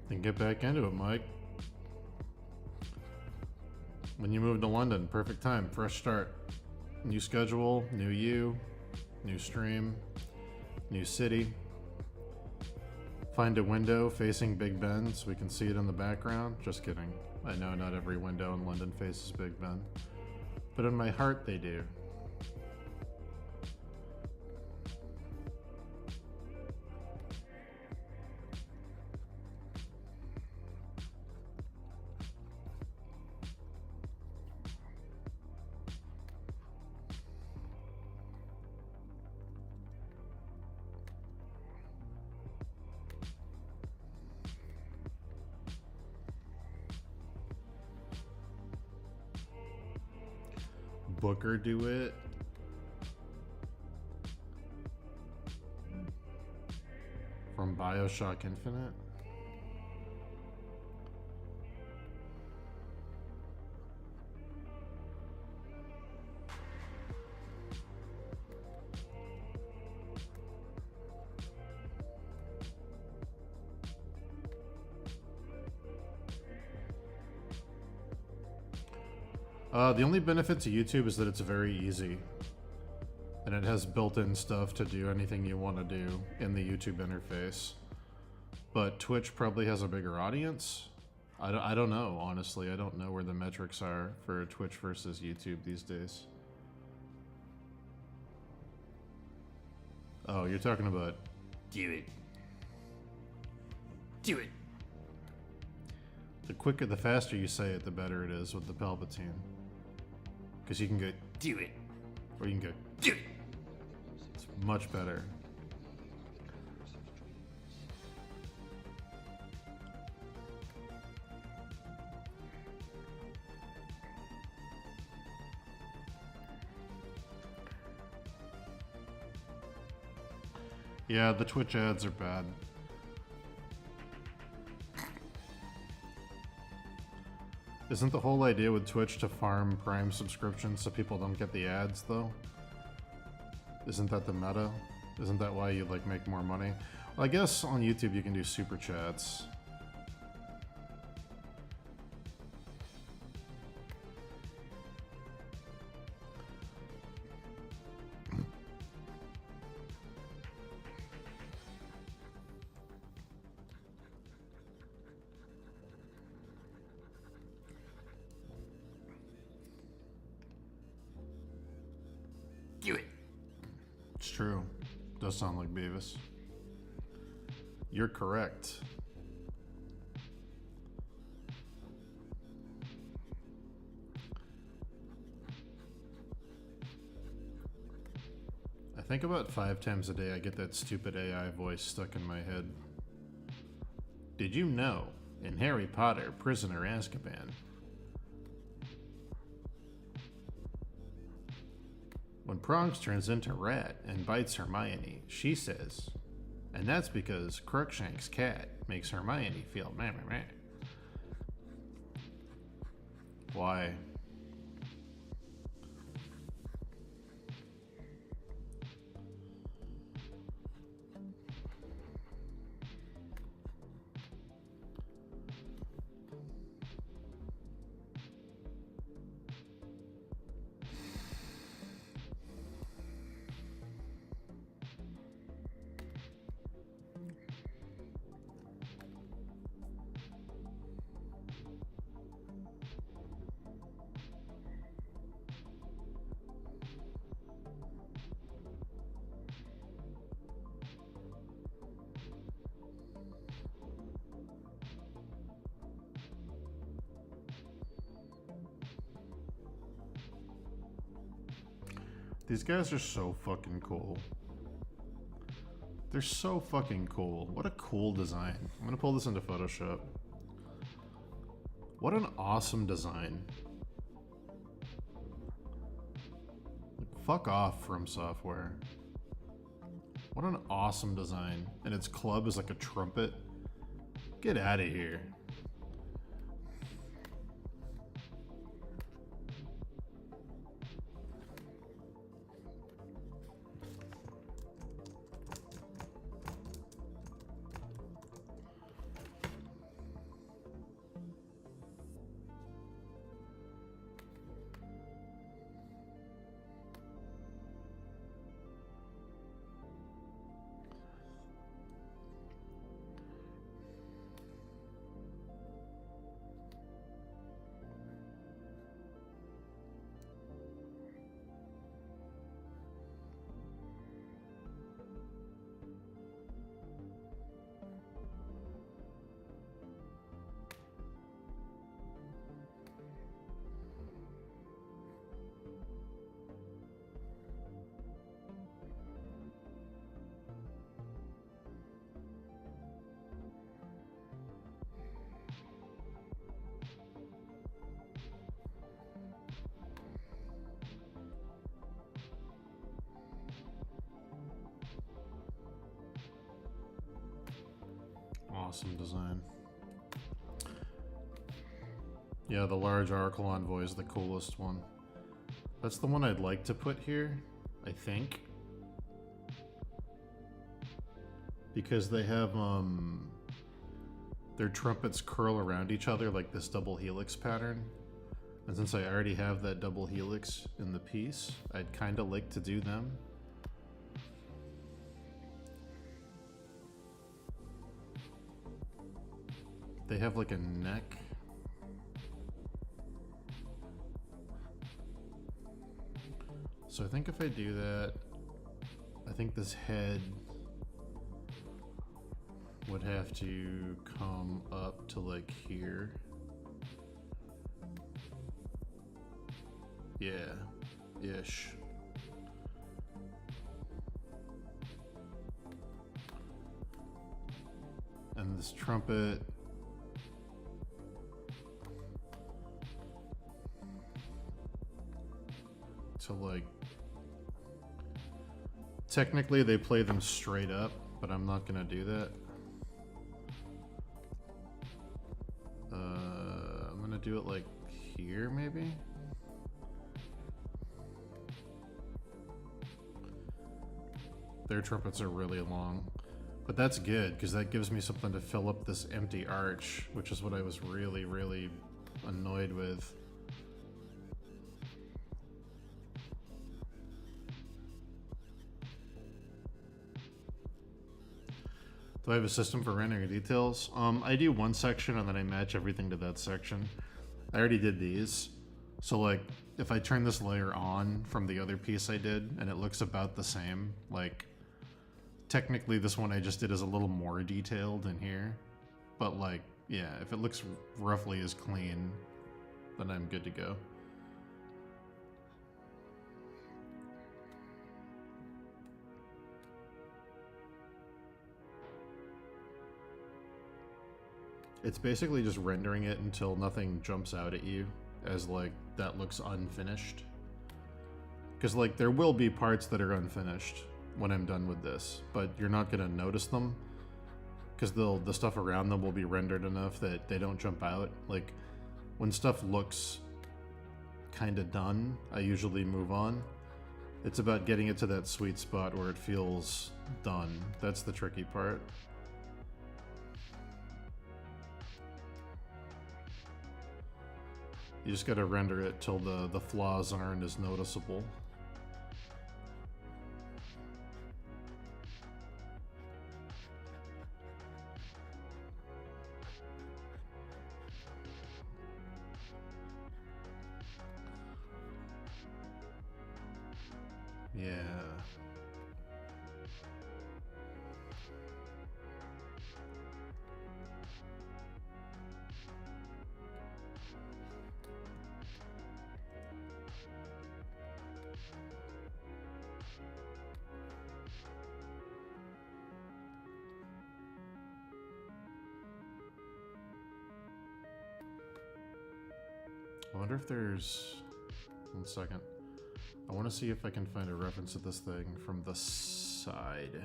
Then get back into it, Mike. When you move to London, perfect time, fresh start. New schedule, new you, new stream, new city. Find a window facing Big Ben so we can see it in the background. Just kidding. I know not every window in London faces Big Ben, but in my heart they do. Booker do it. From BioShock Infinite. The only benefit to YouTube is that it's very easy. And it has built-in stuff to do anything you want to do in the YouTube interface. But Twitch probably has a bigger audience. I don't know, honestly. I don't know where the metrics are for Twitch versus YouTube these days. Oh, you're talking about... Do it. Do it. The quicker, the faster you say it, the better it is with the Palpatine. Because you can go, do it. Or you can go, do it. It's much better. Yeah, the Twitch ads are bad. Isn't the whole idea with Twitch to farm Prime subscriptions so people don't get the ads, though? Isn't that the meta? Isn't that why you, like, make more money? Well, I guess on YouTube you can do super chats. Do it. It's true. Does sound like Beavis. You're correct. I think about 5 times a day I get that stupid AI voice stuck in my head. Did you know, in Harry Potter, Prisoner Azkaban, when Prongs turns into Rat and bites Hermione, she says, and that's because Crookshank's cat makes Hermione feel meh meh meh. Why? These guys are so fucking cool. They're so fucking cool. What a cool design. I'm gonna pull this into Photoshop. What an awesome design. Like, fuck off, From Software. What an awesome design. And its club is like a trumpet. Get out of here. Awesome design. Yeah, the large oracle envoy is the coolest one. That's the one I'd like to put here, I think. Because they have, their trumpets curl around each other like this double helix pattern. And since I already have that double helix in the piece, I'd kind of like to do them. They have like a neck. So I think if I do that, I think this head would have to come up to like here. Yeah, ish. And this trumpet to like Technically, they play them straight up, but I'm not gonna do that. I'm gonna do it like here, maybe? Their trumpets are really long. But that's good, because that gives me something to fill up this empty arch, which is what I was really, really annoyed with. Do I have a system for rendering details? I do one section and then I match everything to that section. I already did these. So like, if I turn this layer on from the other piece I did and it looks about the same, like, technically this one I just did is a little more detailed in here. But like, yeah, if it looks roughly as clean, then I'm good to go. It's basically just rendering it until nothing jumps out at you as like that looks unfinished. Because like there will be parts that are unfinished when I'm done with this, but you're not gonna notice them because the stuff around them will be rendered enough that they don't jump out. Like when stuff looks kind of done, I usually move on. It's about getting it to that sweet spot where it feels done. That's the tricky part. You just gotta render it till the flaws aren't as noticeable. Yeah. I wonder if there's... One second. I want to see if I can find a reference to this thing from the side.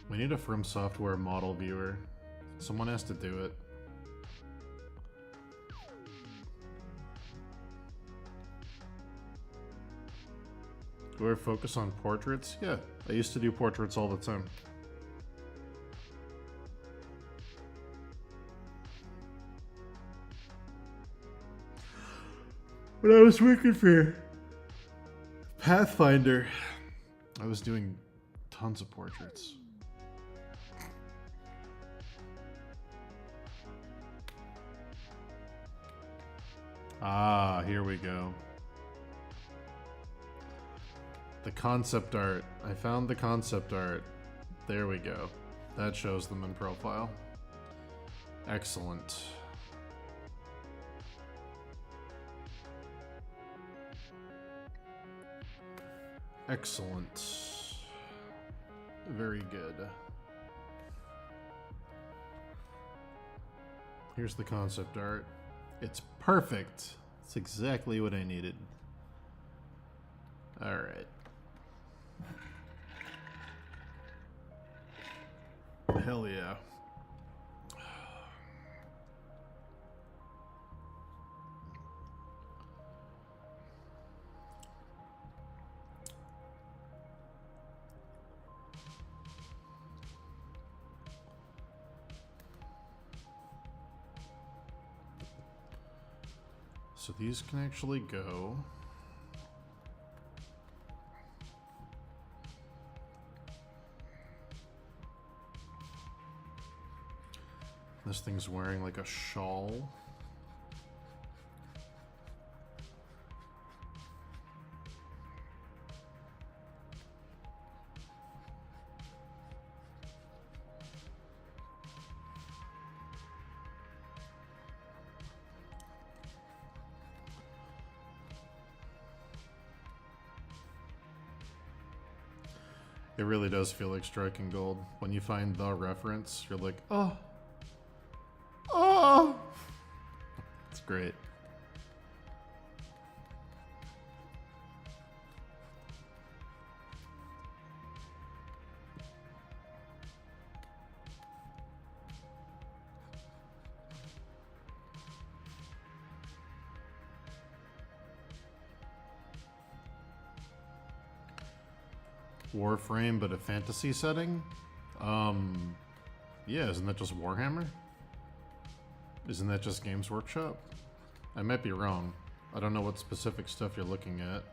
We need a From Software model viewer. Someone has to do it. Do I focus on portraits? Yeah, I used to do portraits all the time. When I was working for Pathfinder, I was doing tons of portraits. Ah, here we go. The concept art. I found the concept art. There we go. That shows them in profile. Excellent. Excellent. Very good. Here's the concept art. It's perfect. It's exactly what I needed. All right. Hell yeah. So these can actually go. This thing's wearing like a shawl. It really does feel like striking gold. When you find the reference, you're like, oh. Oh! It's great. Warframe, but a fantasy setting? Yeah, isn't that just Warhammer? Isn't that just Games Workshop? I might be wrong. I don't know what specific stuff you're looking at.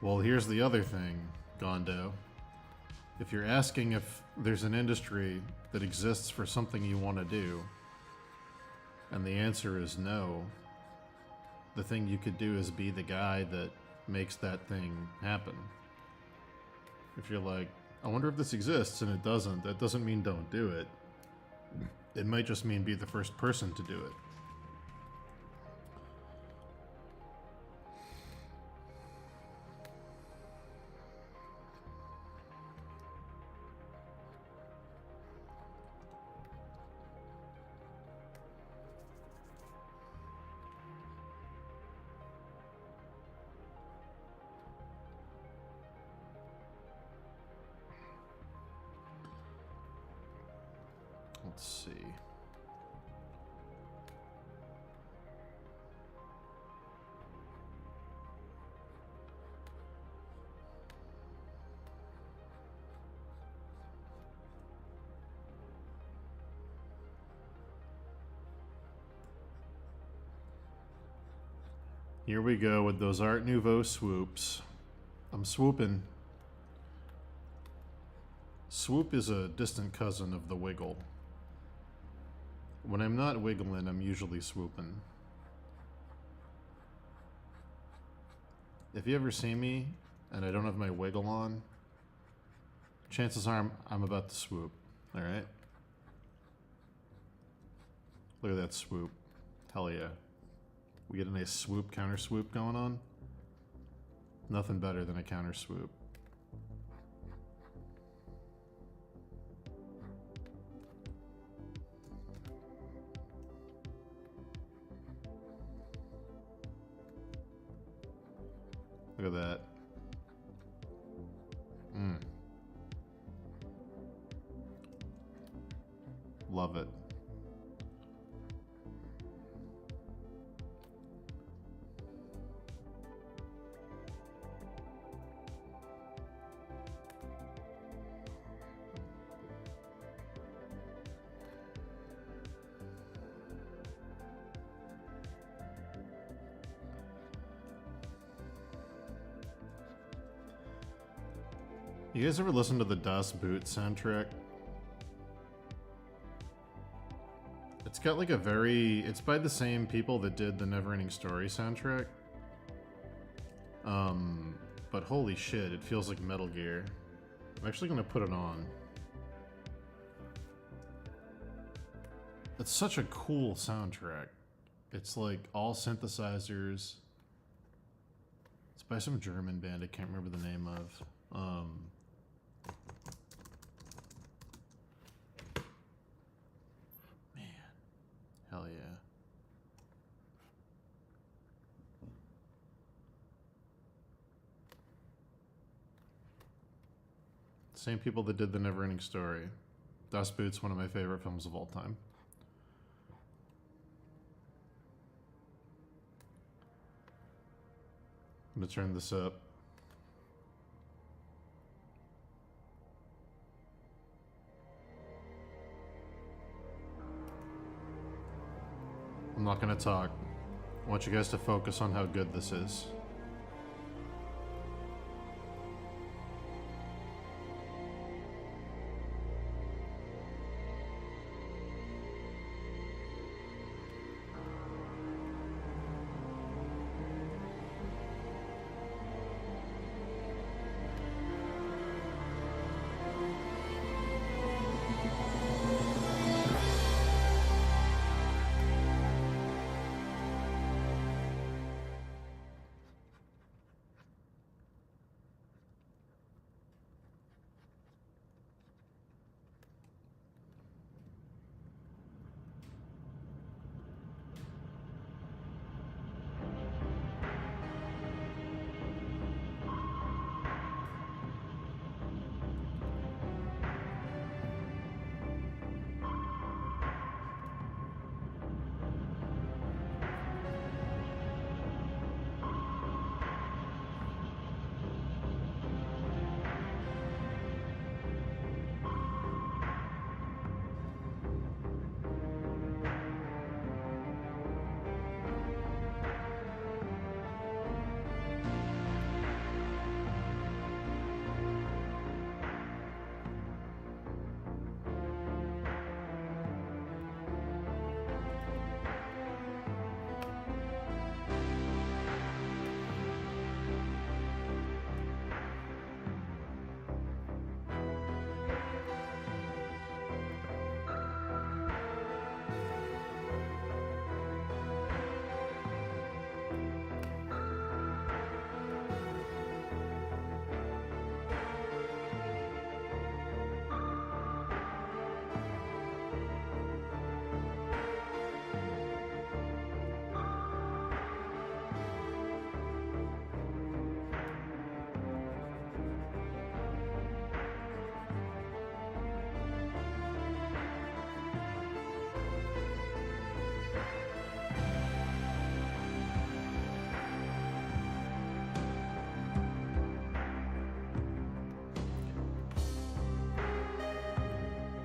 Well, here's the other thing, Gondo. If you're asking if there's an industry that exists for something you want to do, and the answer is no, the thing you could do is be the guy that makes that thing happen. If you're like, I wonder if this exists, and it doesn't, that doesn't mean don't do it. It might just mean be the first person to do it. Let's see. Here we go with those Art Nouveau swoops. I'm swooping. Swoop is a distant cousin of the wiggle. When I'm not wiggling, I'm usually swooping. If you ever see me and I don't have my wiggle on, chances are I'm about to swoop. Alright? Look at that swoop. Hell yeah. We get a nice swoop, counter swoop going on. Nothing better than a counter swoop. Look at that. Love it. You guys ever listen to the Das Boot soundtrack? It's got like a very... It's by the same people that did the Neverending Story soundtrack. But holy shit, it feels like Metal Gear. I'm actually gonna put it on. It's such a cool soundtrack. It's like all synthesizers. It's by some German band I can't remember the name of. Man. Hell yeah. Same people that did the Neverending Story. Das Boot's one of my favorite films of all time. I'm gonna turn this up. I'm not gonna talk. I want you guys to focus on how good this is.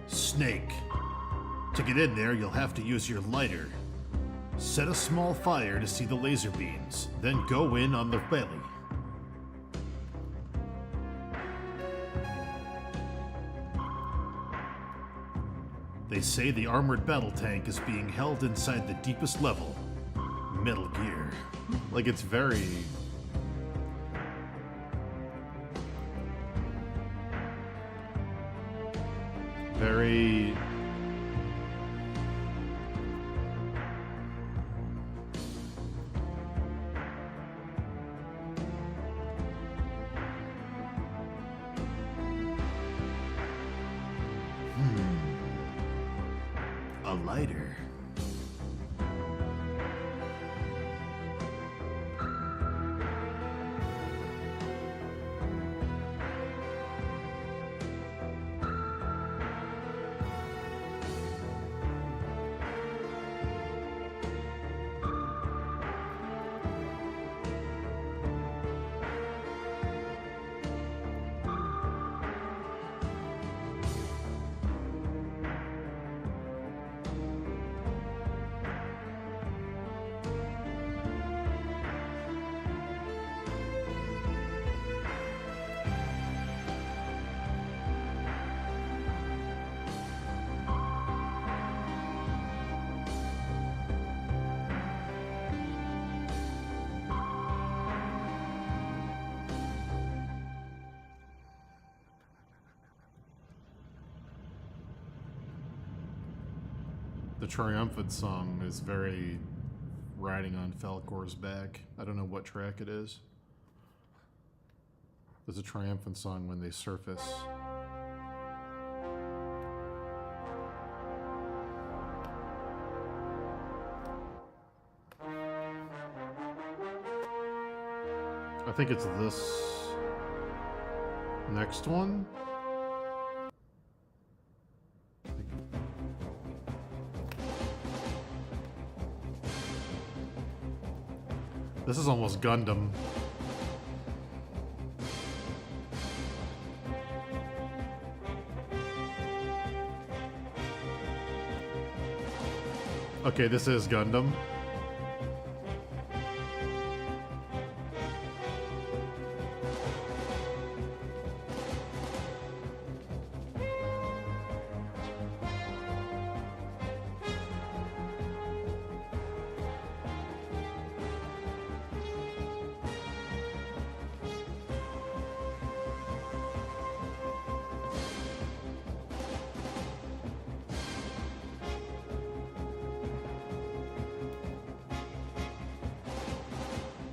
Snake. To get in there, you'll have to use your lighter. Set a small fire to see the laser beams, then go in on the belly. They say the armored battle tank is being held inside the deepest level. Metal Gear. Like, it's very... very... A lighter. The triumphant song is very riding on Falcor's back. I don't know what track it is. There's a triumphant song when they surface. I think it's this next one. This is almost Gundam. Okay, this is Gundam.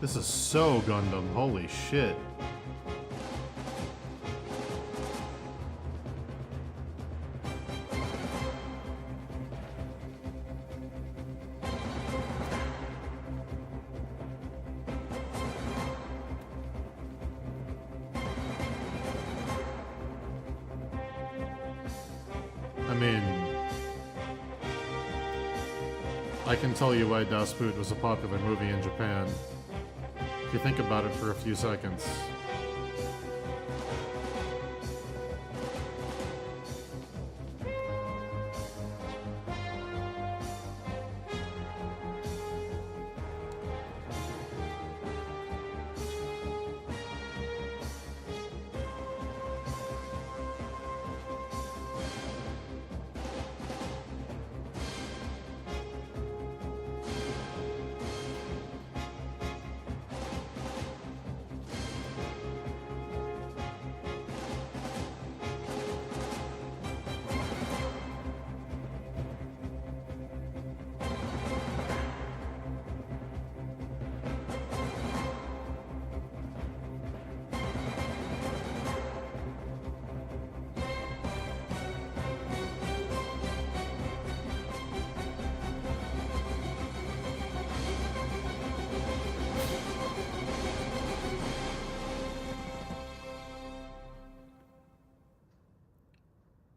This is so Gundam, holy shit. I mean, I can tell you why Das Boot was a popular movie in Japan. If you think about it for a few seconds.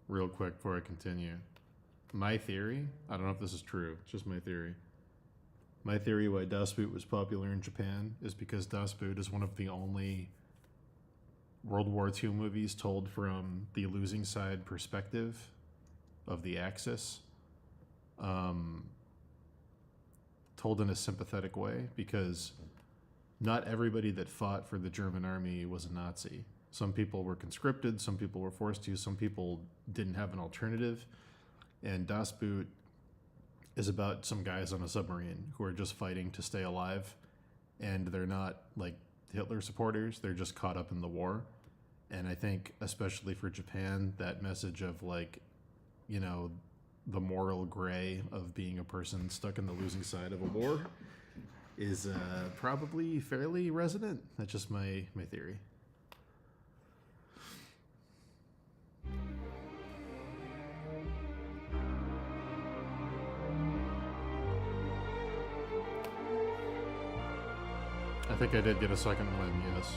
Real quick before I continue. My theory, I don't know if this is true, it's just my theory. My theory why Das Boot was popular in Japan is because Das Boot is one of the only World War II movies told from the losing side perspective of the Axis. Told in a sympathetic way, because not everybody that fought for the German army was a Nazi. Some people were conscripted, some people were forced to, some people didn't have an alternative. And Das Boot is about some guys on a submarine who are just fighting to stay alive. And they're not like Hitler supporters, they're just caught up in the war. And I think, especially for Japan, that message of like, you know, the moral gray of being a person stuck in the losing side of a war is probably fairly resonant. That's just my theory. I think I did get a second one, yes.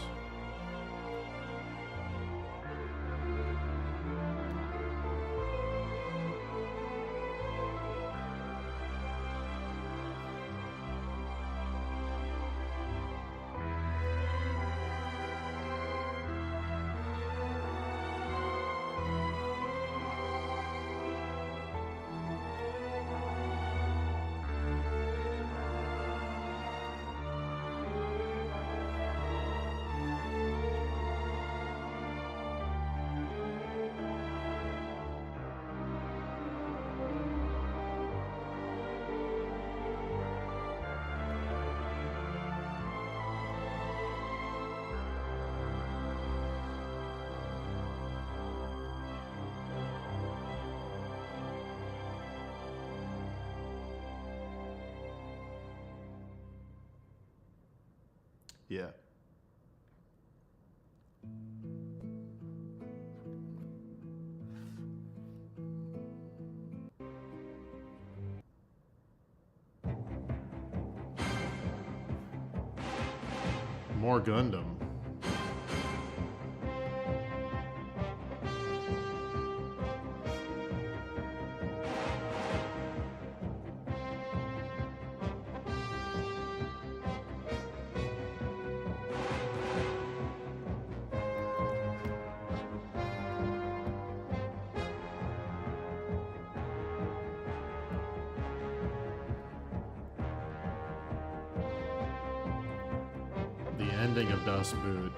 Yeah. More Gundam. The ending of Das Boot.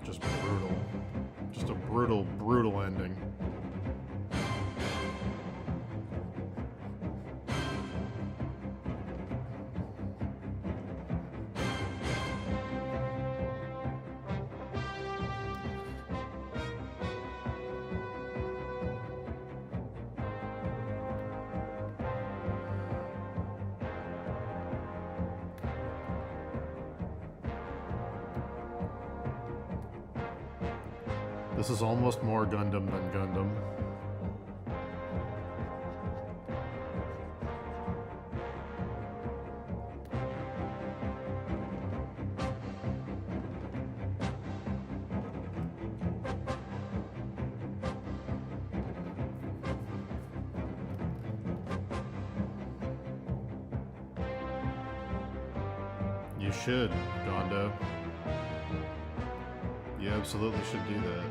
Just brutal. Just a brutal, brutal ending. This is almost more Gundam than Gundam. You should, Gondo. You absolutely should do that.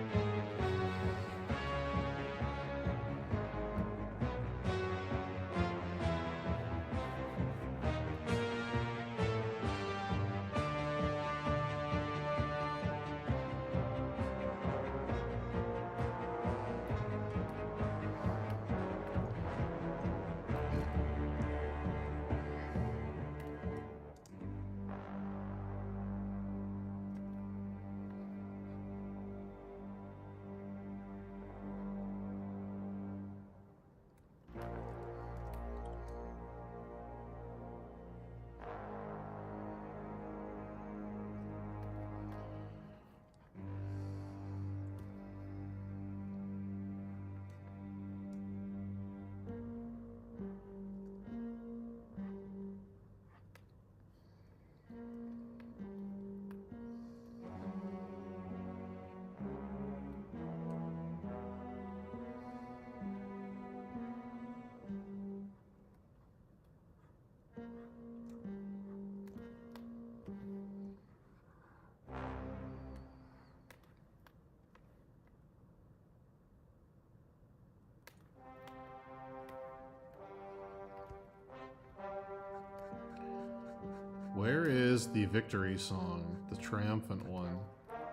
Where is the victory song? The triumphant one.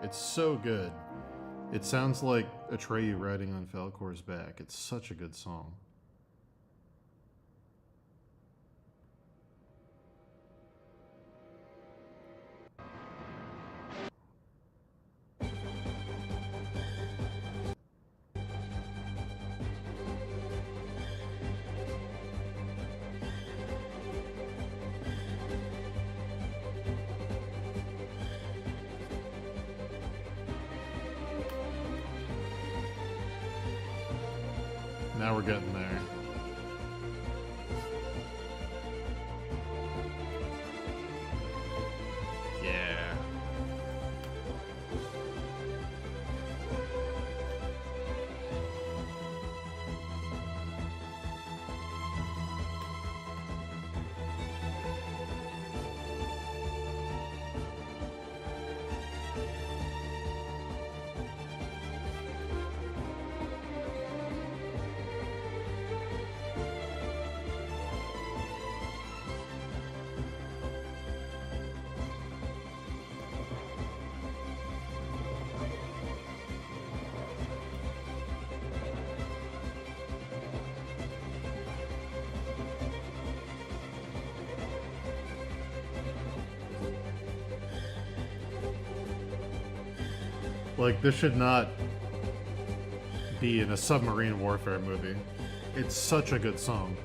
It's so good. It sounds like Atreyu riding on Falcor's back. It's such a good song. Now we're getting there. Yeah. Like, this should not be in a submarine warfare movie. It's such a good song.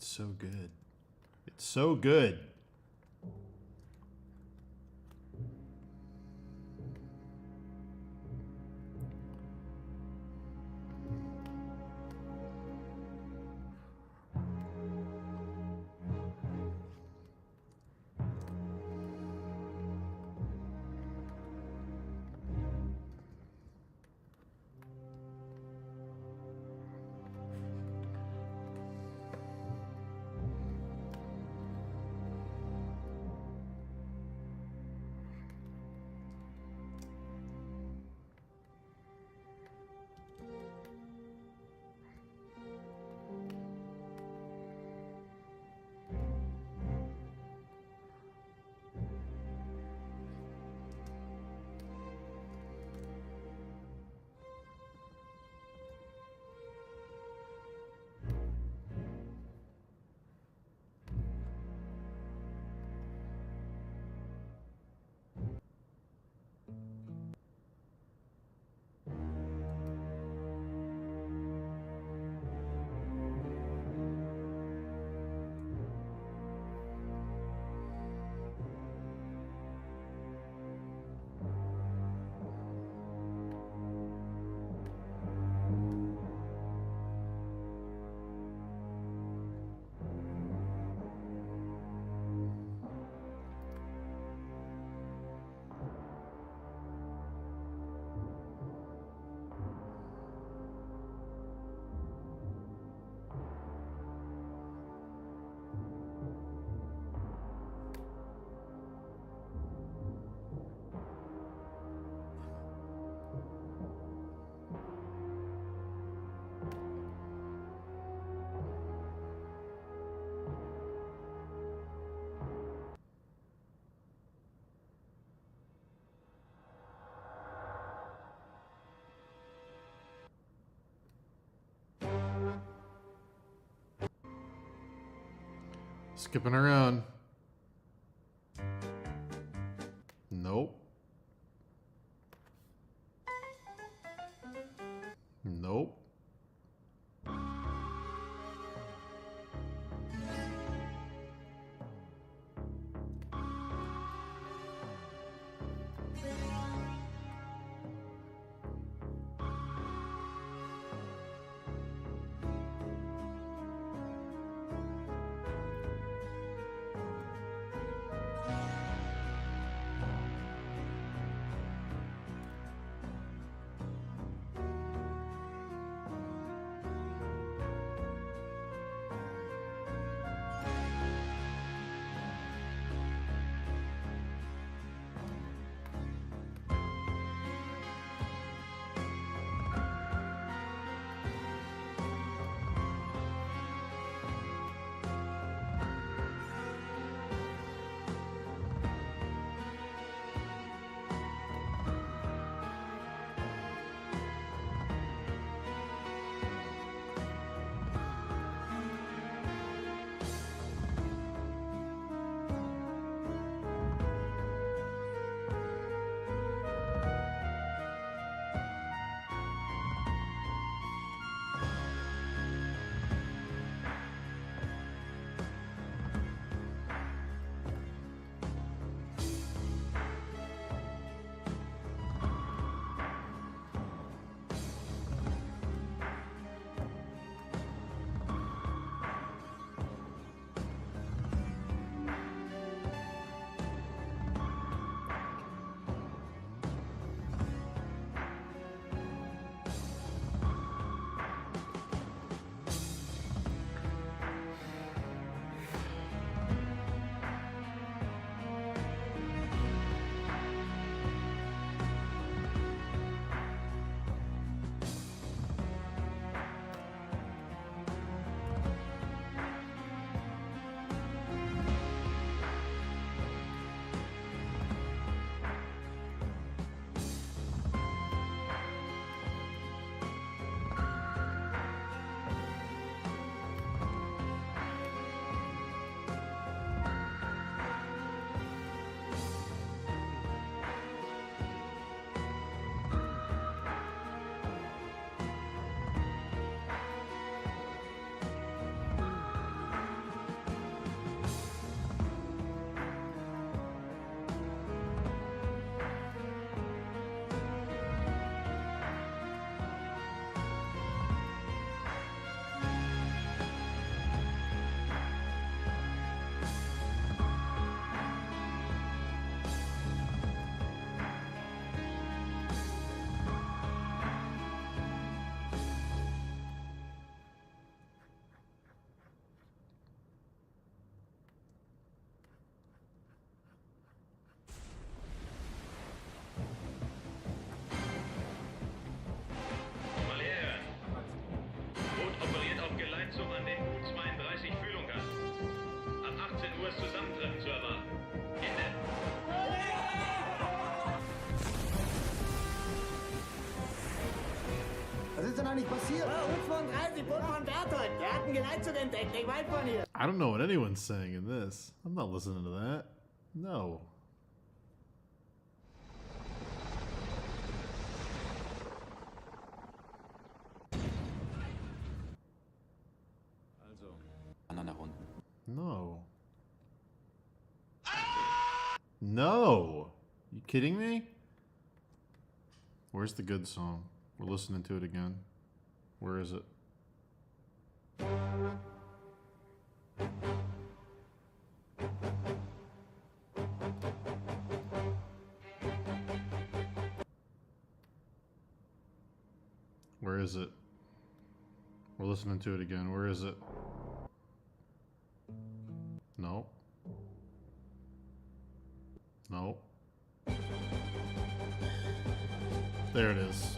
It's so good. It's so good. Skipping around. Nope. Nope. gar nicht passiert. Hut von 30, Boot von Berthold. Der hat einen Geleitzug entdeckt, nicht weit von hier. I don't know what anyone's saying in this. I'm not listening to that. No. Wandern nach unten. No. No! You kidding me? Where's the good song? We're listening to it again. Where is it? Where is it? We're listening to it again. Where is it? No. No. There it is.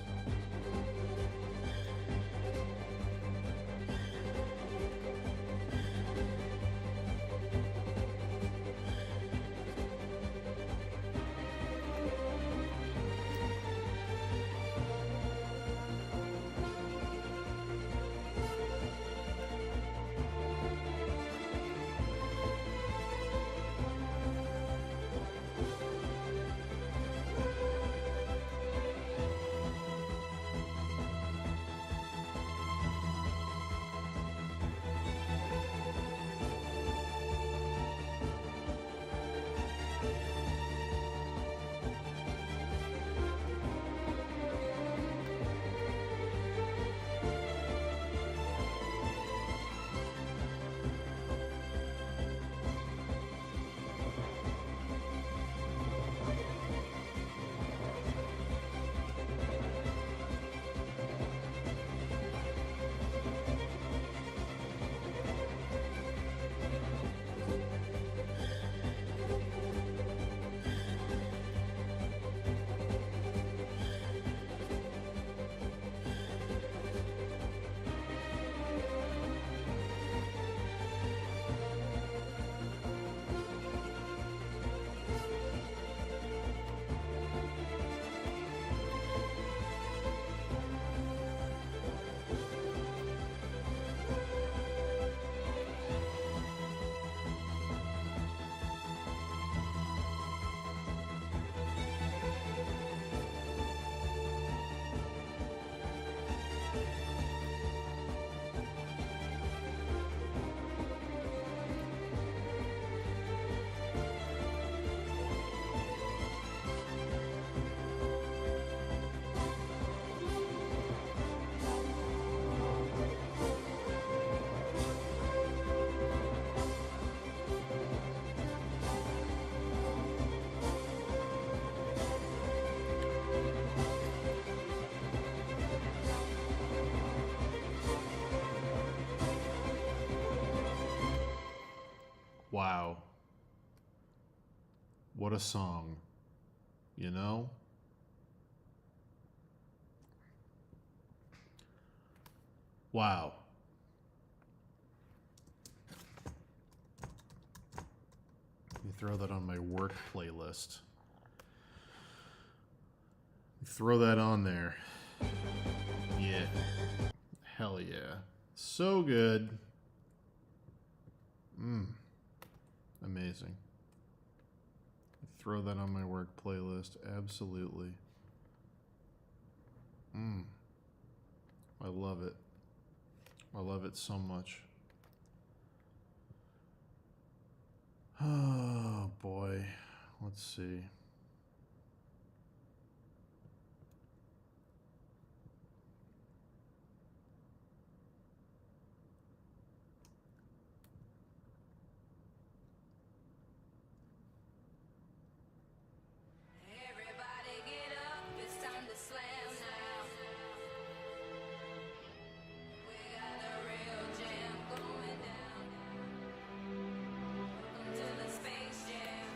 Wow. What a song. You know? Wow. Let me throw that on my work playlist. Throw that on there. Yeah. Hell yeah. So good. Amazing. Throw that on my work playlist. Absolutely. I love it. I love it so much. Oh boy. Let's see. Everybody get up, it's time to slam now. We got the real jam going down. Welcome to the Space Jam.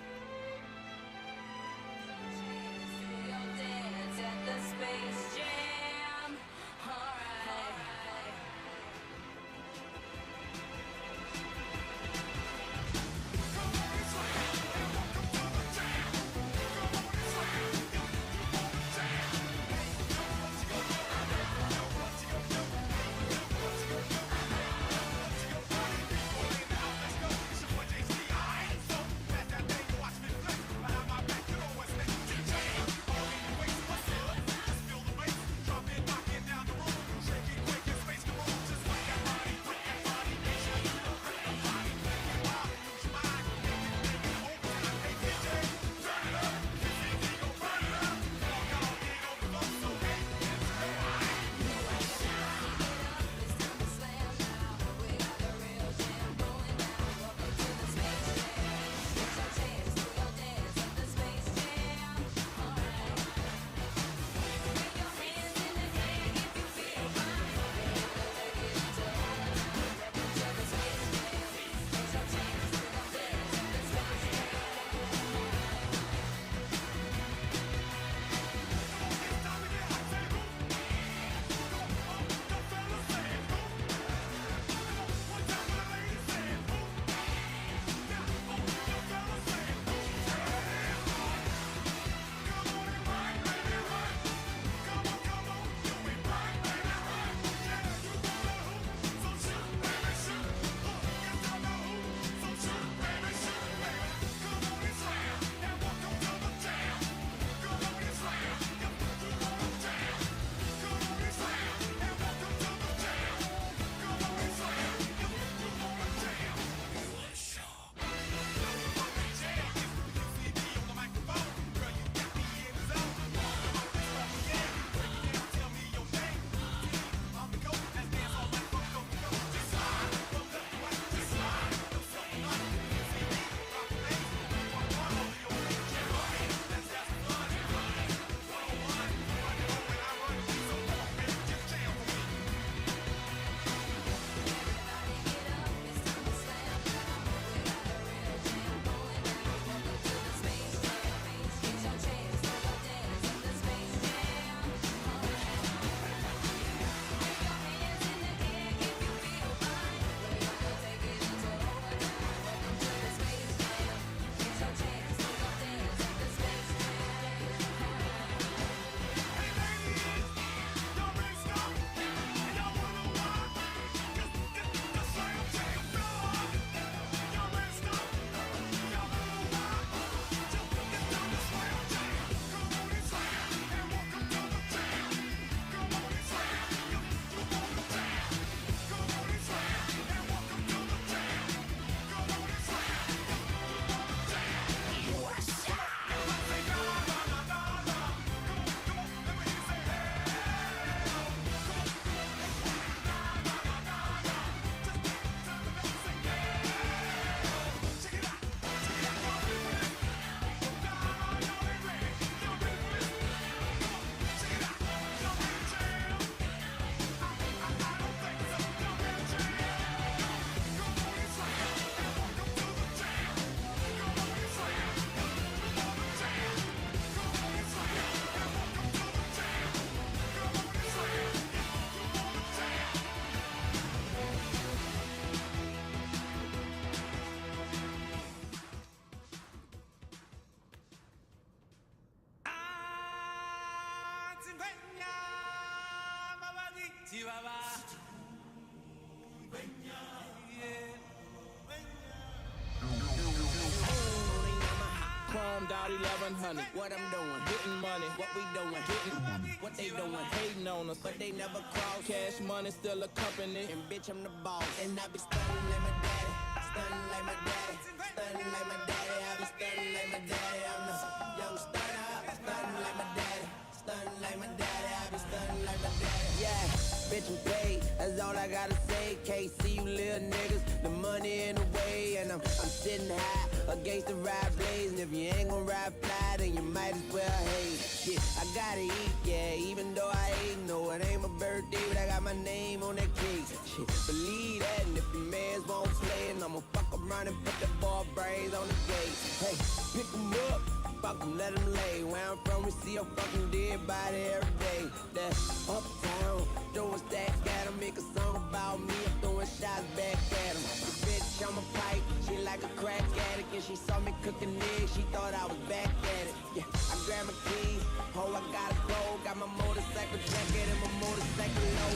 Chromed out 1100. What I'm doing? Getting money. What we doing? Getting what they doing? Hating on us, but they never cross. Cash money still a company. And bitch, I'm the boss. And I be stunning like my daddy. Stunning like my daddy. Stunning like my daddy. I be stunning like my daddy. I'm the young stunner. Stunning like my daddy. Stunning like my daddy. I be stunning like my daddy. Yeah, bitch, I'm paid. That's all I gotta say. Can't see you little niggas. The money in the way, and I'm sitting high against the ride blaze. And if you ain't gon' ride fly, then you might as well hate. Shit, I gotta eat, yeah, even though I ain't know it ain't my birthday, but I got my name on that cake. Shit, believe that, and if your mans won't play, and I'ma fuck around and put the ball brains on the gate. Hey, pick 'em up, fuck 'em, let 'em lay. Where I'm from, we see a fucking dead body every day. That uptown, throwing stacks at 'em, make a song about me, I'm throwing shots back at 'em. The bitch on my pipe, she like a crack addict, and she saw me cooking eggs, she thought I was back at it. Yeah, I grabbed my keys, oh, I gotta go, got my motorcycle jacket and my motorcycle low.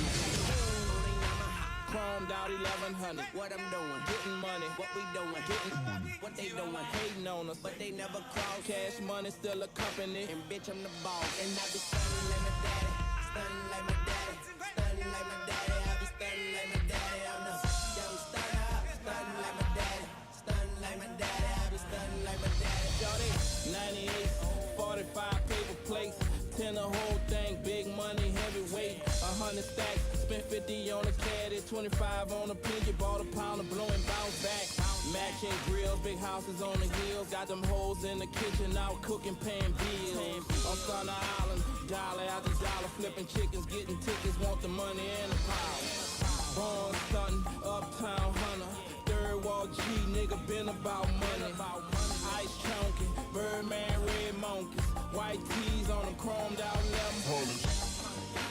Chromed out 1100. What I'm doing? Getting money. What we doing? Getting what they doing? Hating on us, but they never cross. Cash money still a company. And bitch, I'm the boss. And I be stunning like my daddy. Stunning like my daddy. Stunning like my daddy. I be stunning like my daddy. I'm the young stunner. Stunning like my daddy. Stunning like my daddy. I be stunning like my daddy. Shorty, 98, 45 paper plates. 10 the whole thing, big money, heavyweight. 100 stacks, spent 50 on a caddy, 25 on a pinky, bought a pound of blowing bounce back. Matching grills, big houses on the hills, got them hoes in the kitchen, out cooking, paying bills. On Thunder Island, dollar after dollar, flipping chickens, getting tickets, want the money and the power. Born stunting, uptown hunter, third wall G, nigga been about money. Ice chunking, Birdman, red monkeys, white tees on them chromed out 1100.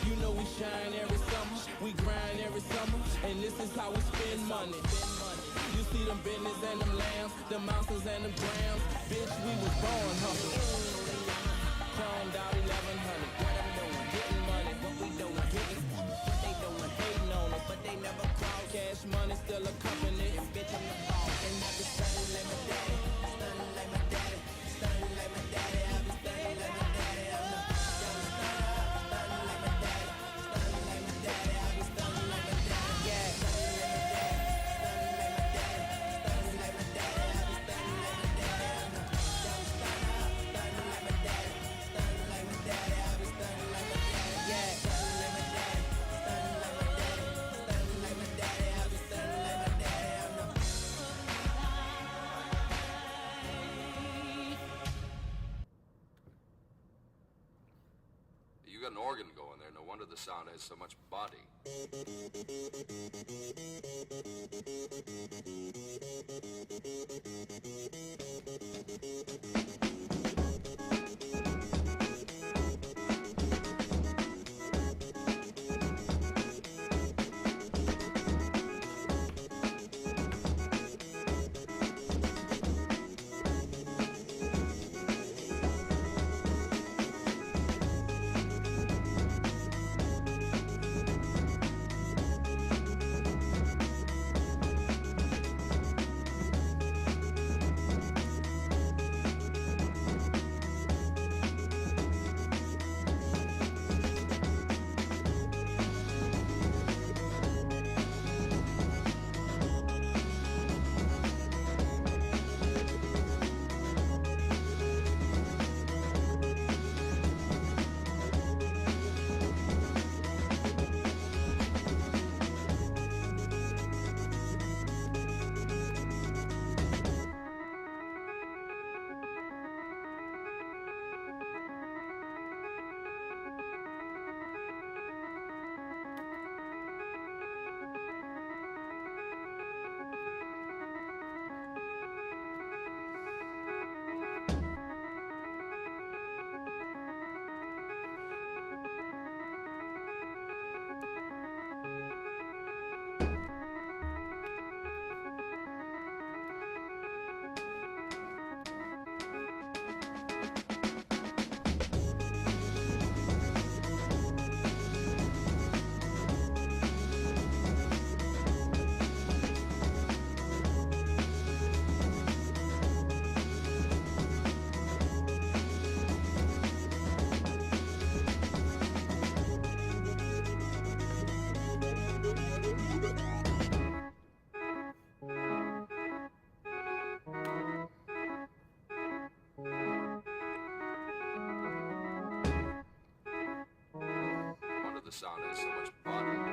You know we shine every summer, we grind every summer, and this is how we spend money. You see them business and them lambs, them ounces and them grams, bitch, we was born hustlers. Chromed out 1100. What I'm doing? Getting money. What we doing? Getting what they doing? Hating on us, but they never cross. Cash money still a company, and bitch, I'm the boss. And I be stunning like my daddy. Stunning like my daddy. Stunning like my daddy. I be stunning like my daddy. I'm the young stunner. Stunning like my daddy. Stunning like my daddy. I be stunning like my daddy. Yeah. Stunning like my daddy. Stunning like my daddy. Stunning like my daddy. I be stunning like my daddy. I'm the young stunner. Stunning like my daddy. Stunning like my daddy. I be stunning like my daddy. Yeah. Stunning like my daddy. Stunning like my daddy. Stunning like my daddy. I be stunning like my daddy. I'm the You got an organ going there. No wonder the sound has so much body. the sound has so much body.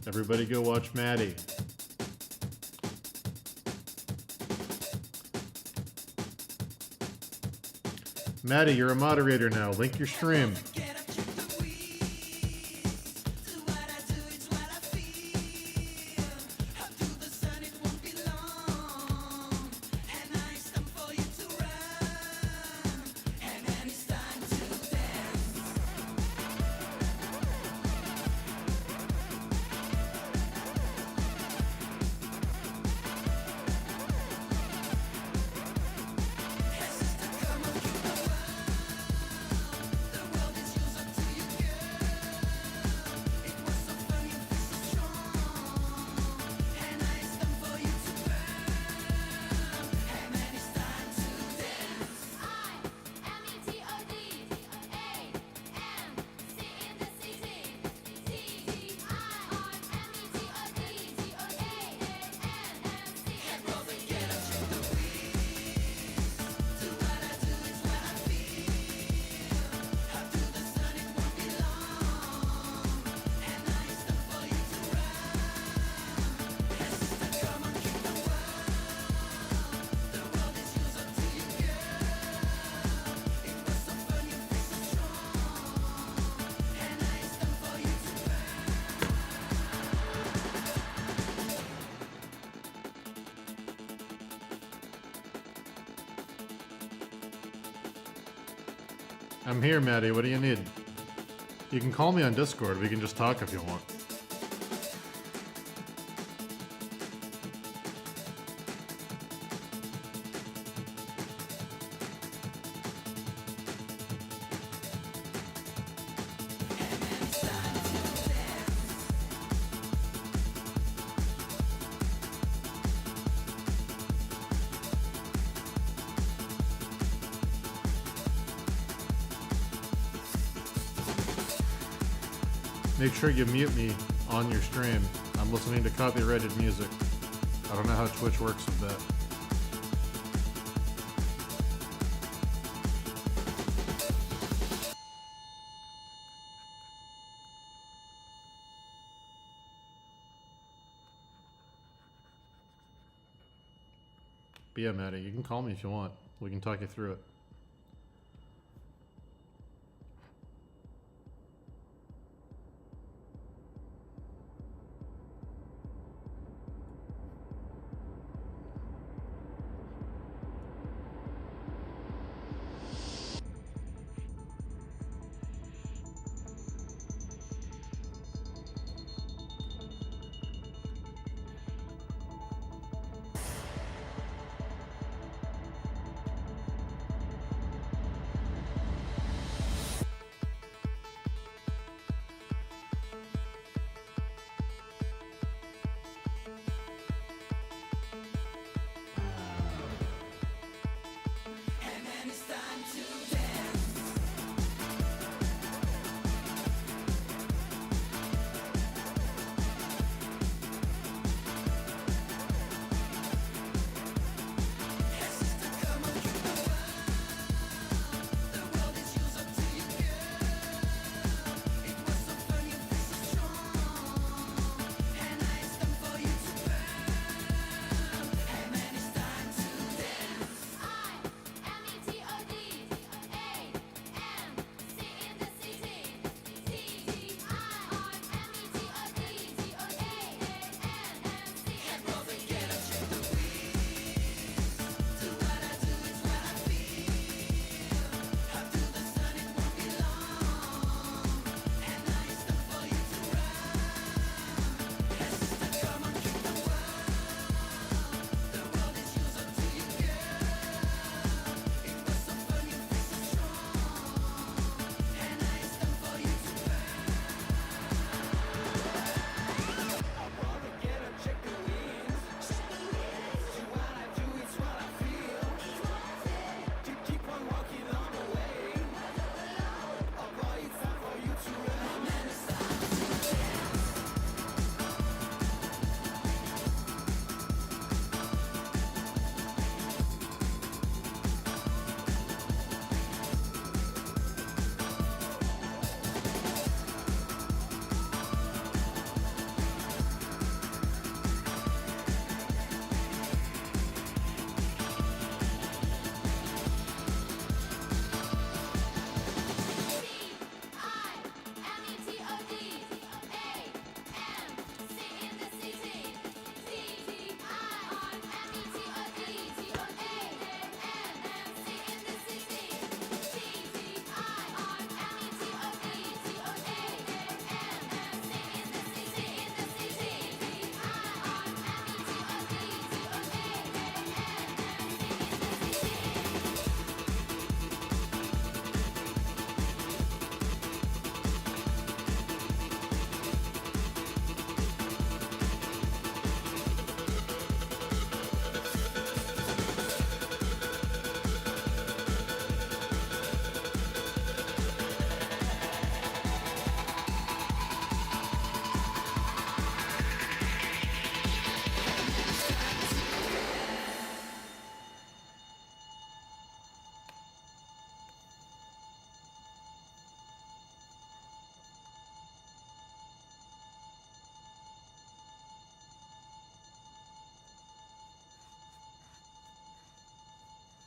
Everybody go watch Maddie. Maddie, you're a moderator now. Link your stream. I'm here, Maddie. What do you need? You can call me on Discord. We can just talk if you want. Make sure you mute me on your stream. I'm listening to copyrighted music. I don't know how Twitch works with that. But yeah, Maddie, you can call me if you want. We can talk you through it.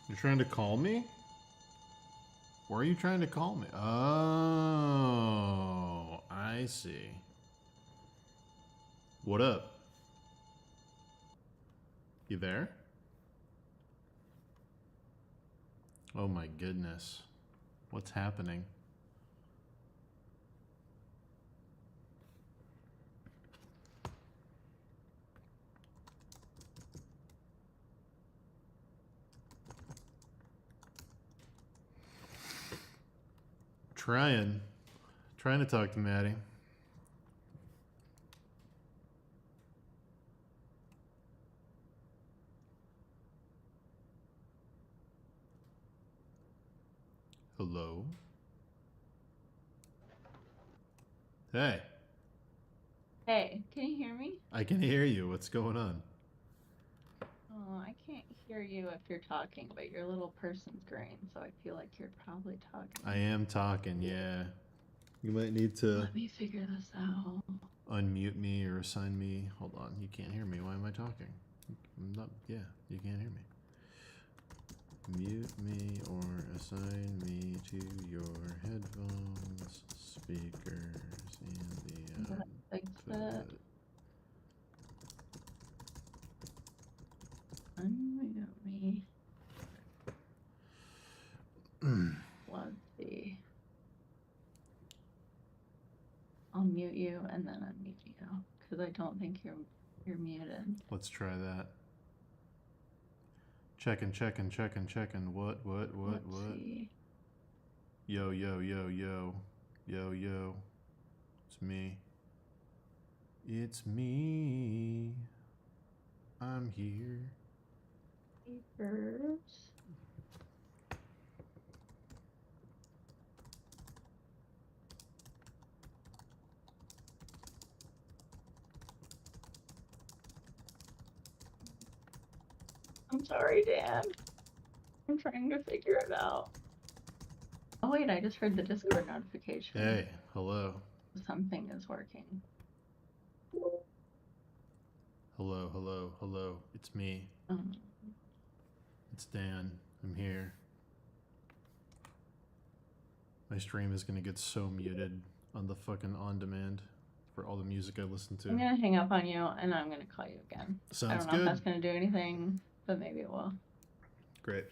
You're trying to call me? Where are you trying to call me? Oh, I see. What up? You there? Oh my goodness. What's happening? Trying to talk to Maddie. Hello? Hey. Hey, can you hear me? I can hear you. What's going on? Oh, I can't hear you if you're talking, but your little person's green, so I feel like you're probably talking. I am talking, yeah. You might need to Let me figure this out. unmute me or assign me. Hold on, you can't hear me. Why am I talking? I'm not, yeah, you can't hear me. Mute me or assign me to your headphones, speakers, and the Fix it. output. Unmute me. Let's see. I'll mute you and then unmute you because I don't think you're muted. Let's try that. Checking. What? Let's see. Yo. It's me. It's me. I'm here. Papers. I'm sorry, Dan. I'm trying to figure it out. Oh wait, I just heard the Discord notification. Hey, hello. Something is working. Hello. It's me. It's Dan. I'm here. My stream is gonna get so muted on the fucking on demand for all the music I listen to. I'm gonna hang up on you and I'm gonna call you again. Sounds I don't know good. if that's gonna do anything, but maybe it will. Great.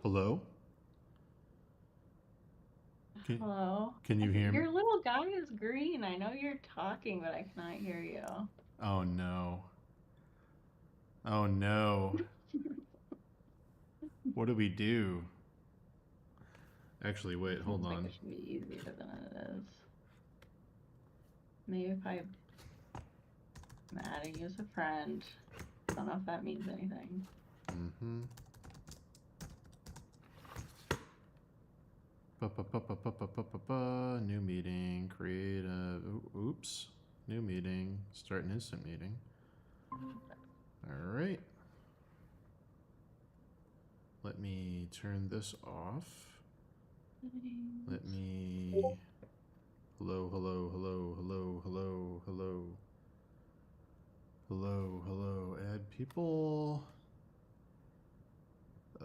Hello? Hello? Can you hear me? Your little guy is green. I know you're talking, but I cannot hear you. Oh no. Oh no. What do we do? Actually, wait, hold Seems on. like it should be easier than it is. Maybe if I add you as a friend. I don't know if that means anything. New meeting, create a, oops, new meeting, start an instant meeting. All right. Let me turn this off. Let me, hello. Add people. I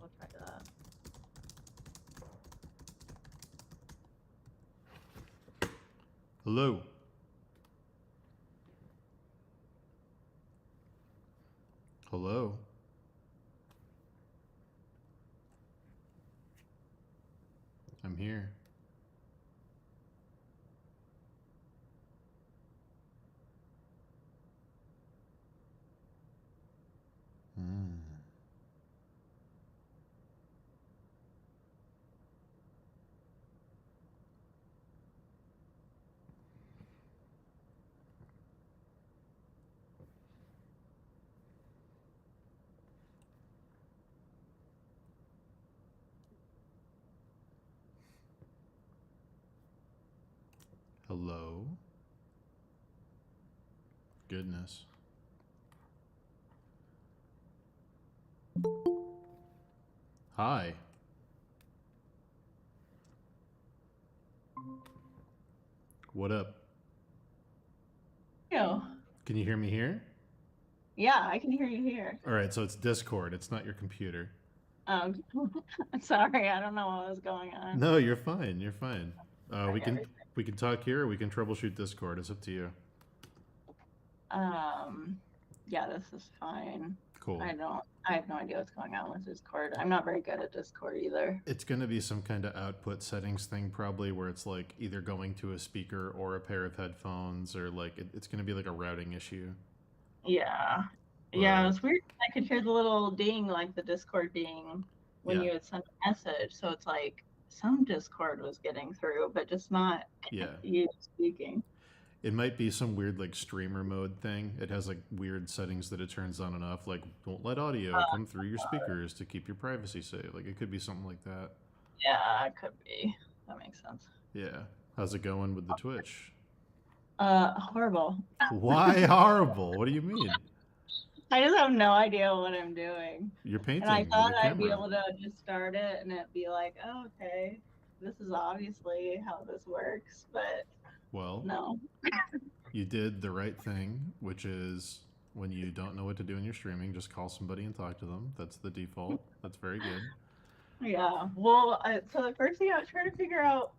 will try that. Hello. Hello. I'm here. Hello? Goodness. Hi. What up? Ew. Can you hear me here? Yeah, I can hear you here. All right, so it's Discord. It's not your computer. Sorry, I don't know what was going on. No, you're fine. You're fine. Sorry, We can talk here, or we can troubleshoot Discord. It's up to you. Yeah, this is fine. Cool. I have no idea what's going on with Discord. I'm not very good at Discord either. It's going to be some kind of output settings thing, probably, where it's like either going to a speaker or a pair of headphones, or like it's going to be like a routing issue. Yeah. Yeah, it was weird. I could hear the little ding, like the Discord ding, when Yeah. you would send a message. So it's like some Discord was getting through, but just not Yeah. you speaking. It might be some weird like streamer mode thing. It has like weird settings that it turns on and off, like don't let audio come through your speakers to keep your privacy safe. Like it could be something like that. Yeah, it could be. That makes sense. Yeah. How's it going with the Twitch? Horrible. Why horrible? What do you mean? I just have no idea what I'm doing. You're painting And I with thought a I'd be camera. able to just start it and it'd be like, oh, okay, this is obviously how this works, but Well, no. you did the right thing, which is when you don't know what to do in your streaming, just call somebody and talk to them. That's the default. That's very good. Yeah. Well, so the first thing I was trying to figure out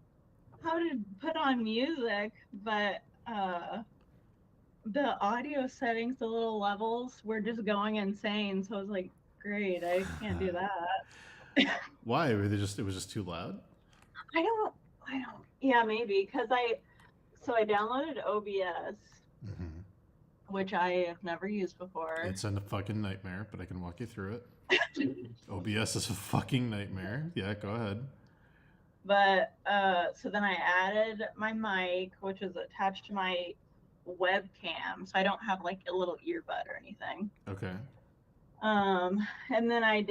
how to put on music, but the audio settings, the little levels were just going insane. So I was like, great, I can't do that. Why? It was just too loud? I don't, yeah, maybe. Because I downloaded OBS, which I have never used before. It's a fucking nightmare, but I can walk you through it. OBS is a fucking nightmare. Yeah, go ahead. But so then I added my mic, which is attached to my webcam, so I don't have like a little earbud or anything. Okay. And then I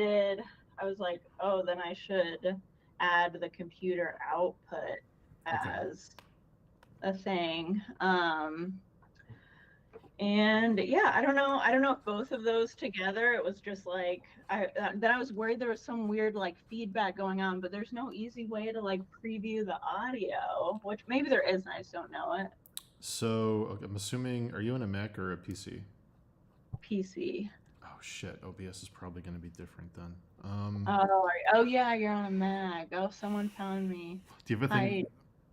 was like, oh, then I should add the computer output as a thing. And yeah, I don't know if both of those together, it was just like then I was worried there was some weird like feedback going on, but there's no easy way to like preview the audio, which maybe there is and I just don't know it. So okay, I'm assuming, are you on a Mac or a PC? PC. Oh shit, OBS is probably going to be different then. Oh yeah, you're on a Mac. Oh, someone found me. Do you have a thing?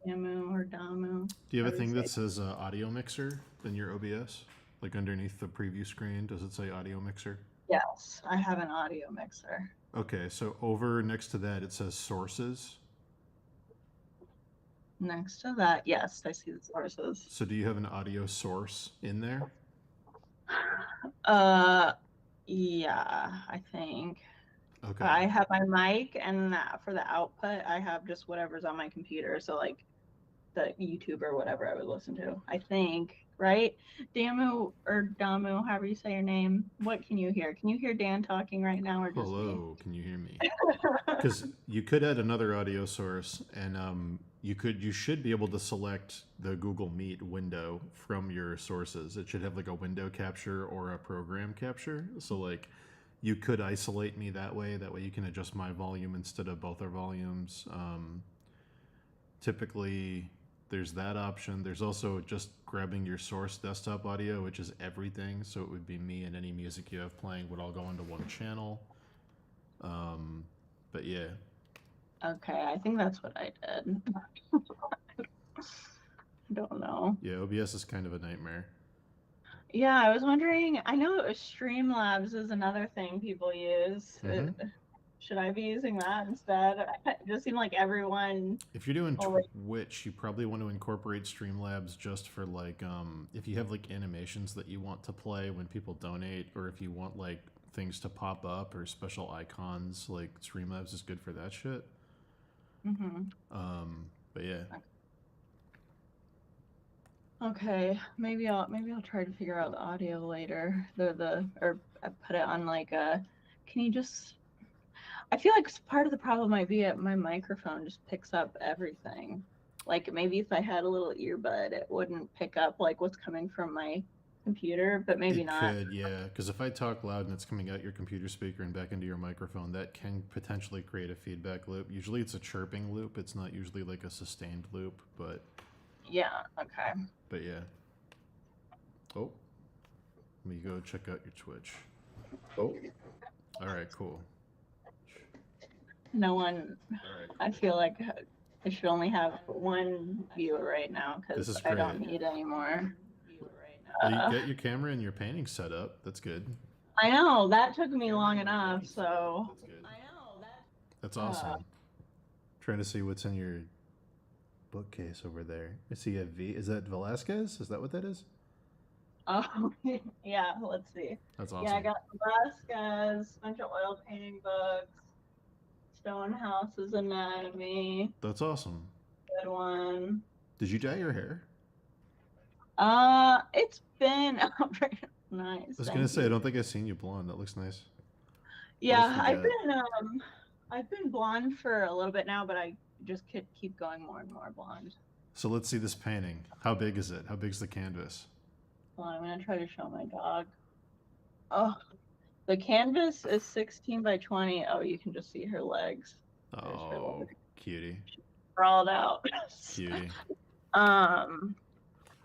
Hi, Damu or Damu. Do you have a thing that says audio mixer in your OBS? Like underneath the preview screen, does it say audio mixer? Yes, I have an audio mixer. Okay, so over next to that it says sources. Next to that, yes, I see the sources. So do you have an audio source in there? Yeah, I think. Okay. I have my mic, and for the output, I have just whatever's on my computer. So like the YouTube or whatever I would listen to. I think, right? Damu or Damu, however you say your name. What can you hear? Can you hear Dan talking right now, or just Hello, can you hear me? Because you could add another audio source, and you should be able to select the Google Meet window from your sources. It should have like a window capture or a program capture. So like you could isolate me that way. That way you can adjust my volume instead of both our volumes. Typically there's that option. There's also just grabbing your source desktop audio, which is everything. So it would be me and any music you have playing would all go into one channel. But yeah. Okay, I think that's what I did. I don't know. Yeah, OBS is kind of a nightmare. Yeah, I was wondering, I know Streamlabs is another thing people use. Should I be using that instead? It just seemed like everyone... If you're doing Twitch, you probably want to incorporate Streamlabs just for like, if you have like animations that you want to play when people donate, or if you want like things to pop up or special icons, like Streamlabs is good for that shit. But yeah. Okay, maybe I'll try to figure out the audio later. Or put it on like a. Can you just? I feel like part of the problem might be my microphone just picks up everything. like maybe if I had a little earbud, it wouldn't pick up like what's coming from my computer, but maybe It not. could, yeah, because if I talk loud and it's coming out your computer speaker and back into your microphone, that can potentially create a feedback loop. Usually it's a chirping loop. It's not usually like a sustained loop, but Yeah, okay. yeah. Oh, let me go check out your Twitch. Oh, all right, cool. No one, I feel like I should only have one viewer right now This because is I don't great. need any more. Well, you get your camera and your painting set up. That's good. I know, that took me long enough, so. That's good. That's awesome. Trying to see what's in your bookcase over there. I see a V. Is that Velasquez? Is that what that is? Oh, yeah, let's see. That's awesome. Yeah, I got Velasquez, a bunch of oil painting books, Stonehouse's Anatomy, That's awesome. good one. Did you dye your hair? It's been nice. I was gonna say, I don't think I've seen you blonde. That looks nice. Yeah, I've been blonde for a little bit now, but I just keep going more and more blonde. So let's see this painting. How big is it? How big's the canvas? Well, I'm gonna try to show my dog. Oh, the canvas is 16 by 20. Oh, you can just see her legs. There's her Oh, legs. cutie. Sprawled out. Cutie.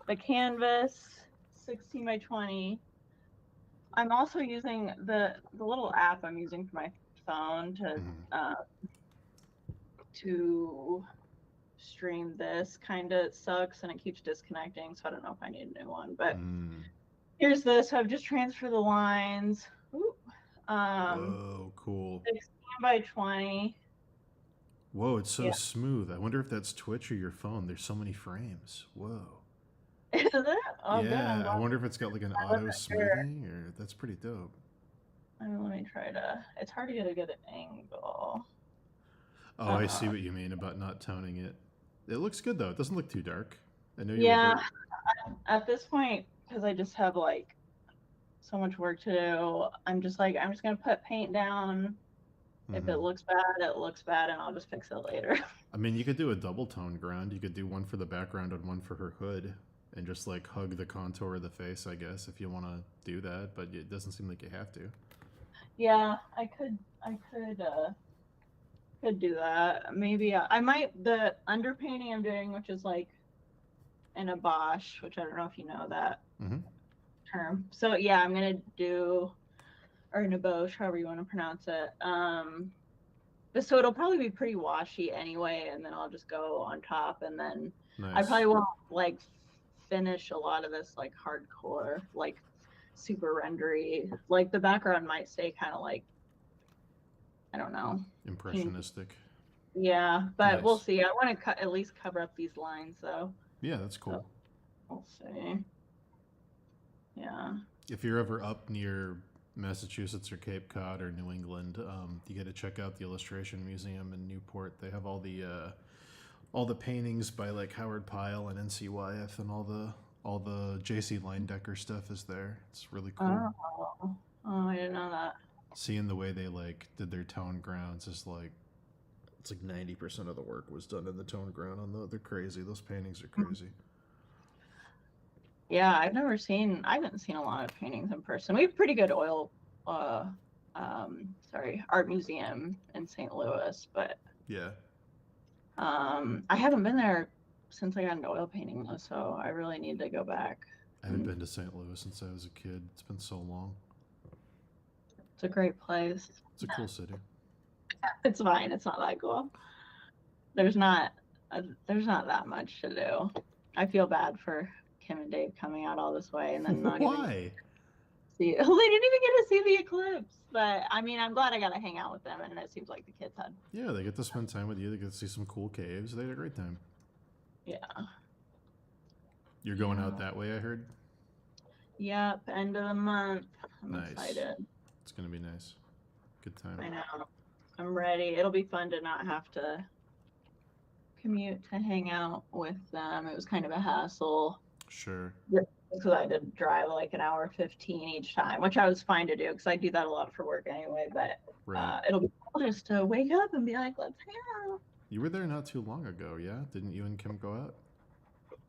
The canvas, 16 by 20. I'm also using the little app I'm using for my phone to stream this. Kind of sucks and it keeps disconnecting, so I don't know if I need a new one. But here's this. So I've just transferred the lines. Ooh. Whoa, cool. 16 by 20. Whoa, it's so smooth. I wonder if that's Twitch or your phone. There's so many frames. Whoa. Is it? Oh, yeah, good. I wonder if it's got like an auto smoothing or that's pretty dope. Let me try to. It's hard to get a good angle. Oh, I see what you mean about not toning it. It looks good though. It doesn't look too dark. I know you. Yeah, at this point, because I just have like so much work to do, I'm just gonna put paint down. If it looks bad, it looks bad, and I'll just fix it later. I mean, you could do a double tone ground. You could do one for the background and one for her hood, and just like hug the contour of the face, I guess, if you want to do that. But it doesn't seem like you have to. Yeah, I could do that. Maybe I might. The underpainting I'm doing, which is like in a Bosch, which I don't know if you know that term. So yeah, I'm gonna do, or Naboche, however you want to pronounce it. But so it'll probably be pretty washy anyway, and then I'll just go on top, and then I probably won't like finish a lot of this like hardcore, like super rendery. Like the background might stay kind of like, I don't know, impressionistic. Yeah, but we'll see. I want to at least cover up these lines though. Yeah, that's cool. So, we'll see. Yeah. If you're ever up near Massachusetts or Cape Cod or New England, you got to check out the Illustration Museum in Newport. They have all the paintings by like Howard Pyle and NC Wyeth, and all the J.C. Leyendecker stuff is there. It's really cool. Oh, I didn't know that. Seeing the way they like did their tone grounds is like, it's like 90% of the work was done in the tone ground on they're crazy. Those paintings are crazy. Yeah, I haven't seen a lot of paintings in person. We have pretty good art museum in St. Louis, but yeah. I haven't been there since I got into oil painting though, so I really need to go back. I haven't been to St. Louis since I was a kid. It's been so long. It's a great place. It's a cool city. It's fine. It's not that cool. There's not that much to do. I feel bad for Kim and Dave coming out all this way and then not Why? See. Well, they didn't even get to see the eclipse. But I mean, I'm glad I got to hang out with them, and it seems like the kids had. Yeah, they get to spend time with you. They get to see some cool caves. They had a great time. Yeah. You're going out that way, I heard. Yep, end of the month. I'm nice. Excited. It's gonna be nice. Good time. I know. I'm ready. It'll be fun to not have to commute to hang out with them. It was kind of a hassle. Sure. Because I had to drive like an hour 15 each time, which I was fine to do because I do that a lot for work anyway. But it'll be cool just to wake up and be like, let's hang out. You were there not too long ago, yeah? Didn't you and Kim go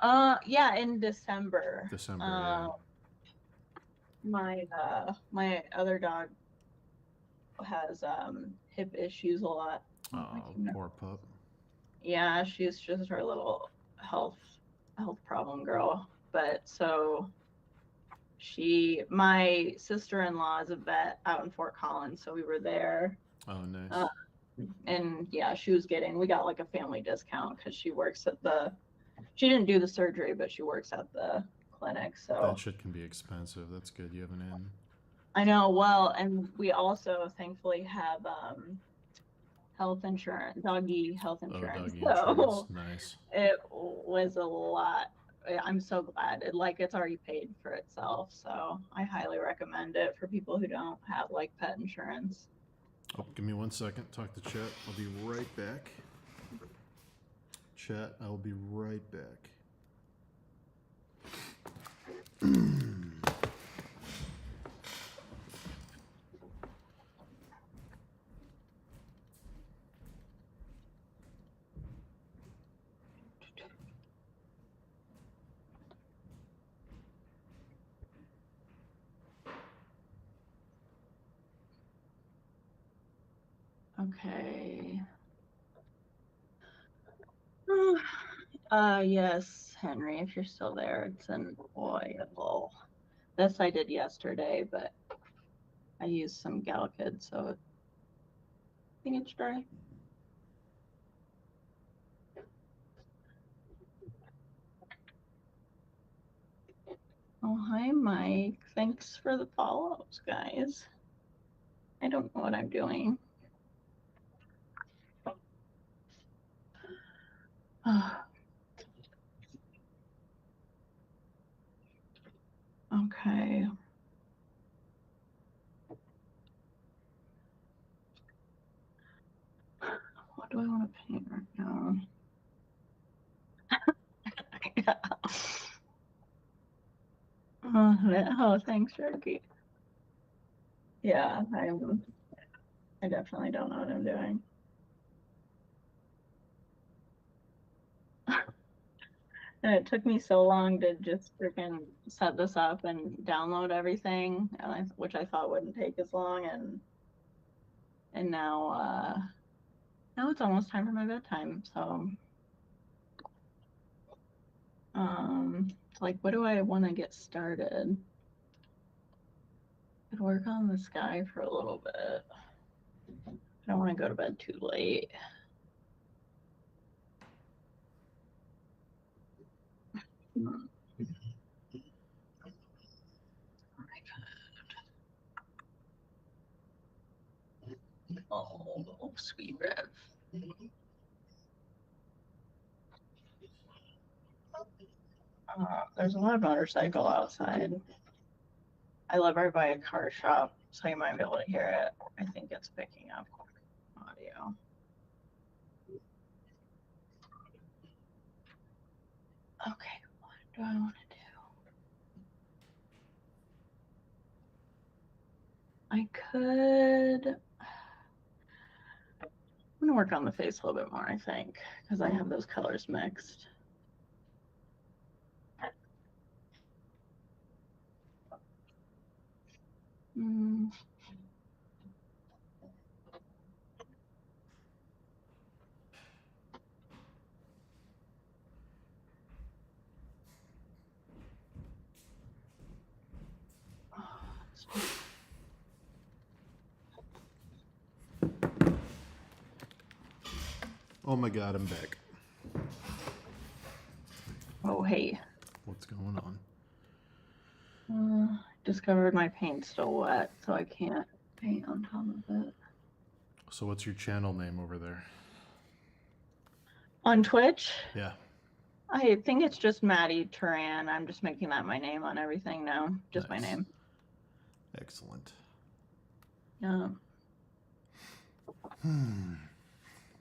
out? Yeah, in December. December, yeah. My other dog has hip issues a lot. Oh, poor pup. Yeah, she's just her little health problem girl. But so my sister-in-law is a vet out in Fort Collins, so we were there. Oh, nice. And yeah, we got like a family discount because she didn't do the surgery, but she works at the clinic. So That shit can be expensive. That's good. You have an in. I know. Well, and we also thankfully have health insurance, doggy health insurance. Doggy so insurance. Nice. it was a lot. I'm so glad it's already paid for itself. So I highly recommend it for people who don't have like pet insurance. Oh, give me 1 second. Talk to chat. I'll be right back. Chat, I'll be right back. Okay. Yes, Henry, if you're still there, it's an oil. This I did yesterday, but I used some Gal Kid, so I think it's dry. Oh, hi, Mike. Thanks for the follow-ups, guys. I don't know what I'm doing. Okay. What do I want to paint right now? Oh, thanks, Sharky. Yeah, I definitely don't know what I'm doing. And it took me so long to just freaking set this up and download everything, which I thought wouldn't take as long, and now it's almost time for my bedtime. So it's like, what do I want to get started? Could work on the sky for a little bit. I don't want to go to bed too late. Oh, sweet Rev. There's a lot of motorcycle outside. I live right by a car shop, so you might be able to hear it. I think it's picking up audio. Okay, what do I want to do? I could. I'm gonna work on the face a little bit more, I think, because I have those colors mixed. Oh my god, I'm back. Oh, hey. What's going on? Discovered my paint's still wet, so I can't paint on top of it. So what's your channel name over there? On Twitch? Yeah. I think it's just Maddie Turan. I'm just making that my name on everything now. Just Nice. my name. Excellent. Yeah.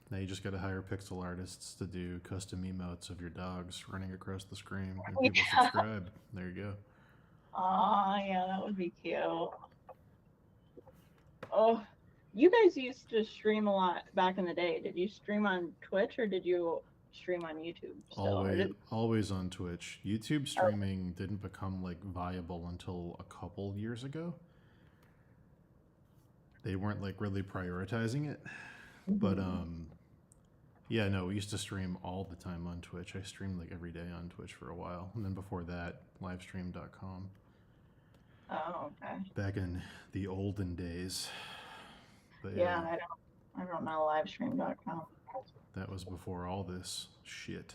Now you just gotta hire pixel artists to do custom emotes of your dogs running across the screen and people subscribe. There you go. Oh, yeah, that would be cute. Oh, You guys used to stream a lot back in the day. Did you stream on Twitch or did you stream on YouTube still? Always on Twitch. YouTube streaming didn't become like viable until a couple years ago. They weren't like really prioritizing it. But yeah, no, we used to stream all the time on Twitch. I streamed like every day on Twitch for a while. And then before that, livestream.com. Oh, okay. Back in the olden days. But yeah, I don't know livestream.com. That was before all this shit.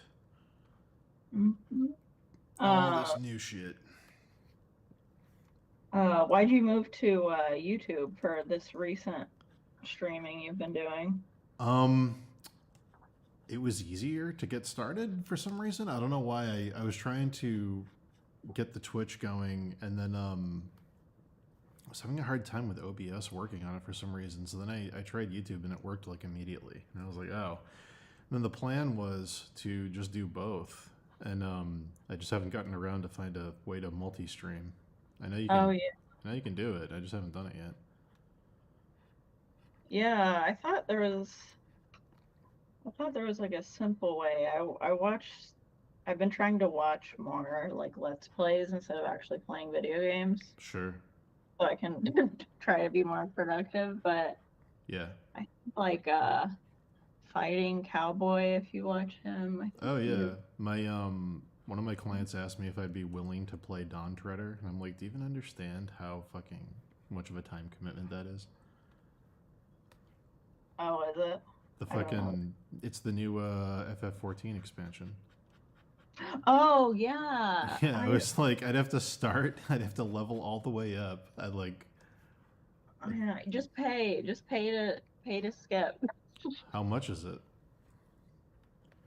Mm-hmm. All this new shit. Why'd you move to YouTube for this recent streaming you've been doing? It was easier to get started for some reason. I don't know why. I was trying to get the Twitch going, and then I was having a hard time with OBS working on it for some reason. So then I tried YouTube, and it worked like immediately. And I was like, oh. And then the plan was to just do both, and I just haven't gotten around to find a way to multi-stream. I know you can. Oh yeah. I know you can do it. I just haven't done it yet. Yeah, I thought there was like a simple way. I've been trying to watch more like Let's Plays instead of actually playing video games. Sure. So I can try to be more productive, but yeah. I think like Fighting Cowboy, if you watch him. Oh yeah. My one of my clients asked me if I'd be willing to play Dawn Treader, and I'm like, do you even understand how fucking much of a time commitment that is? Oh, is it? The fucking, it's the new FF14 expansion. Oh, yeah. Yeah, I was like, I'd have to start, I'd have to level all the way up. I'd like... Yeah, just pay to skip. How much is it?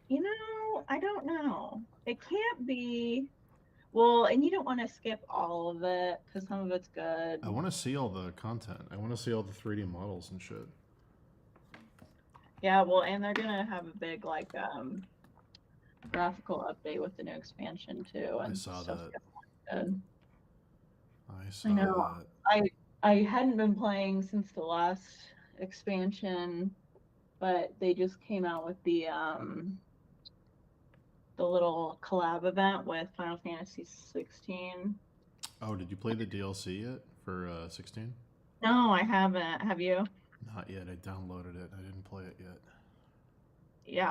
You know, I don't know. It can't be... Well, and you don't want to skip all of it, because some of it's good. I want to see all the content. I want to see all the 3D models and shit. Yeah, well, and they're gonna have a big like graphical update with the new expansion too. And I saw that. Good. I saw know. that. I hadn't been playing since the last expansion, but they just came out with the little collab event with Final Fantasy 16. Oh, did you play the DLC yet for 16? No, I haven't. Have you? Not yet. I downloaded it. I didn't play it yet. Yeah,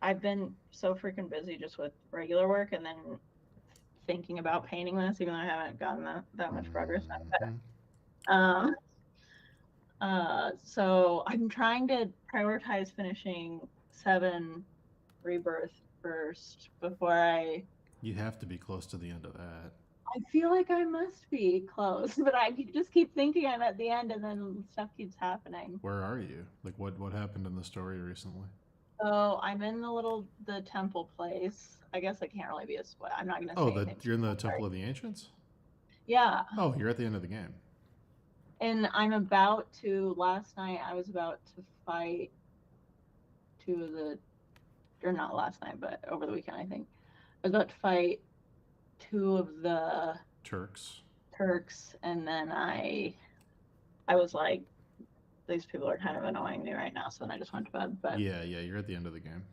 I've been so freaking busy just with regular work and then thinking about painting this, even though I haven't gotten that much progress on it. So I'm trying to prioritize finishing 7 Rebirth first before You have to be close to the end of that. I feel like I must be close, but I just keep thinking I'm at the end, and then stuff keeps happening. Where are you? Like, what happened in the story recently? So I'm in the temple place. I guess I can't really be a spoiler. I'm not gonna say anything. You're in the Temple of the Ancients? Yeah. Oh, you're at the end of the game. And last night I was about to fight not last night, but over the weekend, I think. I was about to fight 2 of the Turks, and then I was like, these people are kind of annoying me right now, so then I just went to bed. But yeah, you're at the end of the game.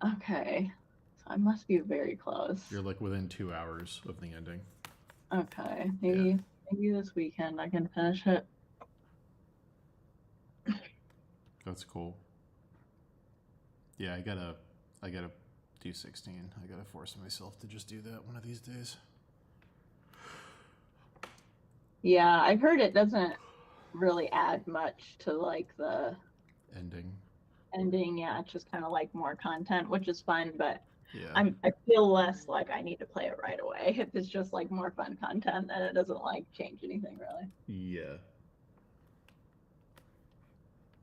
Okay, so I must be very close. You're like within 2 hours of the ending. Okay, maybe this weekend I can finish it. That's cool. Yeah, I gotta do 16. I gotta force myself to just do that one of these days. Yeah, I've heard it doesn't really add much to like the ending. Yeah, it's just kind of like more content, which is fun, but yeah. I feel less like I need to play it right away. If it's just like more fun content, then it doesn't like change anything really. Yeah.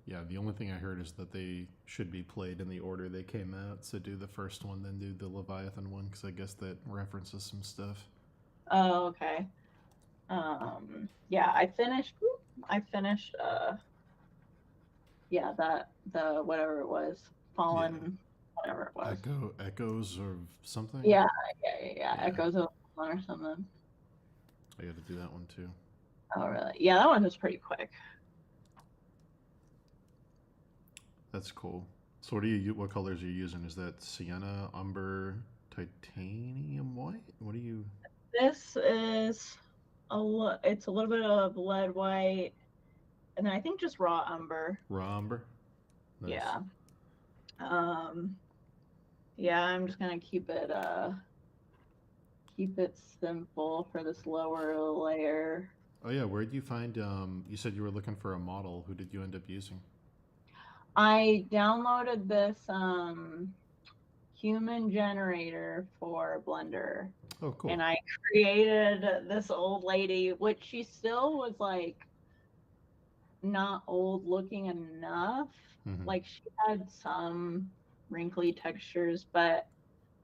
Yeah, the only thing I heard is that they should be played in the order they came out. So do the first one, then do the Leviathan one, because I guess that references some stuff. Oh, okay. Yeah, I finished, the whatever it was, Fallen, whatever it was. Echoes or something? Yeah. Echoes of Fallen or something. I gotta do that one too. Oh, really? Yeah, that one was pretty quick. That's cool. So what colors are you using? Is that sienna, umber, titanium white? What are you? This is it's a little bit of lead white, and then I think just raw umber. Raw umber? Nice. Yeah. Yeah, I'm just gonna keep it simple for this lower layer. Oh yeah, where did you find you said you were looking for a model. Who did you end up using? I downloaded this human generator for Blender. Oh, cool. And I created this old lady, which she still was like not old looking enough. Like she had some wrinkly textures, but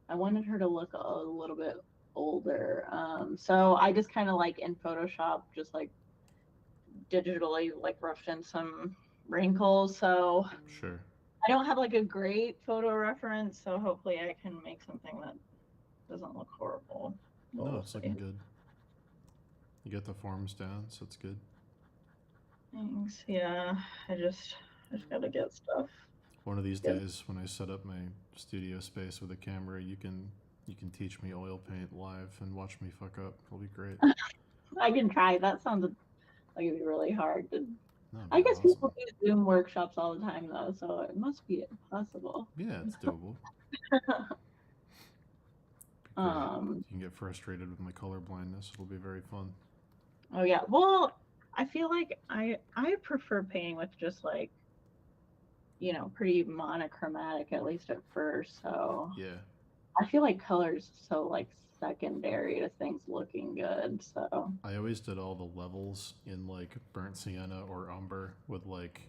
I wanted her to look a little bit older. So I just kind of like in Photoshop, just like digitally like roughed in some wrinkles. So Sure. I don't have like a great photo reference, so hopefully I can make something that doesn't look horrible. No, it's looking good. You got the forms down, so it's good. Thanks. Yeah, I just gotta get stuff. One of these days, when I set up my studio space with a camera, you can teach me oil paint live and watch me fuck up. It'll be great. I can try. That sounds like it'd be really hard. No, I guess awesome. people do Zoom workshops all the time, though, so it must be possible. Yeah, it's doable. You can get frustrated with my color blindness. It'll be very fun. Oh yeah. Well, I feel like I prefer painting with just like, pretty monochromatic, at least at first. So yeah, I feel like color's so like secondary to things looking good. So I always did all the levels in like burnt sienna or umber with like,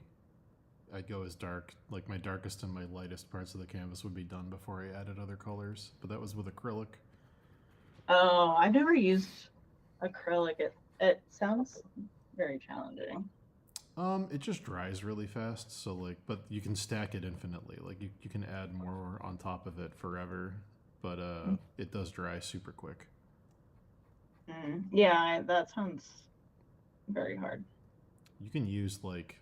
I'd go as dark, like my darkest and my lightest parts of the canvas would be done before I added other colors, but that was with acrylic. Oh, I've never used acrylic. It sounds very challenging. It just dries really fast, so like, but you can stack it infinitely. Like you can add more on top of it forever, but it does dry super quick. Yeah, that sounds very hard. You can use like,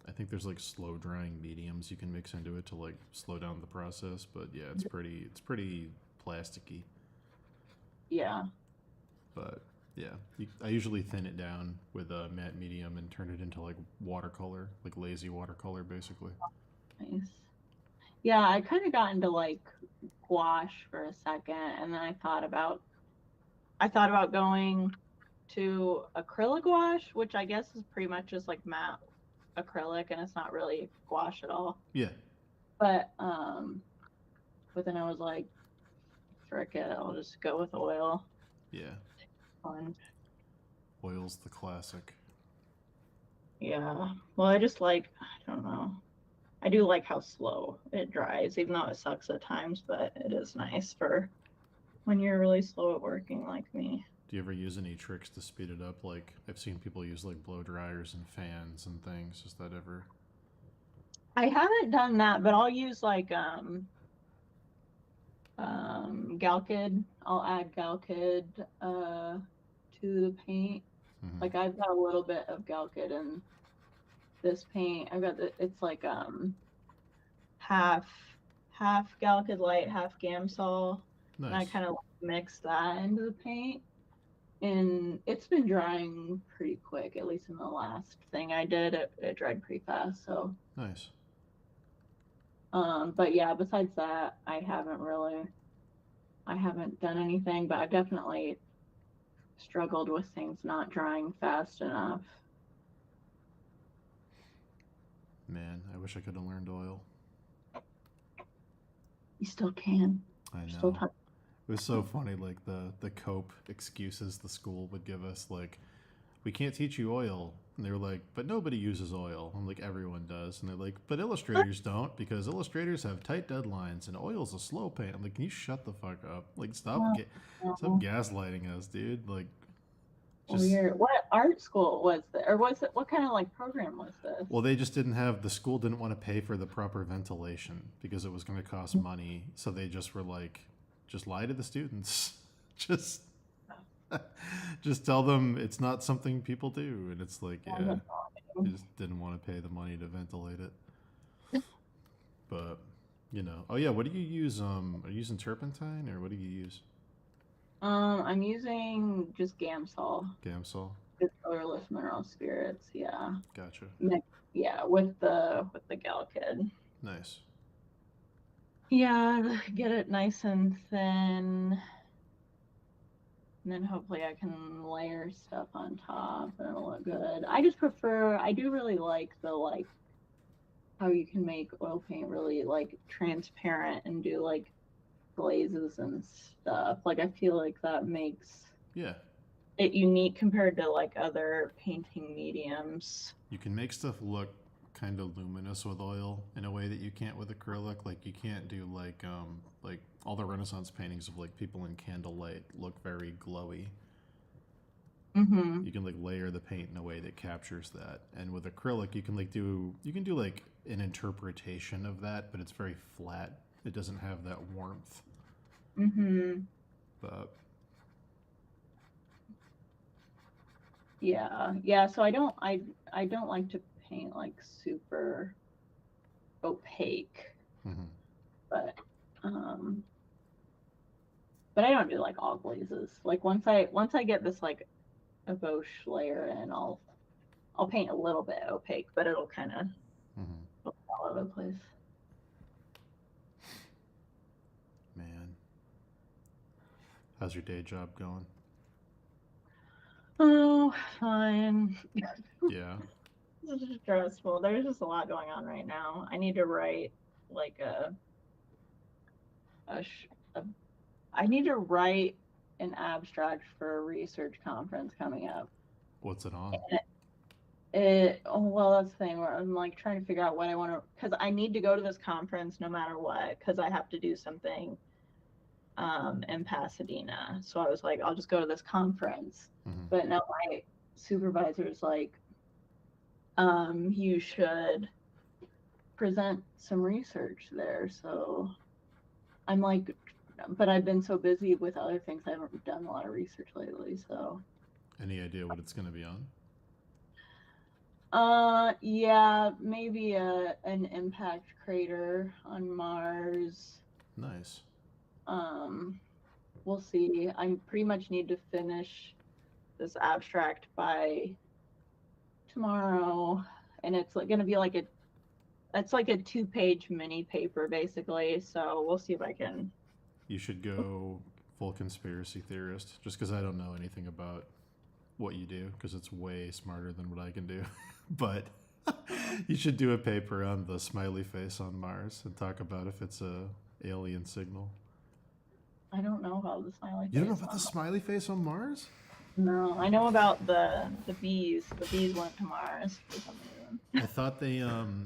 I think there's like slow drying mediums you can mix into it to like slow down the process, but yeah, it's pretty plasticky. Yeah. But yeah, I usually thin it down with a matte medium and turn it into like watercolor, like lazy watercolor, basically. Nice. Yeah, I kind of got into like gouache for a second, and then I thought about going to acrylic gouache, which I guess is pretty much just like matte acrylic, and it's not really gouache at all. Yeah. But then I was like, frick it, I'll just go with oil. Yeah. Fun. Oil's the classic. Yeah. Well, I just like, I don't know. I do like how slow it dries, even though it sucks at times, but it is nice for when you're really slow at working like me. Do you ever use any tricks to speed it up? Like, I've seen people use like blow dryers and fans and things. Is that ever? I haven't done that, but I'll use like Galkid. I'll add Galkid to the paint. Like I've got a little bit of Galkid in this paint. I've got it's like half Galkid light, half Gamsol. Nice. And I kind of mix that into the paint. And it's been drying pretty quick, at least in the last thing I did. It dried pretty fast, so. Nice. But yeah, besides that, I haven't done anything, but I've definitely struggled with things not drying fast enough. Man, I wish I could have learned oil. You still can. I know. Still It was so funny, like the cope excuses the school would give us, like, we can't teach you oil. And they were like, but nobody uses oil. I'm like, everyone does. And they're like, but illustrators don't, because illustrators have tight deadlines and oil's a slow paint. I'm like, can you shut the fuck up? Like, stop gaslighting us, dude. Like, just... Weird. What art school was this? Or was it, what kind of like program was this? Well, they just the school didn't want to pay for the proper ventilation because it was going to cost money. So they just were like, just lie to the students. Just tell them it's not something people do. And it's like, yeah, they just didn't want to pay the money to ventilate it. you know. Oh yeah, what do you use? Are you using turpentine or what do you use? I'm using just Gamsol. Gamsol. It's colorless mineral spirits. Yeah. Gotcha. Yeah, with the gal kid. Nice. Yeah, get it nice and thin. And then hopefully I can layer stuff on top and it'll look good. I do really like the how you can make oil paint really transparent and do glazes and stuff. I feel like that makes it unique compared to other painting mediums. You can make stuff look kind of luminous with oil in a way that you can't with acrylic. You can't do like all the Renaissance paintings of people in candlelight look very glowy. Mm-hmm. You can layer the paint in a way that captures that, and with acrylic you can do an interpretation of that, but it's very flat. It doesn't have that warmth. Mm-hmm. But yeah. So I don't like to paint super opaque, but I don't do all glazes. Once I get this a gauche layer in, I'll paint a little bit opaque, but it'll kind of look all over the place. Man, how's your day job going? Oh, fine. Yeah. This is stressful. There's just a lot going on right now. I need to write I need to write an abstract for a research conference coming up. What's it on? Well, that's the thing where I'm trying to figure out what I want to, because I need to go to this conference no matter what, because I have to do something in Pasadena. So I was I'll just go to this conference. But now my supervisor's you should present some research there. So I'm but I've been so busy with other things, I haven't done a lot of research lately. So any idea what it's going to be on? Yeah, maybe an impact crater on Mars. Nice. We'll see. I pretty much need to finish this abstract by tomorrow, and it's gonna be it's a 2-page mini paper basically. So we'll see if I can. You should go full conspiracy theorist, just because I don't know anything about what you do, because it's way smarter than what I can do. But you should do a paper on the smiley face on Mars and talk about if it's a alien signal. I don't know about the smiley face. You don't know about the smiley face on Mars? No, I know about the bees. The bees went to Mars for some reason. I thought they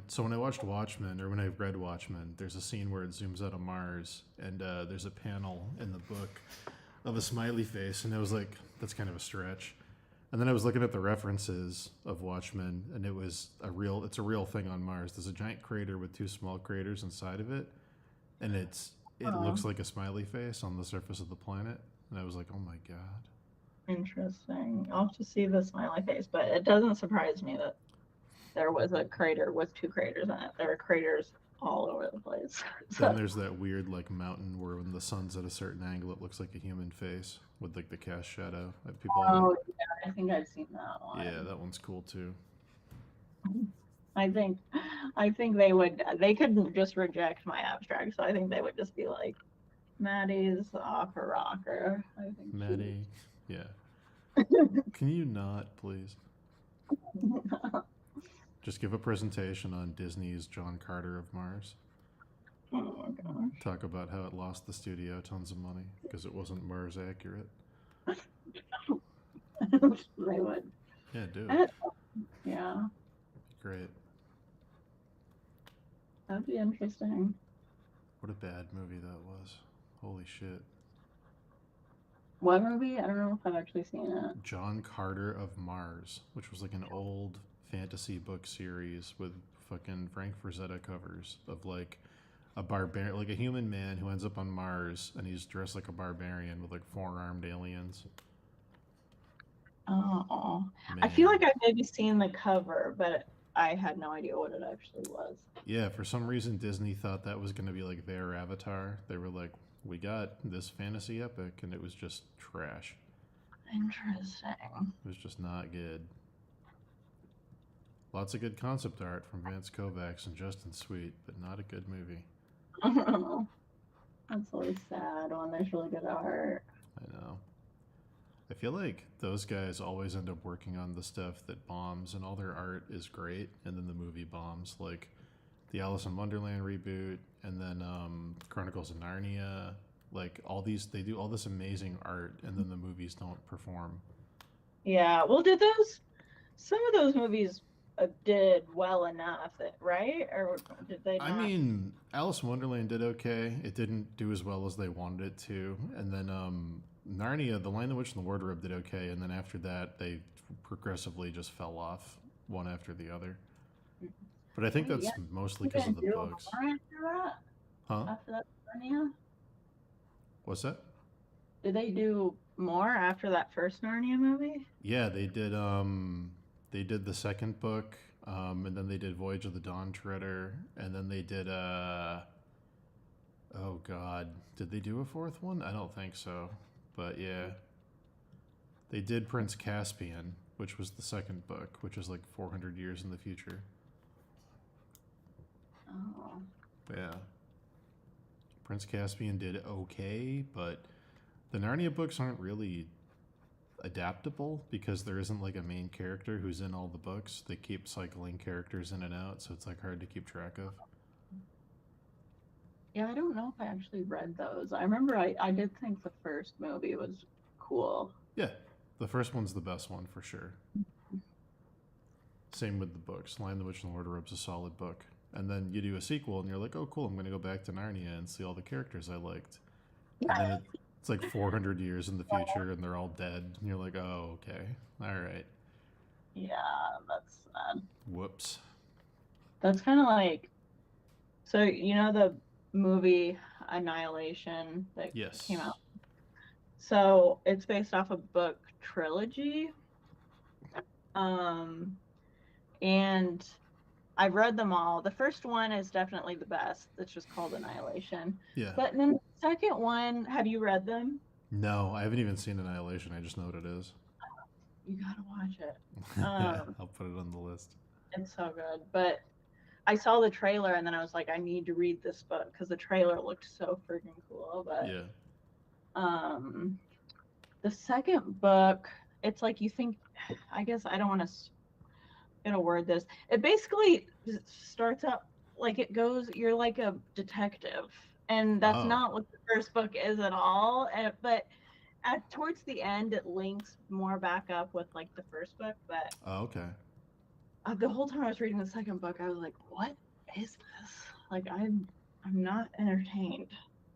so when I watched Watchmen, or when I read Watchmen, there's a scene where it zooms out of Mars, and there's a panel in the book of a smiley face, and I was like, that's kind of a stretch. And then I was looking at the references of Watchmen, and it's a real thing on Mars. There's a giant crater with 2 small craters inside of it, and it looks like a smiley face on the surface of the planet. And I was like, oh my god. Interesting. I'll have to see the smiley face, but it doesn't surprise me that there was a crater with 2 craters in it. There are craters all over the place. Then there's that weird mountain where when the sun's at a certain angle, it looks like a human face with the cast shadow. Yeah, I think I've seen that one. Yeah, that one's cool too. I think they couldn't just reject my abstract, so I think they would just be like, Maddie's off her rocker. I think Maddie, yeah. Can you not, please? Just give a presentation on Disney's John Carter of Mars. Oh my gosh. Talk about how it lost the studio tons of money because it wasn't Mars accurate. They would. Yeah, do it. Yeah. Great. That'd be interesting. What a bad movie that was. Holy shit. What movie? I don't know if I've actually seen it. John Carter of Mars, which was an old fantasy book series with fucking Frank Frazetta covers of a barbarian, a human man who ends up on Mars, and he's dressed like a barbarian with 4-armed aliens. Oh, Man. I feel like I've maybe seen the cover, but I had no idea what it actually was. Yeah, for some reason Disney thought that was going to be like their Avatar. They were like, we got this fantasy epic, and it was just trash. Interesting. It was just not good. Lots of good concept art from Vance Kovacs and Justin Sweet, but not a good movie. That's always sad when there's really good art. I know. I feel like those guys always end up working on the stuff that bombs, and all their art is great, and then the movie bombs, like the Alice in Wonderland reboot, and then Chronicles of Narnia. Like all these, they do all this amazing art, and then the movies don't perform. Yeah, well, some of those movies did well enough, right? Or did they not? I mean, Alice in Wonderland did okay. It didn't do as well as they wanted it to. And then Narnia, The Lion, the Witch, and the Wardrobe did okay. And then after that, they progressively just fell off one after the other. But I think that's mostly because of the books. After that? Huh? After that, Narnia? What's that? Did they do more after that first Narnia movie? Yeah, they did. They did the second book, and then they did Voyage of the Dawn Treader, and then they did. Oh God, did they do a fourth one? I don't think so, but yeah, they did Prince Caspian, which was the second book, which is like 400 years in the future. Oh. Yeah. Prince Caspian did okay, but the Narnia books aren't really adaptable because there isn't like a main character who's in all the books. They keep cycling characters in and out, so it's like hard to keep track of. Yeah, I don't know if I actually read those. I remember I did think the first movie was cool. Yeah, the first one's the best one for sure. Same with the books. Lion, the Witch, and the Wardrobe's a solid book. And then you do a sequel, and you're like, oh, cool, I'm going to go back to Narnia and see all the characters I liked. And then it's like 400 years in the future, and they're all dead. And you're like, oh, okay. All right. Yeah, that's sad. Whoops. That's kind of like... So, you know the movie Annihilation that came out? So, it's based off a book trilogy. And... I've read them all. The first one is definitely the best. It's just called Annihilation. Yeah. But then the second one, have you read them? No, I haven't even seen Annihilation. I just know what it is. You gotta watch it. I'll put it on the list. It's so good. But I saw the trailer and then I was like, I need to read this book because the trailer looked so freaking cool. But the second book, it's like you think, I guess I don't want to gonna word this. It basically starts out like it goes, you're like a detective, and that's not what the first book is at all. But towards the end, it links more back up with like the first book. But okay. The whole time I was reading the second book, I was like, "What is this?" Like I'm not entertained.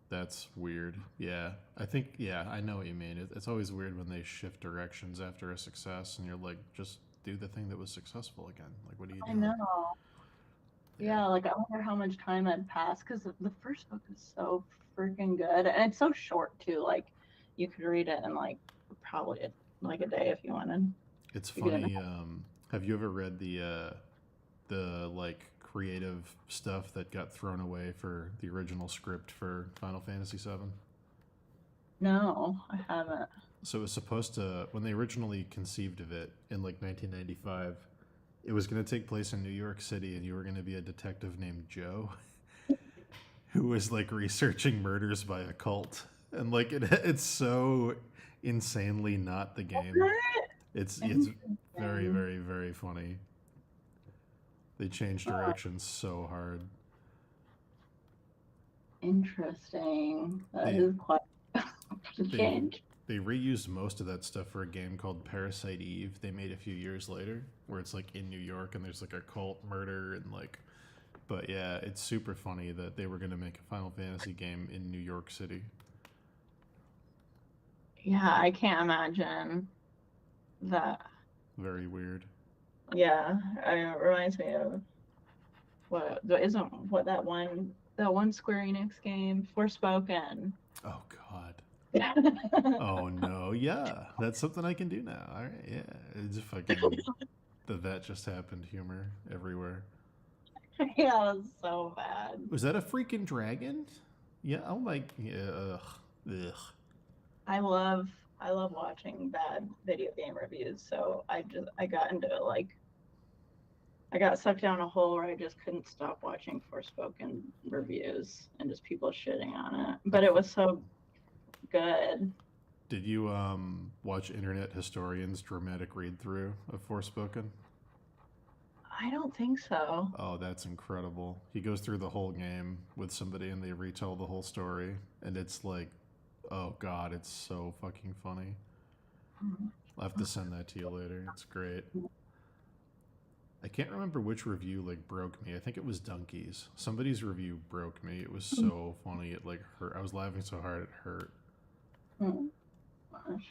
That's weird. Yeah, I think. Yeah, I know what you mean. It's always weird when they shift directions after a success, and you're like, just do the thing that was successful again. Like, what are you doing? I know. Yeah, like I wonder how much time had passed because the first book is so freaking good, and it's so short too. Like, you could read it in like probably like a day if you wanted. It's funny. Have you ever read the like creative stuff that got thrown away for the original script for Final Fantasy VII? No, I haven't. So it was supposed to, when they originally conceived of it in like 1995, it was going to take place in New York City, and you were going to be a detective named Joe who was like researching murders by a cult. And like it's so insanely not the game. It's very, very, very funny. They changed directions so hard. Interesting. That is quite a change. They reused most of that stuff for a game called Parasite Eve they made a few years later, where it's like in New York and there's like a cult murder and like, but yeah, it's super funny that they were going to make a Final Fantasy game in New York City. Yeah, I can't imagine that. Very weird. Yeah, it reminds me of that one Square Enix game, Forspoken. Oh God. Oh no, yeah, that's something I can do now. All right, yeah, it's fucking that just happened humor everywhere. Yeah, it was so bad. Was that a freaking dragon? Yeah. Oh my. Yeah. Ugh. I love watching bad video game reviews, so I got into like I got sucked down a hole where I just couldn't stop watching Forspoken reviews and just people shitting on it. But it was so good. Did you watch Internet Historian's dramatic read through of Forspoken? I don't think so. Oh, that's incredible. He goes through the whole game with somebody and they retell the whole story, and it's like, oh god, it's so fucking funny. I'll have to send that to you later. It's great. I can't remember which review like broke me. I think it was Donkey's. Somebody's review broke me. It was so funny. It like hurt. I was laughing so hard it hurt. Gosh.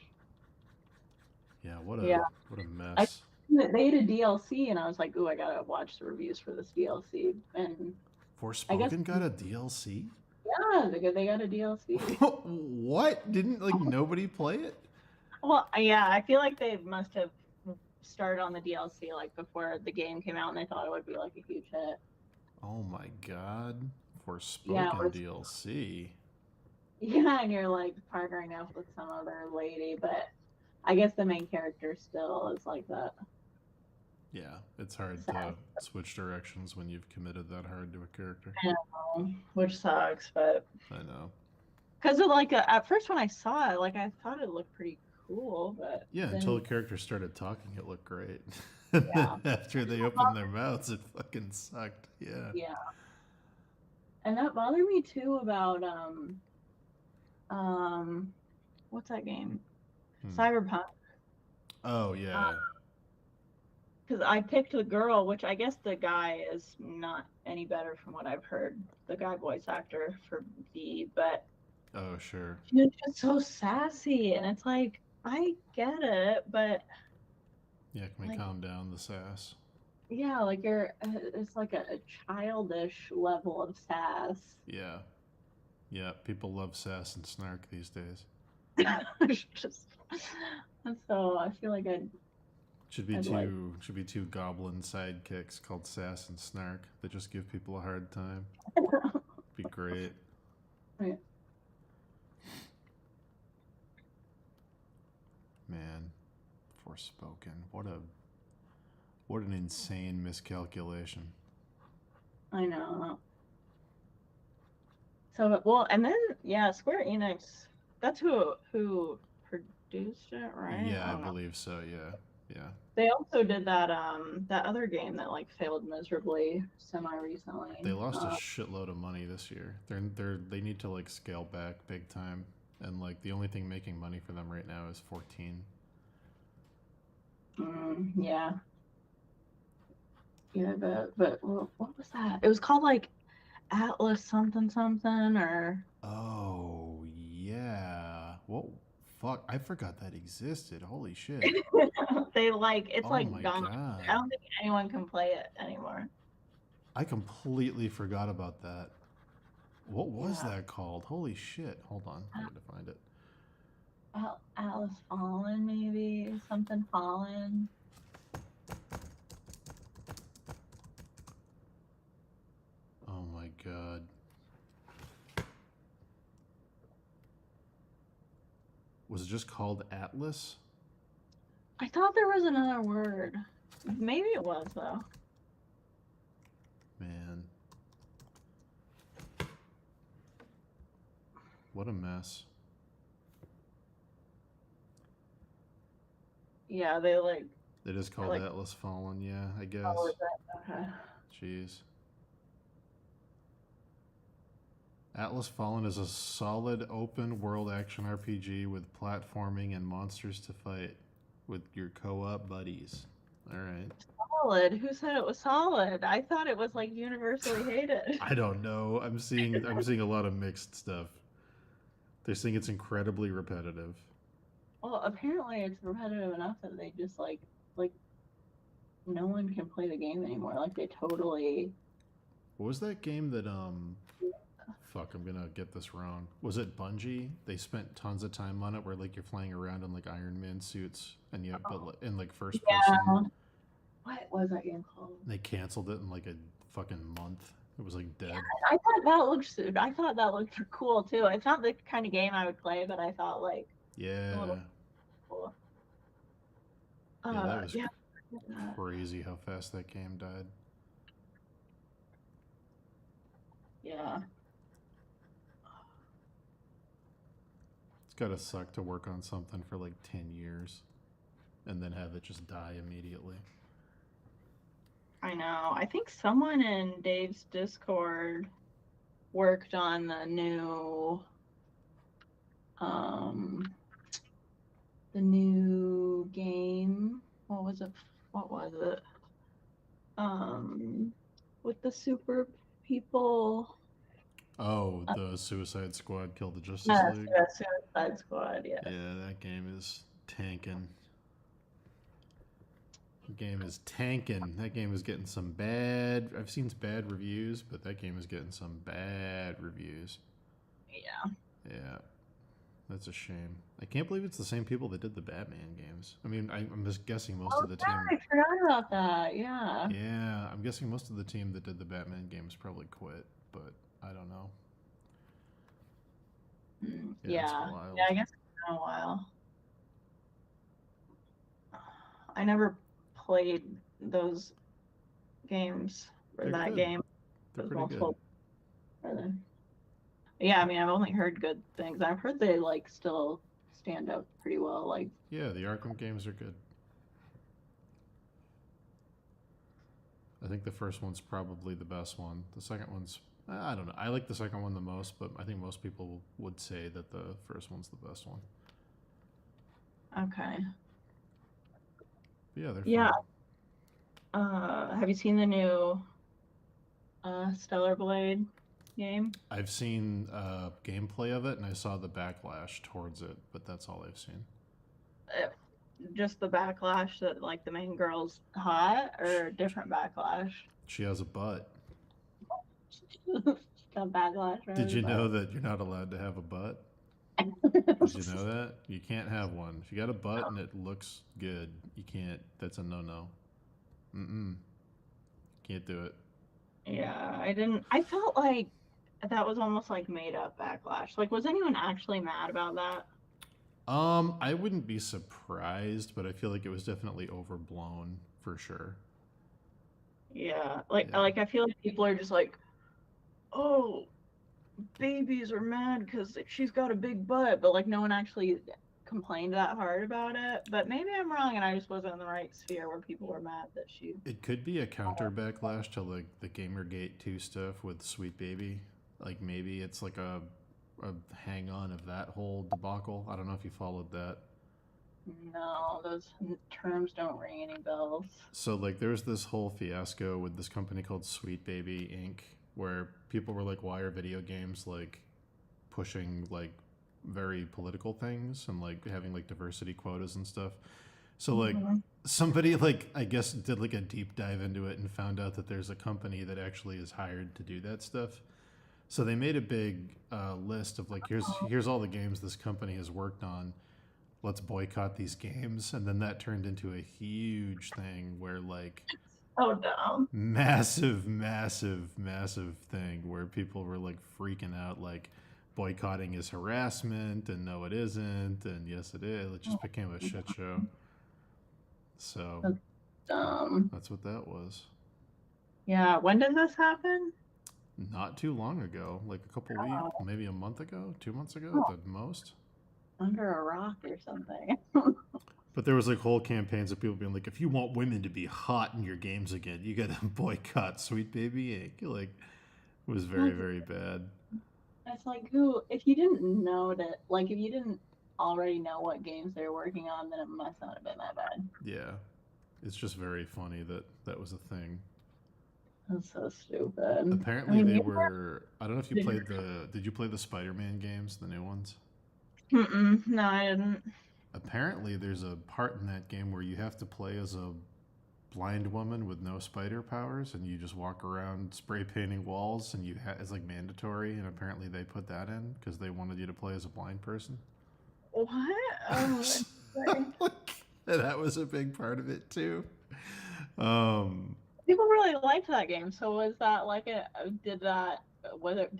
Yeah, what a mess. They had a DLC, and I was like, "Ooh, I gotta watch the reviews for this DLC." And Forspoken got a DLC? Yeah, they got a DLC. What? Didn't like nobody play it? Well, yeah, I feel like they must have started on the DLC like before the game came out, and they thought it would be like a huge hit. Oh my god, Forspoken Yeah, DLC. Yeah, and you're like partnering up with some other lady, but I guess the main character still is like that. Yeah, it's hard to switch directions when you've committed that hard to a character. I know, which sucks, but I know. because of like at first when I saw it, like I thought it looked pretty cool, but Yeah, then, until the character started talking, it looked great. Yeah. After they opened their mouths, it fucking sucked. Yeah. yeah, and that bothered me too about what's that game? Cyberpunk. Oh yeah. Because I picked the girl, which I guess the guy is not any better from what I've heard. The guy voice actor for V, but Oh sure. she's just so sassy, and it's like I get it, but Yeah, can we like- calm down the sass? yeah, like it's like a childish level of sass. Yeah. Yeah, people love sass and snark these days. Just, and so I feel like Should be I'd two goblin sidekicks called Sass and Snark that just give people a hard time. Be great. Right. Man, Forspoken. What an insane miscalculation. I know. So well, and then yeah, Square Enix. That's who produced it, right? Yeah, I don't know. believe so. Yeah, yeah. They also did that that other game that like failed miserably semi recently. They lost a shitload of money this year. They need to like scale back big time, and like the only thing making money for them right now is 14. Yeah. Yeah, but what was that? It was called like Atlas something something or. Oh yeah. What? Fuck! I forgot that existed. Holy shit. They like it's Oh like my gone. God. I don't think anyone can play it anymore. I completely forgot about that. What was Yeah. that called? Holy shit. Hold on. I gotta find it. Alice Fallen maybe something Fallen. Oh my god. Was it just called Atlas? I thought there was another word. Maybe it was though. Man. What a mess. Yeah, they like. It is called like- Atlas Fallen, yeah, I guess. Oh, is that? Okay. Jeez. Atlas Fallen is a solid open world action RPG with platforming and monsters to fight with your co-op buddies. All right. Solid. Who said it was solid? I thought it was like universally hated. I don't know. I'm seeing a lot of mixed stuff. They're saying it's incredibly repetitive. Well, apparently it's repetitive enough that they just like no one can play the game anymore. Like they totally. What was that game that fuck, I'm gonna get this wrong. Was it Bungie? They spent tons of time on it where like you're flying around in like Iron Man suits and you but in like first person. What What was that game called? They canceled it in like a fucking month. It was like dead. I thought that looked cool too. It's not the kind of game I would play, but I thought like Yeah. a little cool. Yeah, that was yeah. crazy how fast that game died. Yeah. It's gotta suck to work on something for like 10 years and then have it just die immediately. I know. I think someone in Dave's Discord worked on the new game. What was it? With the super people. Oh, the Suicide Squad killed the Justice League? Yeah, Suicide Squad, yeah. Yeah, that game is tanking. The game is tanking. That game is getting some bad... I've seen some bad reviews, but that game is getting some bad reviews. Yeah. Yeah. That's a shame. I can't believe it's the same people that did the Batman games. I mean, I'm just guessing most of the team... I forgot about that, yeah. Yeah, I'm guessing most of the team that did the Batman games probably quit, but I don't know. Yeah, I guess it's been a while. I never played those games or They're that good. game. They're Those pretty multiple- good. Yeah, I mean, I've only heard good things. I've heard they like still stand up pretty well. Like, Yeah, the Arkham games are good. I think the first one's probably the best one. The second one's, I don't know. I like the second one the most, but I think most people would say that the first one's the best one. okay, But yeah, they're yeah. fun. Have you seen the new Stellar Blade game? I've seen gameplay of it, and I saw the backlash towards it, but that's all I've seen. Just the backlash that like the main girl's hot, or different backlash? She has a butt. The backlash. Did you know that you're not allowed to have a butt? Did you know that? You can't have one. If you got a butt and it looks good, you can't. That's a no-no. Can't do it. Yeah, I didn't. I felt like that was almost like made up backlash. Like, was anyone actually mad about that? I wouldn't be surprised, but I feel like it was definitely overblown for sure. Yeah, like I feel like people are just like, oh, babies are mad because she's got a big butt, but like no one actually complained that hard about it. But maybe I'm wrong, and I just wasn't in the right sphere where people were mad that she. It could be a counter backlash to like the Gamergate 2 stuff with Sweet Baby. Like maybe it's like a hang on of that whole debacle. I don't know if you followed that. No, those terms don't ring any bells. So like there was this whole fiasco with this company called Sweet Baby Inc. where people were like, why are video games like pushing like very political things and like having like diversity quotas and stuff. So like somebody like I guess did like a deep dive into it and found out that there's a company that actually is hired to do that stuff. So they made a big list of like here's all the games this company has worked on. Let's boycott these games, and then that turned into a huge thing where like massive thing where people were like freaking out like boycotting is harassment and no it isn't and yes it is. It just became a shit show. So that's what that was. Yeah, when did this happen? Not too long ago, like a couple weeks, maybe a month ago, 2 months ago at the most. Under a rock or something. But there was like whole campaigns of people being like, if you want women to be hot in your games again, you gotta boycott Sweet Baby Inc. Like, it was very, very bad. It's like, who, if you didn't know that, like, if you didn't already know what games they were working on, then it must not have been that bad. Yeah. It's just very funny that that was a thing. That's so stupid. Apparently they were, I don't know if you played did you play the Spider-Man games, the new ones? No, I didn't. Apparently there's a part in that game where you have to play as a blind woman with no spider powers and you just walk around spray painting walls and it's like mandatory, and apparently they put that in because they wanted you to play as a blind person. What? Oh, that was a big part of it too. People really liked that game. So was that like did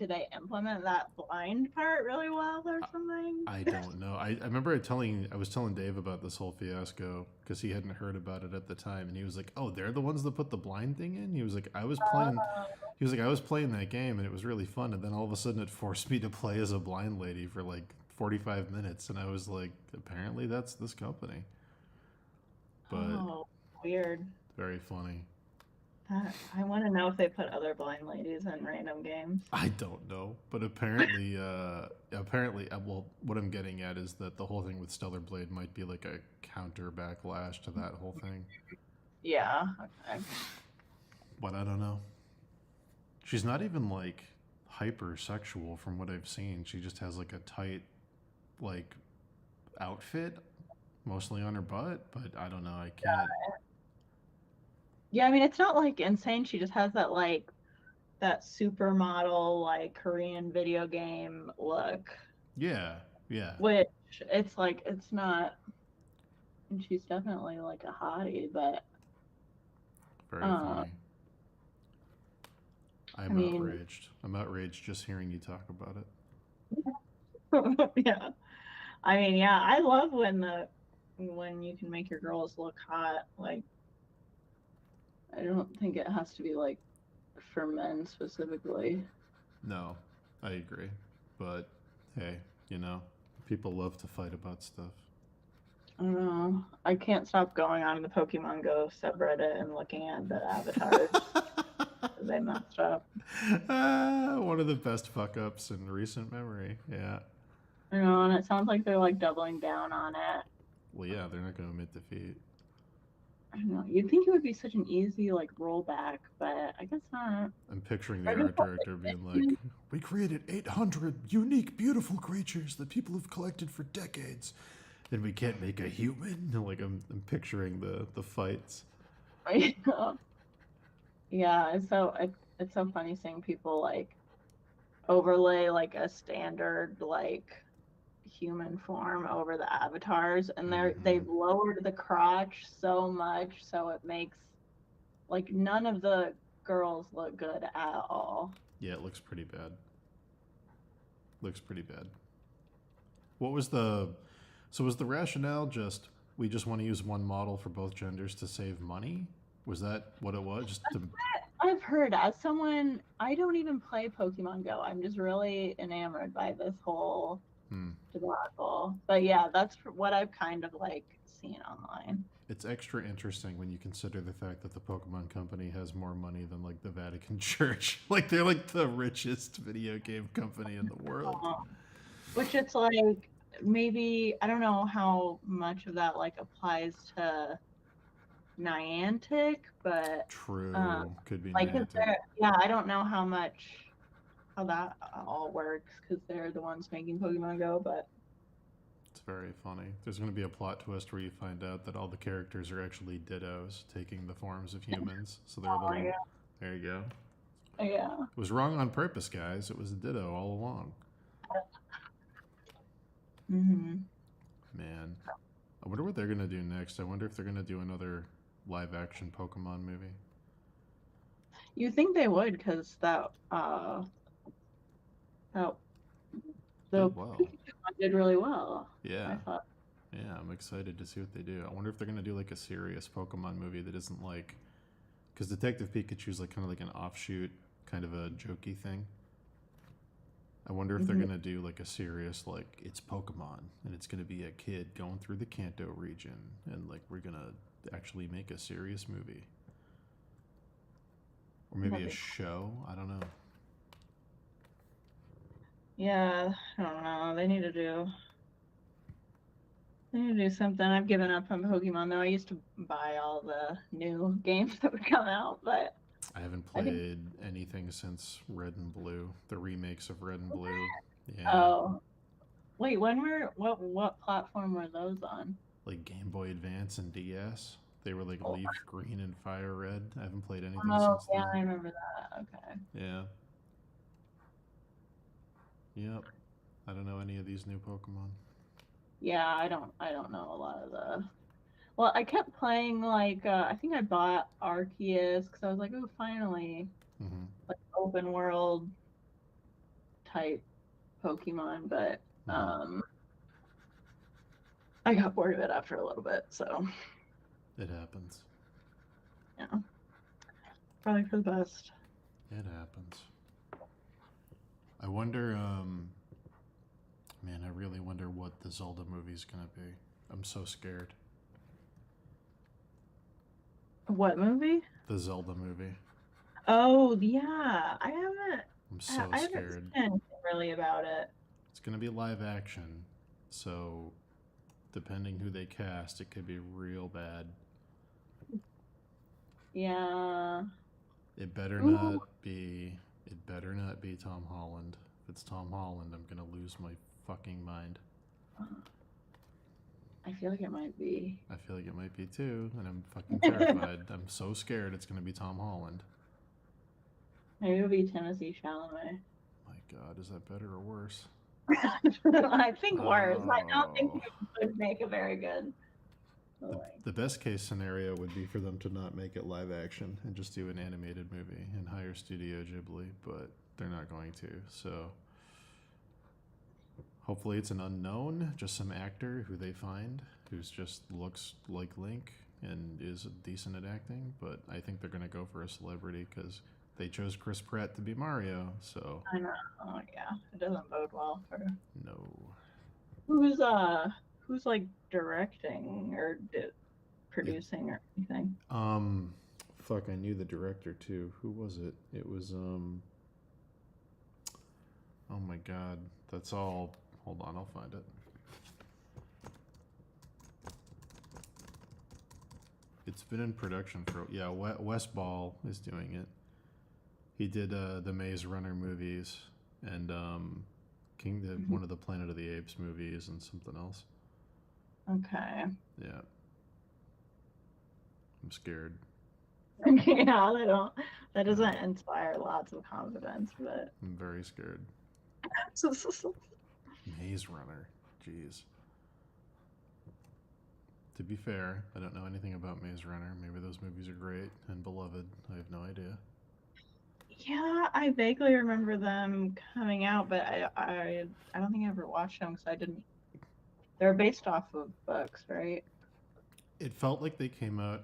they implement that blind part really well or something? I don't know. I remember I was telling Dave about this whole fiasco because he hadn't heard about it at the time, and he was like, "Oh, they're the ones that put the blind thing in." He was like, "I was playing." He was like, "I was playing that game, and it was really fun." And then all of a sudden, it forced me to play as a blind lady for like 45 minutes, and I was like, "Apparently, that's this company." But weird. very funny. I want to know if they put other blind ladies in random games. I don't know, but apparently, well, what I'm getting at is that the whole thing with Stellar Blade might be like a counter backlash to that whole thing. Yeah. Okay. But I don't know. She's not even like hypersexual from what I've seen. She just has like a tight, like, outfit, mostly on her butt. But I don't know. I can't. Yeah, I mean, it's not like insane. She just has that like that supermodel like Korean video game look. Yeah, yeah. Which it's like it's not, and she's definitely like a hottie, but very funny. I'm outraged. I'm outraged just hearing you talk about it. Yeah, I mean, yeah, I love when you can make your girls look hot. Like, I don't think it has to be like for men specifically. No, I agree. But hey, you know, people love to fight about stuff. I don't know. I can't stop going on the Pokemon Go subreddit and looking at the avatars. They messed up. One of the best fuck ups in recent memory. Yeah. I know, and it sounds like they're like doubling down on it. Well, yeah, they're not going to admit defeat. I don't know. You'd think it would be such an easy like rollback, but I guess not. I'm picturing the art director being like, "We created 800 unique, beautiful creatures that people have collected for decades, and we can't make a human." Like I'm picturing the fights. Yeah, it's so funny seeing people like overlay like a standard like human form over the avatars, and they've lowered the crotch so much so it makes like none of the girls look good at all. Yeah, it looks pretty bad. Looks pretty bad. What was the rationale just we just want to use one model for both genders to save money? Was that what it was? Just to... I've heard. As someone, I don't even play Pokemon Go. I'm just really enamored by this whole debacle. But yeah, that's what I've kind of like seen online. It's extra interesting when you consider the fact that the Pokemon company has more money than like the Vatican Church. Like they're like the richest video game company in the world. Which it's like maybe I don't know how much of that like applies to Niantic, but true, could be like Niantic. Yeah, I don't know how that all works because they're the ones making Pokemon Go, but it's very funny. There's going to be a plot twist where you find out that all the characters are actually Dittos taking the forms of humans. So they're there you go. Yeah. It was wrong on purpose, guys. It was a Ditto all along. Man, I wonder what they're going to do next. I wonder if they're going to do another live-action Pokemon movie. You think they would, because the Pikachu did really well. Yeah. I thought. Yeah, I'm excited to see what they do. I wonder if they're going to do like a serious Pokemon movie that isn't like... Because Detective Pikachu's like kind of like an offshoot, kind of a jokey thing. I wonder if they're going to do like a serious, like, it's Pokemon, and it's going to be a kid going through the Kanto region, and like we're going to actually make a serious movie. Or maybe a show? I don't know. Yeah, I don't know. They need to do something. I've given up on Pokemon though. I used to buy all the new games that would come out, but I haven't played anything since Red and Blue, the remakes of Red and Blue. Yeah. Oh, wait, what platform were those on? Like Game Boy Advance and DS. They were like Leaf Green and Fire Red. I haven't played anything since then. I remember that. Okay. Yeah. Yep. I don't know any of these new Pokemon. Yeah, I don't know a lot of the Well, I kept playing like I think I bought Arceus because I was like, oh, finally, Mm-hmm. like open world type Pokemon, but I got bored of it after a little bit, so It happens. yeah, probably for the best. It happens. I wonder, man, I really wonder what the Zelda movie's gonna be. I'm so scared. What movie? The Zelda movie. Oh yeah, I haven't. I'm so I haven't scared. seen anything really about it. It's gonna be live action, so depending who they cast, it could be real bad. Yeah. It better not be. It better not be Tom Holland. If it's Tom Holland, I'm gonna lose my fucking mind. I feel like it might be. I feel like it might be too, and I'm fucking terrified. I'm so scared it's gonna be Tom Holland. Maybe it'll be Tennessee Chalamet. My God, is that better or worse? I think worse. I don't think Oh. he would make a very good. The best case scenario would be for them to not make it live action and just do an animated movie and hire Studio Ghibli, but they're not going to. So hopefully it's an unknown, just some actor who they find who's just looks like Link and is decent at acting. But I think they're going to go for a celebrity because they chose Chris Pratt to be Mario. So I know. Oh yeah, it doesn't bode well for. no. Who's like directing or producing or anything? Fuck, I knew the director too. Who was it? It was oh my God, that's all. Hold on, I'll find it. It's been in production for, yeah, Wes Ball is doing it. He did the Maze Runner movies and one of the Planet of the Apes movies and something else. Okay. Yeah. I'm scared. Yeah, that doesn't inspire lots of confidence, but I'm very scared. Maze Runner. Jeez. To be fair, I don't know anything about Maze Runner. Maybe those movies are great and beloved. I have no idea. yeah, I vaguely remember them coming out, but I don't think I ever watched them because I didn't. They're based off of books, right? It felt like they came out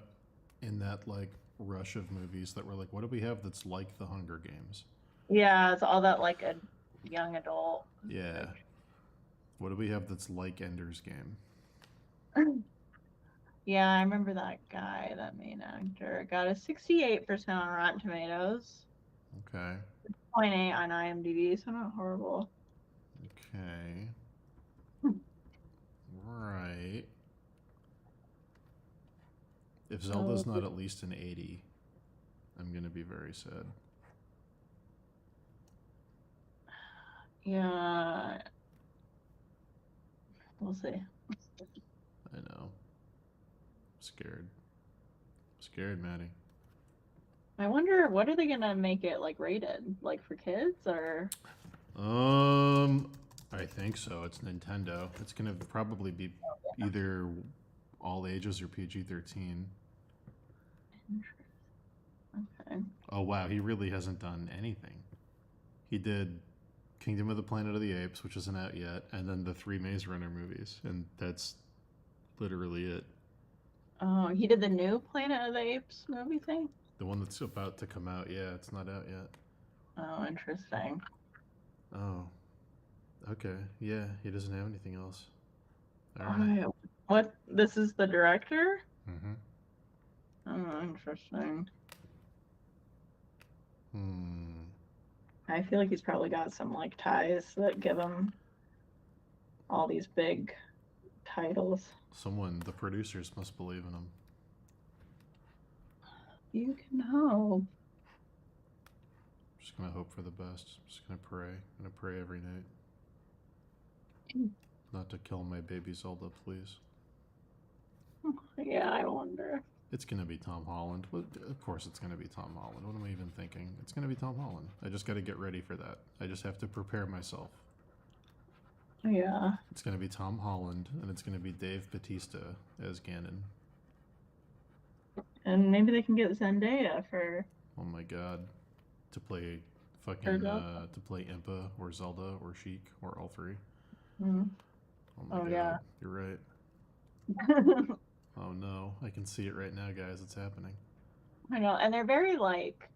in that like rush of movies that were like, what do we have that's like the Hunger Games? Yeah, it's all that like a young adult. Yeah. What do we have that's like Ender's Game? Yeah, I remember that guy, that main actor. Got a 68% on Rotten Tomatoes. Okay. 0.8 on IMDb, so not horrible. Okay. Right. If Zelda's not at least an 80, I'm gonna be very sad. Yeah. We'll see. I know. Scared. Scared, Maddie. I wonder, what are they gonna make it like rated? Like for kids or? I think so. It's Nintendo. It's gonna probably be either all ages or PG-13. Okay. Oh wow, he really hasn't done anything. He did Kingdom of the Planet of the Apes, which isn't out yet, and then the 3 Maze Runner movies, and that's literally it. Oh, he did the new Planet of the Apes movie thing? The one that's about to come out, yeah, it's not out yet. Oh, interesting. Oh. Okay, yeah, he doesn't have anything else. All right. Alright. What? This is the director? Mm-hmm. Oh, interesting. Hmm. I feel like he's probably got some like ties that give him all these big titles. The producers must believe in him. You can hope. Just gonna hope for the best. Just gonna pray. Gonna pray every night. Not to kill my baby Zelda, please. Yeah, I wonder. It's gonna be Tom Holland. Well, of course it's gonna be Tom Holland. What am I even thinking? It's gonna be Tom Holland. I just gotta get ready for that. I just have to prepare myself. Yeah. It's gonna be Tom Holland, and it's gonna be Dave Bautista as Ganon. And maybe they can get Zendaya for. Oh my god. To play fucking Zelda? to play Impa or Zelda or Sheik or all three. Mhm. Oh my Oh, god. yeah. You're right. Oh no. I can see it right now, guys. It's happening. I know, and they're very like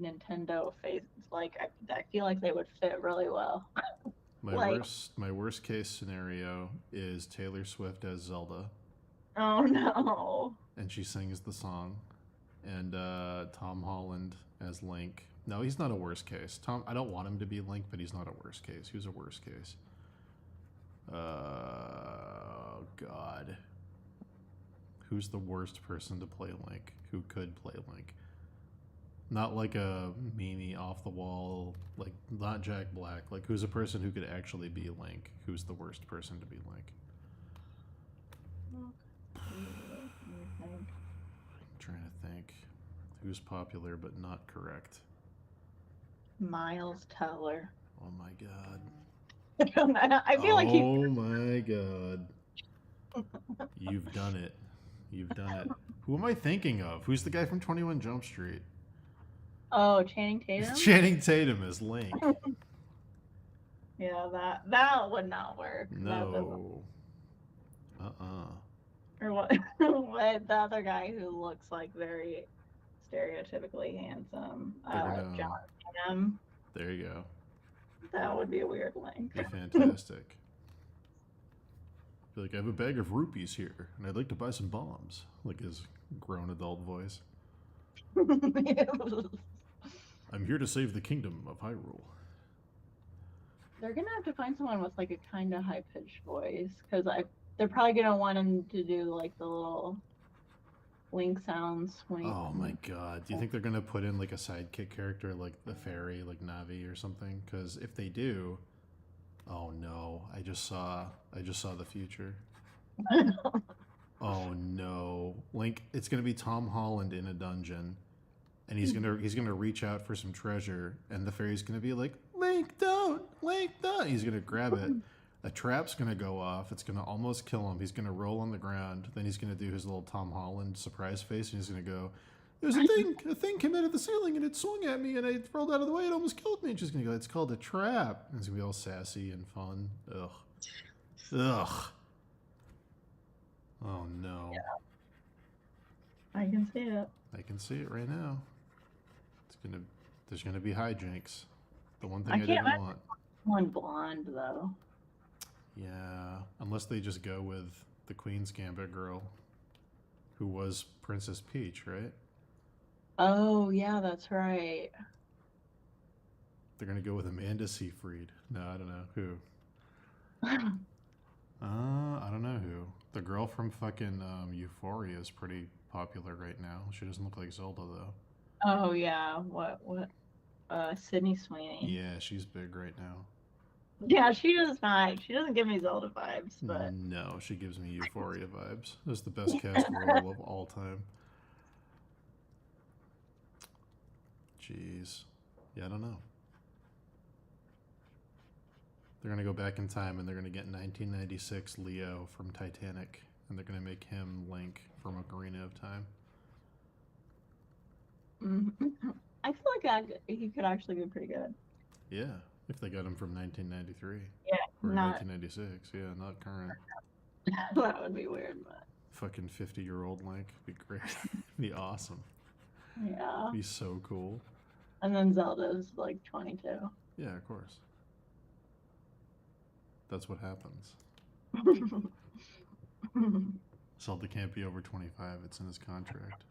Nintendo face. Like I feel like they would fit really well. My Like- worst case scenario is Taylor Swift as Zelda, Oh no. and she sings the song, and Tom Holland as Link. No, he's not a worst case. I don't want him to be Link, but he's not a worst case. Who's a worst case? God. Who's the worst person to play Link? Who could play Link? Not like a Mimi off the wall, like not Jack Black. Like who's a person who could actually be Link? Who's the worst person to be Link? I'm trying to think. Who's popular but not correct? Miles Teller. Oh my god. I feel like he. Oh my god. You've done it. You've done it. Who am I thinking of? Who's the guy from 21 Jump Street? Oh, Channing Tatum. Channing Tatum is Link. Yeah, that would not work. That doesn't- No. Or what? What the other guy who looks like very stereotypically handsome? They're gonna- John Tatum. There you go. That would be a weird link. Be fantastic. Be like, I have a bag of rupees here, and I'd like to buy some bombs. Like his grown adult voice. I'm here to save the kingdom of Hyrule. They're gonna have to find someone with like a kind of high pitched voice, because they're probably gonna want him to do like the little Link sounds. Oh my god. Do you think they're gonna put in like a sidekick character like the fairy, like Navi or something? Because if they do, oh no, I just saw the future. Oh no. Link, it's gonna be Tom Holland in a dungeon, and he's gonna reach out for some treasure, and the fairy's gonna be like, Link, don't! Link, don't! He's gonna grab it. A trap's gonna go off. It's gonna almost kill him. He's gonna roll on the ground. Then he's gonna do his little Tom Holland surprise face, and he's gonna go, "There's a thing came out of the ceiling, and it swung at me, and I rolled out of the way. It almost killed me." And she's gonna go, "It's called a trap." And it's gonna be all sassy and fun. Ugh. Ugh. Oh no. I can see it. I can see it right now. There's gonna be hijinks. The one thing I can't didn't imagine want. one blonde though. Yeah, unless they just go with the Queen's Gambit girl, who was Princess Peach, right? Oh yeah, that's right. They're gonna go with Amanda Seyfried. No, I don't know who. I don't know who. The girl from fucking Euphoria is pretty popular right now. She doesn't look like Zelda though. Oh yeah, what? Sydney Sweeney. Yeah, she's big right now. Yeah, she does not. She doesn't give me Zelda vibes, but No, she gives me Euphoria vibes. That's the best cast role of all time. Jeez. Yeah, I don't know. They're going to go back in time and they're going to get 1996 Leo from Titanic, and they're going to make him Link from Ocarina of Time. I feel like he could actually be pretty good. Yeah, if they got him from 1993. Yeah, Or not 1996. Yeah, not current. that would be weird, but Fucking 50-year-old Link. Be great. Be awesome. yeah. Be so cool. And then Zelda's like 22. Yeah, of course. That's what happens. Zelda can't be over 25. It's in his contract.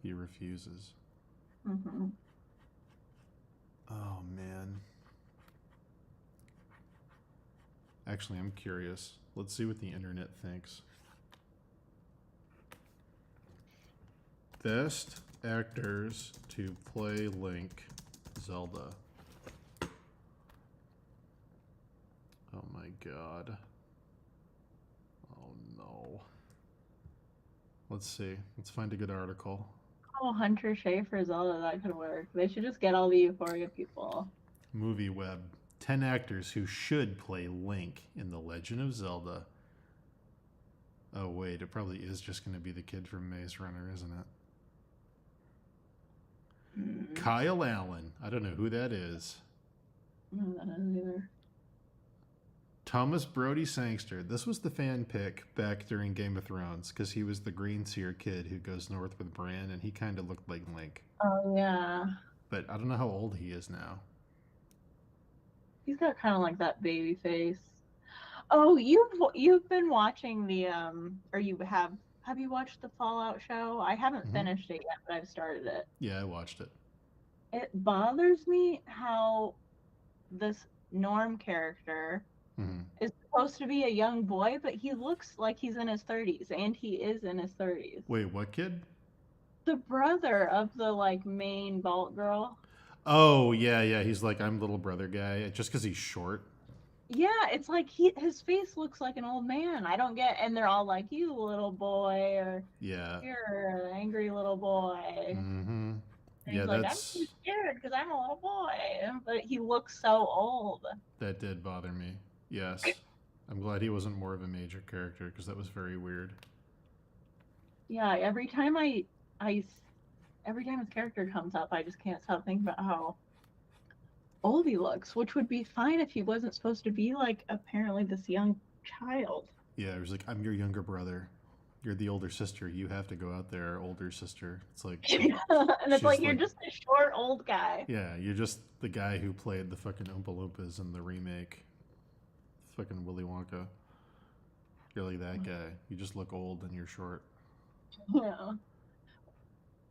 He refuses. Mm-hmm. Oh, man. Actually, I'm curious. Let's see what the internet thinks. Best actors to play Link, Zelda. Oh my god. Oh no. Let's see. Let's find a good article. Oh, Hunter Schafer Zelda, that could work. They should just get all the Euphoria people. Movie Web. 10 actors who should play Link in The Legend of Zelda. Oh wait, it probably is just going to be the kid from Maze Runner, isn't it? Kyle Allen. I don't know who that is. No, that isn't either. Thomas Brody Sangster. This was the fan pick back during Game of Thrones because he was the green seer kid who goes north with Bran, and he kind of looked like Link. Oh yeah. But I don't know how old he is now. He's got kind of like that baby face. Oh, you've been watching the or you have you watched the Fallout show? I haven't finished it yet, but I've started it. Yeah, I watched it. It bothers me how this Norm character is supposed to be a young boy, but he looks like he's in his 30s, and he is in his 30s. Wait, what kid? The brother of the like main Vault girl. Oh, yeah, he's like, I'm little brother guy, just because he's short. Yeah, it's like his face looks like an old man. I don't get, and they're all like, you little boy, or Yeah. you're an angry little boy. Mm-hmm. And Yeah, he's like, I'm that's... too scared because I'm a little boy. But he looks so old. That did bother me. Yes. I'm glad he wasn't more of a major character because that was very weird. Yeah, every time every time his character comes up, I just can't stop thinking about how old he looks, which would be fine if he wasn't supposed to be like apparently this young child. Yeah, he was like, I'm your younger brother. You're the older sister. You have to go out there, older sister. It's like... And it's like, you're just a short old guy. Yeah, you're just the guy who played the fucking Oompa Loompas in the remake. Fucking Willy Wonka. You're like that guy. You just look old and you're short. Yeah.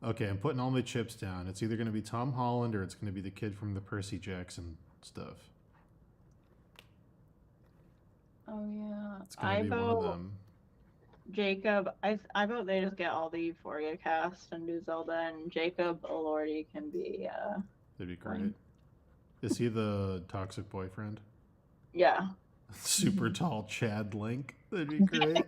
Okay, I'm putting all my chips down. It's either going to be Tom Holland or it's going to be the kid from the Percy Jackson stuff. Oh, yeah. It's going to be one of them. Jacob, I vote they just get all the Euphoria cast and do Zelda, and Jacob Elordi can be That'd be great. Is he the toxic boyfriend? Yeah. Super tall Chad Link. That'd be great.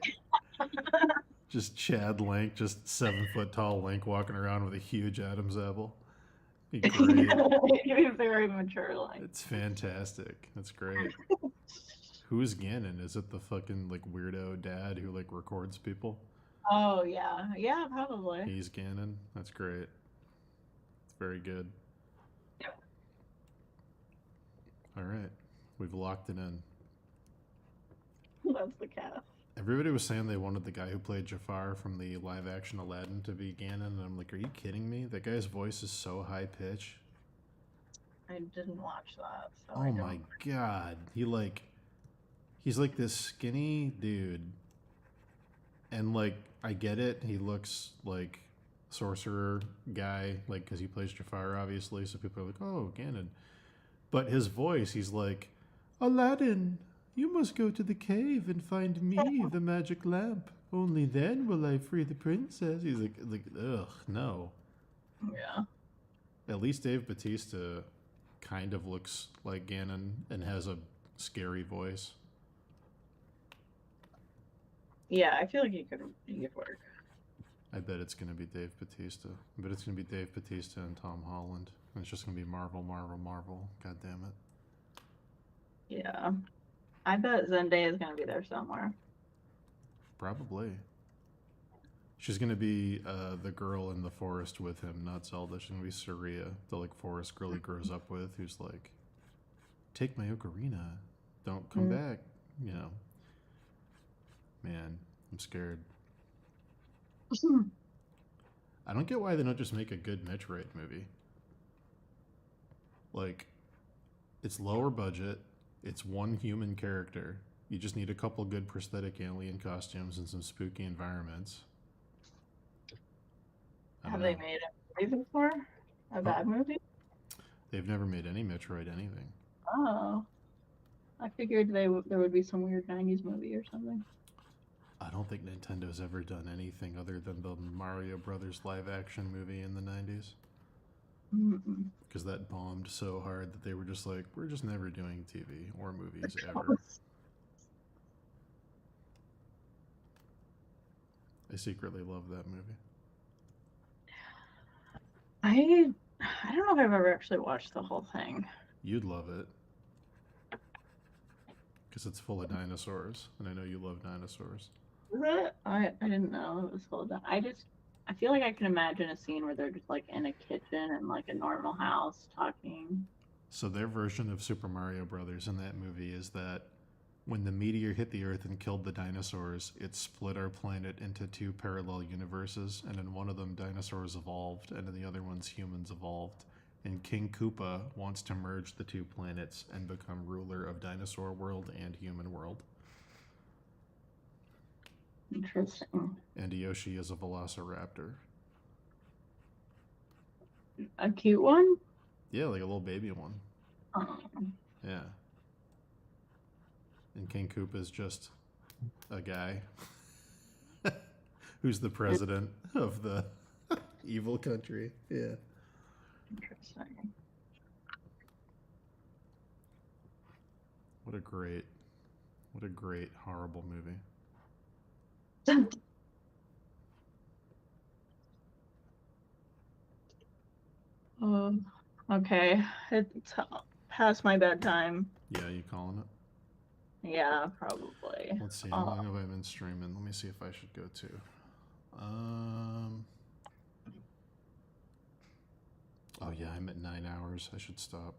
Just Chad Link, just 7 foot tall Link walking around with a huge Adam's apple. Be great. He's very mature Link. It's fantastic. That's great. Who's Ganon? Is it the fucking like weirdo dad who like records people? Oh yeah, yeah, probably. He's Ganon. That's great. It's very good. Yep. All right, we've locked it in. That's the cast. Everybody was saying they wanted the guy who played Jafar from the live-action Aladdin to be Ganon, and I'm like, are you kidding me? That guy's voice is so high pitch. I didn't watch that. So oh my god, he's like this skinny dude, and like I get it. He looks like sorcerer guy, like because he plays Jafar, obviously. So people are like, oh, Ganon, but his voice, he's like, Aladdin. You must go to the cave and find me the magic lamp. Only then will I free the princess. He's like, ugh, no. Yeah. At least Dave Bautista kind of looks like Ganon and has a scary voice. Yeah, I feel like he could work. I bet it's going to be Dave Bautista. I bet it's going to be Dave Bautista and Tom Holland. And it's just going to be Marvel, Marvel, Marvel. God damn it. Yeah. I bet Zendaya is going to be there somewhere. Probably. She's going to be the girl in the forest with him, not Zelda. She's going to be Saria, the like forest girl he grows up with, who's like, take my ocarina. Don't come back. You know. Man, I'm scared. I don't get why they don't just make a good Metroid movie. Like, it's lower budget. It's one human character. You just need a couple good prosthetic alien costumes and some spooky environments. Have they made a movie before? A bad movie? They've never made any Metroid anything. Oh. I figured there would be some weird 90s movie or something. I don't think Nintendo's ever done anything other than the Mario Brothers live-action movie in the 90s. Because that bombed so hard that they were just like, we're just never doing TV or movies ever. I secretly love that movie. I don't know if I've ever actually watched the whole thing. You'd love it. Because it's full of dinosaurs, and I know you love dinosaurs. Is it? I didn't know it was sold down. I feel like I can imagine a scene where they're just like in a kitchen and like a normal house talking. So their version of Super Mario Brothers in that movie is that when the meteor hit the Earth and killed the dinosaurs, it split our planet into two parallel universes, and in one of them dinosaurs evolved, and in the other ones humans evolved. And King Koopa wants to merge the two planets and become ruler of Dinosaur World and Human World. Interesting. And Yoshi is a velociraptor. A cute one? Yeah, like a little baby one. Yeah. And King Koopa is just a guy who's the president of the evil country. Yeah. Interesting. What a great horrible movie. Okay. It's past my bedtime. Yeah, you calling it? Yeah, probably. Let's see, how long have I been streaming? Let me see if I should go to. Oh yeah, I'm at 9 hours. I should stop.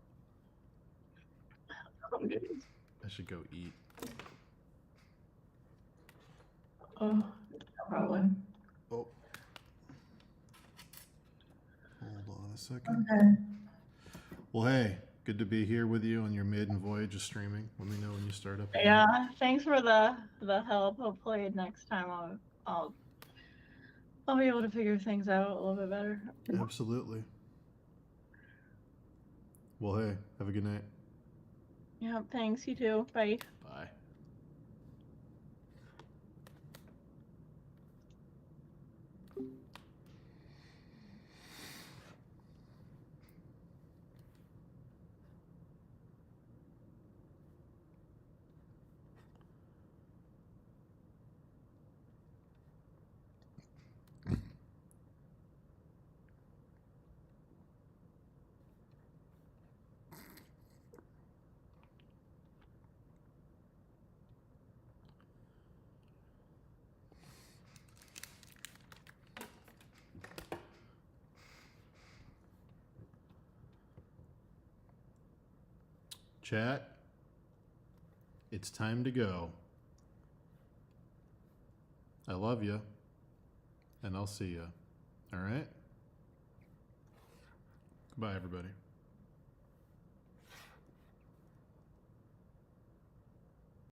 I should go eat. Probably. Oh. Hold on a second. Okay. Well, hey, good to be here with you on your maiden voyage of streaming. Let me know when you start up. Yeah, thanks for the help. Hopefully next time I'll be able to figure things out a little bit better. Absolutely. Well, hey, have a good night. Yeah, thanks. You too. Bye. Bye. Chat, it's time to go. I love you, and I'll see you. All right? Goodbye, everybody.